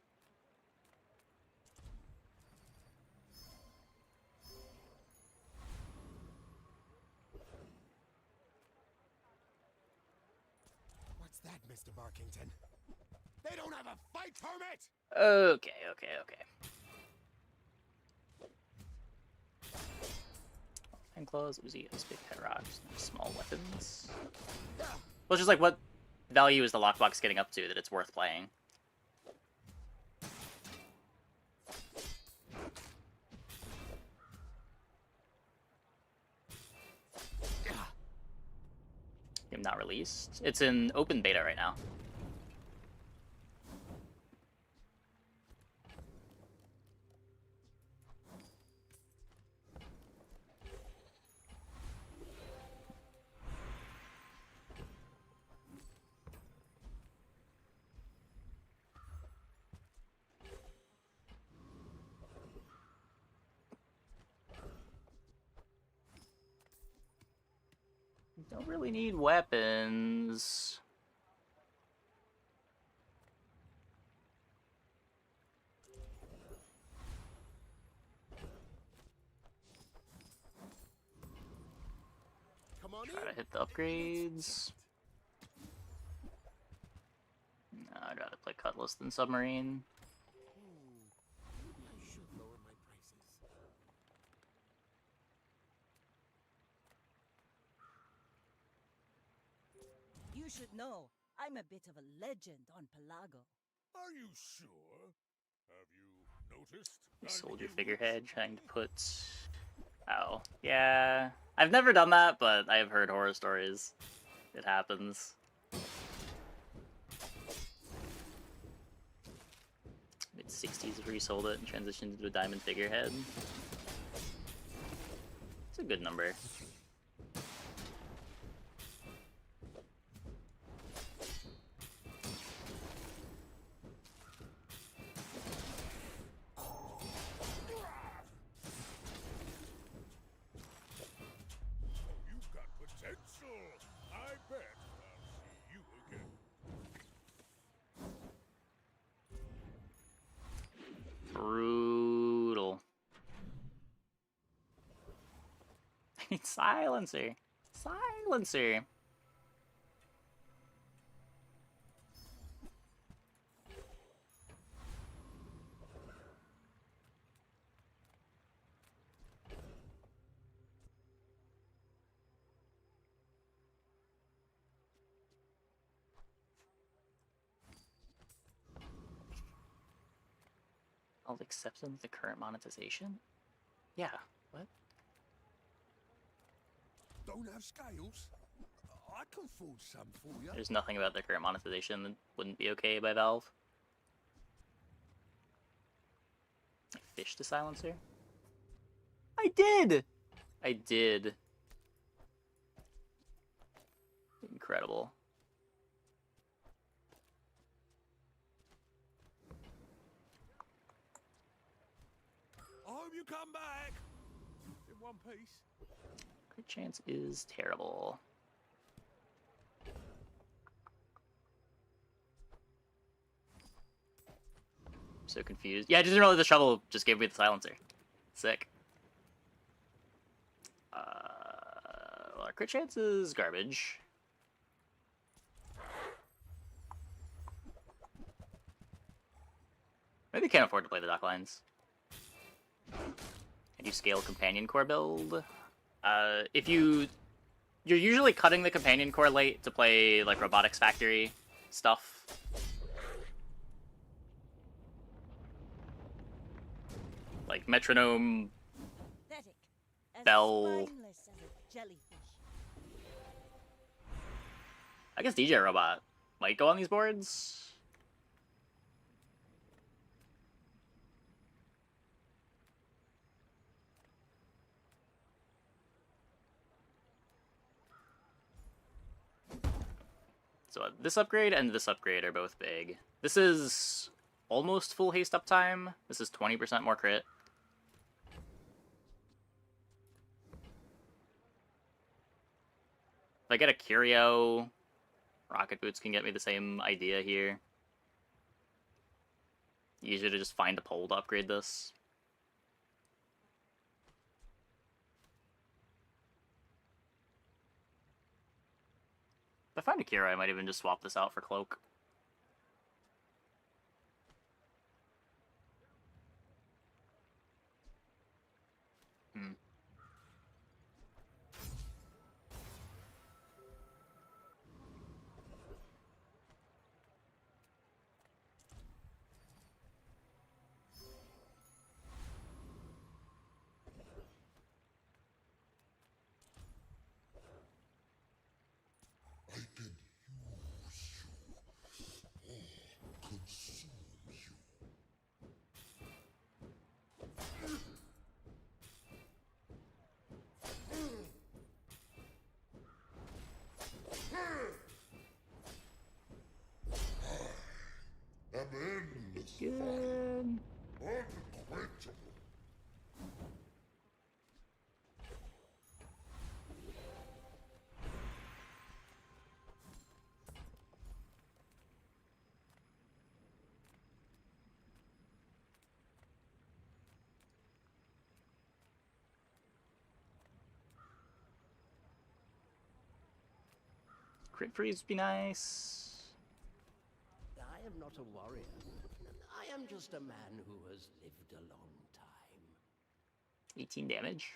What's that, Mr. Barkington? They don't have a fight permit! Okay. Hand claws, Uzi, ice pick, head rocks, and small weapons. Well, it's just like, what value is the lockbox getting up to that it's worth playing? Game not released. It's in open beta right now. Don't really need weapons. Come on Try to hit the upgrades. No, I'd rather play Cutlass than Submarine. Maybe I should lower my prices. You should know, I'm a bit of a legend on Pelago. Are you sure? Have you noticed? Sold your figurehead, trying to put... Oh, yeah. I've never done that, but I've heard horror stories. It happens. Mid-60s resold it and transitioned into a diamond figurehead. It's a good number. You've got potential. I bet I'll see you again. Brutal. I need silencer. Silencer. I'll accept them with the current monetization? Yeah, what? Don't have scales? I can forge some for you. There's nothing about their current monetization that wouldn't be okay by Valve. I fished a silencer? I did! I did. Incredible. I hope you come back. In one piece. Crit chance is terrible. I'm so confused. Yeah, I just didn't realize the shovel just gave me the silencer. Sick. Well, our crit chance is garbage. Maybe can't afford to play the dock lines. Can you scale companion core build? If you're usually cutting the companion core late to play like Robotics Factory stuff. Like Metronome, Pathetic. As Bell. spineless as a jellyfish. I guess DJ Robot might go on these boards. So this upgrade and this upgrade are both big. This is almost full haste uptime. This is 20% more crit. If I get a Curio, Rocket Boots can get me the same idea here. Easier to just find a pole to upgrade this. If I find a Curio, I might even just swap this out for Cloak. Crit freeze would be nice. I am not a warrior. I am just a man who has lived a long time. 18 damage.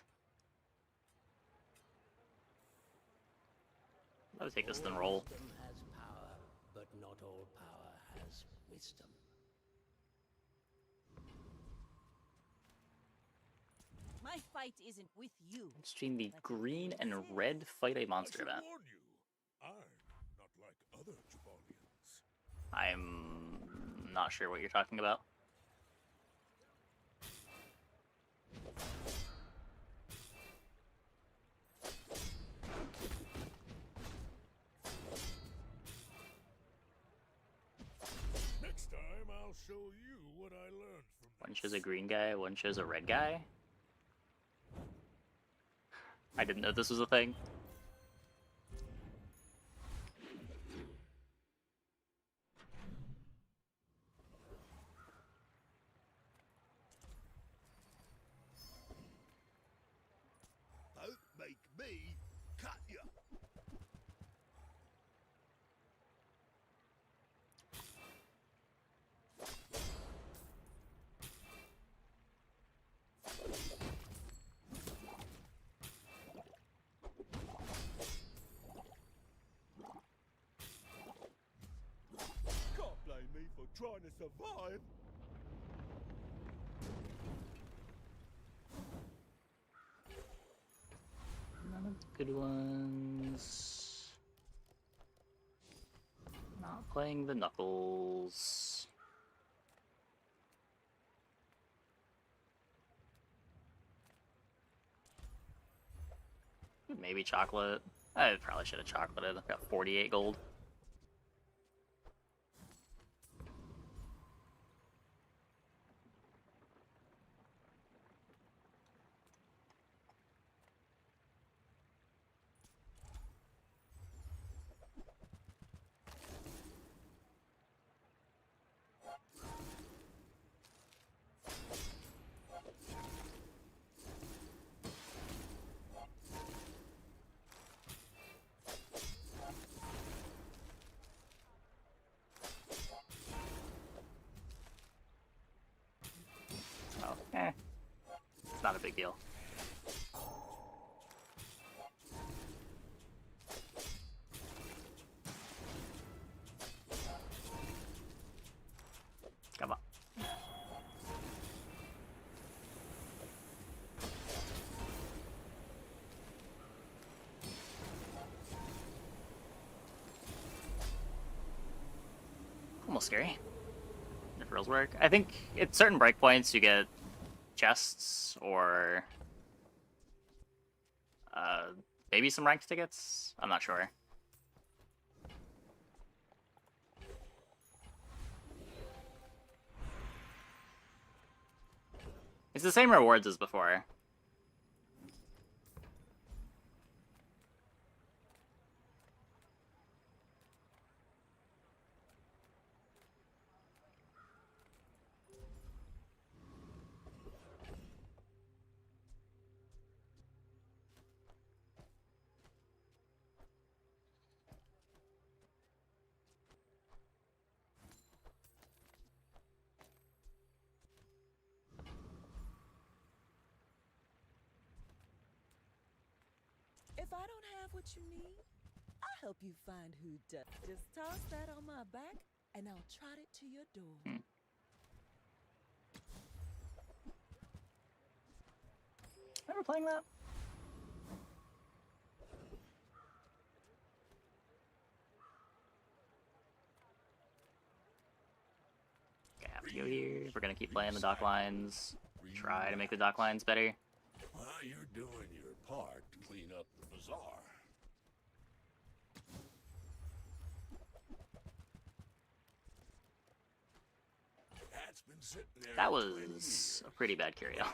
I would take this then roll. Wisdom has power, but not all power has wisdom. My fight isn't with you. Between the green and red fight a monster event. Warn you, I'm not like other Jabalians. I'm not sure what you're talking about. Next time, I'll show you what I learned from One shows a green guy, one shows a red guy. I didn't know this was a thing. Don't make me cut you. Can't blame me for trying to survive. None of the good ones. Not playing the knuckles. Maybe chocolate. I probably should have chocolated. I've got 48 gold. It's not a big deal. Come on. Almost scary. If rules work. I think at certain breakpoints you get chests or maybe some ranked tickets. I'm not sure. It's the same rewards as before. If I don't have what you need, I'll help you find who does. Just toss that on my back, and I'll trot it to your door. Remember playing that? Okay, have to go here. We're gonna keep playing the dock lines. Try to make the dock lines better. Well, you're doing your part to clean up the bazaar. That's been sitting there. That was a pretty bad curio.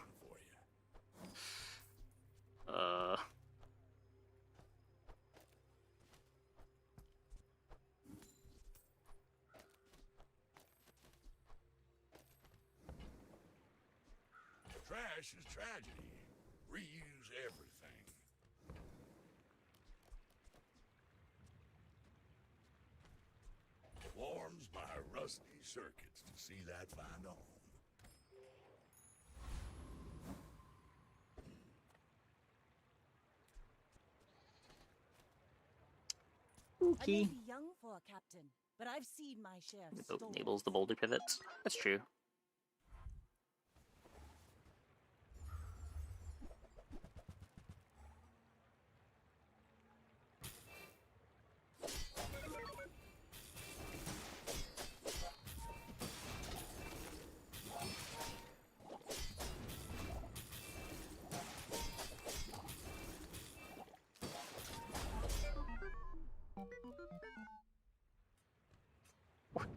Trash is tragedy. Reuse everything. circuits to see that find a home. I may Okay. be young for a captain, but I've seen my share of Oh, storms. enables the boulder pivots. That's true.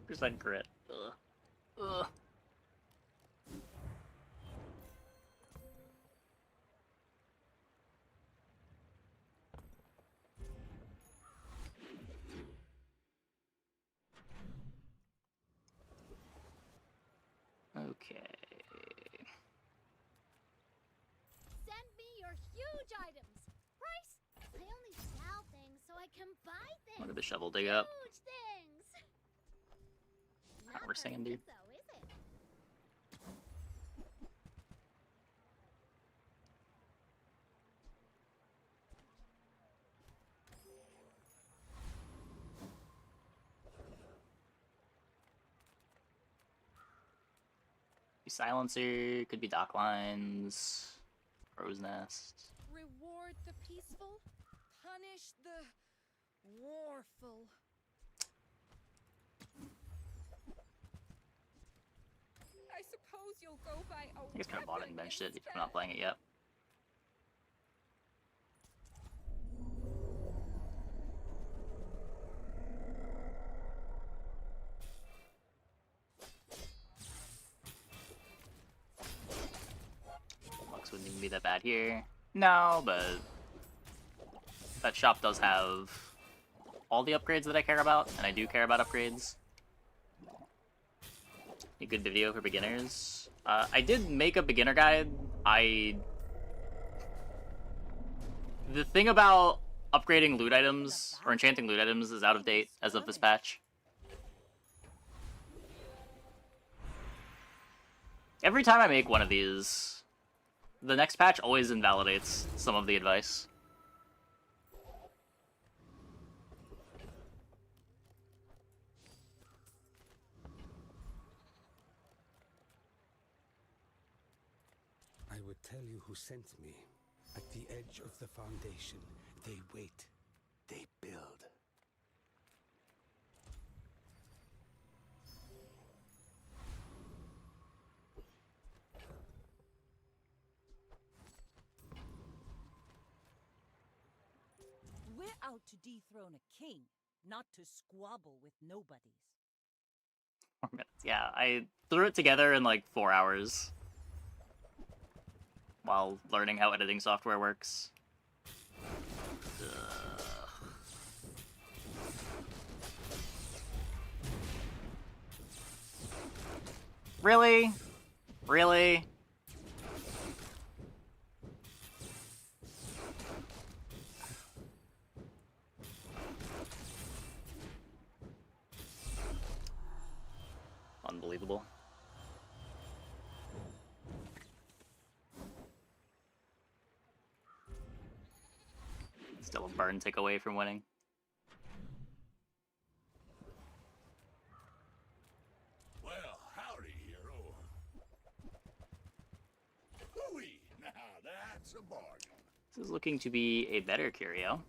Percent crit. Ugh. Ugh. Okay. Send me your huge items. Price? I only sell things so I can buy things. What did the shovel dig up? Huge things. Oh, we're sandy. Though, is it? Silencer, could be dock lines, crow's nest. Reward the peaceful, punish the warful. I suppose you'll go by a I guess kind of bought it and benched it if I'm not playing it yet. Lux wouldn't even be that bad here. No, but that shop does have all the upgrades that I care about, and I do care about upgrades. A good video for beginners. I did make a beginner guide. The thing about upgrading loot items, or enchanting loot items, is out of date as of this patch. Every time I make one of these, the next patch always invalidates some of the advice. I would tell you who sent me. At the edge of the foundation, they wait. They build. We're out to dethrone a king, not to squabble with nobodies. 4 minutes. Yeah, I threw it together in like 4 hours while learning how editing software works. Really? Really? Unbelievable. Still a burn tick away from winning. Well, howdy, hero. Hooey! Now that's a bargain. This is looking to be a better curio.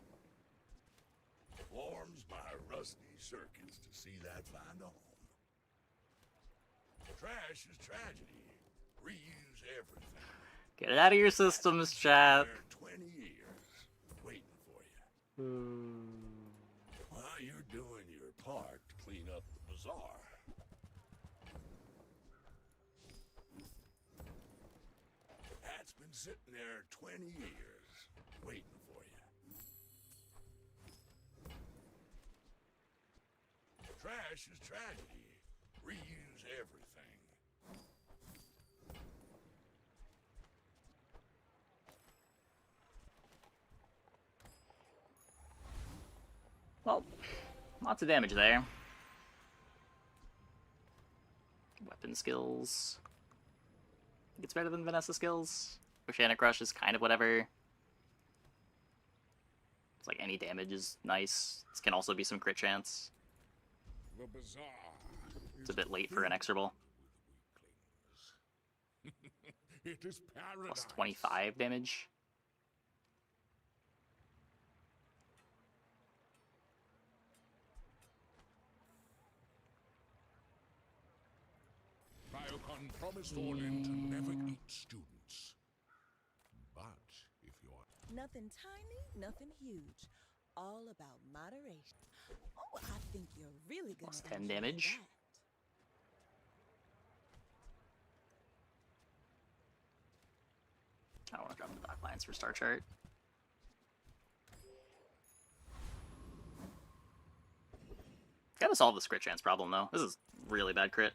Warms my rusty circuits to see that find a home. Trash is tragedy. Reuse everything. Get it out of your systems, chat. There 20 years waiting for you. Well, you're doing your part to clean up the bazaar. That's been sitting there 20 years waiting for you. Trash is tragedy. Reuse everything. Well, lots of damage there. skills. I think it's better than Vanessa skills. Oceanic Rush is kind of whatever. It's like any damage is nice. This can also be some crit chance. The bazaar. It's a bit late for inexorable. It is paradise. Plus 25 damage. Biocon promised Orlin to never eat students. But if you're... Nothing tiny, nothing huge. All about moderation. Oh, I think you're really gonna Plus 10 enjoy damage. I don't want to drop the Dock Lines for Star Chart. Gotta solve this crit chance problem, though. This is really bad crit.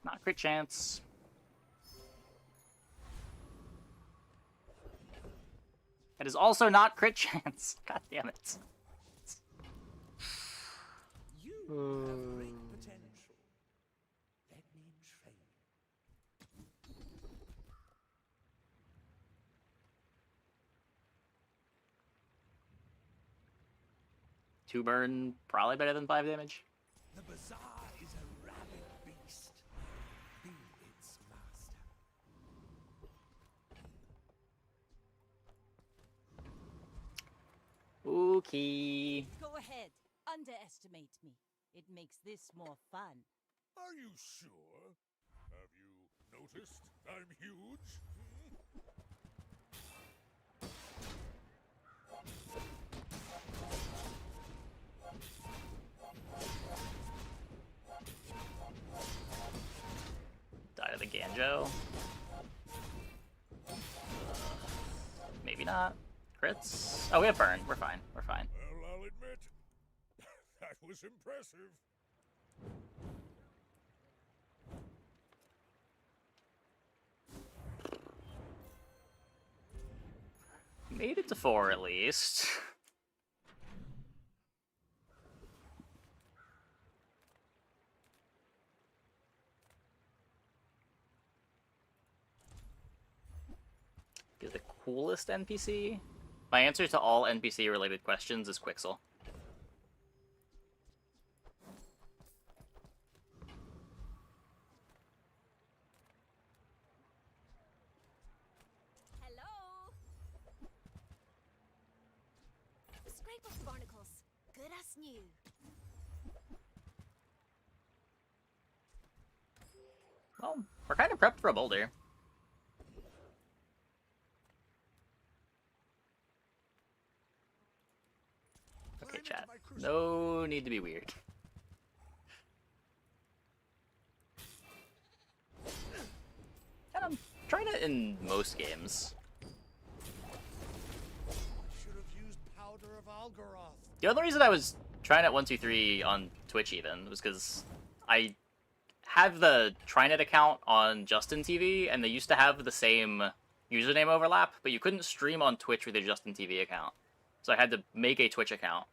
Not crit chance. It is also not crit chance. God damn it. You have great potential. Let me train you. 2 burn, probably better than 5 damage. The bazaar is a rabid beast. Be its master. Okay. Go ahead, underestimate me. It makes this more fun. Are you sure? Have you noticed I'm huge? Die to the Ganjo. Maybe not. Crits? Oh, we have burn. We're fine. We're fine. Well, I'll admit, that was impressive. Made it to 4 at least. Is the coolest NPC? My answer to all NPC related questions is Quixel. Hello. Scrape off the barnacles. Good as new. Well, we're kind of prepped for a boulder. Okay, chat. No need to be weird. And I'm trying it in most games. Should have used powder of Algaroth. The other reason I was trying it 123 on Twitch even was because I have the Trinet account on Justin TV, and they used to have the same username overlap, but you couldn't stream on Twitch with your Justin TV account. So I had to make a Twitch account.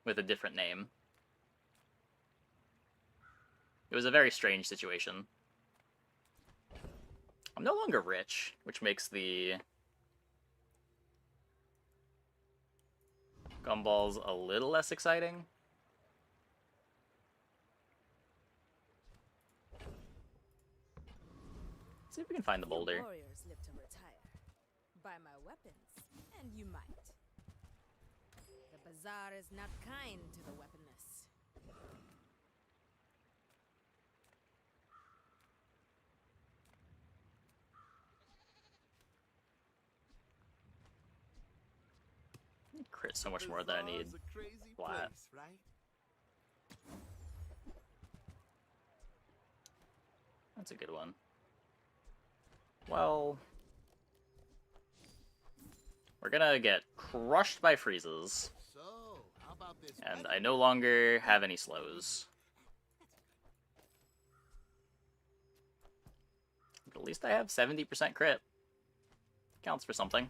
With a different name. It was a very strange situation. I'm no longer rich, which makes the Gumballs a little less exciting. Let's see if we can find the boulder. Warriors live to retire. Buy my weapons, and you might. The bazaar is not kind to the weaponless. crit so much more than I need. Bazaar's a crazy Flat. place, right? That's a good one. Well, we're gonna get crushed by freezes. So, how about this? And I no longer have any slows. But at least I have 70% crit. Counts for something.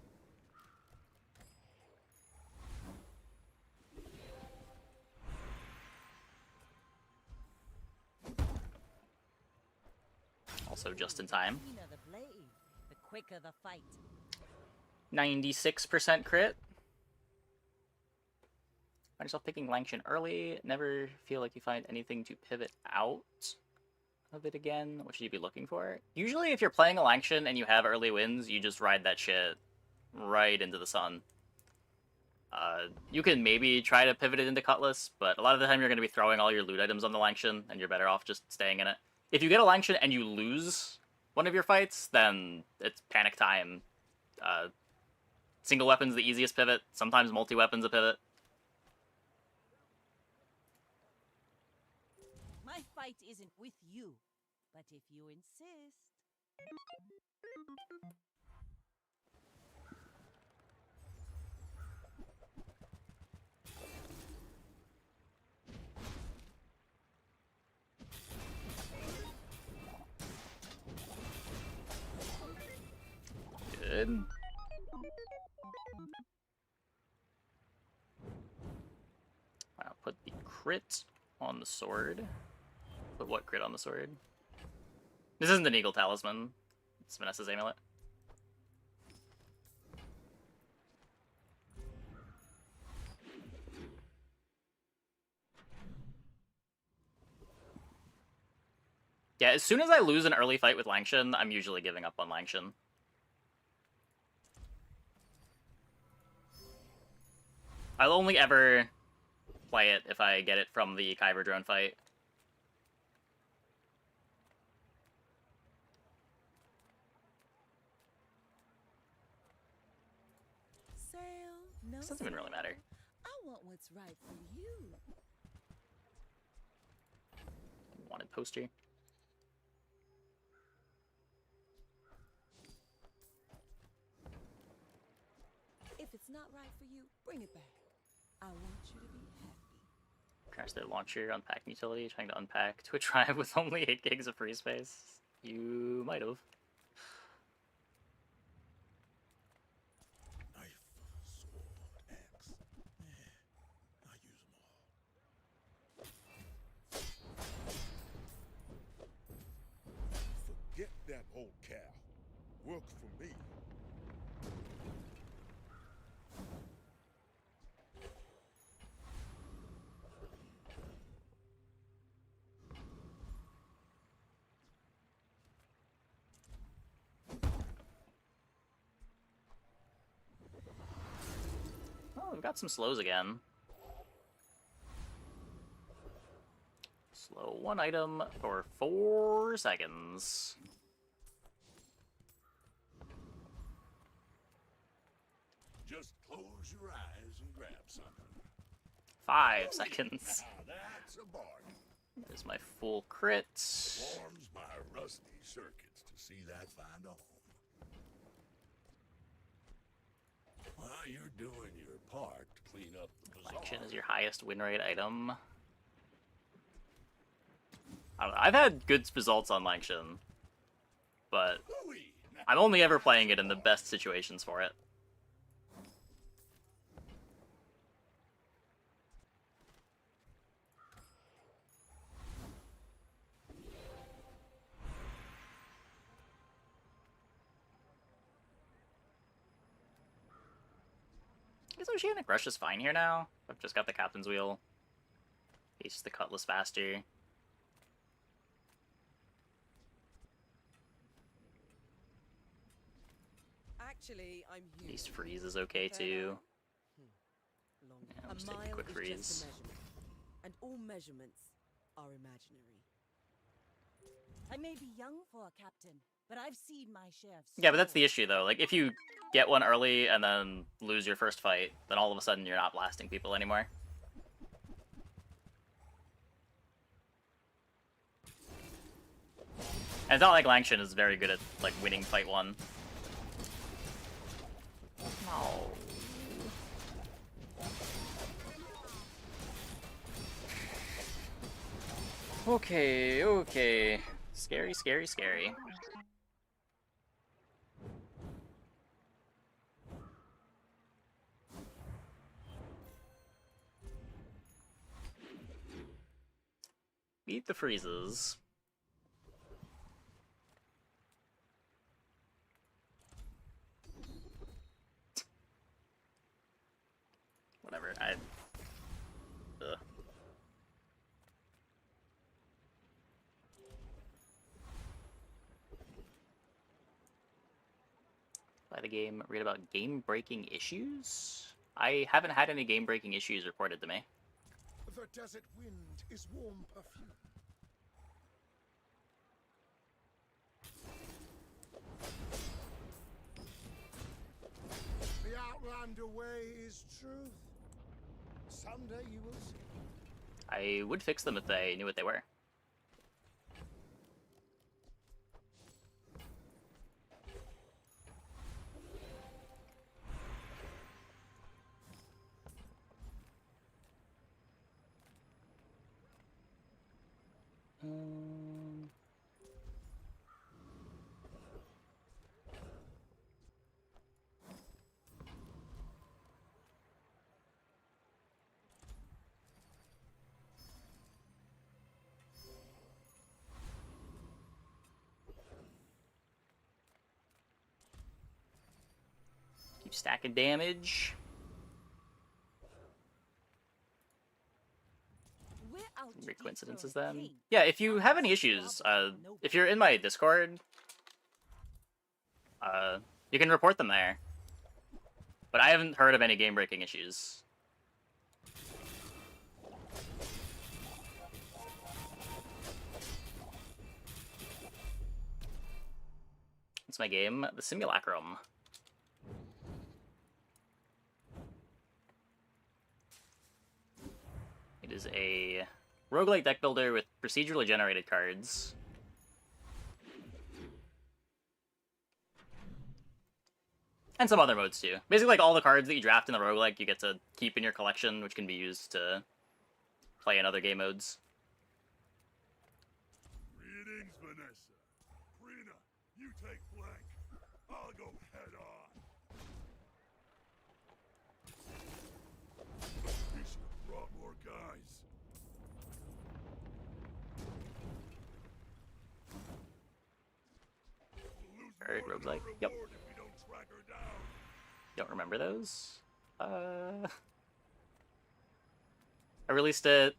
Also just in time. The cleaner the blade, the quicker the fight. 96% crit. Find yourself picking Langshan early. Never feel like you find anything to pivot out of it again. What should you be looking for? Usually if you're playing a Langshan and you have early wins, you just ride that shit right into the sun. You can maybe try to pivot it into Cutlass, but a lot of the time you're going to be throwing all your loot items on the Langshan, and you're better off just staying in it. If you get a Langshan and you lose one of your fights, then it's panic time. Single weapon's the easiest pivot. Sometimes multi-weapon's a pivot. My fight isn't with you, but if you insist. Good. I'll put the crit on the sword. Put what crit on the sword? This isn't an Eagle Talisman. It's Vanessa's amulet. Yeah, as soon as I lose an early fight with Langshan, I'm usually giving up on Langshan. I'll only ever play it if I get it from the Kyber drone fight. Sale, no This doesn't even really matter. I want what's right for you. Wanted poster. If it's not right for you, bring it back. I want you to be happy. Crash their launcher, unpack utility, trying to unpack to a drive with only 8 gigs of free space. You might have. Knife, sword, axe. I use them all. Forget that old cow. Work for me. Oh, we've got some slows again. Slow one item for 4 seconds. Just close your eyes and grab something. 5 seconds. Now that's a bargain. There's my full crit. Warms my rusty circuits to see that find a home. While you're doing your part to clean up the bazaar. Langshan is your highest win rate item. I don't know, I've had good results on Langshan, but I'm only ever playing it in the best situations for it. I guess Oceanic Rush is fine here now. I've just got the Captain's Wheel. He's the Cutlass faster. Actually, I'm human. East Freeze is okay too. Long. Yeah, A I'll just take a mile quick is freeze. just a measurement, and all measurements are imaginary. I may be young for a captain, but I've seen my share of Yeah, but that's the issue, though. Like, if you get one early and then lose your first fight, then all of a sudden you're not blasting people anymore. And it's not like Langshan is very good at, like, winning fight 1. No. Okay, okay. Scary, scary, scary. Beat the freezes. Whatever, Ugh. Play the game, read about game-breaking issues? I haven't had any game-breaking issues reported to me. The desert wind is warm perfume. The Outlander way is truth. Someday you will see. I would fix them if they knew what they were. Keep stacking damage. Weird coincidences then. Yeah, if you have any issues, if you're in my Discord, you can report them there. But I haven't heard of any game-breaking issues. It's my game, The Simulacrum. It is a roguelike deck builder with procedurally generated cards. And some other modes too. Basically, like all the cards that you draft in the roguelike, you get to keep in your collection, which can be used to play in other game modes. Greetings, Vanessa. Rena, you take flank. I'll go head on. We should have brought more guys. Alright, roguelike. Yep. Don't remember those. I released it.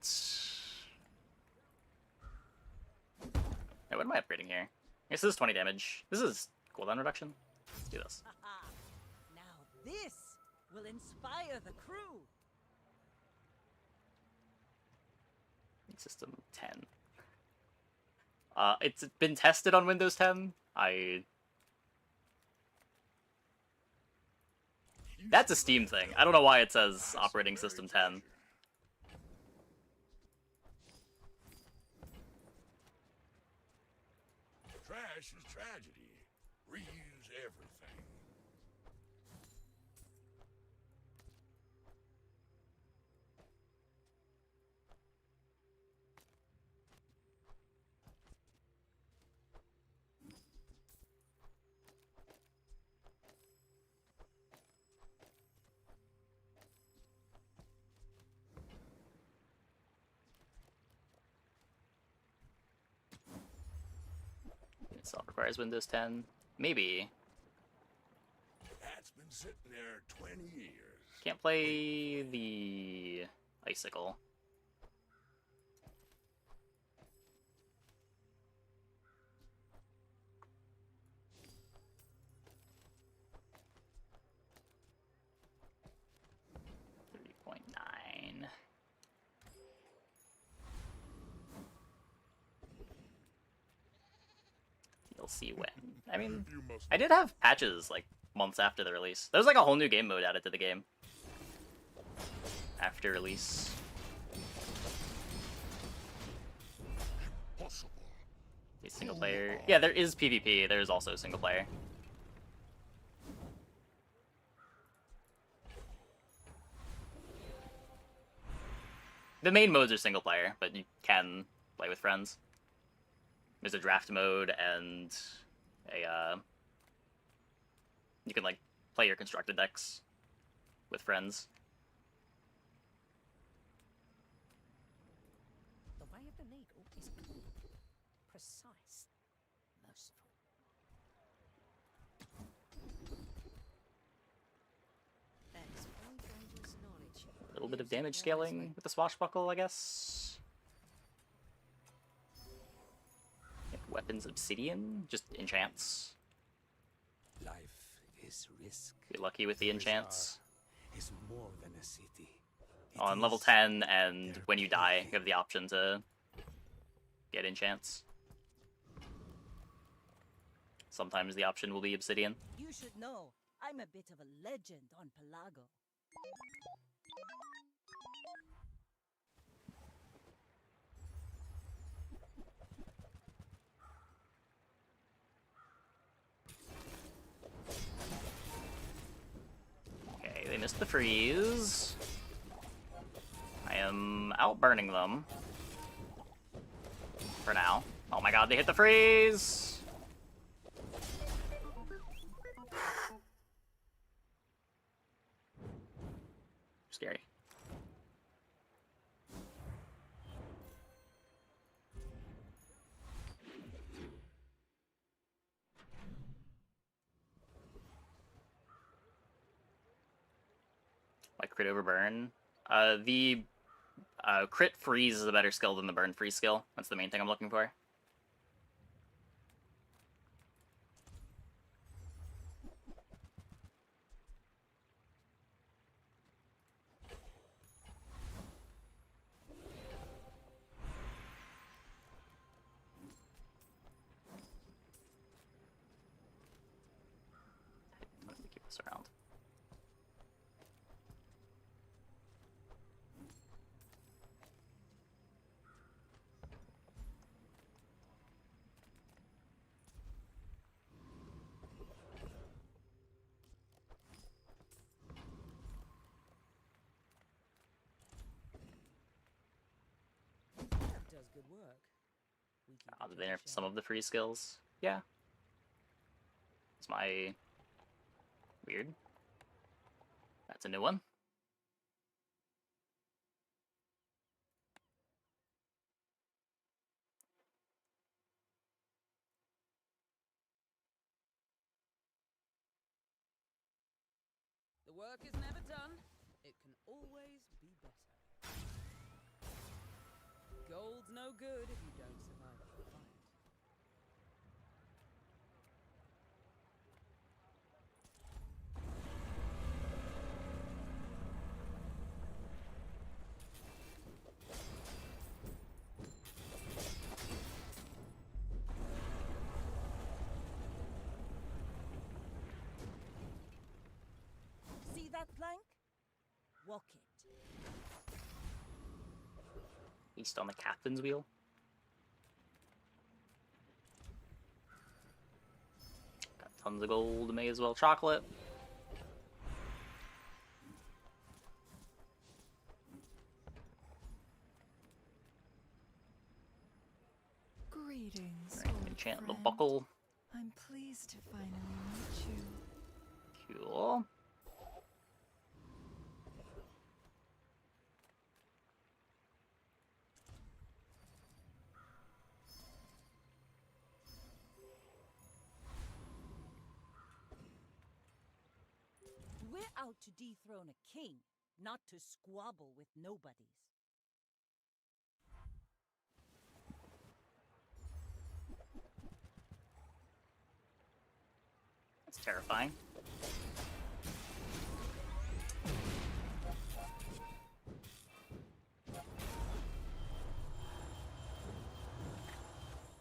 Hey, what am I upgrading here? I guess this is 20 damage. This is cooldown reduction. Let's do this. Now this will inspire the crew. System 10. It's been tested on Windows 10. That's a Steam thing. I don't know why it says operating system 10. Trash is tragedy. Reuse everything. Itself requires Windows 10. Maybe. That's been sitting there 20 years. Can't play the Icicle. see when. I mean, I did have patches like months after the release. There was like a whole new game mode added to the game after release. A single player. Yeah, there is PvP. There is also single player. The main modes are single player, but you can play with friends. There's a draft mode and a you can like play your constructed decks with friends. The way of the needle is clean, precise, merciful. That's very dangerous knowledge. A little bit of damage scaling with the swashbuckle, I guess. Weapons obsidian, just enchants. Life is risk. Be lucky with the enchants. Is more than a city. On level 10, and when you die, you have the option to get enchants. Sometimes the option will be obsidian. You should know, I'm a bit of a legend on Pelago. Okay, they missed the freeze. I am outburning them. For now. Oh my god, they hit the freeze! Scary. Like crit over burn. The crit freeze is a better skill than the burn freeze skill. That's the main thing I'm looking for. Let me keep this around. That does good work. Did they nerf some of the free skills? Yeah. It's my... Weird. That's a new one. The work is never done. It can always be better. Gold's no good if you don't survive the fight. See that plank? Walk it. East on the captain's wheel. Got tons of gold, may as well chocolate. Greetings, Right, old enchant the friend. buckle. I'm pleased to finally meet you. Cool. We're out to dethrone a king, not to squabble with nobodies. That's terrifying.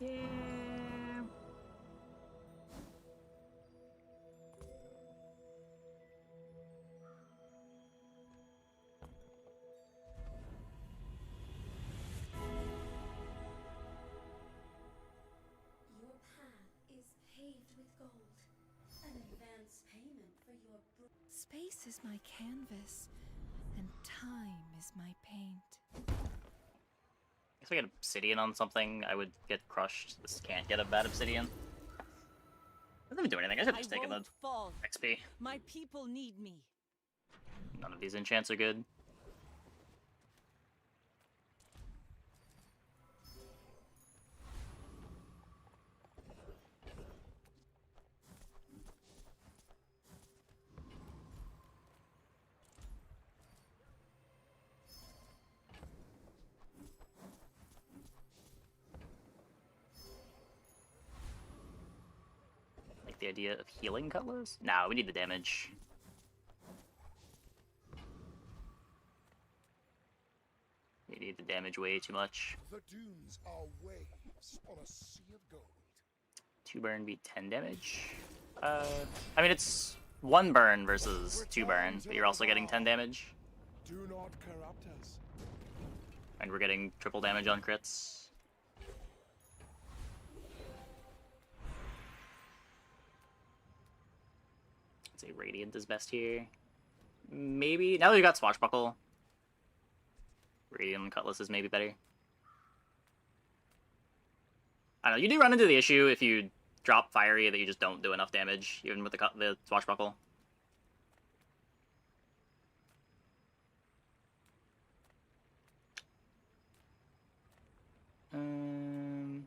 Yeah. Space is my canvas, and time is my paint. If I get obsidian on something, I would get crushed. This can't get a bad obsidian. I didn't even do anything. I should have just taken the won't fall. XP. My people need me. None of these enchants are good. Like the idea of healing cutlass? Nah, we need the damage. We need the damage way too much. The dunes are waves on a sea of gold. 2 burn beat 10 damage. I mean, it's 1 burn versus 2 burn, but you're also getting 10 damage. Do not corrupt us. And we're getting triple damage on crits. I'd say Radiant is best here. Maybe, now that we got Swashbuckle, Radiant Cutlass is maybe better. I don't know, you do run into the issue if you drop Fiery that you just don't do enough damage, even with the Swashbuckle. Welcome.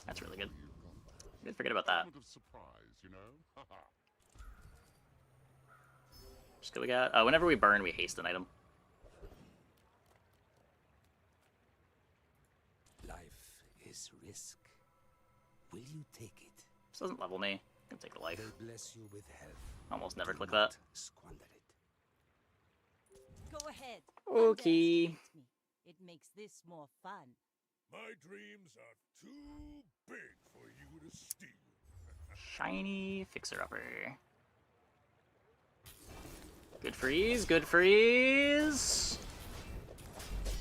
That's really good. Did forget about that. Moment of surprise, you know? Just we got. Whenever we burn, we haste an item. Life is risk. Will you take it? This doesn't level me. I can take the life. They bless you with health. Almost never Do click not that. Squander it. Go ahead. Okay. Underestimate me. It makes this more fun. My dreams are too big for you to steal. Shiny fixer-upper. Good freeze, good freeze!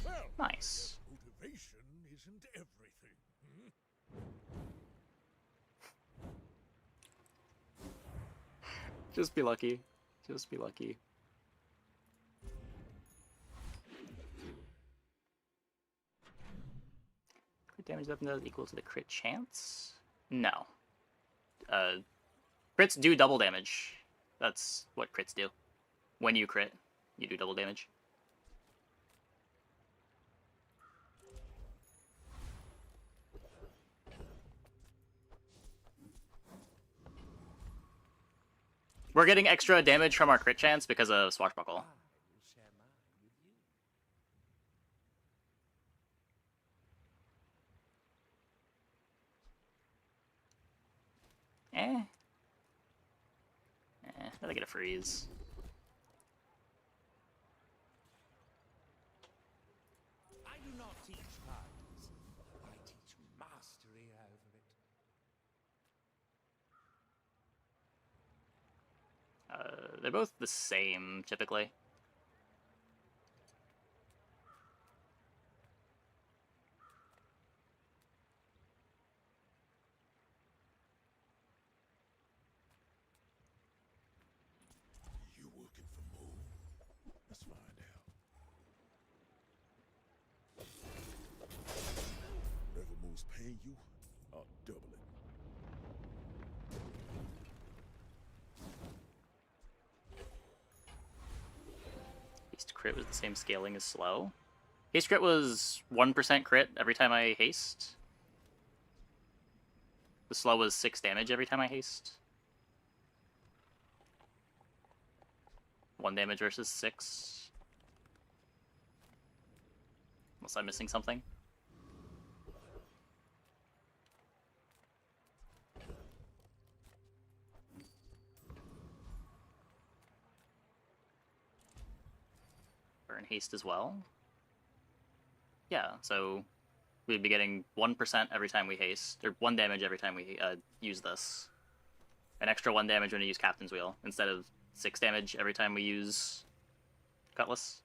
Well, Nice. motivation isn't everything. Just be lucky. Just be lucky. Crit damage weapon does equal to the crit chance? No. Crits do double damage. That's what crits do. When you crit, you do double damage. We're getting extra damage from our crit chance because of Swashbuckle. Gotta get a freeze. I do not teach cards. I teach mastery over it. They're both the same, typically. You working for more? Let's find out. Whatever moves pay you, I'll double it. Haste crit was the same scaling as slow. Haste crit was 1% crit every time I haste. The slow was 6 damage every time I haste. 1 damage versus 6. Unless I'm missing something. Burn haste as well. Yeah, so we'd be getting 1% every time we haste, or 1 damage every time we use this. An extra 1 damage when you use Captain's Wheel, instead of 6 damage every time we use Cutlass.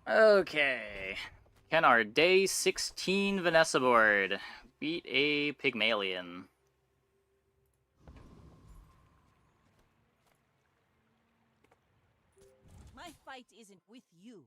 Okay. Can our day 16 Vanessa board beat a Pygmalion? My fight isn't with you.